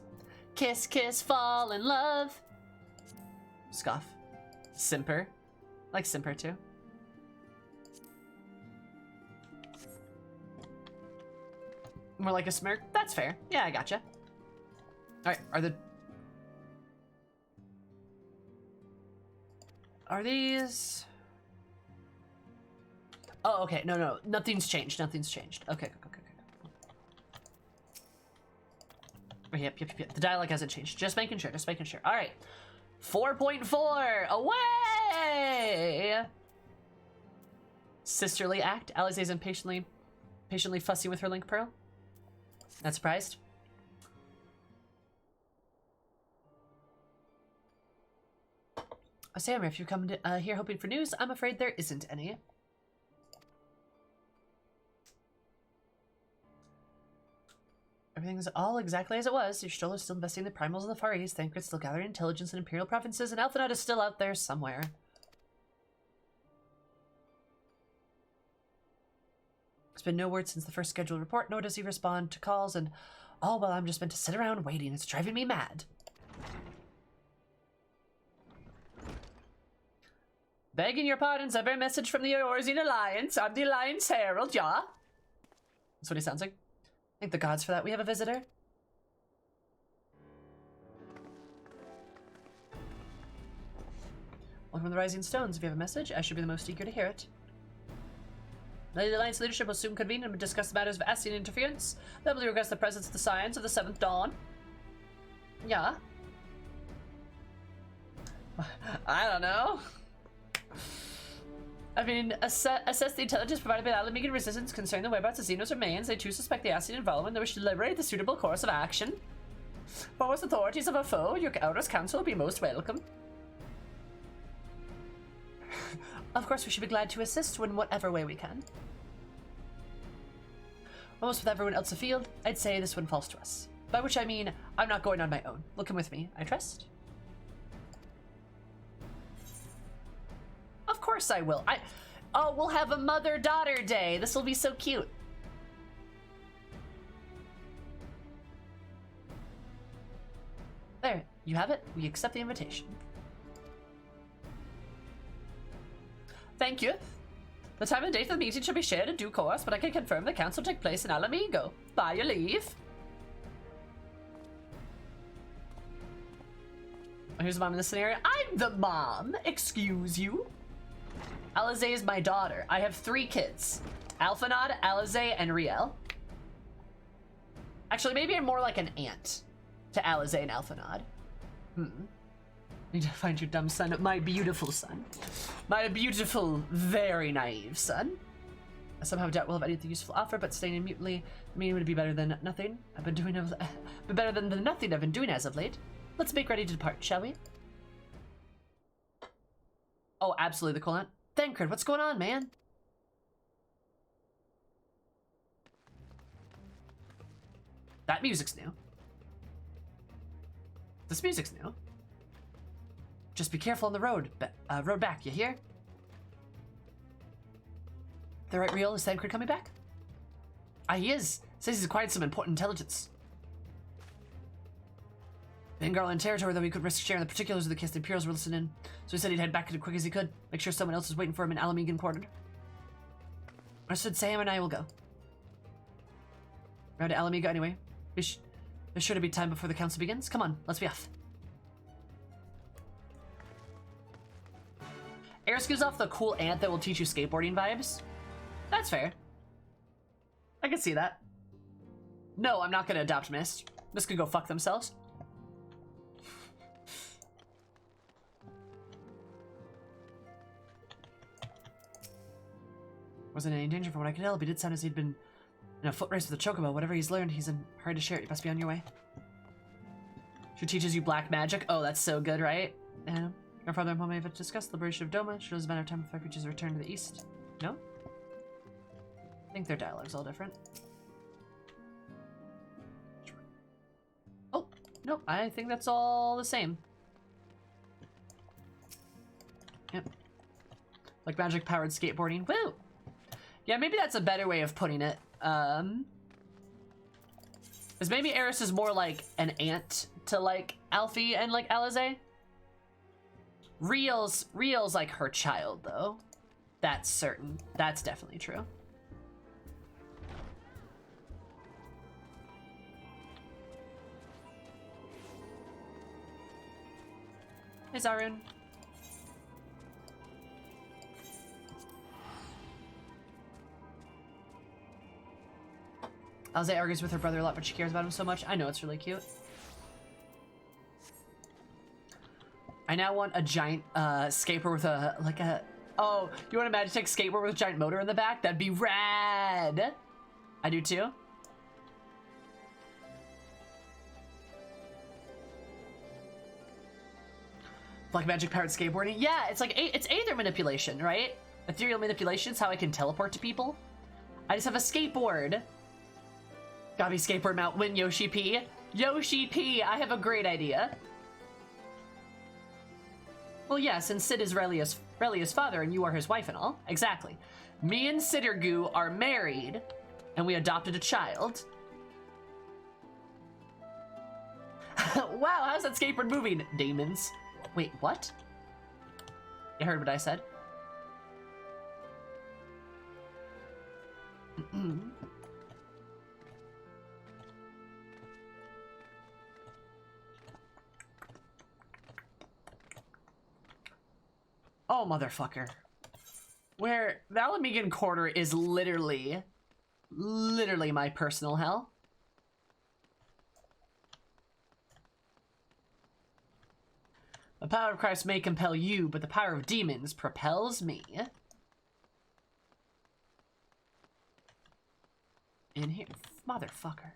Kiss, kiss, fall in love. Scoff. Simper. I like Simper too. More like a smirk? That's fair. Yeah, I gotcha. Alright, Are these... Oh, okay. No. Nothing's changed. Nothing's changed. Okay. Oh, yep. The dialogue hasn't changed. Just making sure. All right. 4.4. Away! Sisterly act. Alize's impatiently fussy with her link pearl. Not surprised. Sam, if you come here hoping for news, I'm afraid there isn't any. Everything's all exactly as it was. Your stroller is still investing in the primals in the Far East. Thancred's still gathering intelligence in Imperial provinces, and Alphanot is still out there somewhere. There's been no word since the first scheduled report, nor does he respond to calls, and all while I'm just meant to sit around waiting. It's driving me mad. Begging your pardon, sir. A message from the Eorzean Alliance. I'm the Alliance Herald, yeah? That's what he sounds like. Thank the gods for that. We have a visitor. Welcome to the Rising Stones. If you have a message, I should be the most eager to hear it. The Alliance leadership will soon convene and discuss the matters of Ascian interference. They request the presence of the Scions of the Seventh Dawn. Yeah. I don't know. I mean, assess the intelligence provided by the Alamigan resistance concerning the whereabouts of Xenos remains. They too suspect the Ascian involvement. They wish to liberate the suitable course of action. Force authorities of a foe, your Elders Council will be most welcome. Of course, we should be glad to assist in whatever way we can. Almost with everyone else afield, I'd say this one falls to us. By which I mean, I'm not going on my own. Will come with me, I trust? Of course I will. Oh, we'll have a mother-daughter day. This will be so cute. There, you have it. We accept the invitation. Thank you. The time and date of the meeting should be shared in due course, but I can confirm the council will take place in Alamigo. By your leave. Who's the mom in this scenario? I'm the mom. Excuse you. Alize is my daughter. I have 3 kids. Alphanod, Alize, and Riel. Actually, maybe I'm more like an aunt to Alize and Alphanod. Need to find your dumb son. My beautiful son. My beautiful, very naive son. I somehow doubt we'll have anything useful to offer, but staying in mutely, I mean, would be better than nothing. Better than the nothing I've been doing as of late. Let's make ready to depart, shall we? Oh, absolutely, the cool aunt. Thancred, what's going on, man? That music's new. This music's new. Just be careful on the road. Road back, you hear? The right real, is Thancred coming back? He is. Says he's acquired some important intelligence. In Garland territory, though, he could risk sharing the particulars of the case the Imperials were listening. So he said he'd head back as quick as he could. Make sure someone else is waiting for him in Alamigan Quarter. Understood. Sam and I will go. Round to Alamiga anyway. There's sure to be time before the council begins. Come on, let's be off. Eris gives off the cool aunt that will teach you skateboarding vibes. That's fair. I can see that. No, I'm not gonna adopt Mist. Mist could go fuck themselves. Wasn't in any danger from what I could tell, but he did sound as he'd been in a foot race with a chocobo. Whatever he's learned, he's in a hurry to share it. You must be on your way. She teaches you black magic. Oh, that's so good, right? Your father and mom may have discussed the liberation of Doma. Shows a matter of time before creatures return to the east. No? I think their dialogue's all different. Oh, no, I think that's all the same. Yep. Like magic-powered skateboarding. Woo! Yeah, maybe that's a better way of putting it. Because maybe Eris is more like an aunt to like Alfie and like Alize. Real's like her child though. That's certain. That's definitely true. Hey Zarun. Alize argues with her brother a lot, but she cares about him so much. I know, it's really cute. I now want a giant skateboard with a, like a... Oh, you want a Magitech skateboard with a giant motor in the back? That'd be rad! I do too. Black magic powered skateboarding? Yeah, it's like, it's aether manipulation, right? Ethereal manipulation is how I can teleport to people. I just have a skateboard. Gabi skateboard mount win Yoshi P. Yoshi P, I have a great idea. Well, yeah, since Sid is Relia's father and you are his wife and all. Exactly. Me and Siddergoo are married, and we adopted a child. Wow, how's that skateboard moving? Demons. Wait, what? You heard what I said? Oh, motherfucker. Where the Alamegan Quarter is literally my personal hell. The power of Christ may compel you, but the power of demons propels me. In here. Motherfucker.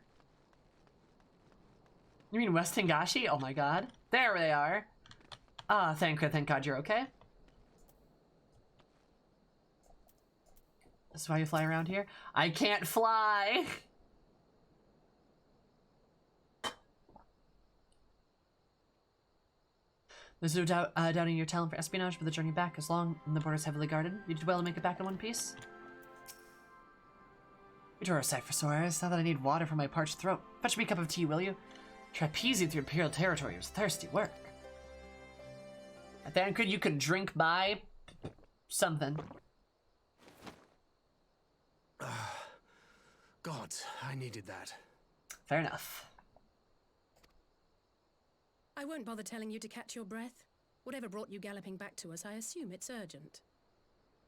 You mean West Tengashi? Oh my god. There they are. Ah, thank God you're okay. This is why you fly around here? I can't fly! There's no doubt doubting your talent for espionage, but the journey back is long and the border's heavily guarded. You did well to make it back in one piece. You drew a sight for sore eyes. Now that I need water for my parched throat, fetch me a cup of tea, will you? Trapezing through Imperial territory was thirsty work. At the end, you can drink by something. God, I needed that. Fair enough. I won't bother telling you to catch your breath. Whatever brought you galloping back to us, I assume it's urgent.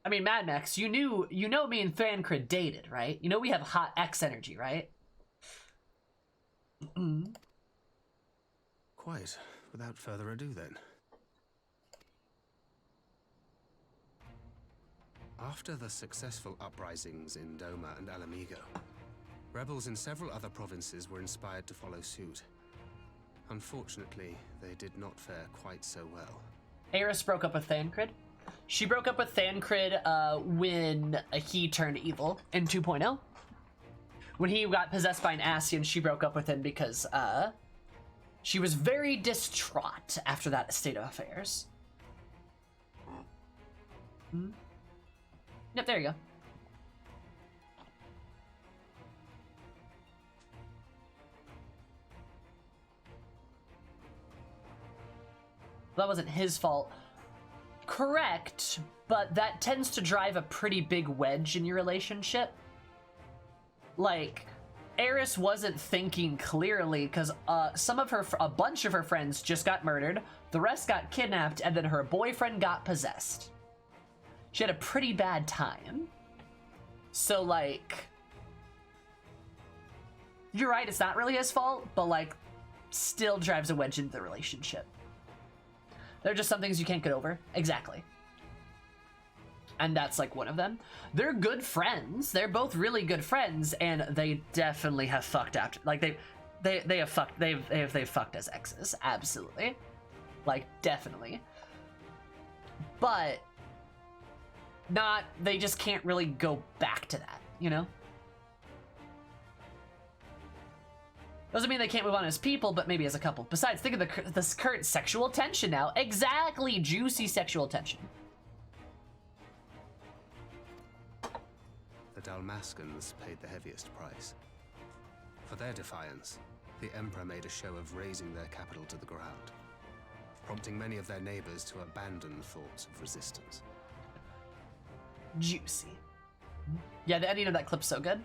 I mean, Mad Max, you know me and Thancred dated, right? You know we have hot X energy, right? Quite. Without further ado, then. After the successful uprisings in Doma and Alamigo, rebels in several other provinces were inspired to follow suit. Unfortunately, they did not fare quite so well. Eris broke up with Thancred. She broke up with Thancred when he turned evil in 2.0. When he got possessed by an Ascian, she broke up with him because she was very distraught after that state of affairs. Yep, there you go. That wasn't his fault. Correct, but that tends to drive a pretty big wedge in your relationship. Like, Eris wasn't thinking clearly because a bunch of her friends just got murdered, the rest got kidnapped, and then her boyfriend got possessed. She had a pretty bad time. So, like, you're right, it's not really his fault, but, like, still drives a wedge into the relationship. There are just some things you can't get over. Exactly. And that's, like, one of them. They're good friends. They're both really good friends, and they definitely have fucked after. Like, they have fucked. They've fucked as exes. Absolutely. Like, definitely. But not, they just can't really go back to that, you know? Doesn't mean they can't move on as people, but maybe as a couple. Besides, think of this current sexual tension now. Exactly, juicy sexual tension. The Dalmascans paid the heaviest price. For their defiance, the Emperor made a show of razing their capital to the ground, prompting many of their neighbors to abandon thoughts of resistance. Juicy. Yeah, the ending of that clip's so good.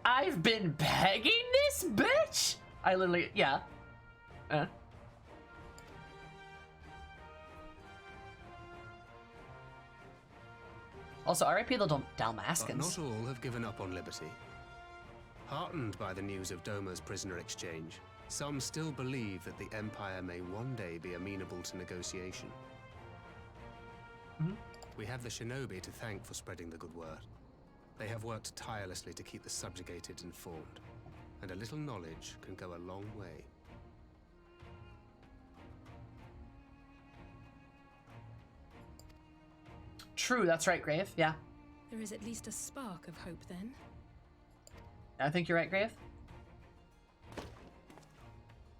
I've been begging this bitch? I literally, yeah. Also, R.I.P. the Dalmascans. But not all have given up on liberty. Heartened by the news of Doma's prisoner exchange, some still believe that the Empire may one day be amenable to negotiation. We have the shinobi to thank for spreading the good word. They have worked tirelessly to keep the subjugated informed, and a little knowledge can go a long way. True, that's right, Grave. Yeah. There is at least a spark of hope then. I think you're right, Grave.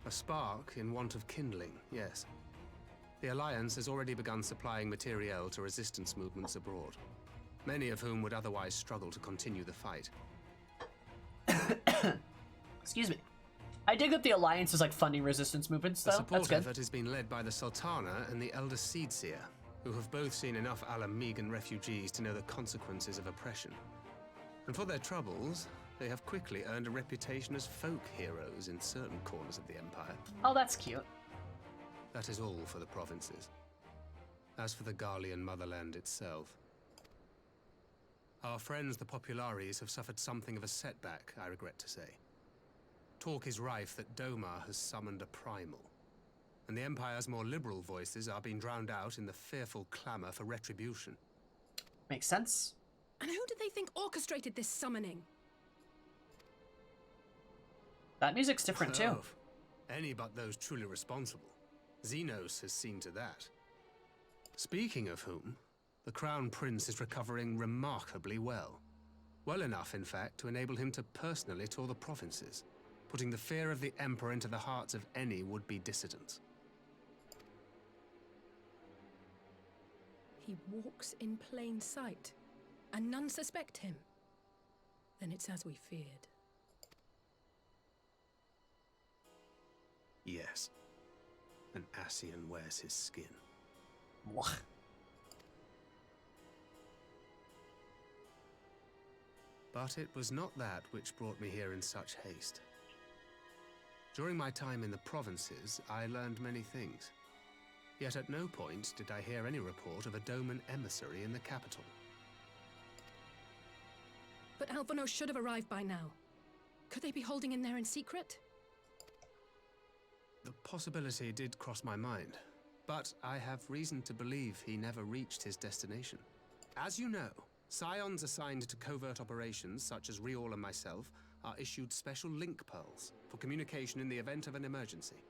A spark in want of kindling, yes. The Alliance has already begun supplying materiel to resistance movements abroad, many of whom would otherwise struggle to continue the fight. Excuse me. I dig that the Alliance is like funding resistance movements, though. The That's support good. effort has been led by the Sultana and the Elder Seedseer, who have both seen enough Alamegan refugees to know the consequences of oppression. And for their troubles, they have quickly earned a reputation as folk heroes in certain corners of the Empire. Oh, that's cute. That is all for the provinces. As for the Garlean motherland itself, our friends the Populares have suffered something of a setback, I regret to say. Talk is rife that Doma has summoned a primal, and the Empire's more liberal voices are being drowned out in the fearful clamor for retribution. Makes sense. And who do they think orchestrated this summoning? That music's different, too. Oh, any but those truly responsible. Xenos has seen to that. Speaking of whom, the Crown Prince is recovering remarkably well. Well enough, in fact, to enable him to personally tour the provinces, putting the fear of the Emperor into the hearts of any would-be dissidents. He walks in plain sight, and none suspect him. Then it's as we feared. Yes. An Ascian wears his skin. What? But it was not that which brought me here in such haste. During my time in the provinces, I learned many things. Yet at no point did I hear any report of a Doman emissary in the capital. But Alphonse should have arrived by now. Could they be holding him there in secret? The possibility did cross my mind, but I have reason to believe he never reached his destination. As you know, Scions assigned to covert operations, such as Riol and myself, are issued special link pearls for communication in the event of an emergency.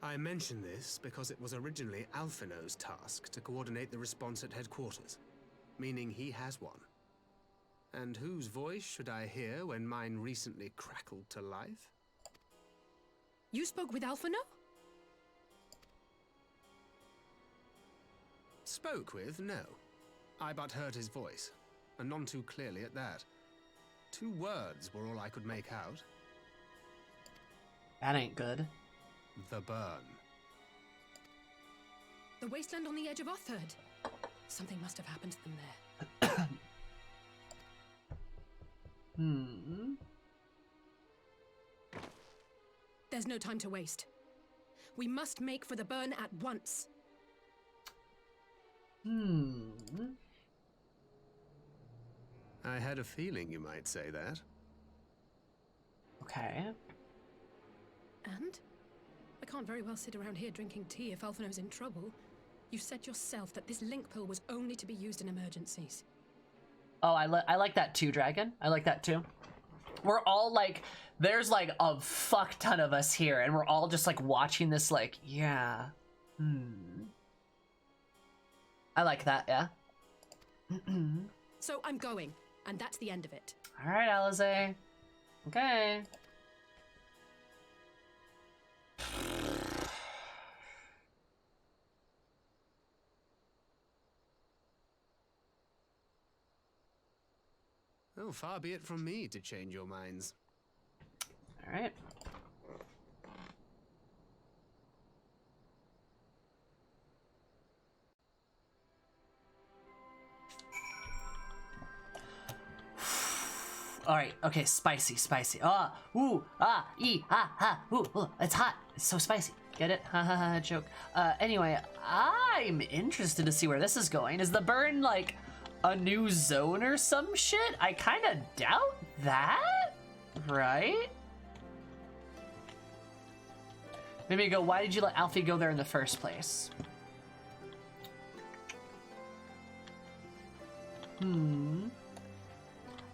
I mention this because it was originally Alphino's task to coordinate the response at headquarters, meaning he has one. And whose voice should I hear when mine recently crackled to life? You spoke with Alphino? Spoke with? No. I but heard his voice, and none too clearly at that. 2 words were all I could make out. That ain't good. The burn. The wasteland on the edge of Otherd. Something must have happened to them there. There's no time to waste. We must make for the burn at once. I had a feeling you might say that. Okay. And? I can't very well sit around here drinking tea if Alphino's in trouble. You said yourself that this link pill was only to be used in emergencies. Oh, I like that too, Dragon. I like that too. We're all like, there's like a fuck ton of us here, and we're all just like watching this like, yeah. I like that, yeah. So I'm going, and that's the end of it. All right, Alize. Okay. Oh, far be it from me to change your minds. All right. All right. Okay. Spicy. Spicy. Ah. Ooh. Ah. E. Ha. Ha. Ooh. Ooh. It's hot. It's so spicy. Get it? Ha ha ha. Joke. Anyway, I'm interested to see where this is going. Is the burn like a new zone or some shit? I kind of doubt that. Right? Maybe go. Why did you let Alfie go there in the first place?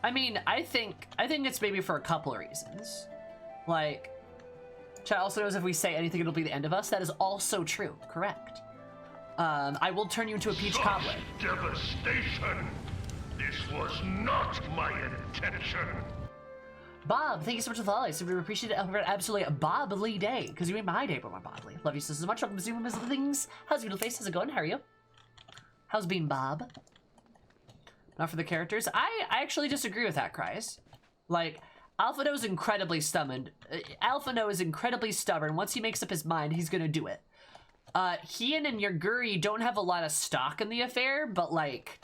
I mean, I think it's maybe for a couple of reasons. Like, Chad also knows if we say anything, it'll be the end of us. That is also true. Correct. I will turn you into a peach cobbler. Devastation! This was not my intention! Bob, thank you so much for the holidays. We appreciate it. Absolutely a Bob-ly day, because you made my day more Bob-ly. Love you so much. Welcome to Zoom Miss Things. How's your little face? How's it going? How are you? How's being Bob? Not for the characters. I actually disagree with that, Cries. Like, Alphino is incredibly stubborn. Alphino is incredibly stubborn. Once he makes up his mind, he's gonna do it. Hien and Yaguri don't have a lot of stock in the affair, but like,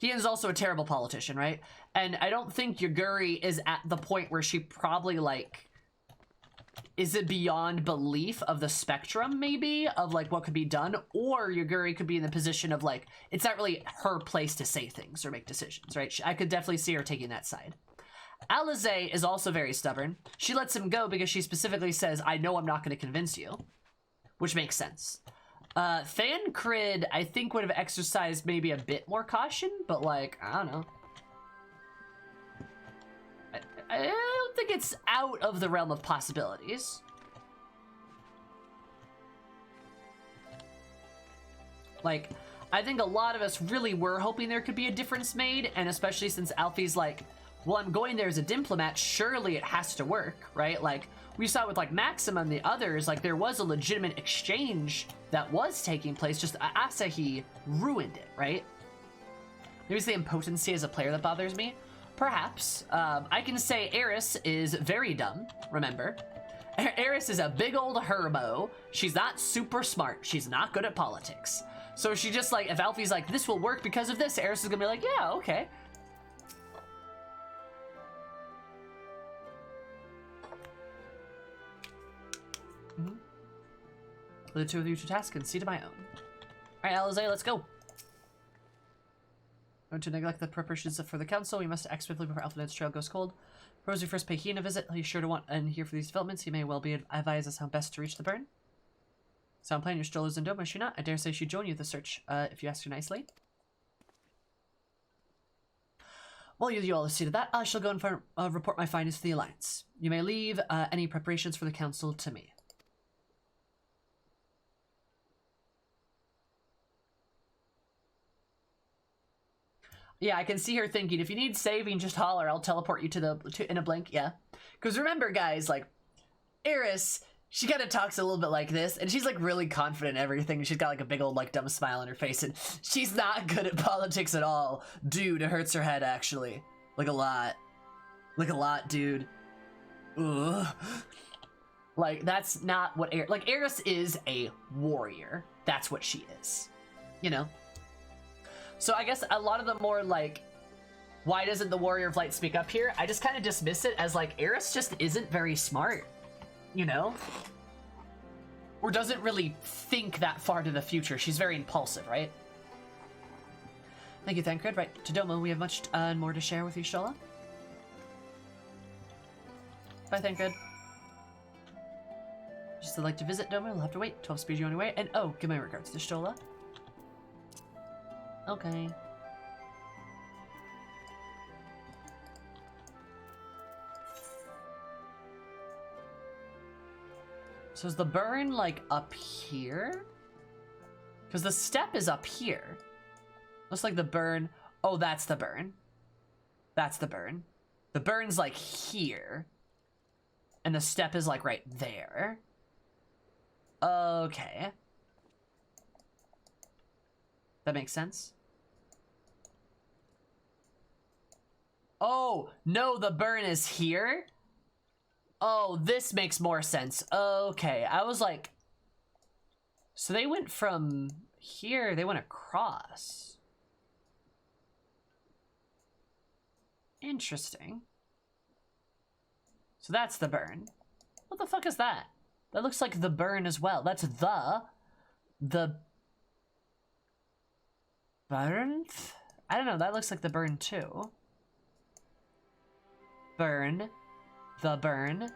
Hien's also a terrible politician, right? And I don't think Yaguri is at the point where she probably like, is it beyond belief of the spectrum, maybe, of like what could be done? Or Yaguri could be in the position of like, it's not really her place to say things or make decisions, right? I could definitely see her taking that side. Alize is also very stubborn. She lets him go because she specifically says, I know I'm not going to convince you. Which makes sense. Thancred, I think, would have exercised maybe a bit more caution, but like, I don't know. I don't think it's out of the realm of possibilities. Like, I think a lot of us really were hoping there could be a difference made, and especially since Alfie's like, well, I'm going there as a diplomat, surely it has to work, right? Like, we saw with like Maxima and the others, like there was a legitimate exchange that was taking place, just Asahi ruined it, right? Maybe it's the impotency as a player that bothers me. Perhaps. I can say Eris is very dumb, remember. Eris is a big old herbo. She's not super smart. She's not good at politics. So she just like, if Alfie's like, this will work because of this, Eris is gonna be like, yeah, okay. For the two of you to task and see to my own. Alright, Alize, let's go. Going to neglect the preparations for the council. We must act swiftly before Alphanet's trail goes cold. Suppose we first pay Hien a visit. He's sure to want and here for these developments. He may well be advise us how best to reach the burn. So I'm playing your strollers in Doma, is she not? I dare say she'd join you at the search, if you ask her nicely. Well, you all see to that. I shall go and report my findings to the Alliance. You may leave any preparations for the council to me. Yeah, I can see her thinking, if you need saving, just holler. I'll teleport you to in a blink. Yeah. Because remember, guys, like, Eris, she kind of talks a little bit like this, and she's, like, really confident in everything. She's got, like, a big old, like, dumb smile on her face, and she's not good at politics at all. Dude, it hurts her head, actually. Like, a lot. Like, a lot, dude. Ugh. Like, that's not what like, Eris is a warrior. That's what she is. You know? So I guess a lot of the more, like, why doesn't the Warrior of Light speak up here? I just kind of dismiss it as, like, Eris just isn't very smart, you know? Or doesn't really think that far to the future. She's very impulsive, right? Thank you, Thancred. Right, to Doma, we have much more to share with you, Shola. Bye, Thancred. Just would like to visit Doma, we'll have to wait. 12 speed you anyway. And oh, give my regards to Shola. Okay. So is the burn, like, up here? Because the step is up here. Looks like the burn... Oh, that's the burn. That's the burn. The burn's, like, here. And the step is, like, right there. Okay. That makes sense. Oh, no, the burn is here? Oh, this makes more sense. Okay, I was like... So they went from here, they went across. Interesting. So that's the burn. What the fuck is that? That looks like the burn as well. That's the burn? I don't know, that looks like the burn too. Burn. The burn. You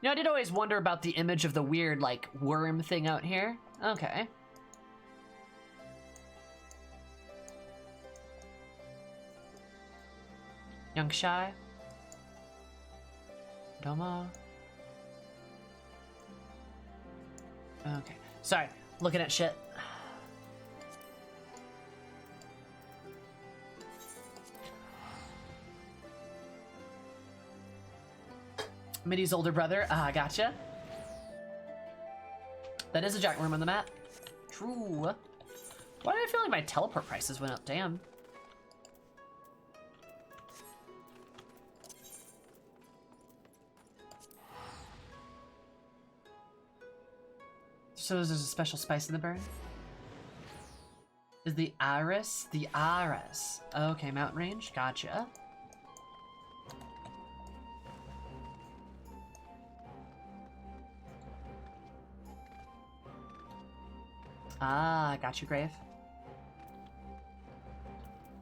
know, I did always wonder about the image of the weird, like, worm thing out here. Okay. Young Shy. Doma. Okay. Sorry, looking at shit. Middy's older brother. Ah, gotcha. That is a giant worm on the map. True. Why do I feel like my teleport prices went up? Damn. So there's a special spice in the burn? Is the Iris? The Iris. Okay, mountain range. Gotcha. Ah, got you, Grave.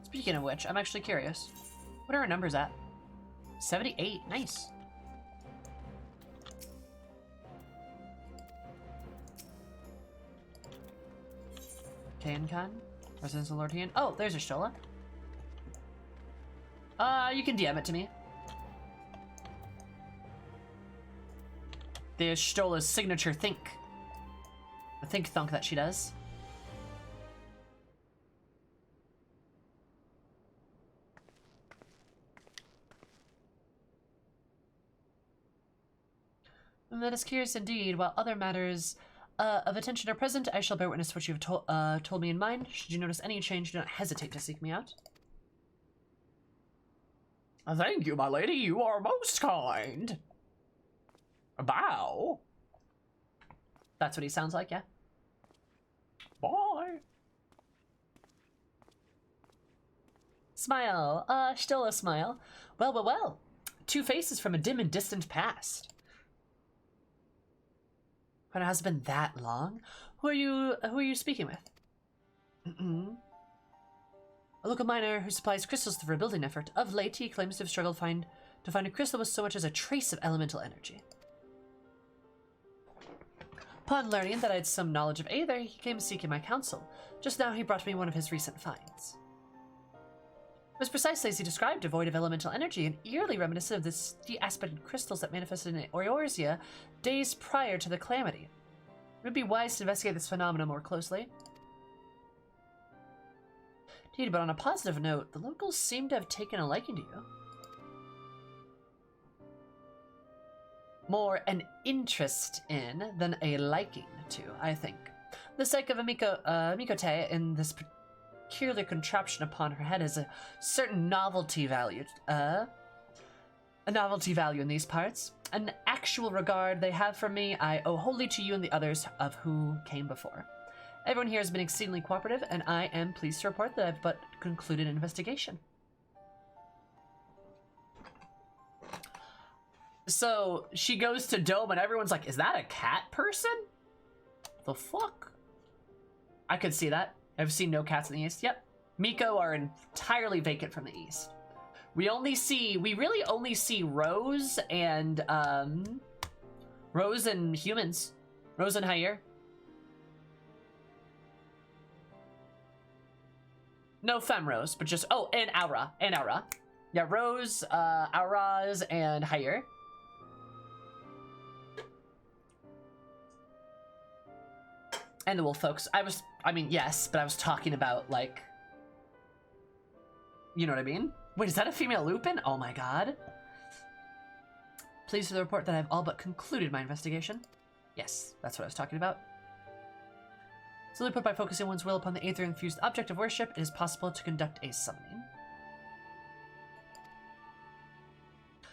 Speaking of which, I'm actually curious. What are our numbers at? 78. Nice. Kankan? Residence of Lord Hian? Oh, there's a Shola. You can DM it to me. There's Stola's signature think. The think thunk that she does. And that is curious indeed. While other matters of attention are present, I shall bear witness to what you have told me in mind. Should you notice any change, do not hesitate to seek me out. Thank you, my lady. You are most kind. A bow. That's what he sounds like, yeah. Bye. Smile. Still a smile. Well, well, well. Two faces from a dim and distant past. When it has been that long? Who are you speaking with? A local miner who supplies crystals for a building effort. Of late, he claims to have struggled to find a crystal with so much as a trace of elemental energy. Upon learning that I had some knowledge of Aether, he came seeking my counsel. Just now he brought me one of his recent finds. It was precisely as he described, devoid of elemental energy, and eerily reminiscent of the steely-aspected crystals that manifested in Eorzea days prior to the calamity. It would be wise to investigate this phenomenon more closely. Indeed, but on a positive note, the locals seem to have taken a liking to you. More an interest in than a liking to, I think. The sake of Mikote in this peculiar contraption upon her head is a certain novelty value. A novelty value in these parts. An actual regard they have for me I owe wholly to you and the others of who came before. Everyone here has been exceedingly cooperative, and I am pleased to report that I've but concluded an investigation. So she goes to Dome and everyone's like, is that a cat person? The fuck? I could see that. I've seen no cats in the east. Yep. Miko are entirely vacant from the east. We really only see Rose and humans. Rose and Hire. No Femrose, but just, oh, and Aura. Yeah, Rose, Auras, and Hire. And the wolf folks. I mean, yes, but I was talking about, like, you know what I mean? Wait, is that a female Lupin? Oh my god. Pleased to report that I've all but concluded my investigation. Yes, that's what I was talking about. Simply put, by focusing one's will upon the aether-infused object of worship, it is possible to conduct a summoning.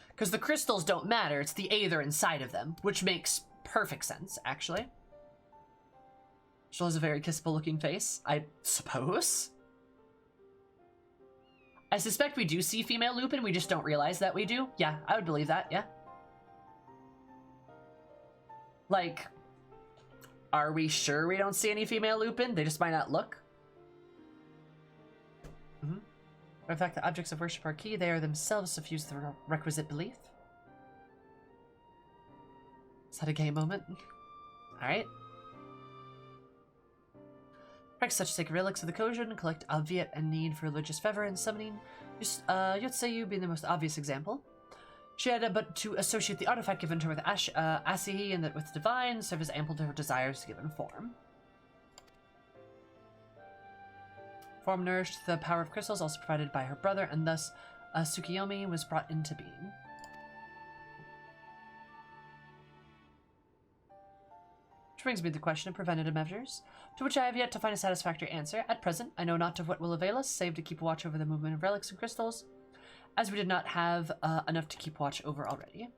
Because the crystals don't matter, it's the aether inside of them, which makes perfect sense, actually. She has a very kissable looking face, I suppose. I suspect we do see female Lupin, we just don't realize that we do. Yeah, I would believe that, yeah. Like, are we sure we don't see any female Lupin? They just might not look. In fact, the objects of worship are key. They are themselves suffuse the requisite belief. Is that a gay moment? Alright. Practice such sacred relics of the Kojun, collect obviate and need for religious fervor and summoning. Yotsuyu being the most obvious example. She had but to associate the artifact given to her with Asihi and that with the divine, serve as ample to her desires given form. Form nourished the power of crystals, also provided by her brother, and thus Tsukiyomi was brought into being. Which brings me to the question of preventative measures, to which I have yet to find a satisfactory answer. At present, I know not of what will avail us, save to keep watch over the movement of relics and crystals, as we did not have enough to keep watch over already.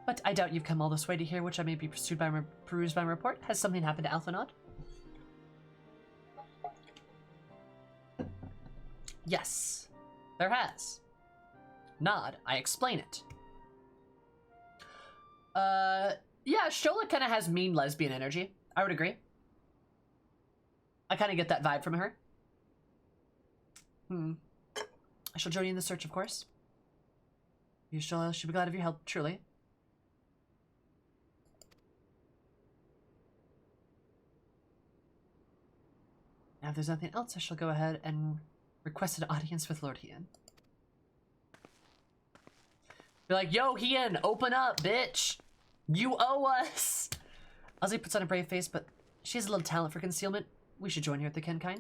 But I doubt you've come all this way to hear which I may be perused by my report. Has something happened to Alphanod? Yes, there has. Nod, I explain it. Yeah, Shola kind of has mean lesbian energy. I would agree. I kind of get that vibe from her. I shall join you in the search, of course. You should be glad of your help, truly. Now, if there's nothing else, I shall go ahead and request an audience with Lord Hien. Be like, yo, Hien, open up, bitch! You owe us! Ozzy puts on a brave face, but she has a little talent for concealment. We should join her at the Kenkai.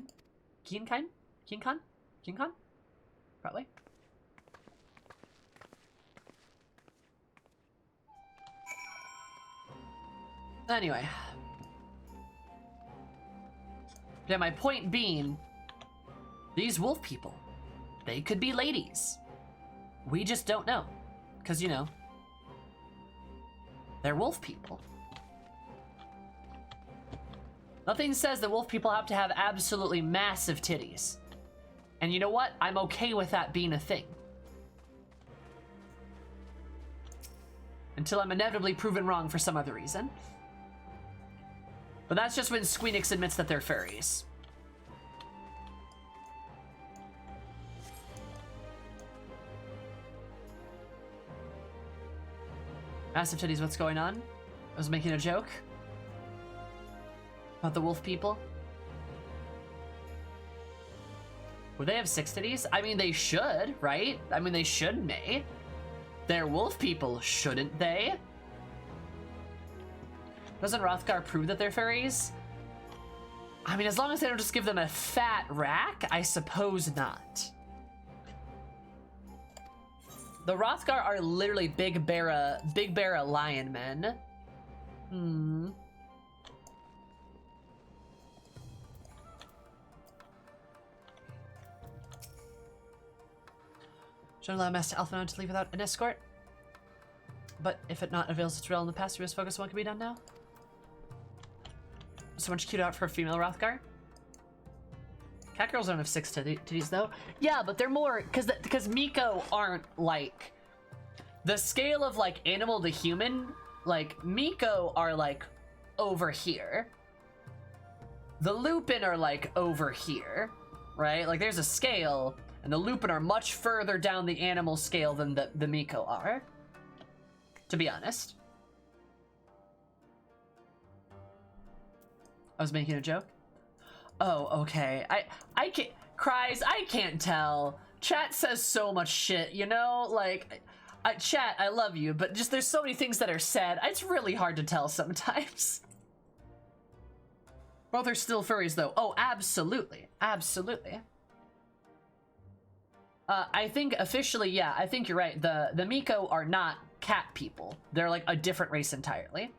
Kincon? Probably. Anyway. Yeah, my point being, these wolf people, they could be ladies. We just don't know. Because, you know, they're wolf people. Nothing says that wolf people have to have absolutely massive titties. And you know what? I'm okay with that being a thing. Until I'm inevitably proven wrong for some other reason. But that's just when Squeenix admits that they're furries. Massive titties, what's going on? I was making a joke. About the wolf people. Would they have 6 titties? I mean, they should, right? I mean, they should, may. They're wolf people, shouldn't they? Doesn't Rothgar prove that they're furries? I mean, as long as they don't just give them a fat rack, I suppose not. The Rothgar are literally big bear lion men. Should allow Master Alphanod to leave without an escort. But if it not avails its role in the past, we must focus on what can be done now. So much cute out for a female Rothgar. Cat girls don't have 6 titties though. Yeah, but they're more because Miko aren't like the scale of like animal to human like, Miko are, like, over here. The Lupin are, like, over here, right? Like, there's a scale, and the Lupin are much further down the animal scale than the Miko are, to be honest. I was making a joke? Oh, okay. I can't... Cries, I can't tell. Chat says so much shit, you know? Like, chat, I love you, but just there's so many things that are said. It's really hard to tell sometimes. Both are still furries, though. Oh, absolutely. Absolutely. I think officially, yeah, I think you're right. The Miko are not cat people. They're like a different race entirely.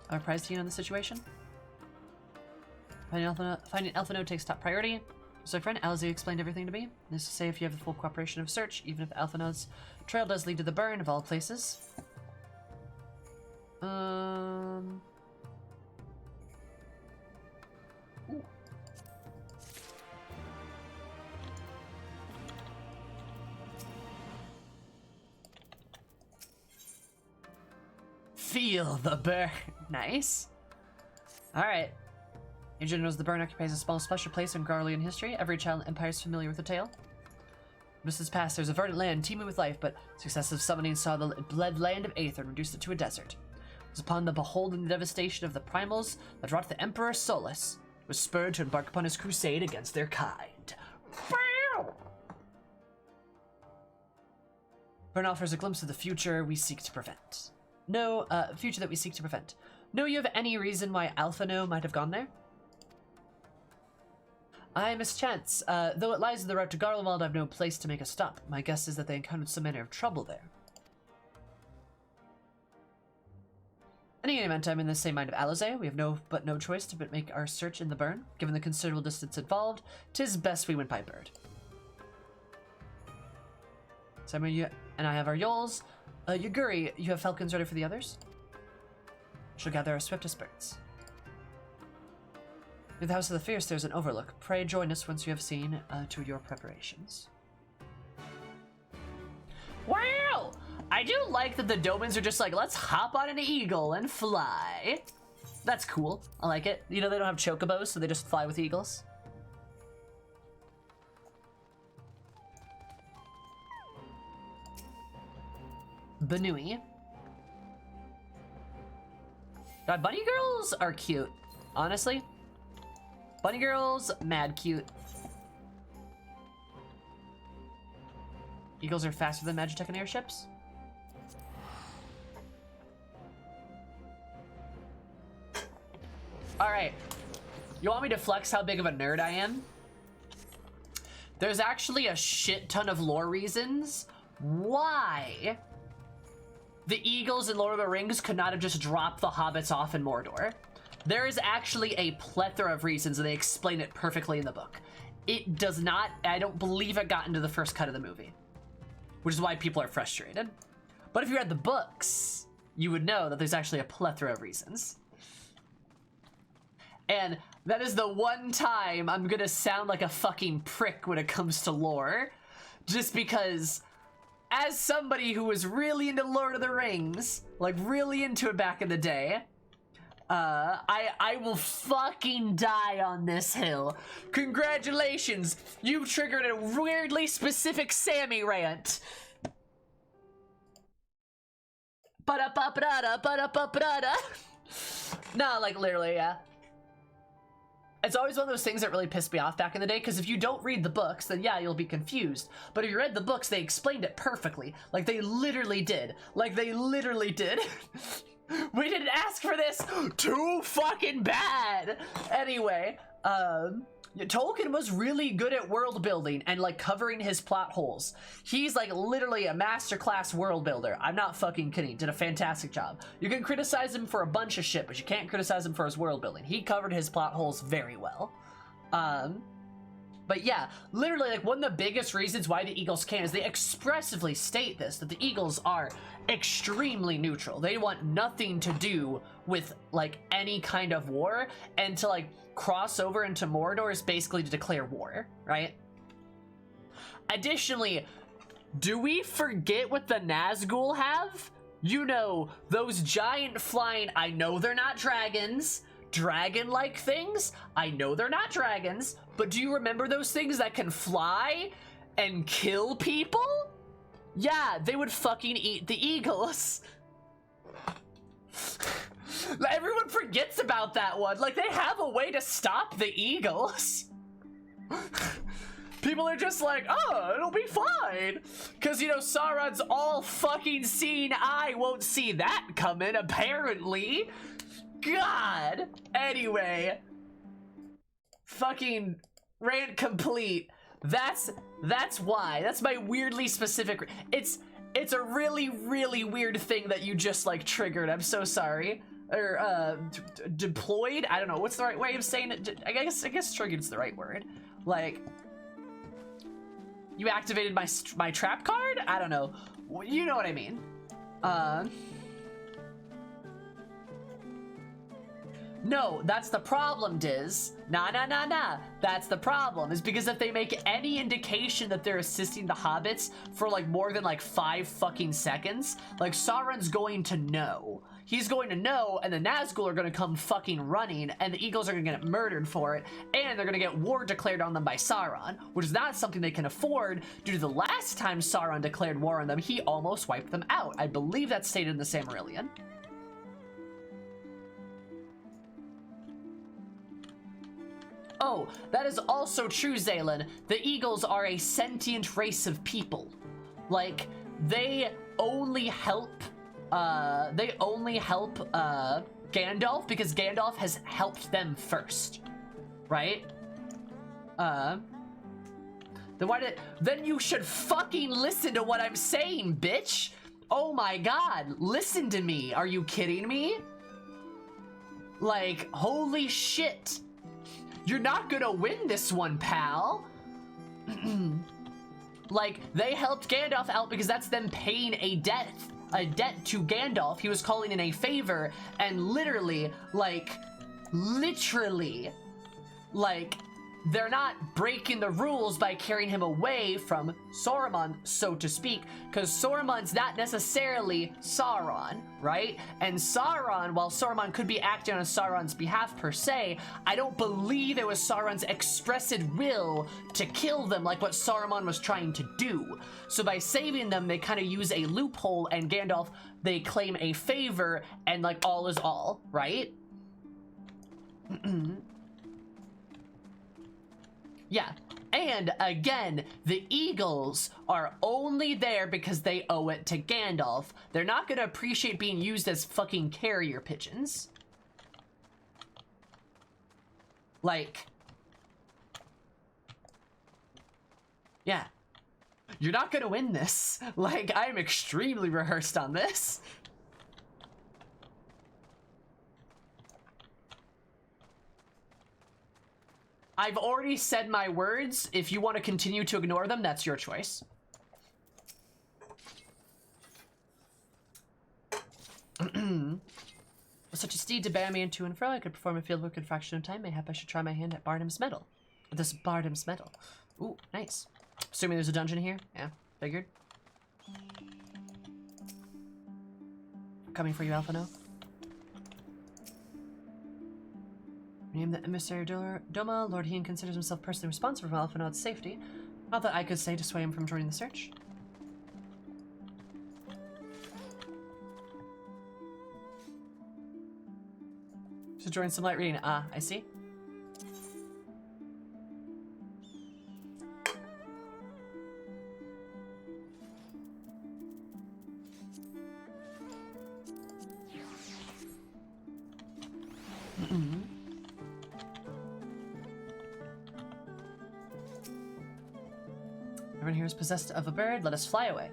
I'm apprised to you on the situation. Finding Elfino takes top priority. So my friend Alzi explained everything to me. This is to say, if you have the full cooperation of search, even if Elfino's trail does lead to the burn of all places. Ooh. Feel the burn. Nice. Alright. Agent knows the burn occupies a small special place in Garlean history. Every child in Empire is familiar with the tale. Misses past, there's a verdant land teeming with life, but successive summoning saw the bled land of Aether and reduced it to a desert. It was upon the beholding the devastation of the primals that wrought the Emperor Solus was spurred to embark upon his crusade against their kind. Burn offers a glimpse of the future we seek to prevent. No, future that we seek to prevent. Know you have any reason why Alphino might have gone there? I mischance. Though it lies in the route to Garlemald, I've no place to make a stop. My guess is that they encountered some manner of trouble there. In any event, I'm in the same mind of Alize. We have no choice to but make our search in the burn. Given the considerable distance involved, 'tis best we went by bird. Simon, you and I have our Yols. Yaguri, you have falcons ready for the others? Shall gather our swiftest birds. Near the House of the Fierce, there's an overlook. Pray join us once you have seen to your preparations. Wow! I do like that the Domans are just like, let's hop on an eagle and fly. That's cool. I like it. You know, they don't have chocobos, so they just fly with eagles. Banui. God, bunny girls are cute. Honestly. Bunny girls, mad cute. Eagles are faster than Magitech and airships. Alright. You want me to flex how big of a nerd I am? There's actually a shit ton of lore reasons why the Eagles in Lord of the Rings could not have just dropped the hobbits off in Mordor. There is actually a plethora of reasons, and they explain it perfectly in the book. It does not, I don't believe it got into the first cut of the movie, which is why people are frustrated. But if you read the books, you would know that there's actually a plethora of reasons. And that is the one time I'm gonna sound like a fucking prick when it comes to lore, just because as somebody who was really into Lord of the Rings, like really into it back in the day, I will fucking die on this hill. Congratulations, you've triggered a weirdly specific Sammy rant. Ba-da-ba-ba-da, ba-da-ba-ba-da. No, like literally, yeah. It's always one of those things that really pissed me off back in the day, because if you don't read the books, then yeah, you'll be confused. But if you read the books, they explained it perfectly. Like they literally did. Like they literally did. We didn't ask for this. Too fucking bad. Anyway, Tolkien was really good at world building and like covering his plot holes. He's like literally a masterclass world builder. I'm not fucking kidding. Did a fantastic job. You can criticize him for a bunch of shit, but you can't criticize him for his world building. He covered his plot holes very well. But But yeah, literally, like, one of the biggest reasons why the Eagles can is they expressively state this, that the Eagles are extremely neutral. They want nothing to do with, like, any kind of war, and to, like, cross over into Mordor is basically to declare war, right? Additionally, do we forget what the Nazgul have? You know, those giant flying, I know they're not dragons, dragon-like things, I know they're not dragons, but do you remember those things that can fly and kill people? Yeah, they would fucking eat the eagles. Everyone forgets about that one. Like, they have a way to stop the eagles. People are just like, oh, it'll be fine. Because, you know, Sauron's all fucking seeing eye won't see that coming, apparently. God. Anyway. Fucking rant complete. That's why. That's my weirdly specific... It's a really, really weird thing that you just, like, triggered. I'm so sorry. Or, deployed? I don't know. What's the right way of saying it? I guess triggered's the right word. Like... You activated my trap card? I don't know. You know what I mean. No, that's the problem, Diz. Nah. That's the problem, is because if they make any indication that they're assisting the hobbits for, like, more than, like, 5 fucking seconds, like, Sauron's going to know. He's going to know, and the Nazgul are going to come fucking running, and the Eagles are going to get murdered for it, and they're going to get war declared on them by Sauron, which is not something they can afford due to the last time Sauron declared war on them, he almost wiped them out. I believe that's stated in the Silmarillion. Oh, that is also true, Zaylin. The Eagles are a sentient race of people. Like, they only help Gandalf because Gandalf has helped them first, right? Then you should fucking listen to what I'm saying, bitch. Oh my god, listen to me. Are you kidding me? Like, holy shit. You're not gonna win this one, pal. Like, they helped Gandalf out because that's them paying a debt to Gandalf. He was calling in a favor, and literally, they're not breaking the rules by carrying him away from Saruman, so to speak, because Saruman's not necessarily Sauron, right? And Sauron, while Saruman could be acting on Sauron's behalf per se, I don't believe it was Sauron's expressed will to kill them like what Saruman was trying to do. So by saving them, they kind of use a loophole, and Gandalf, they claim a favor, and, like, all is all, right? Yeah, and again, the Eagles are only there because they owe it to Gandalf. They're not gonna appreciate being used as fucking carrier pigeons. Like, yeah, you're not gonna win this. Like, I'm extremely rehearsed on this. I've already said my words. If you want to continue to ignore them, that's your choice. With such a steed to bear me in to and fro, I could perform a fieldwork in a fraction of time. Mayhap I should try my hand at Bardham's Medal. This Bardham's Medal. Ooh, nice. Assuming there's a dungeon here. Yeah, figured. Coming for you, Alphino. Name the emissary Doma. Lord Hien considers himself personally responsible for Alphinaud's safety. Not that I could say to sway him from joining the search. Should join some light reading. Ah, I see. Everyone here is possessed of a bird. Let us fly away.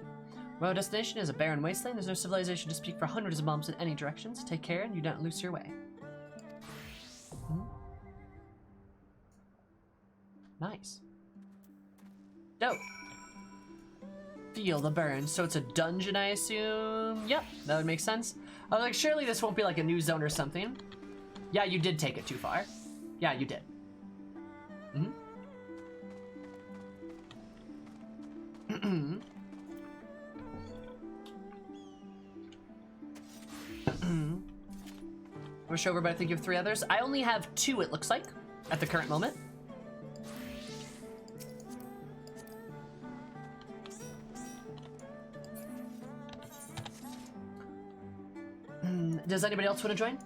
Royal destination is a barren wasteland. There's no civilization to speak for hundreds of bombs in any directions. Take care and you don't lose your way. Nice. Dope. Feel the burn. So it's a dungeon, I assume? Yep, that would make sense. I was like, surely this won't be like a new zone or something. Yeah, you did take it too far. Yeah, you did. Wish over, but I think you have 3 others. I only have 2, it looks like, at the current moment. Does anybody else want to join?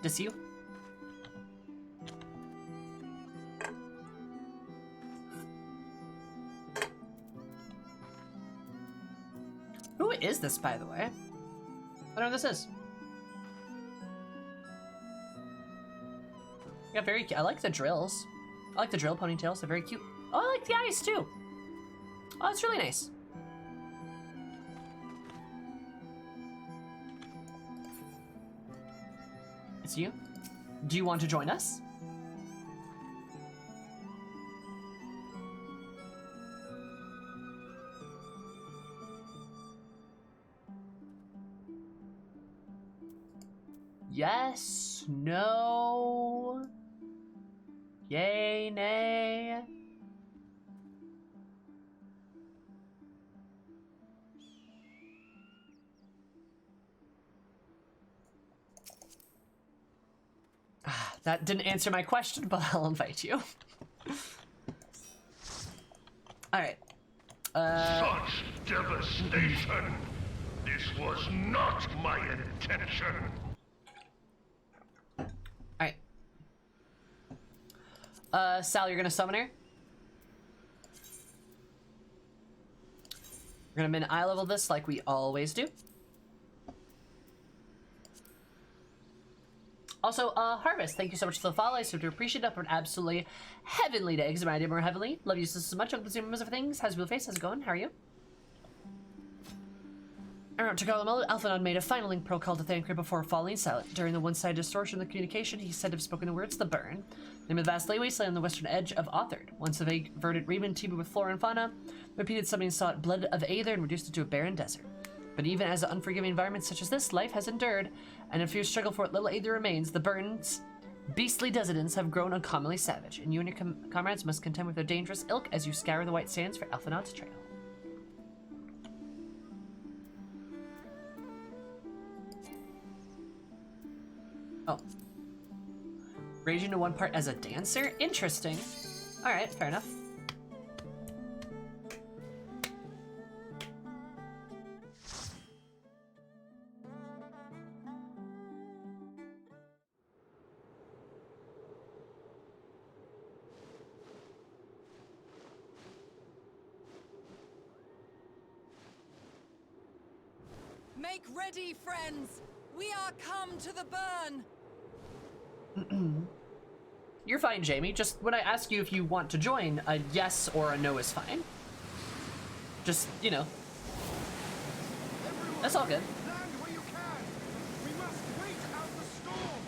Just you? Who is this, by the way? I don't know who this is. Yeah, very. I like the drills. I like the drill ponytails. They're very cute. Oh, I like the eyes too. Oh, it's really nice. It's you. Do you want to join us? Yes, no, yay, nay. That didn't answer my question, but I'll invite you. All right. Such devastation! This was not my intention! All right. Sal, you're gonna summon her. We're gonna min eye level this like we always do. Also, Harvest, thank you so much for the follow. I super appreciate it. Up an absolutely heavenly day. Because my idea more heavenly. Love you so much. Hope the same of things. How's Wheelface? How's it going? How are you? Around to Carlo Alphanod made a final link protocol to Thancred before falling silent. During the one-sided distortion of the communication, he said to have spoken the words, the burn. Name of the vast wasteland on the western edge of Authard. Once a vague verdant region teemed with flora and fauna, repeated summoning sought blood of Aether and reduced it to a barren desert. But even as an unforgiving environment such as this, life has endured, and in fierce struggle for what little Aether remains, the Burn's beastly residents have grown uncommonly savage, and you and your comrades must contend with their dangerous ilk as you scour the white sands for Alphanod's trail. Oh. Raging to one part as a dancer? Interesting. Alright, fair enough. Make ready, friends! We are come to the burn! You're fine, Jamie. Just when I ask you if you want to join, a yes or a no is fine. Just, you know. Everyone, That's all good. land where you can! We must wait out the storm!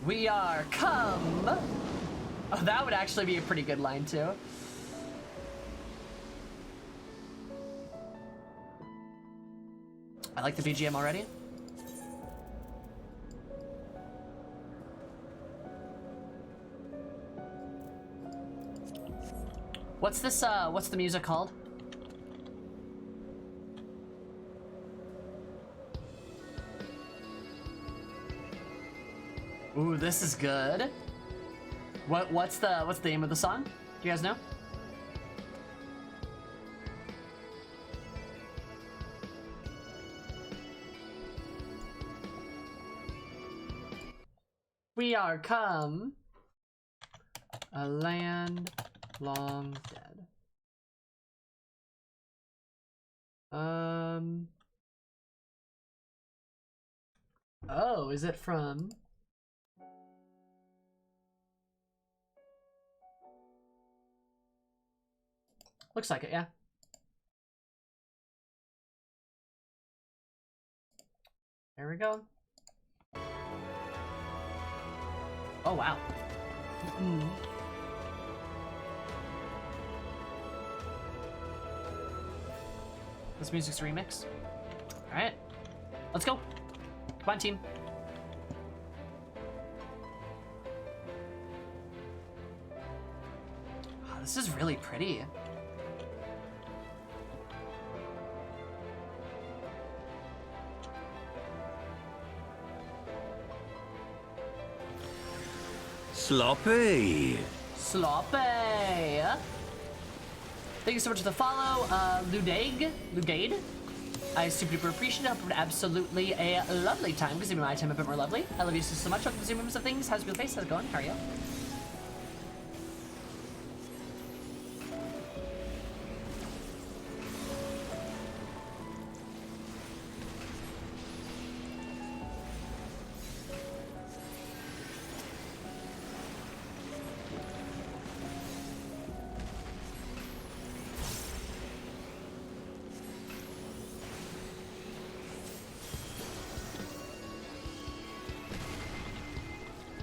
We are come. Oh, that would actually be a pretty good line, too. I like the BGM already. What's this, what's the music called? Ooh, this is good. What's the name of the song? Do you guys know? We are come, a land long dead. Oh, is it from? Looks like it, yeah. There we go. Oh, wow. This music's a remix. Alright. Let's go. Come on, team. Oh, this is really pretty. Sloppy. Sloppy. Thank you so much for the follow, Lugade. I super duper appreciate it. I hope it absolutely a lovely time, because even my time a bit more lovely. I love you so much. Welcome to Zoom Rooms of Things. How's your face? How's it going? How are you?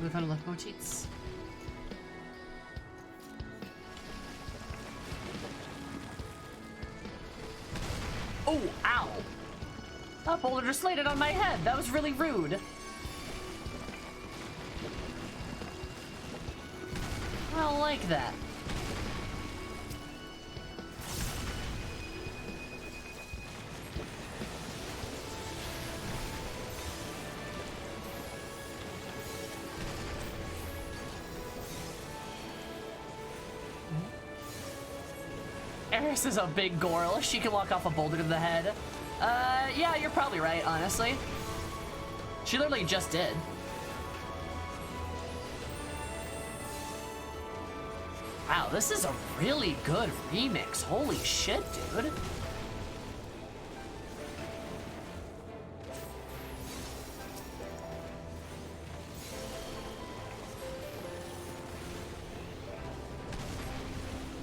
We found a lot more cheats. Oh, ow! That boulder just landed on my head. That was really rude. I don't like that. Eris is a big girl. She can walk off a boulder to the head. Yeah, you're probably right, honestly. She literally just did. Wow, this is a really good remix. Holy shit, dude.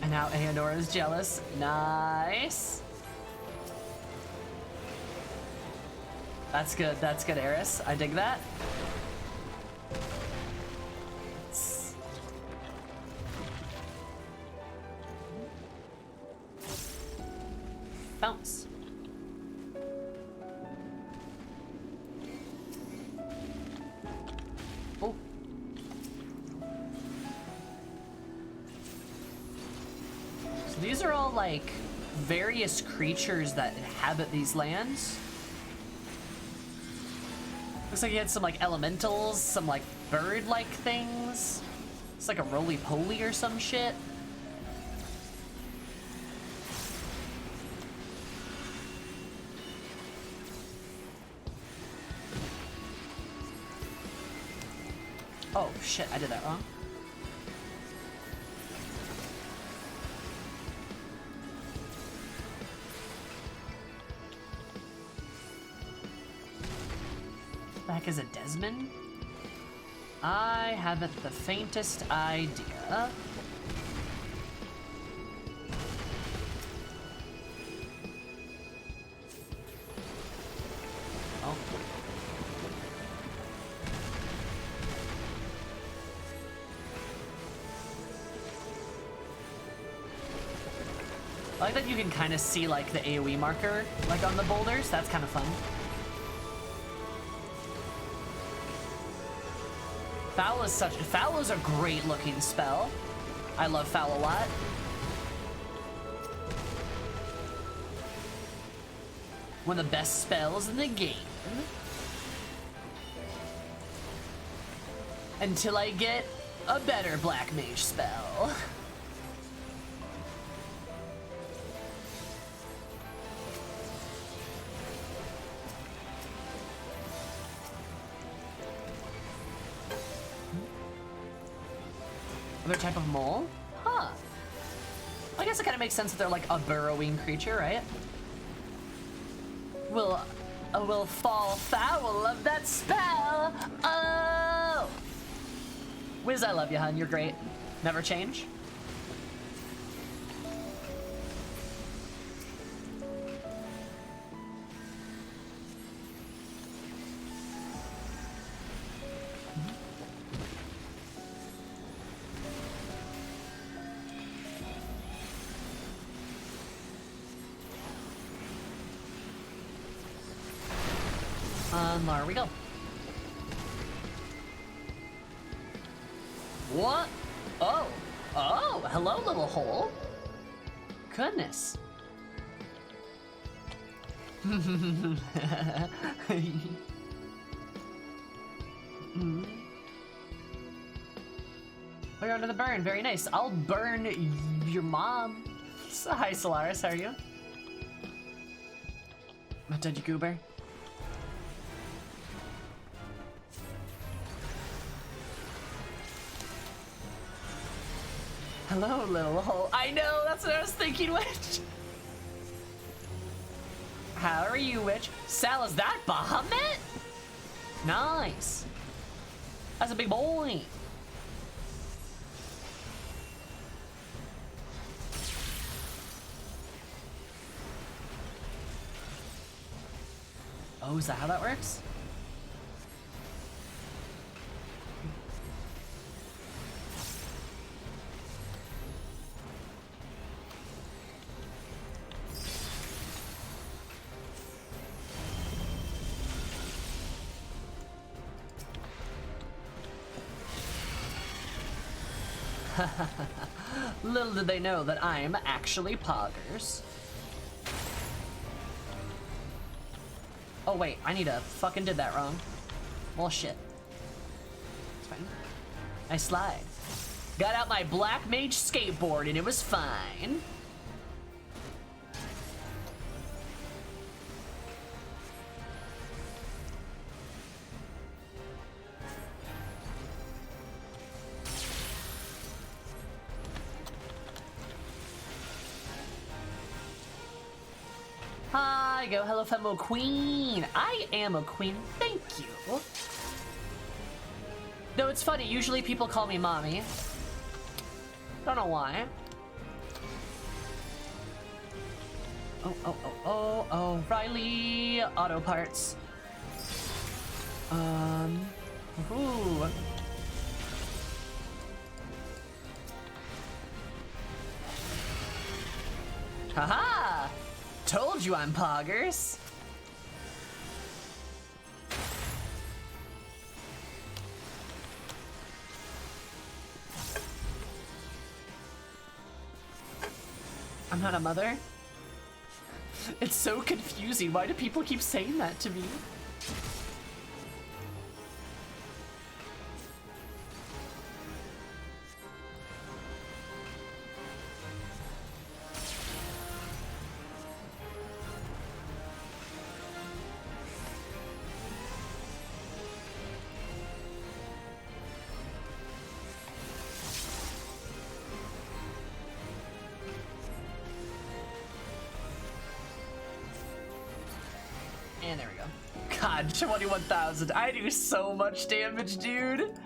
And now Aeonora is jealous. Nice. That's good, Eris. I dig that. Bounce. Oh. So these are all like various creatures that inhabit these lands. Looks like you had some like elementals, some like bird-like things. It's like a roly-poly or some shit. Oh shit, I did that wrong. The heck is a Desmond? I haven't the faintest idea. Oh. I like that you can kind of see like the AoE marker like on the boulders. That's kind of fun. Foul is a great looking spell. I love Foul a lot. One of the best spells in the game. Until I get a better Black Mage spell. Other type of mole? Huh. I guess it kind of makes sense that they're like a burrowing creature, right? Will fall foul of that spell. Oh! Wiz, I love you, hun. You're great. Never change. And there we go. What? Oh. Oh, hello, little hole. Goodness. We're under the burn. Very nice. I'll burn your mom. So, hi, Solaris. How are you? Did you goober? Hello, little hole. I know. That's what I was thinking, Witch. How are you, Witch? Sal, is that Bahamut? Nice. That's a big boy. Oh, is that how that works? Little did they know that I'm actually Poggers. Oh wait, I fucking did that wrong. Well, shit. It's fine. I slide. Got out my Black Mage skateboard and it was fine. Hi, go. Hello, fellow queen. I am a queen. Thank you. No, it's funny. Usually people call me mommy. Don't know why. Oh, Riley. Auto parts. Ooh. Haha! Told you I'm Poggers. I'm not a mother. It's so confusing. Why do people keep saying that to me? And there we go. God, 21,000. I do so much damage, dude.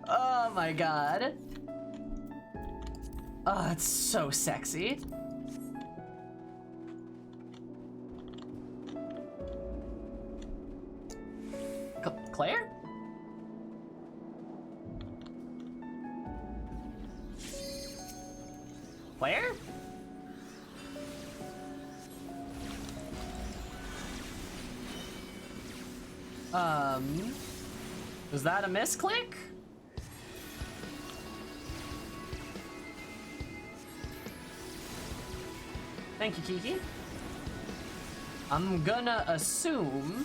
Oh my god. Oh, it's so sexy. Claire? Claire? Was that a misclick? Thank you, Kiki. I'm gonna assume...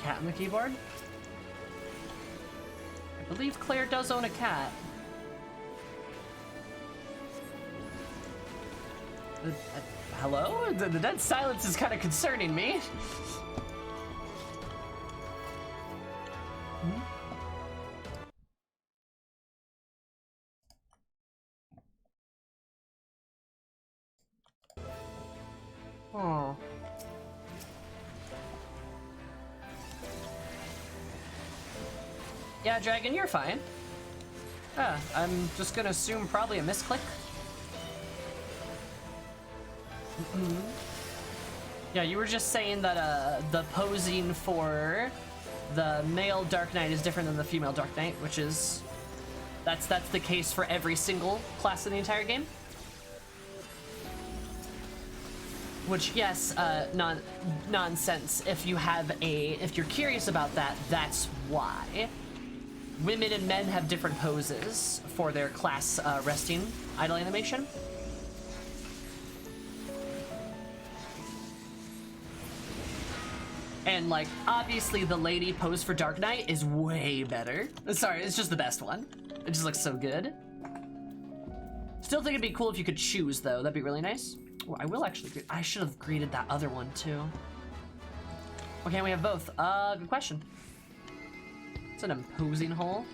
Cat on the keyboard? I believe Claire does own a cat. Hello? The dead silence is kind of concerning me. Oh. Yeah, Dragon, you're fine. I'm just gonna assume probably a misclick. Yeah, you were just saying that the posing for the male Dark Knight is different than the female Dark Knight, which is that's the case for every single class in the entire game. Which, yes, nonsense. If you're curious about that, that's why. Women and men have different poses for their class resting idle animation. And, like, obviously the lady pose for Dark Knight is way better. Sorry, it's just the best one. It just looks so good. Still think it'd be cool if you could choose, though. That'd be really nice. Well, I will actually greet. I should have greeted that other one, too. Okay, we have both. Good question. It's an imposing hole.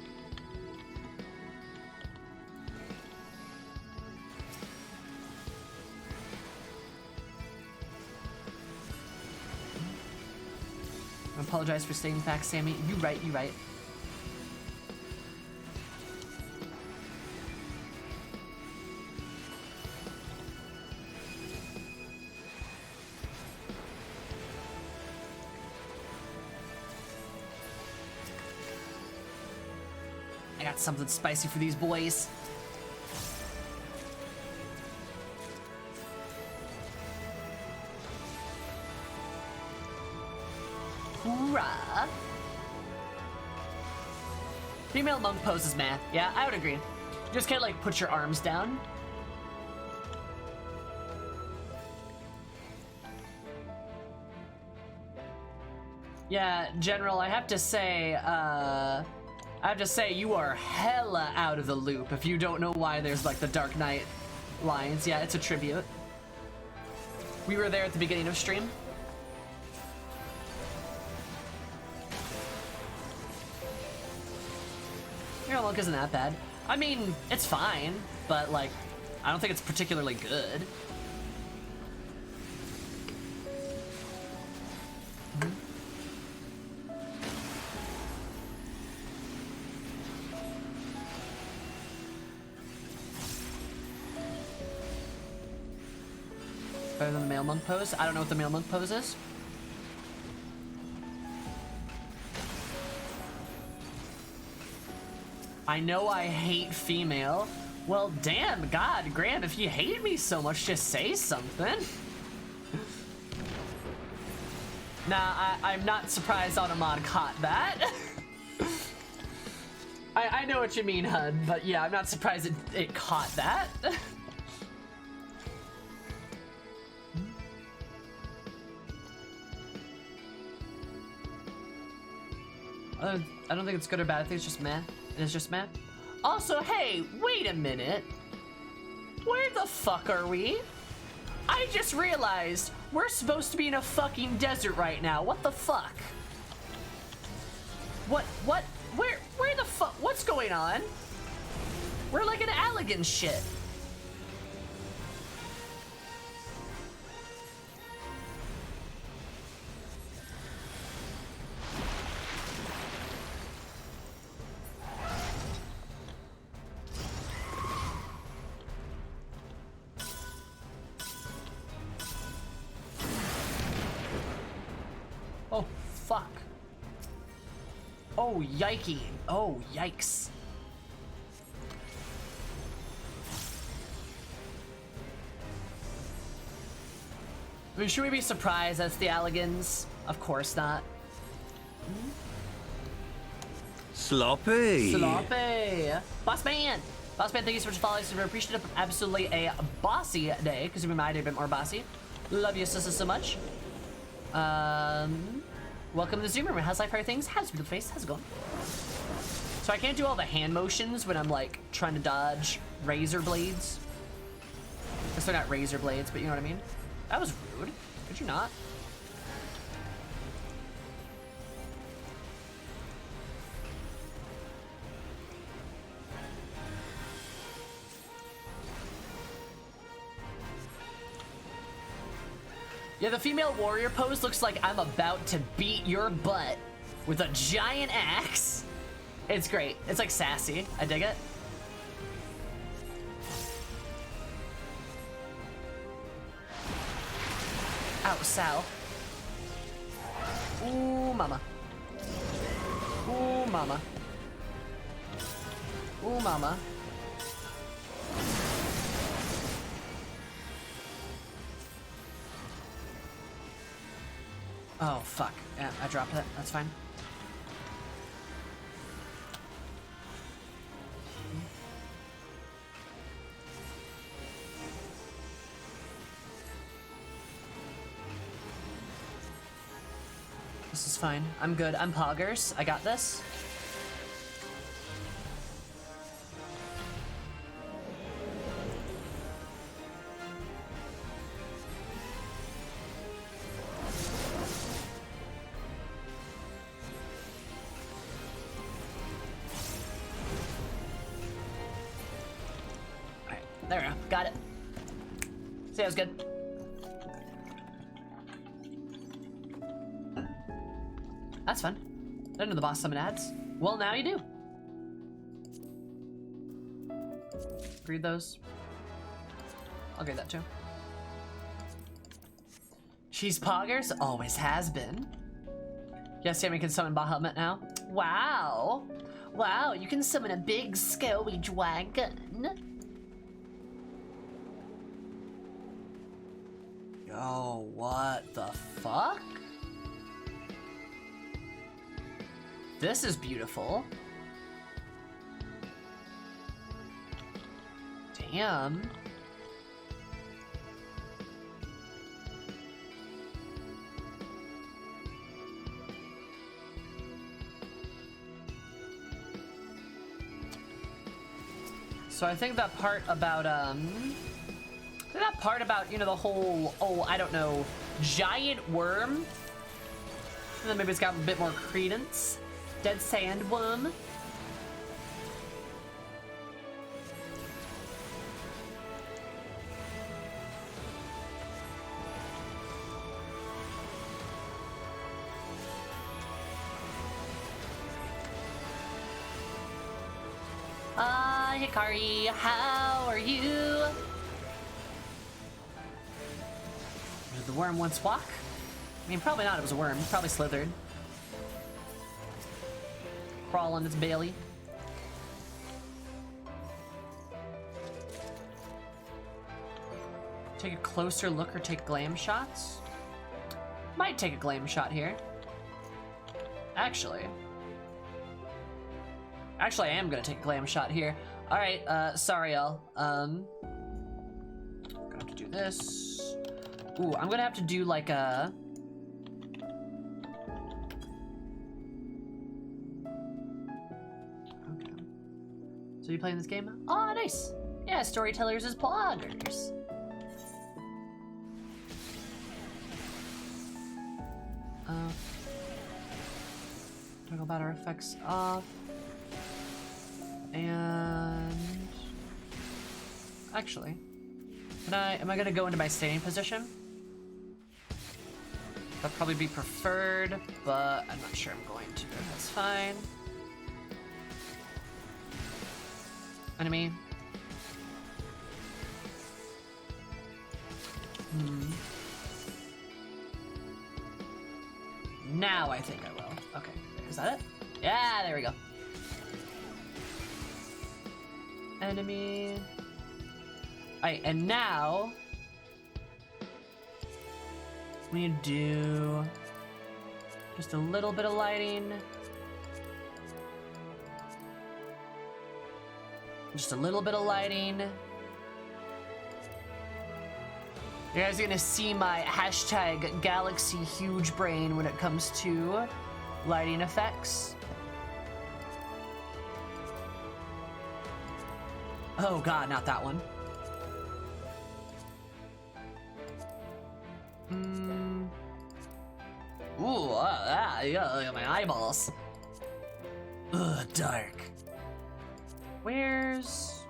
I apologize for staying back, Sammy. You right, you right. I got something spicy for these boys. Hoorah! Female monk poses, man. Yeah, I would agree. You just can't, like, put your arms down. Yeah, General, I have to say, you are hella out of the loop if you don't know why there's, like, the Dark Knight lines. Yeah, it's a tribute. We were there at the beginning of stream. Your look isn't that bad. I mean, it's fine, but, like, I don't think it's particularly good. Better than the male monk pose? I don't know what the male monk pose is. I know I hate female. Well, damn, God, Graham, if you hate me so much, just say something. Nah, I'm not surprised Automod caught that. I know what you mean, Hud, but yeah, I'm not surprised it caught that. I don't think it's good or bad. I think it's just meh. It's just meh. Also, hey, wait a minute. Where the fuck are we? I just realized we're supposed to be in a fucking desert right now. What the fuck? What? Where the fuck? What's going on? We're like in Allegan shit. Oh, fuck. Oh, yikey. Oh, yikes. I mean, should we be surprised that's the Alligans? Of course not. Sloppy. Sloppy. Boss man. Boss man, thank you so much for following. Super appreciative. Absolutely a bossy day, because you made my day a bit more bossy. Love you so much. Welcome to the Zoom room. How's life? How are things? How's the face? How's it going? So I can't do all the hand motions when I'm like trying to dodge razor blades. I guess they're not razor blades, but you know what I mean? That was rude. Could you not? Yeah, the female warrior pose looks like I'm about to beat your butt with a giant axe. It's great. It's like sassy. I dig it. Out south. Ooh, mama. Ooh, mama. Ooh, mama. Oh, fuck. Yeah, I dropped it. That's fine. This is fine. I'm good. I'm poggers. I got this. Alright, there we go. Got it. See, that was good. That's fun. Didn't know the boss summon ads. Well, now you do. Read those. I'll grade that too. She's poggers, always has been. Yes, Sammy can summon Bahamut now. Wow. Wow, you can summon a big scary dragon. Yo, what the fuck? This is beautiful. Damn. So I think that part about, you know, the whole, oh, I don't know, giant worm? And then maybe it's got a bit more credence. Dead sandworm. Hikari, how are you? Did the worm once walk? I mean, probably not. It was a worm. It probably slithered. Crawl on its belly. Take a closer look or take glam shots? Might take a glam shot here. Actually, I am gonna take a glam shot here. All right, sorry, y'all. Gonna have to do this. Ooh, I'm gonna have to do like a. Okay. So you playing this game? Oh, nice. Yeah, storytellers is bloggers. Toggle battle effects off. And actually, am I gonna go into my standing position? That'd probably be preferred, but I'm not sure I'm going to. That's fine. Enemy. Now I think I will. Okay, is that it? Yeah, there we go. Enemy. Alright, and now we need to do just a little bit of lighting. Just a little bit of lighting. You guys are gonna see my hashtag Galaxy Huge Brain when it comes to lighting effects. Oh god, not that one. Ooh, yeah, look at my eyeballs. Ugh, dark. Where's...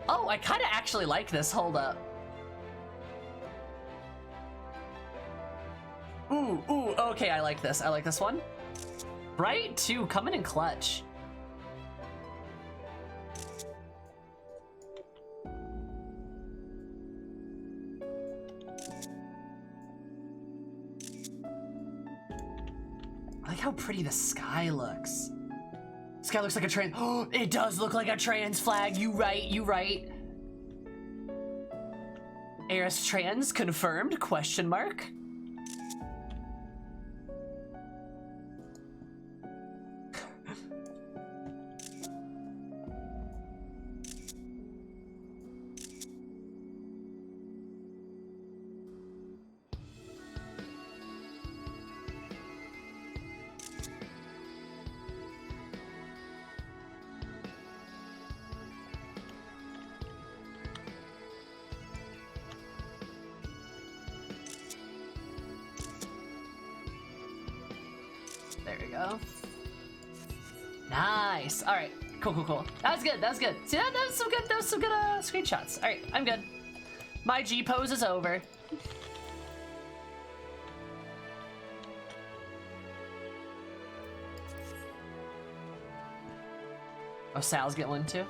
Oh, I kind of actually like this. Hold up. Ooh, okay, I like this. I like this one. Right? Two, coming in clutch. I like how pretty the sky looks. Sky looks like a trans. Oh, it does look like a trans flag. You right, you right. Eris trans confirmed? Question mark. There we go. Nice. All right. Cool, cool, cool. That was good. That was good. See, that was some good. That was some good screenshots. All right, I'm good. My G pose is over. Oh, Sal's get one too.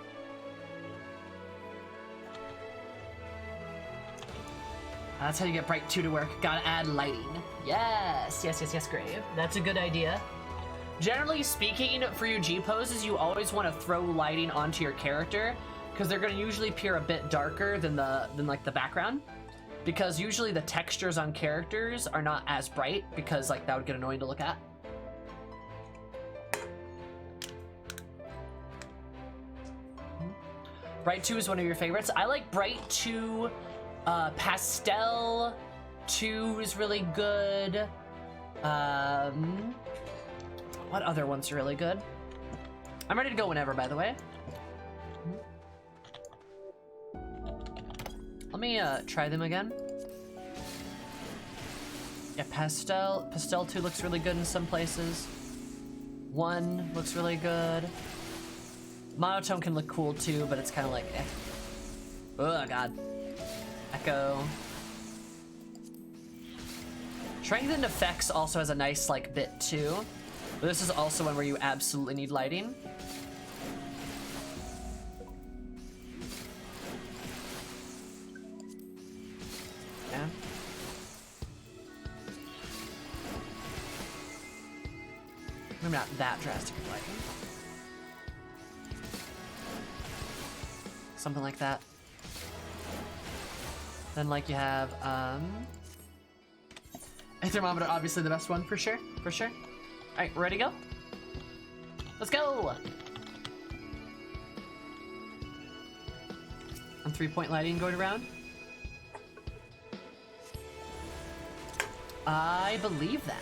That's how you get Bright 2 to work. Gotta add lighting. Yes, yes, yes, yes, Grave. That's a good idea. Generally speaking, for your G poses, you always want to throw lighting onto your character because they're going to usually appear a bit darker than like the background. Because usually the textures on characters are not as bright because like that would get annoying to look at. Bright 2 is one of your favorites. I like Bright 2. Pastel 2 is really good. What other ones are really good? I'm ready to go whenever, by the way. Let me try them again. Yeah, Pastel 2 looks really good in some places. 1 looks really good. Monotone can look cool too, but it's kind of like, eh. Oh god. Echo. Strengthened Effects also has a nice like bit too. But this is also one where you absolutely need lighting. Yeah. Maybe not that drastic of lighting. Something like that. Then like you have a thermometer, obviously the best one for sure, for sure. All right, ready to go? Let's go. And 3-point lighting going around. I believe that.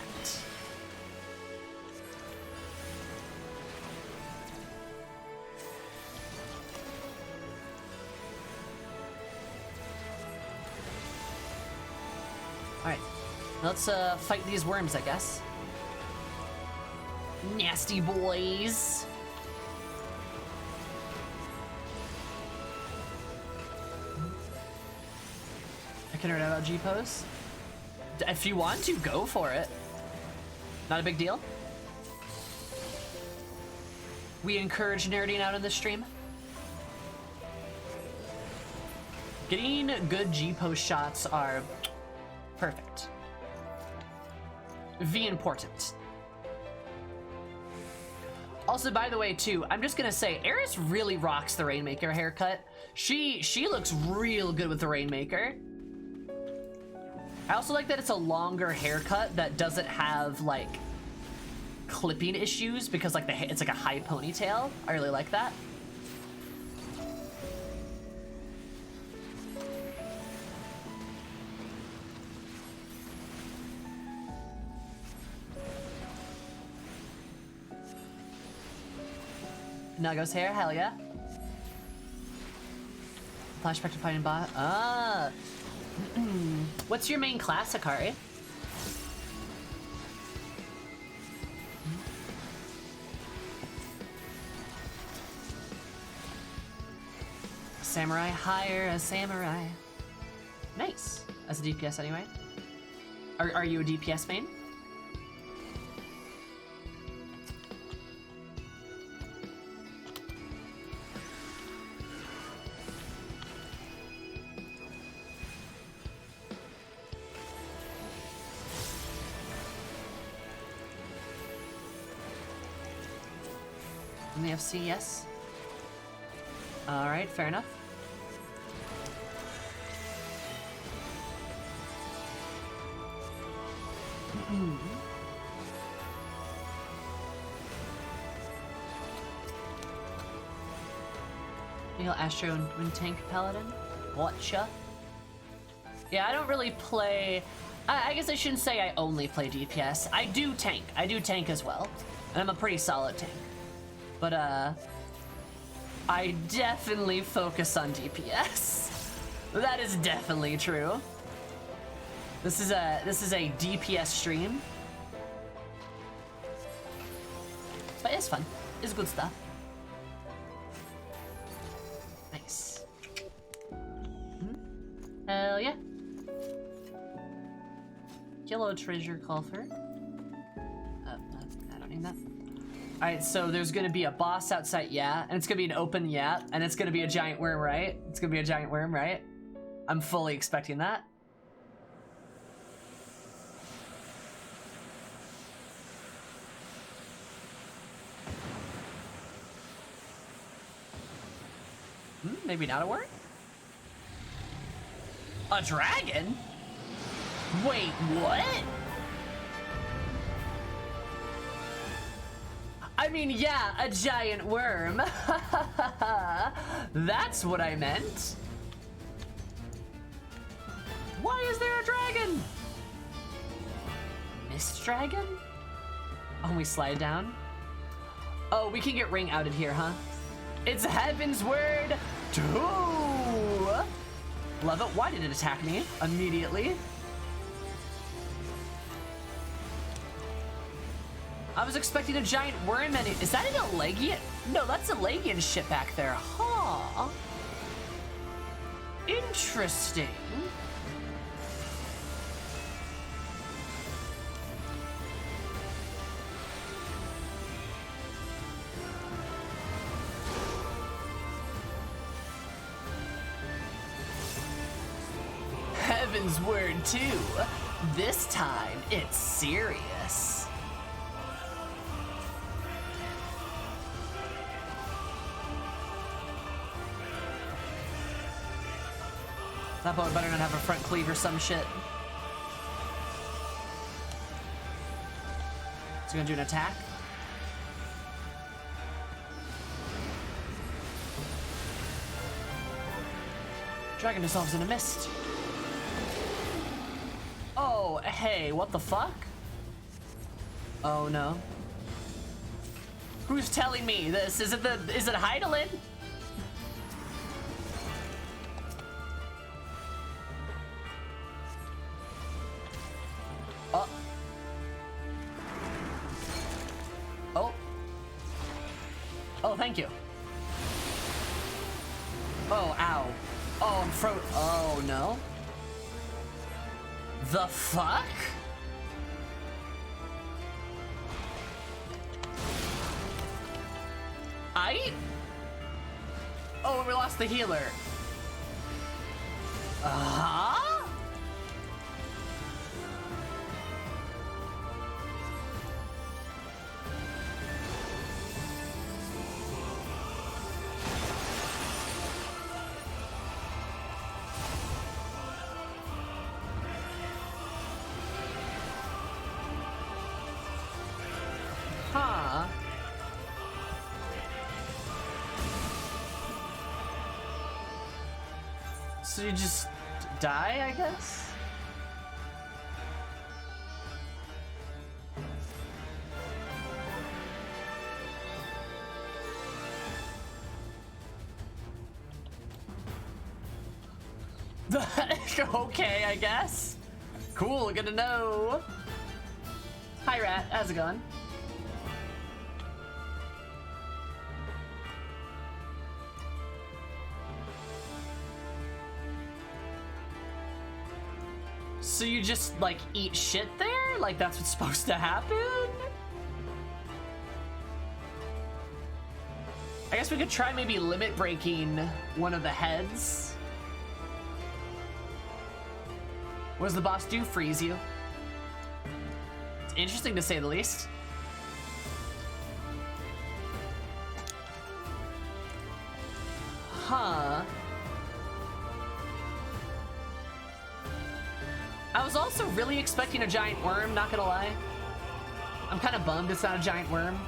Alright, let's fight these worms, I guess. Nasty boys. I can nerd out about G-pose. If you want to, go for it. Not a big deal. We encourage nerding out in this stream. Getting good G-pose shots are perfect. V important. Also, by the way, too, I'm just gonna say, Eris really rocks the Rainmaker haircut. She looks real good with the Rainmaker. I also like that it's a longer haircut that doesn't have like clipping issues because like it's like a high ponytail. I really like that. Nuggo's hair, hell yeah. Flashback to fighting bot. Ah. What's your main class, Akari? Samurai, hire a samurai. Nice. As a DPS anyway. Are you a DPS main? In the FC, yes. Alright, fair enough. Heal Astro and tank Paladin? Whatcha? Yeah, I don't really play... I guess I shouldn't say I only play DPS. I do tank. I do tank as well. And I'm a pretty solid tank. But, I definitely focus on DPS. That is definitely true. This is a DPS stream. But it's fun. It's good stuff. Nice. Hell yeah. Yellow treasure coffer. I don't need that. Alright, so there's gonna be a boss outside, yeah, and it's gonna be an open, yeah, and it's gonna be a giant worm, right? It's gonna be a giant worm, right? I'm fully expecting that. Maybe not a worm? A dragon? Wait, what? I mean, yeah, a giant worm. That's what I meant. Why is there a dragon? Mist dragon? Oh, we slide down? Oh, we can get ring outed here, huh? It's Heaven's Word 2! Love it. Why did it attack me immediately? I was expecting a giant worm and is that an Elegian? No, that's a Legian ship back there. Huh. Interesting. Heaven's Word 2. This time, it's serious. That boat better not have a front cleave or some shit. Is he gonna do an attack? Dragon dissolves in a mist. Oh, hey, what the fuck? Oh no. Who's telling me this? Is it Heidelin? Oh, thank you. Oh, ow. Oh, I'm oh, no. The fuck? Oh, we lost the healer. Uh-huh? Huh. So you just die, I guess? Okay, I guess. Cool, good to know. Hi, Rat. How's it going? So you just, like, eat shit there? Like, that's what's supposed to happen? I guess we could try maybe limit breaking one of the heads. What does the boss do? Freeze you. It's interesting to say the least. Huh. I was also really expecting a giant worm, not gonna lie. I'm kind of bummed it's not a giant worm.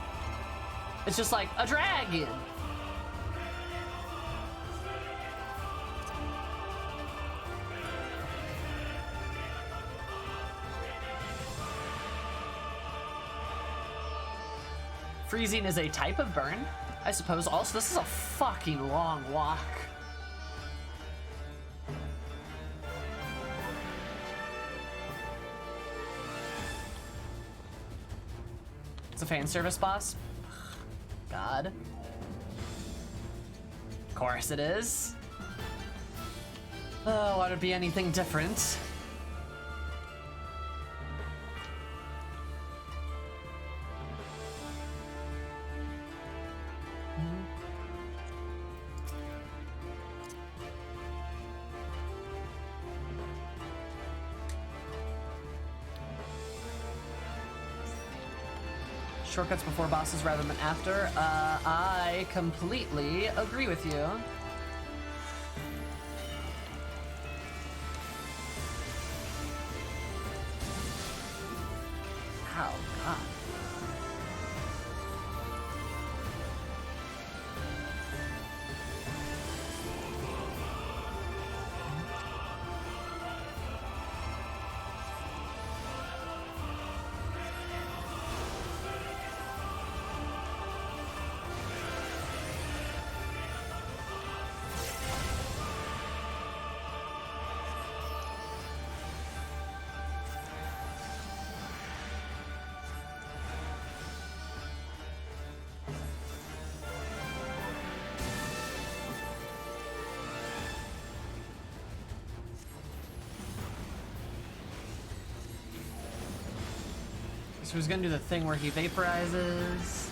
It's just like a dragon. Freezing is a type of burn, I suppose. Also, this is a fucking long walk. It's a fan service boss. God. Of course it is. Oh, would it be anything different? Shortcuts before bosses rather than after. I completely agree with you. Oh, God. So he's gonna do the thing where he vaporizes.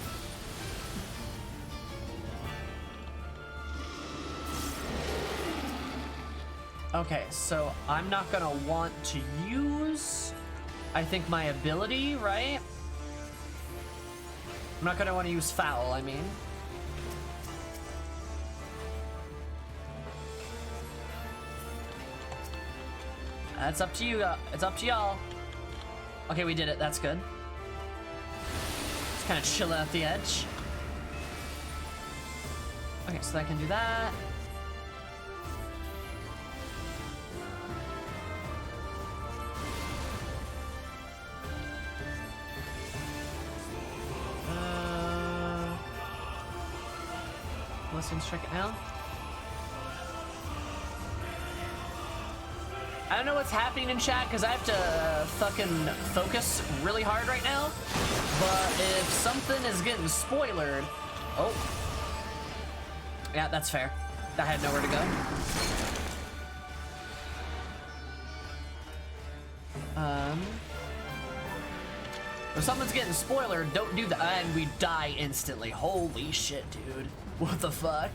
Okay, so I'm not gonna want to use, I think, my ability, right? I'm not gonna want to use foul, I mean. That's up to you. It's up to y'all. Okay, we did it. That's good. Just kind of chill at the edge. Okay, so I can do that. Let's check it now. I don't know what's happening in chat because I have to fucking focus really hard right now. But if something is getting spoilered, oh, yeah, that's fair. I had nowhere to go. If something's getting spoilered, don't do that, and we die instantly. Holy shit, dude! What the fuck?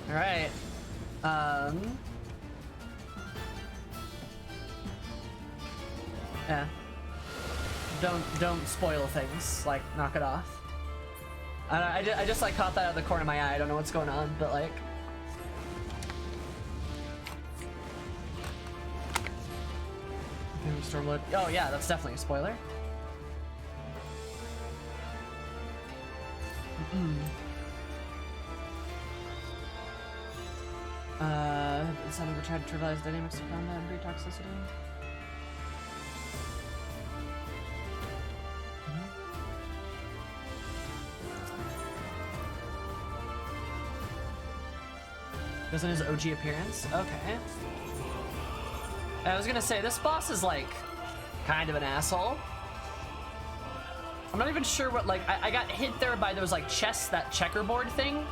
All right. Yeah. Don't spoil things. Like, knock it off. I just like caught that out of the corner of my eye. I don't know what's going on, but like. Stormblood. Oh yeah, that's definitely a spoiler. It's not tried to trivialize dynamics of combat and toxicity. Doesn't his OG appearance? Okay. I was gonna say, this boss is like kind of an asshole. I'm not even sure what, like, I got hit there by those like chests, that checkerboard thing.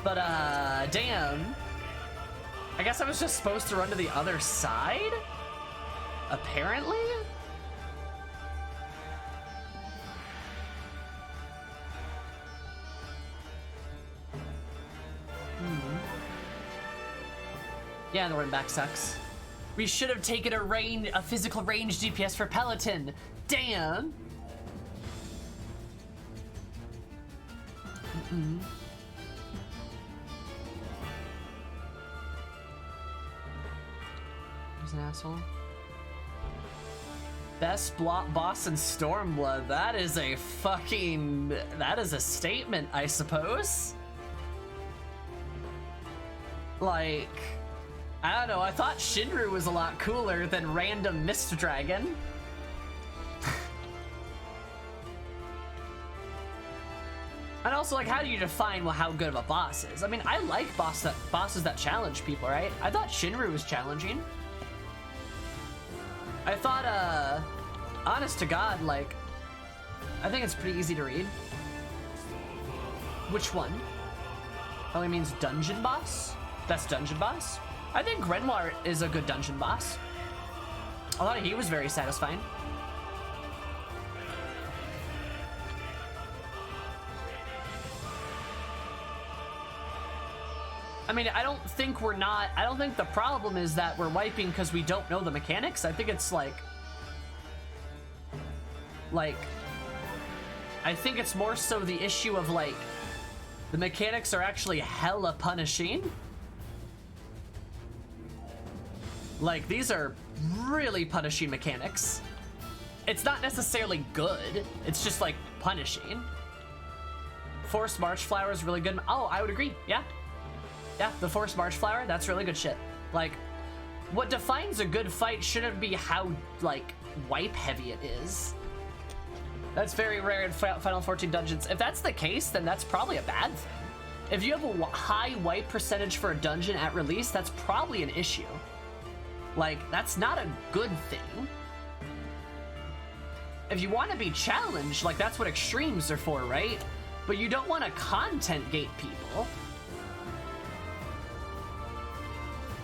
But damn. I guess I was just supposed to run to the other side? Apparently? Yeah, the run back sucks. We should have taken a physical range DPS for Peloton. Damn. He's an asshole. Best boss in Stormblood. That is a fucking... That is a statement, I suppose. Like... I don't know, I thought Shinru was a lot cooler than random Mist Dragon. And also, like, how do you define how good of a boss is? I mean, I like bosses that challenge people, right? I thought Shinru was challenging. I thought, honest to God, like, I think it's pretty easy to read. Which one? Probably means dungeon boss? Best dungeon boss? I think Renoir is a good dungeon boss. I thought he was very satisfying. I mean, I don't think the problem is that we're wiping because we don't know the mechanics. I think it's like, I think it's more so the issue of like, the mechanics are actually hella punishing. Like, these are really punishing mechanics. It's not necessarily good, it's just like punishing. Forced March Flower is really good. Oh, I would agree, yeah. Yeah, the Forced March Flower, that's really good shit. Like, what defines a good fight shouldn't be how, like, wipe heavy it is. That's very rare in Final 14 dungeons. If that's the case, then that's probably a bad thing. If you have a high wipe percentage for a dungeon at release, that's probably an issue. Like, that's not a good thing. If you want to be challenged, like, that's what extremes are for, right? But you don't want to content gate people.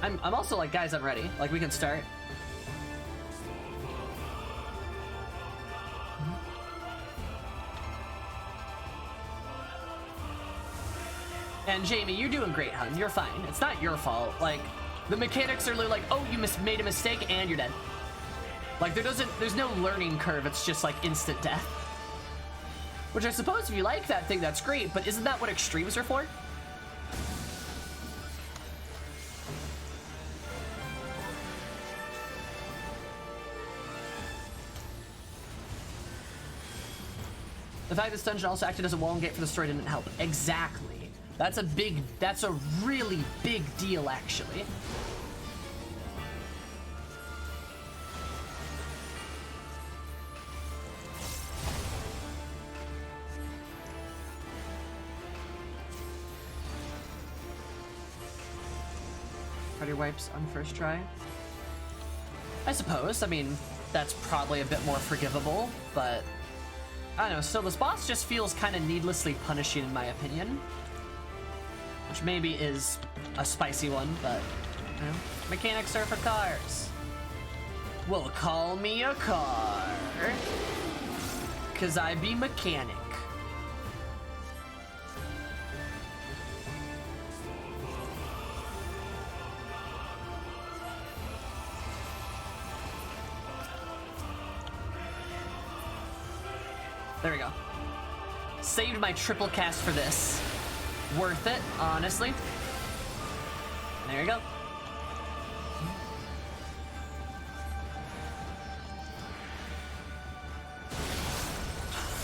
I'm also like, guys, I'm ready. Like, we can start. And Jamie, you're doing great, hun. You're fine. It's not your fault. Like, the mechanics are like, oh, you made a mistake and you're dead. Like, there's no learning curve. It's just like instant death. Which I suppose if you like that thing, that's great, but isn't that what extremes are for? The fact this dungeon also acted as a wall and gate for the story didn't help. Exactly. That's a really big deal, actually. Party wipes on first try. I suppose. I mean, that's probably a bit more forgivable, but I don't know. Still, this boss just feels kind of needlessly punishing, in my opinion. Which maybe is a spicy one, but, you know, mechanics are for cars. Well, call me a car, 'cause I be mechanic. There we go. Saved my triple cast for this. Worth it, honestly. There you go.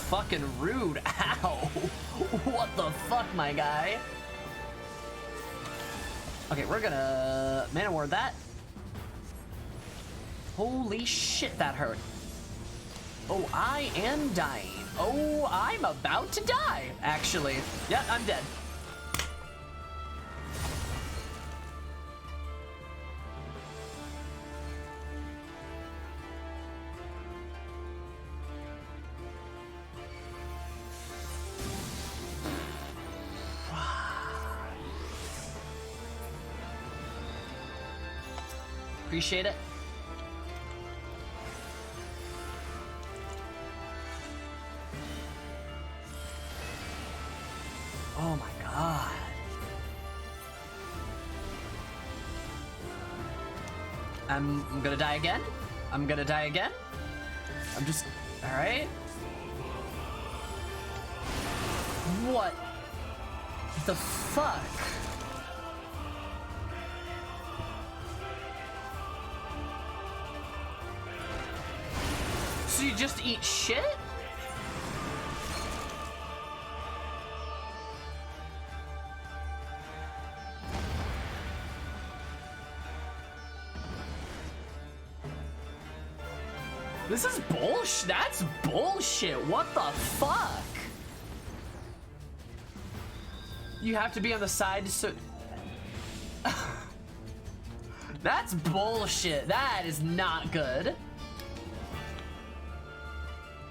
Fucking rude. Ow. What the fuck, my guy? Okay, we're gonna mana ward that. Holy shit, that hurt. Oh, I am dying. Oh, I'm about to die, actually. Yeah, I'm dead. Appreciate it. Oh my god. I'm gonna die again. I'm gonna die again. I'm just... Alright. What the fuck? So you just eat shit? This is bullshit. That's bullshit. What the fuck? You have to be on the side so... That's bullshit. That is not good.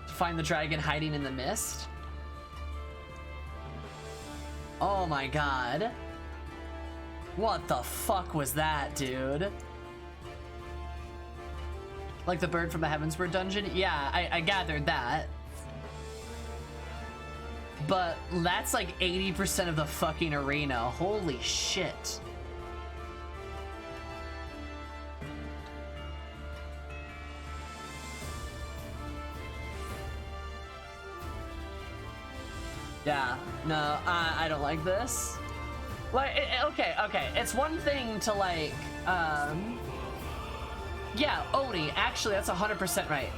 Find the dragon hiding in the mist. Oh my god. What the fuck was that, dude? Like the bird from the Heavensward dungeon? Yeah, I gathered that. But that's like 80% of the fucking arena. Holy shit. Yeah, no, I don't like this. Like, okay, it's one thing to like, yeah, Oni, actually, that's 100% right.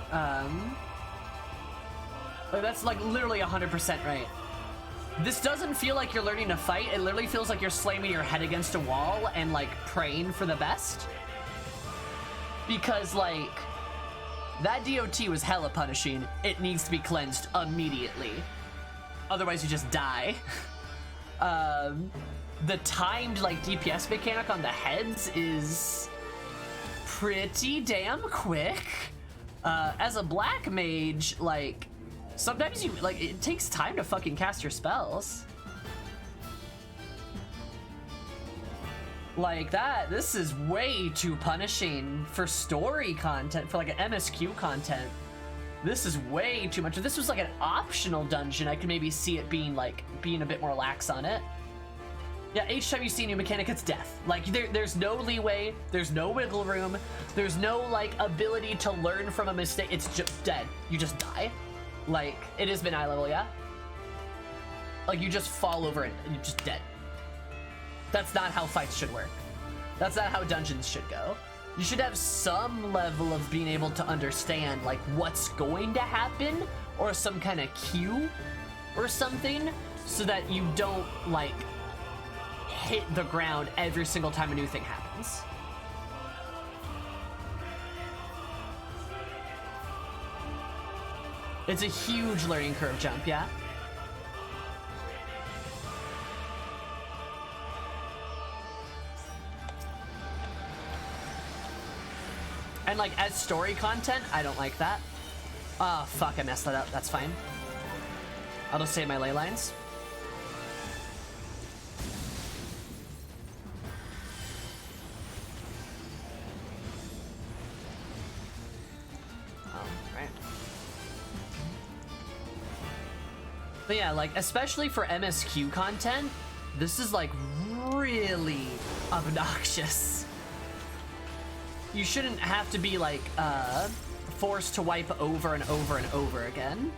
Like, that's like literally 100% right. This doesn't feel like you're learning to fight. It literally feels like you're slamming your head against a wall and like praying for the best. Because like, that DOT was hella punishing. It needs to be cleansed immediately. Otherwise you just die. The timed like DPS mechanic on the heads is pretty damn quick. As a black mage, like, sometimes you, like, it takes time to fucking cast your spells. Like that, this is way too punishing for story content, for like an MSQ content. This is way too much. If this was like an optional dungeon, I could maybe see it being like, being a bit more lax on it. Yeah, each time you see a new mechanic, it's death. Like, there's no leeway, there's no wiggle room, there's no, like, ability to learn from a mistake. It's just dead. You just die. Like, it has been eye level, yeah? Like, you just fall over it, and you're just dead. That's not how fights should work. That's not how dungeons should go. You should have some level of being able to understand, like, what's going to happen, or some kind of cue, or something, so that you don't, like, hit the ground every single time a new thing happens. It's a huge learning curve jump, yeah? And like, as story content, I don't like that. Ah, fuck, I messed that up. That's fine. I'll just say my ley lines. But yeah, like, especially for MSQ content, this is like really obnoxious. You shouldn't have to be like forced to wipe over and over and over again.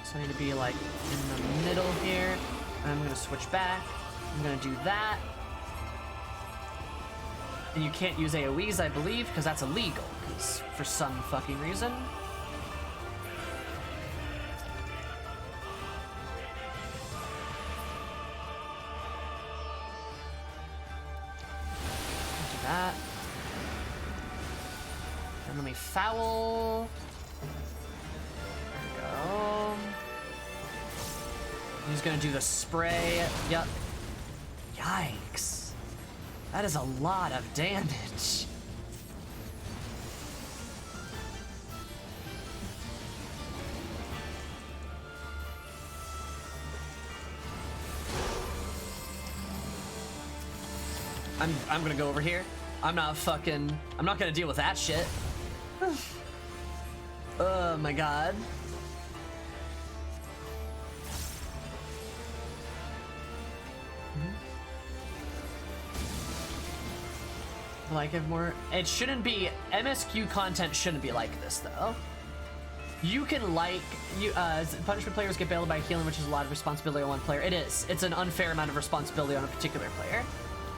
So I need to be like in the middle here. I'm gonna switch back. I'm gonna do that. And you can't use AoEs, I believe, because that's illegal, because for some fucking reason. Do that. And let me foul. He's gonna do the spray. Yep. Yikes. That is a lot of damage. I'm gonna go over here. I'm not gonna deal with that shit. Oh my god. Like if more, it shouldn't be, MSQ content shouldn't be like this though. You can like, punishment players get bailed by healing, which is a lot of responsibility on one player. It is. It's an unfair amount of responsibility on a particular player.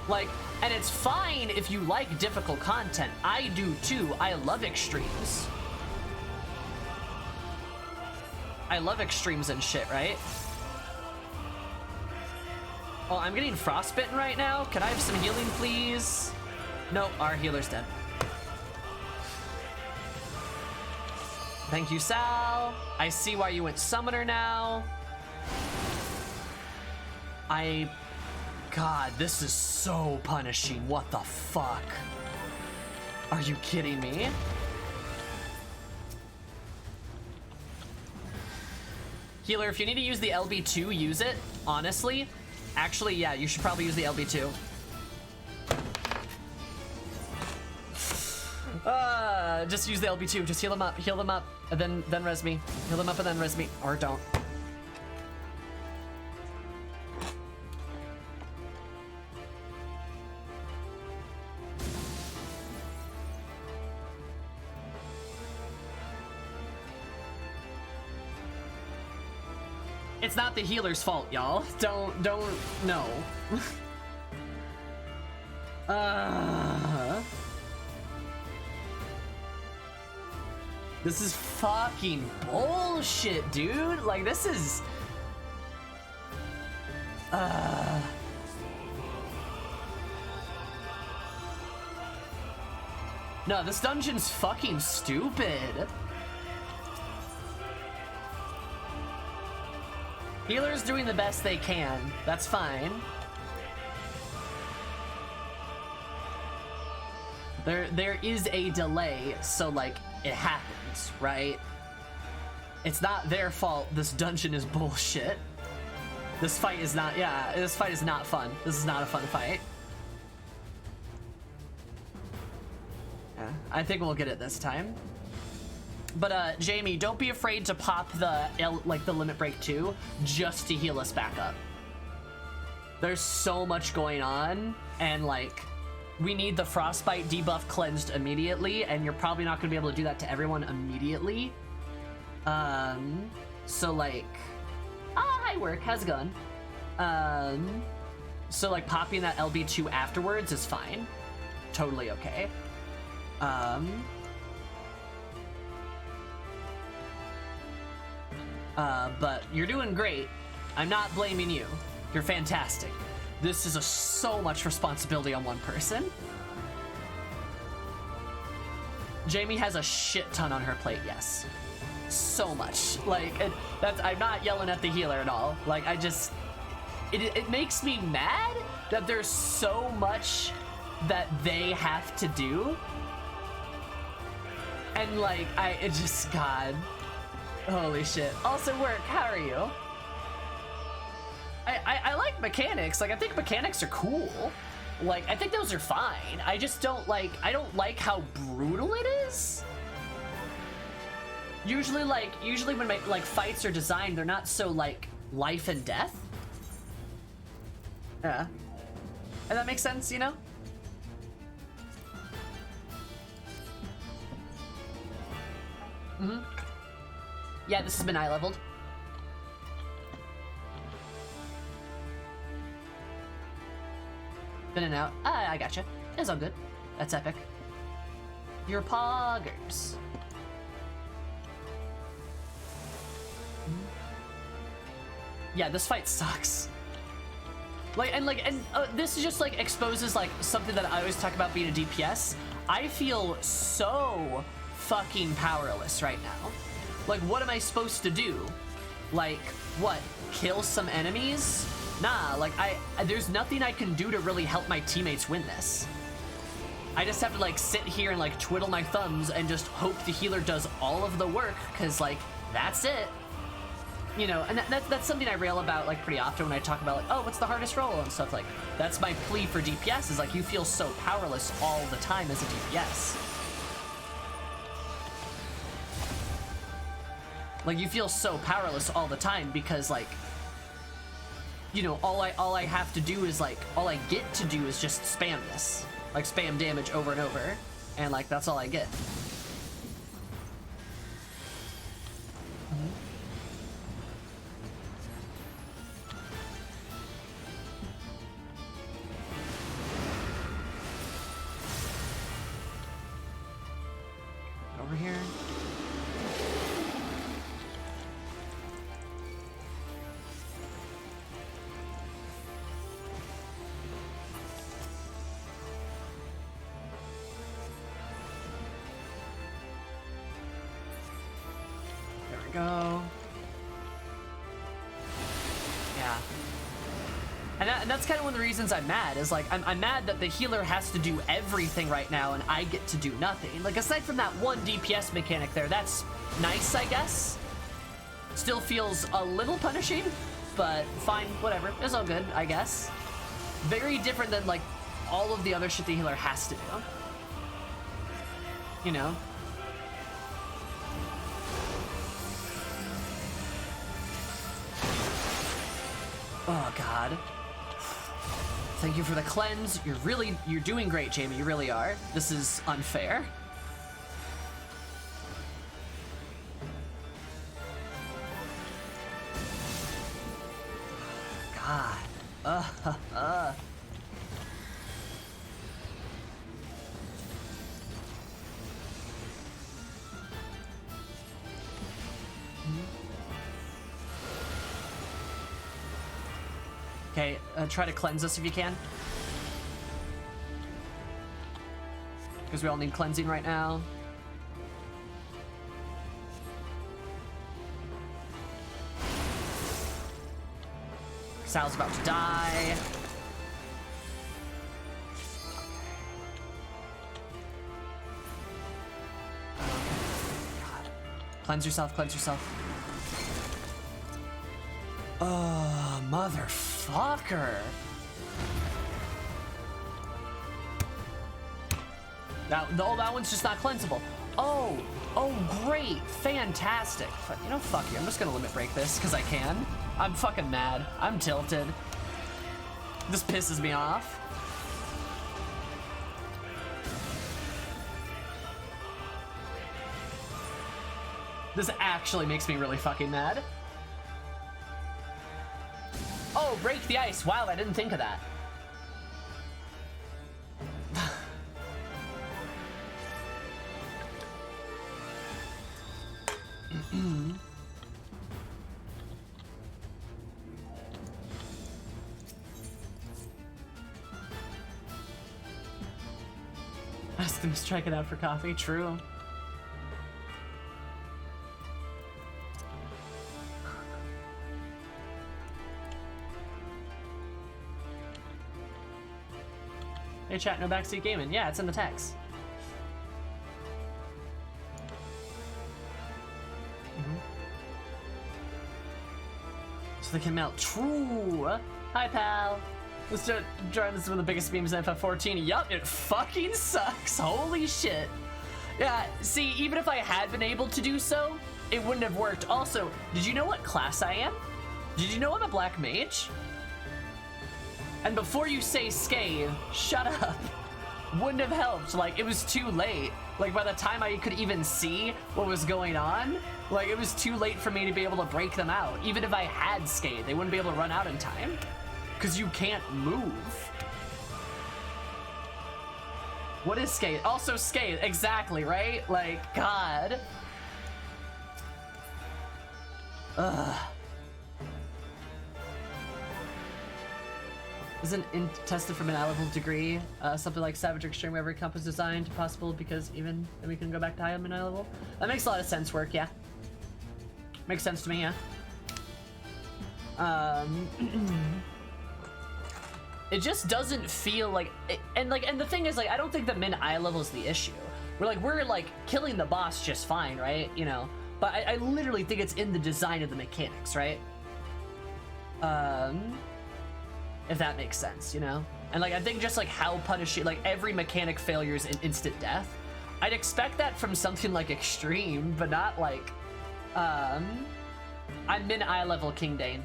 Like, and it's fine if you like difficult content. I do too. I love extremes. I love extremes and shit, right? Oh, I'm getting frostbitten right now. Can I have some healing, please? Nope, our healer's dead. Thank you, Sal. I see why you went summoner now. God, this is so punishing. What the fuck? Are you kidding me? Healer, if you need to use the LB2, use it. Honestly. Actually, yeah, you should probably use the LB2. Just use the LB2. Just heal them up, and then res me. Heal them up and then res me, or don't. It's not the healer's fault, y'all. Don't, no. This is fucking bullshit, dude. Like, this is... No, this dungeon's fucking stupid. Healer's doing the best they can. That's fine. There is a delay, so like it happens, right? It's not their fault. This dungeon is bullshit. This fight is not, yeah, this fight is not fun. This is not a fun fight. Yeah, I think we'll get it this time. But Jamie, don't be afraid to pop the the limit break too, just to heal us back up. There's so much going on, and like we need the frostbite debuff cleansed immediately, and you're probably not gonna be able to do that to everyone immediately. So like, hi work, how's it going? So like popping that LB2 afterwards is fine, totally okay. But you're doing great. I'm not blaming you. You're fantastic. This is so much responsibility on one person. Jamie has a shit ton on her plate, yes. So much. Like, I'm not yelling at the healer at all. Like, it makes me mad that there's so much that they have to do. And like, God. Holy shit. Also work, how are you? I like mechanics. Like, I think mechanics are cool. Like, I think those are fine. I just don't like, I don't like how brutal it is. Usually when like fights are designed, they're not so like life and death. Yeah. And that makes sense, you know? Mm-hmm. Yeah, this has been eye leveled. Been in and out. I gotcha. It's all good. That's epic. Your poggers. Yeah, this fight sucks. This is just like exposes like something that I always talk about being a DPS. I feel so fucking powerless right now. Like, what am I supposed to do? Like, what? Kill some enemies? Nah, like, there's nothing I can do to really help my teammates win this. I just have to, like, sit here and, like, twiddle my thumbs and just hope the healer does all of the work, because, like, that's it. You know, and that's something I rail about, like, pretty often when I talk about, like, oh, what's the hardest role and stuff. Like, that's my plea for DPS, is, like, you feel so powerless all the time as a DPS. Like, you feel so powerless all the time because, like, you know, all I have to do is, like, all I get to do is just spam this. like spam damage over and over, and like that's all I get. Over here. There we go. Yeah. And that's kind of one of the reasons I'm mad, is like, I'm mad that the healer has to do everything right now and I get to do nothing. Like, aside from that one DPS mechanic there, that's nice, I guess. Still feels a little punishing, but fine, whatever. It's all good, I guess. Very different than, like, all of the other shit the healer has to do. You know? Oh, God. Thank you for the cleanse. You're doing great, Jamie. You really are. This is unfair. God. Okay, try to cleanse us if you can. Because we all need cleansing right now. Sal's about to die. God. Cleanse yourself, cleanse yourself. Oh, motherfucker. That one's just not cleansable. Oh, great, fantastic. You know, fuck you. I'm just gonna limit break this because I can. I'm fucking mad. I'm tilted. This pisses me off. This actually makes me really fucking mad. Oh, break the ice. Wow, I didn't think of that. Ask them to strike it out for coffee. True. Hey chat, no backseat gaming. Yeah, it's in the text. So they can melt. True. Hi, pal. Let's join this with the biggest beams in FF14. Yup, it fucking sucks. Holy shit. Yeah, see, even if I had been able to do so, it wouldn't have worked. Also, did you know what class I am? Did you know I'm a black mage? And before you say scathe, shut up. Wouldn't have helped. Like, it was too late. Like, by the time I could even see what was going on, like, it was too late for me to be able to break them out. Even if I had scathe, they wouldn't be able to run out in time. Because you can't move. What is scathe? Also scathe, exactly, right? Like, God. Ugh. Isn't tested from an high-level degree something like Savage Extreme where every comp is designed possible because even then we can go back to high level? That makes a lot of sense, work, yeah. Makes sense to me, yeah. It just doesn't feel like and the thing is, like, I don't think the min eye level is the issue. We're like killing the boss just fine, right? You know, but I literally think it's in the design of the mechanics, right? If that makes sense, you know? And like, I think just like how punishing, like every mechanic failure is an instant death. I'd expect that from something like Extreme, but not like, I'm min eye level King Dane.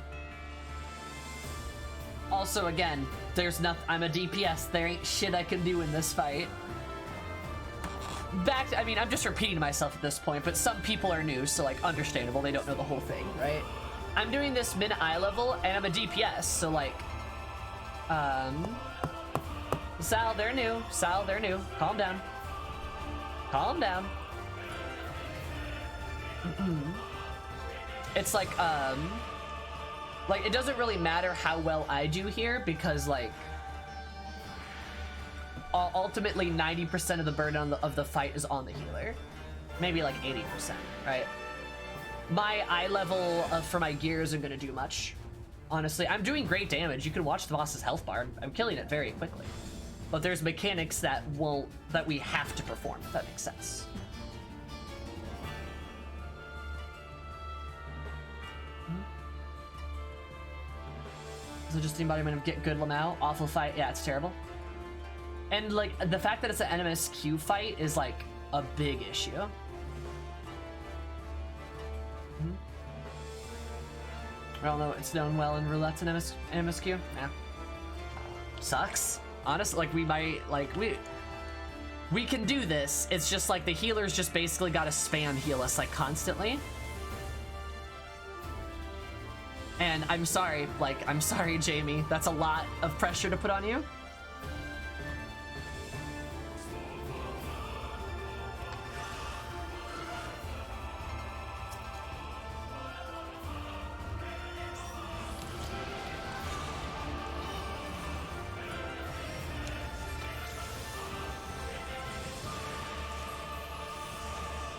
Also, again, there's nothing. I'm a DPS. There ain't shit I can do in this fight. I mean, I'm just repeating myself at this point, but some people are new, so like, understandable. They don't know the whole thing, right? I'm doing this mid-eye level, and I'm a DPS, so like, Sal, they're new. Sal, they're new. Calm down. Calm down. It's like, it doesn't really matter how well I do here, because like, ultimately 90% of the burden of the fight is on the healer. Maybe like 80%, right? My eye level for my gear isn't gonna do much. Honestly, I'm doing great damage. You can watch the boss's health bar. I'm killing it very quickly. But there's mechanics that we have to perform, if that makes sense. So just the embodiment of get good Lamau. Awful fight. Yeah, it's terrible. And like the fact that it's an NMSQ fight is like a big issue. I don't know, it's done well in roulette's and NMSQ. Yeah. Sucks. Honestly, like we might, like we can do this. It's just like the healers just basically gotta spam heal us like constantly. And I'm sorry, Jamie. That's a lot of pressure to put on you.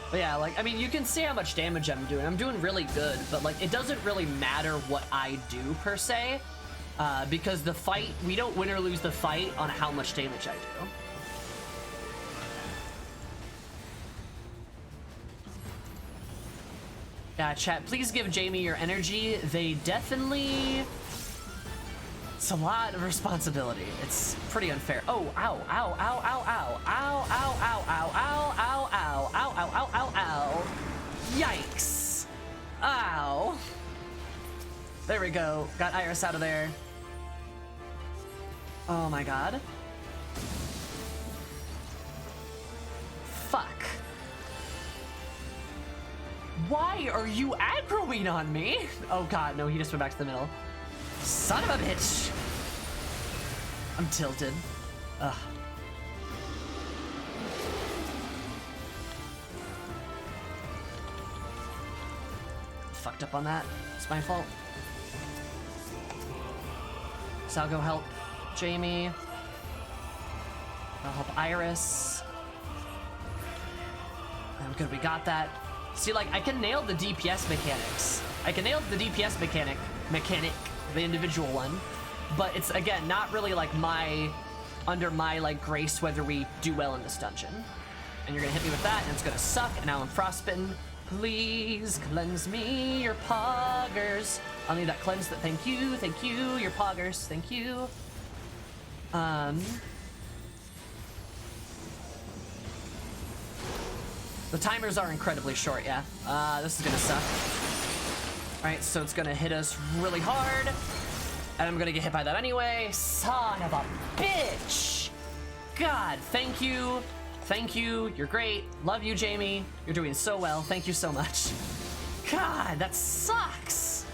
But yeah, like, I mean, you can see how much damage I'm doing. I'm doing really good, but like, it doesn't really matter what I do per se, because the fight, we don't win or lose the fight on how much damage I do. Yeah, chat, please give Jamie your energy. They definitely... It's a lot of responsibility. It's pretty unfair. Oh, ow, ow, ow, ow, ow, ow, ow, ow, ow, ow, ow, ow, ow, ow, ow, ow, ow. Yikes. Ow. There we go. Got Iris out of there. Oh my god. Fuck. Why are you aggroing on me? Oh god, no, he just went back to the middle. Son of a bitch! I'm tilted. Ugh. Fucked up on that. It's my fault. So I'll go help Jamie. I'll help Iris. I'm good, we got that. See, like, I can nail the DPS mechanics. I can nail the DPS mechanic, the individual one, but it's, again, not really, like, under my, like, grace whether we do well in this dungeon. And you're gonna hit me with that, and it's gonna suck, and now I'm frostbitten. Please cleanse me, your poggers. I'll need that cleanse, thank you, your poggers, thank you. The timers are incredibly short, yeah. This is gonna suck. Alright, so it's gonna hit us really hard. And I'm gonna get hit by that anyway. Son of a bitch! God, thank you. Thank you, you're great. Love you, Jamie. You're doing so well, thank you so much. God, that sucks!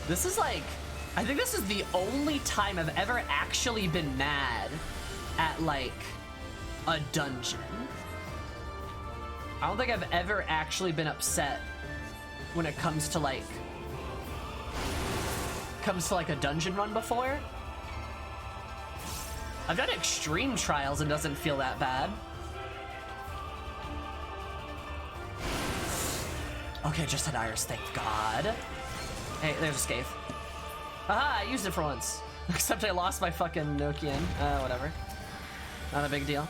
This is like, I think this is the only time I've ever actually been mad at like a dungeon. I don't think I've ever actually been upset when it comes to like a dungeon run before. I've done extreme trials and doesn't feel that bad. Okay, just had Iris, thank God. Hey, there's a scathe. Aha, I used it for once. Except I lost my fucking Nokian. Whatever. Not a big deal.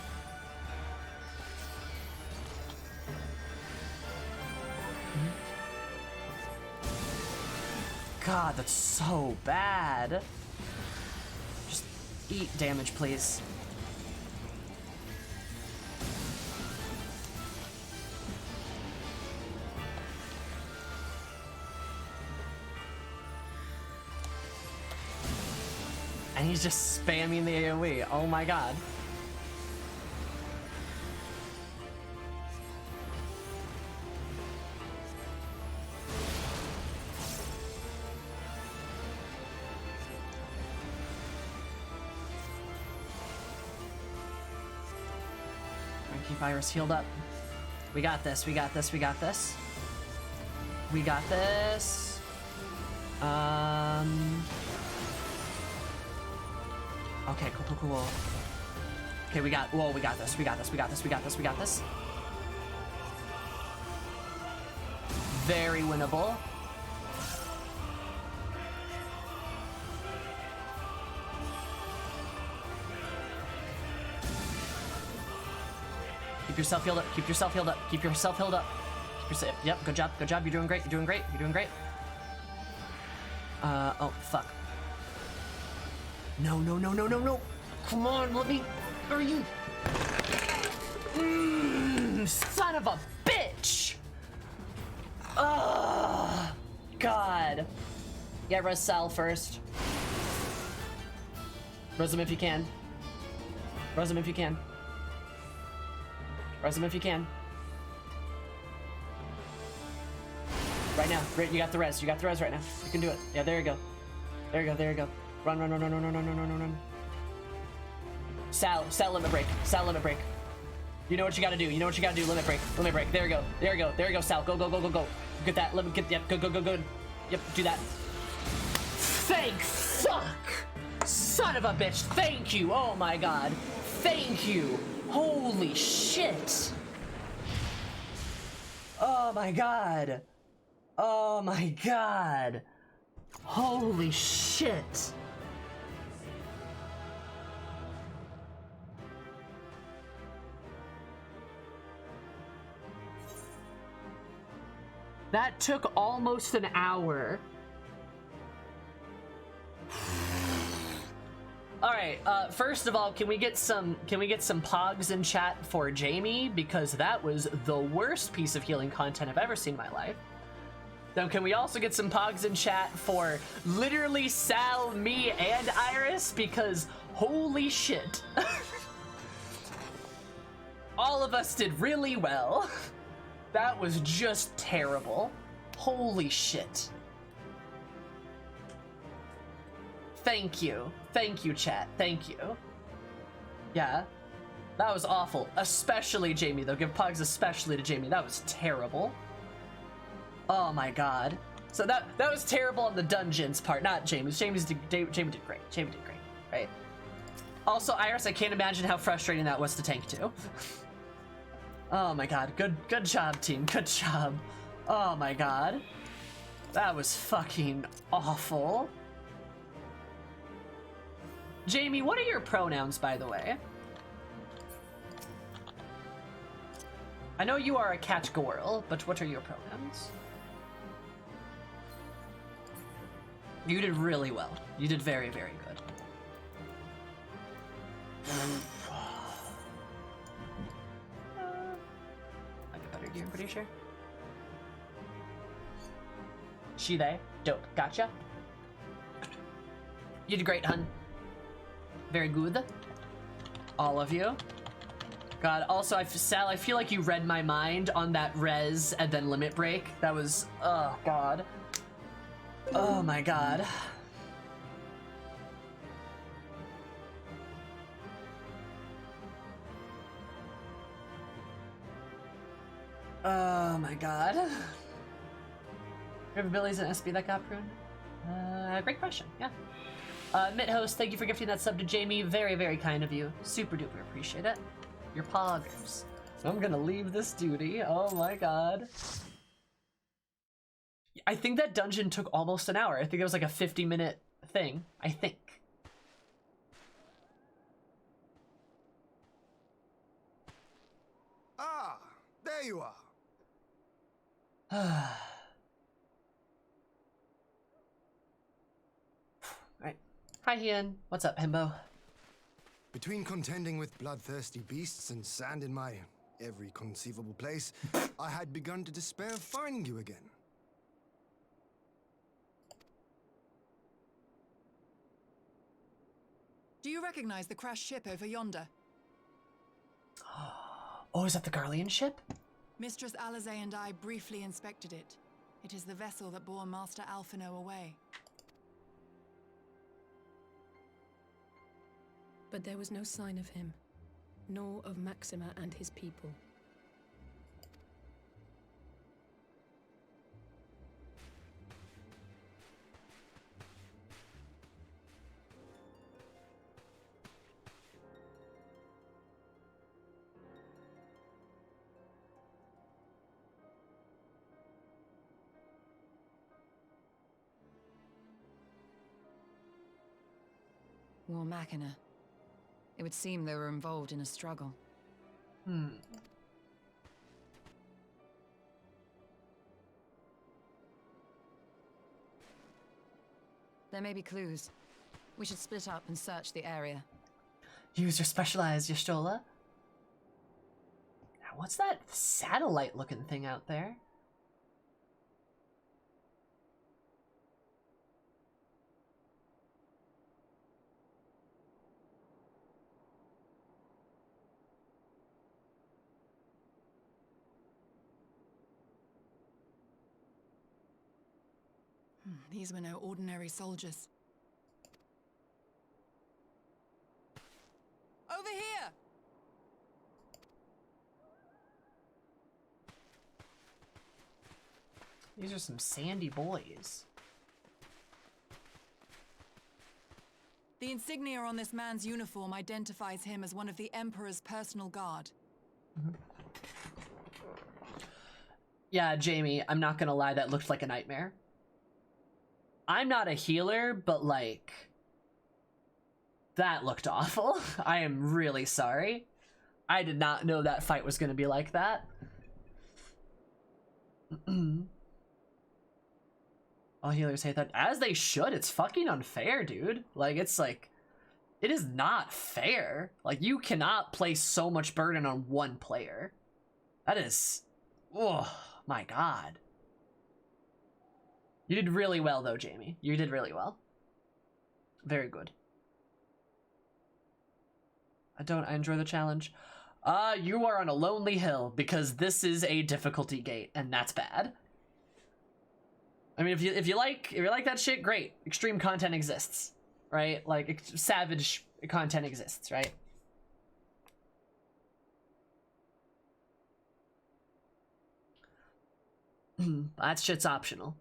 God, that's so bad. Just eat damage, please. He's just spamming the AoE. Oh my god. Keep Iris healed up. We got this, we got this, we got this. We got this. Okay, cool. Okay, we got this, we got this. Very winnable. Keep yourself healed up. Yep, good job. You're doing great. Oh, fuck. No. Come on, let me. Are you? Son of a bitch! Oh, God. Yeah, res Sal first. Res him if you can. Res him if you can. Right now. Great, you got the res right now. You can do it. Yeah, there you go. Run. Sal, limit break. You know what you gotta do. Limit break. There you go, Sal. Go. Get that. Yep, go. Yep, do that. Fuck! Son of a bitch. Thank you. Oh my god. Thank you. Holy shit. Oh my god. Holy shit. That took almost an hour. All right. First of all, can we get some pogs in chat for Jamie, because that was the worst piece of healing content I've ever seen in my life. Then can we also get some pogs in chat for literally Sal, me, and Iris, because holy shit. All of us did really well. That was just terrible. Holy shit. Thank you, chat. Thank you. Yeah, that was awful. Especially Jamie, though. Give pogs especially to Jamie. That was terrible. Oh my god. So that was terrible on the dungeons part, not Jamie's. Jamie did great. Right? Also, Iris, I can't imagine how frustrating that was to tank too. Oh my god. Good job, team. Good job. Oh my god. That was fucking awful. Jamie, what are your pronouns, by the way? I know you are a catgirl, but what are your pronouns? You did really well. You did very, very good. I get better gear, I'm pretty sure. She, they. Dope. Gotcha. You did great, hun. Very good. All of you. God, also, Sal, I feel like you read my mind on that res and then limit break. That was, oh, God. Oh, my God. Oh, my God. You have abilities in SB that got pruned? Great question, yeah. Mithost, thank you for gifting that sub to Jamie. Very, very kind of you. Super duper appreciate it. Your poggers. I'm gonna leave this duty. Oh my god. I think that dungeon took almost an hour. I think it was like a 50-minute thing. I think. Ah, there you are. Alright. Hi, Ian. What's up, Himbo? Between contending with bloodthirsty beasts and sand in my every conceivable place, I had begun to despair of finding you again. Do you recognize the crashed ship over yonder? Oh, is that the Garlean ship? Mistress Alizé and I briefly inspected it. It is the vessel that bore Master Alphino away. But there was no sign of him, nor of Maxima and his people. War Machina. It would seem they were involved in a struggle. There may be clues. We should split up and search the area. Use your specialized Y'shtola. Now, what's that satellite-looking thing out there? These were no ordinary soldiers. Over here! These are some sandy boys. The insignia on this man's uniform identifies him as one of the Emperor's personal guard. Yeah, Jamie, I'm not gonna lie, that looked like a nightmare. I'm not a healer, but like, that looked awful. I am really sorry. I did not know that fight was gonna be like that. All healers hate that, as they should. It's fucking unfair, dude. Like, it's like, it is not fair. Like, you cannot place so much burden on one player. That is, oh my god. You did really well, though, Jamie. You did really well. Very good. I enjoy the challenge. You are on a lonely hill because this is a difficulty gate, and that's bad. I mean, if you like that shit, great. Extreme content exists, right? Like, savage content exists, right? That shit's optional.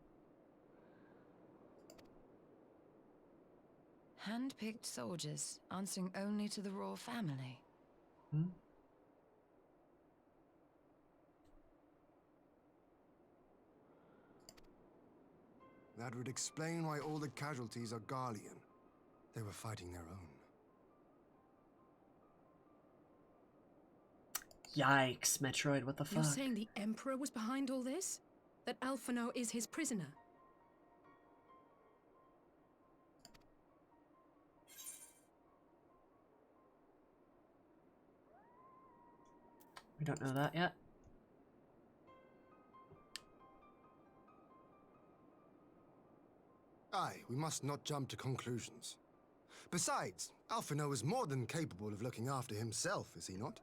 Hand-picked soldiers, answering only to the royal family. That would explain why all the casualties are Garlean. They were fighting their own. Yikes, Metroid, what the fuck? You're saying the Emperor was behind all this? That Alphino is his prisoner? We don't know that yet. Aye, we must not jump to conclusions. Besides, Alphino is more than capable of looking after himself, is he not?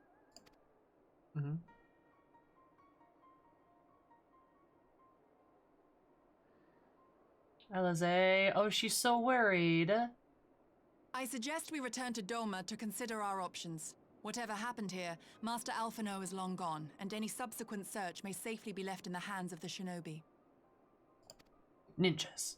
Alizé, oh, she's so worried. I suggest we return to Doma to consider our options. Whatever happened here, Master Alphino is long gone, and any subsequent search may safely be left in the hands of the shinobi. Ninjas.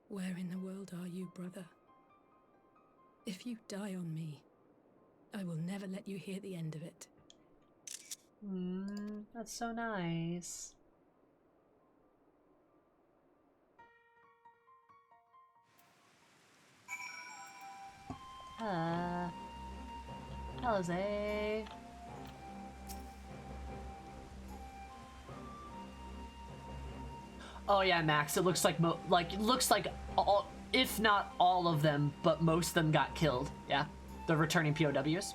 Where in the world are you, brother? If you die on me, I will never let you hear the end of it. That's so nice. Alizé. Oh yeah, Max. It looks like if not all of them, but most of them got killed. Yeah, the returning POWs,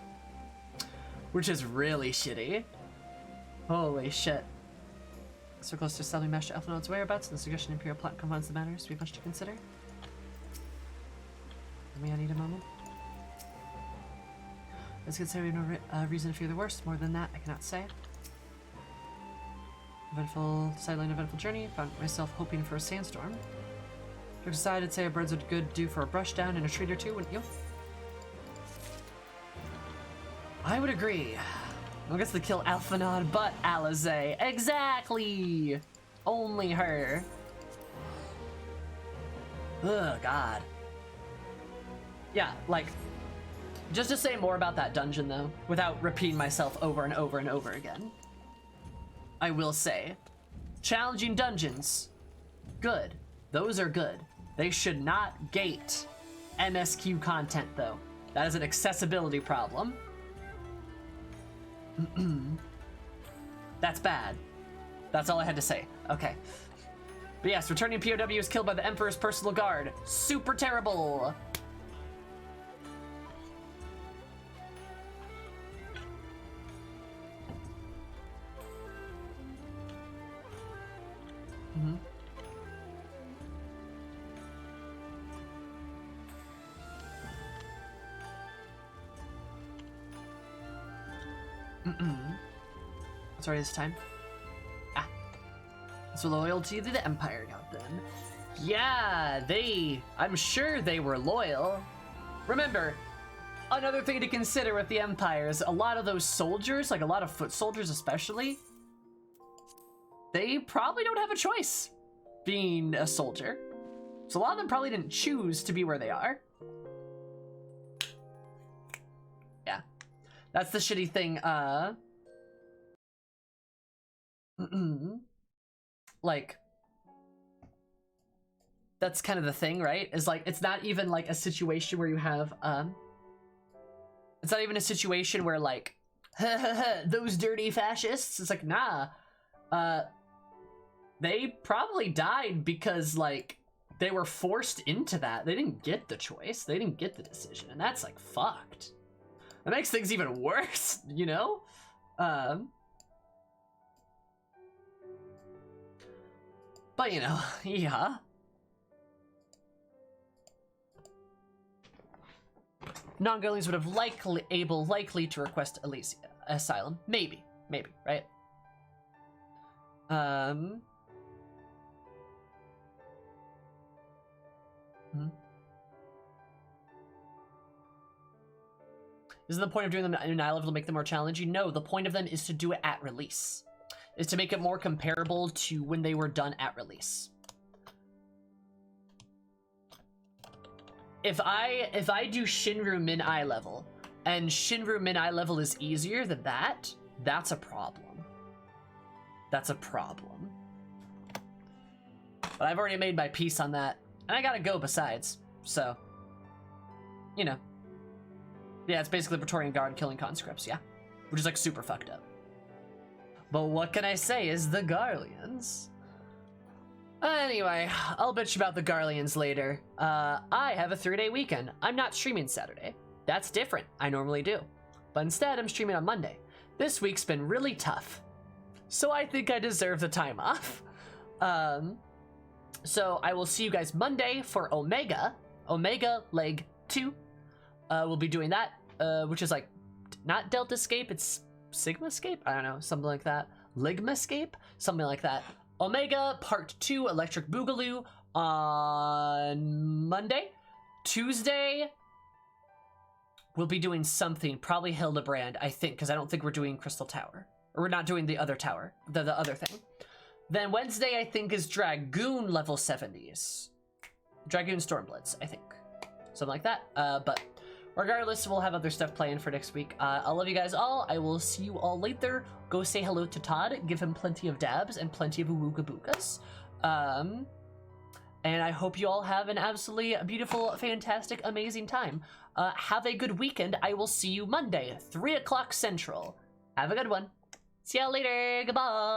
which is really shitty. Holy shit. So close to selling Master Elfenod's whereabouts, and the suggestion Imperial plot confounds the matters we wish to consider. May I need a moment? Let's consider we have no reason to fear the worst. More than that, I cannot say. Eventful sideline, eventful journey. Found myself hoping for a sandstorm. Took aside, I'd say a birds would good do for a brush down and a treat or two, wouldn't you? I would agree. I guess to kill Alphanod, but Alizé. Exactly! Only her. Ugh, God. Yeah, like, just to say more about that dungeon, though, without repeating myself over and over and over again, I will say, challenging dungeons, good. Those are good. They should not gate MSQ content, though. That is an accessibility problem. That's bad. That's all I had to say. Okay. But yes, returning POW is killed by the Emperor's personal guard. Super terrible. Sorry, this time. Ah. So loyalty to the Empire got them. Yeah, I'm sure they were loyal. Remember, another thing to consider with the Empire is a lot of those soldiers, like a lot of foot soldiers especially, they probably don't have a choice being a soldier. So a lot of them probably didn't choose to be where they are. Yeah. That's the shitty thing, like, that's kind of the thing, right? Is like, it's not even like a situation where you have, it's not even a situation where like, those dirty fascists. It's like, nah, they probably died because like, they were forced into that. They didn't get the choice. They didn't get the decision. And that's like, fucked. That makes things even worse, you know? But you know, yeah. Non-Gurlings would have likely to request asylum. Maybe, right? Isn't the point of doing them in eye level to make them more challenging? No, the point of them is to do it at release. Is to make it more comparable to when they were done at release. If I do Shinru min eye level, and Shinru min eye level is easier than that, that's a problem. That's a problem. But I've already made my peace on that, and I gotta go besides, so, you know. Yeah, it's basically the Praetorian Guard killing conscripts, yeah. Which is like super fucked up. But what can I say is the Garleans. Anyway, I'll bitch about the Garleans later. I have a 3-day weekend. I'm not streaming Saturday. That's different, I normally do. But instead, I'm streaming on Monday. This week's been really tough. So I think I deserve the time off. So I will see you guys Monday for Omega Leg 2. We'll be doing that, which is like, not Delta Escape, it's Sigma Escape? I don't know, something like that. Ligma Escape? Something like that. Omega Part 2 Electric Boogaloo on Monday. Tuesday, we'll be doing something, probably Hildebrand, I think, because I don't think we're doing Crystal Tower. Or we're not doing the other tower, the other thing. Then Wednesday, I think, is Dragoon level 70s. Dragoon Stormbloods, I think. Something like that, but regardless, we'll have other stuff planned for next week. I love you guys all. I will see you all later. Go say hello to Todd. Give him plenty of dabs and plenty of ooga boogas. And I hope you all have an absolutely beautiful, fantastic, amazing time. Have a good weekend. I will see you Monday, 3 o'clock Central. Have a good one. See y'all later. Goodbye.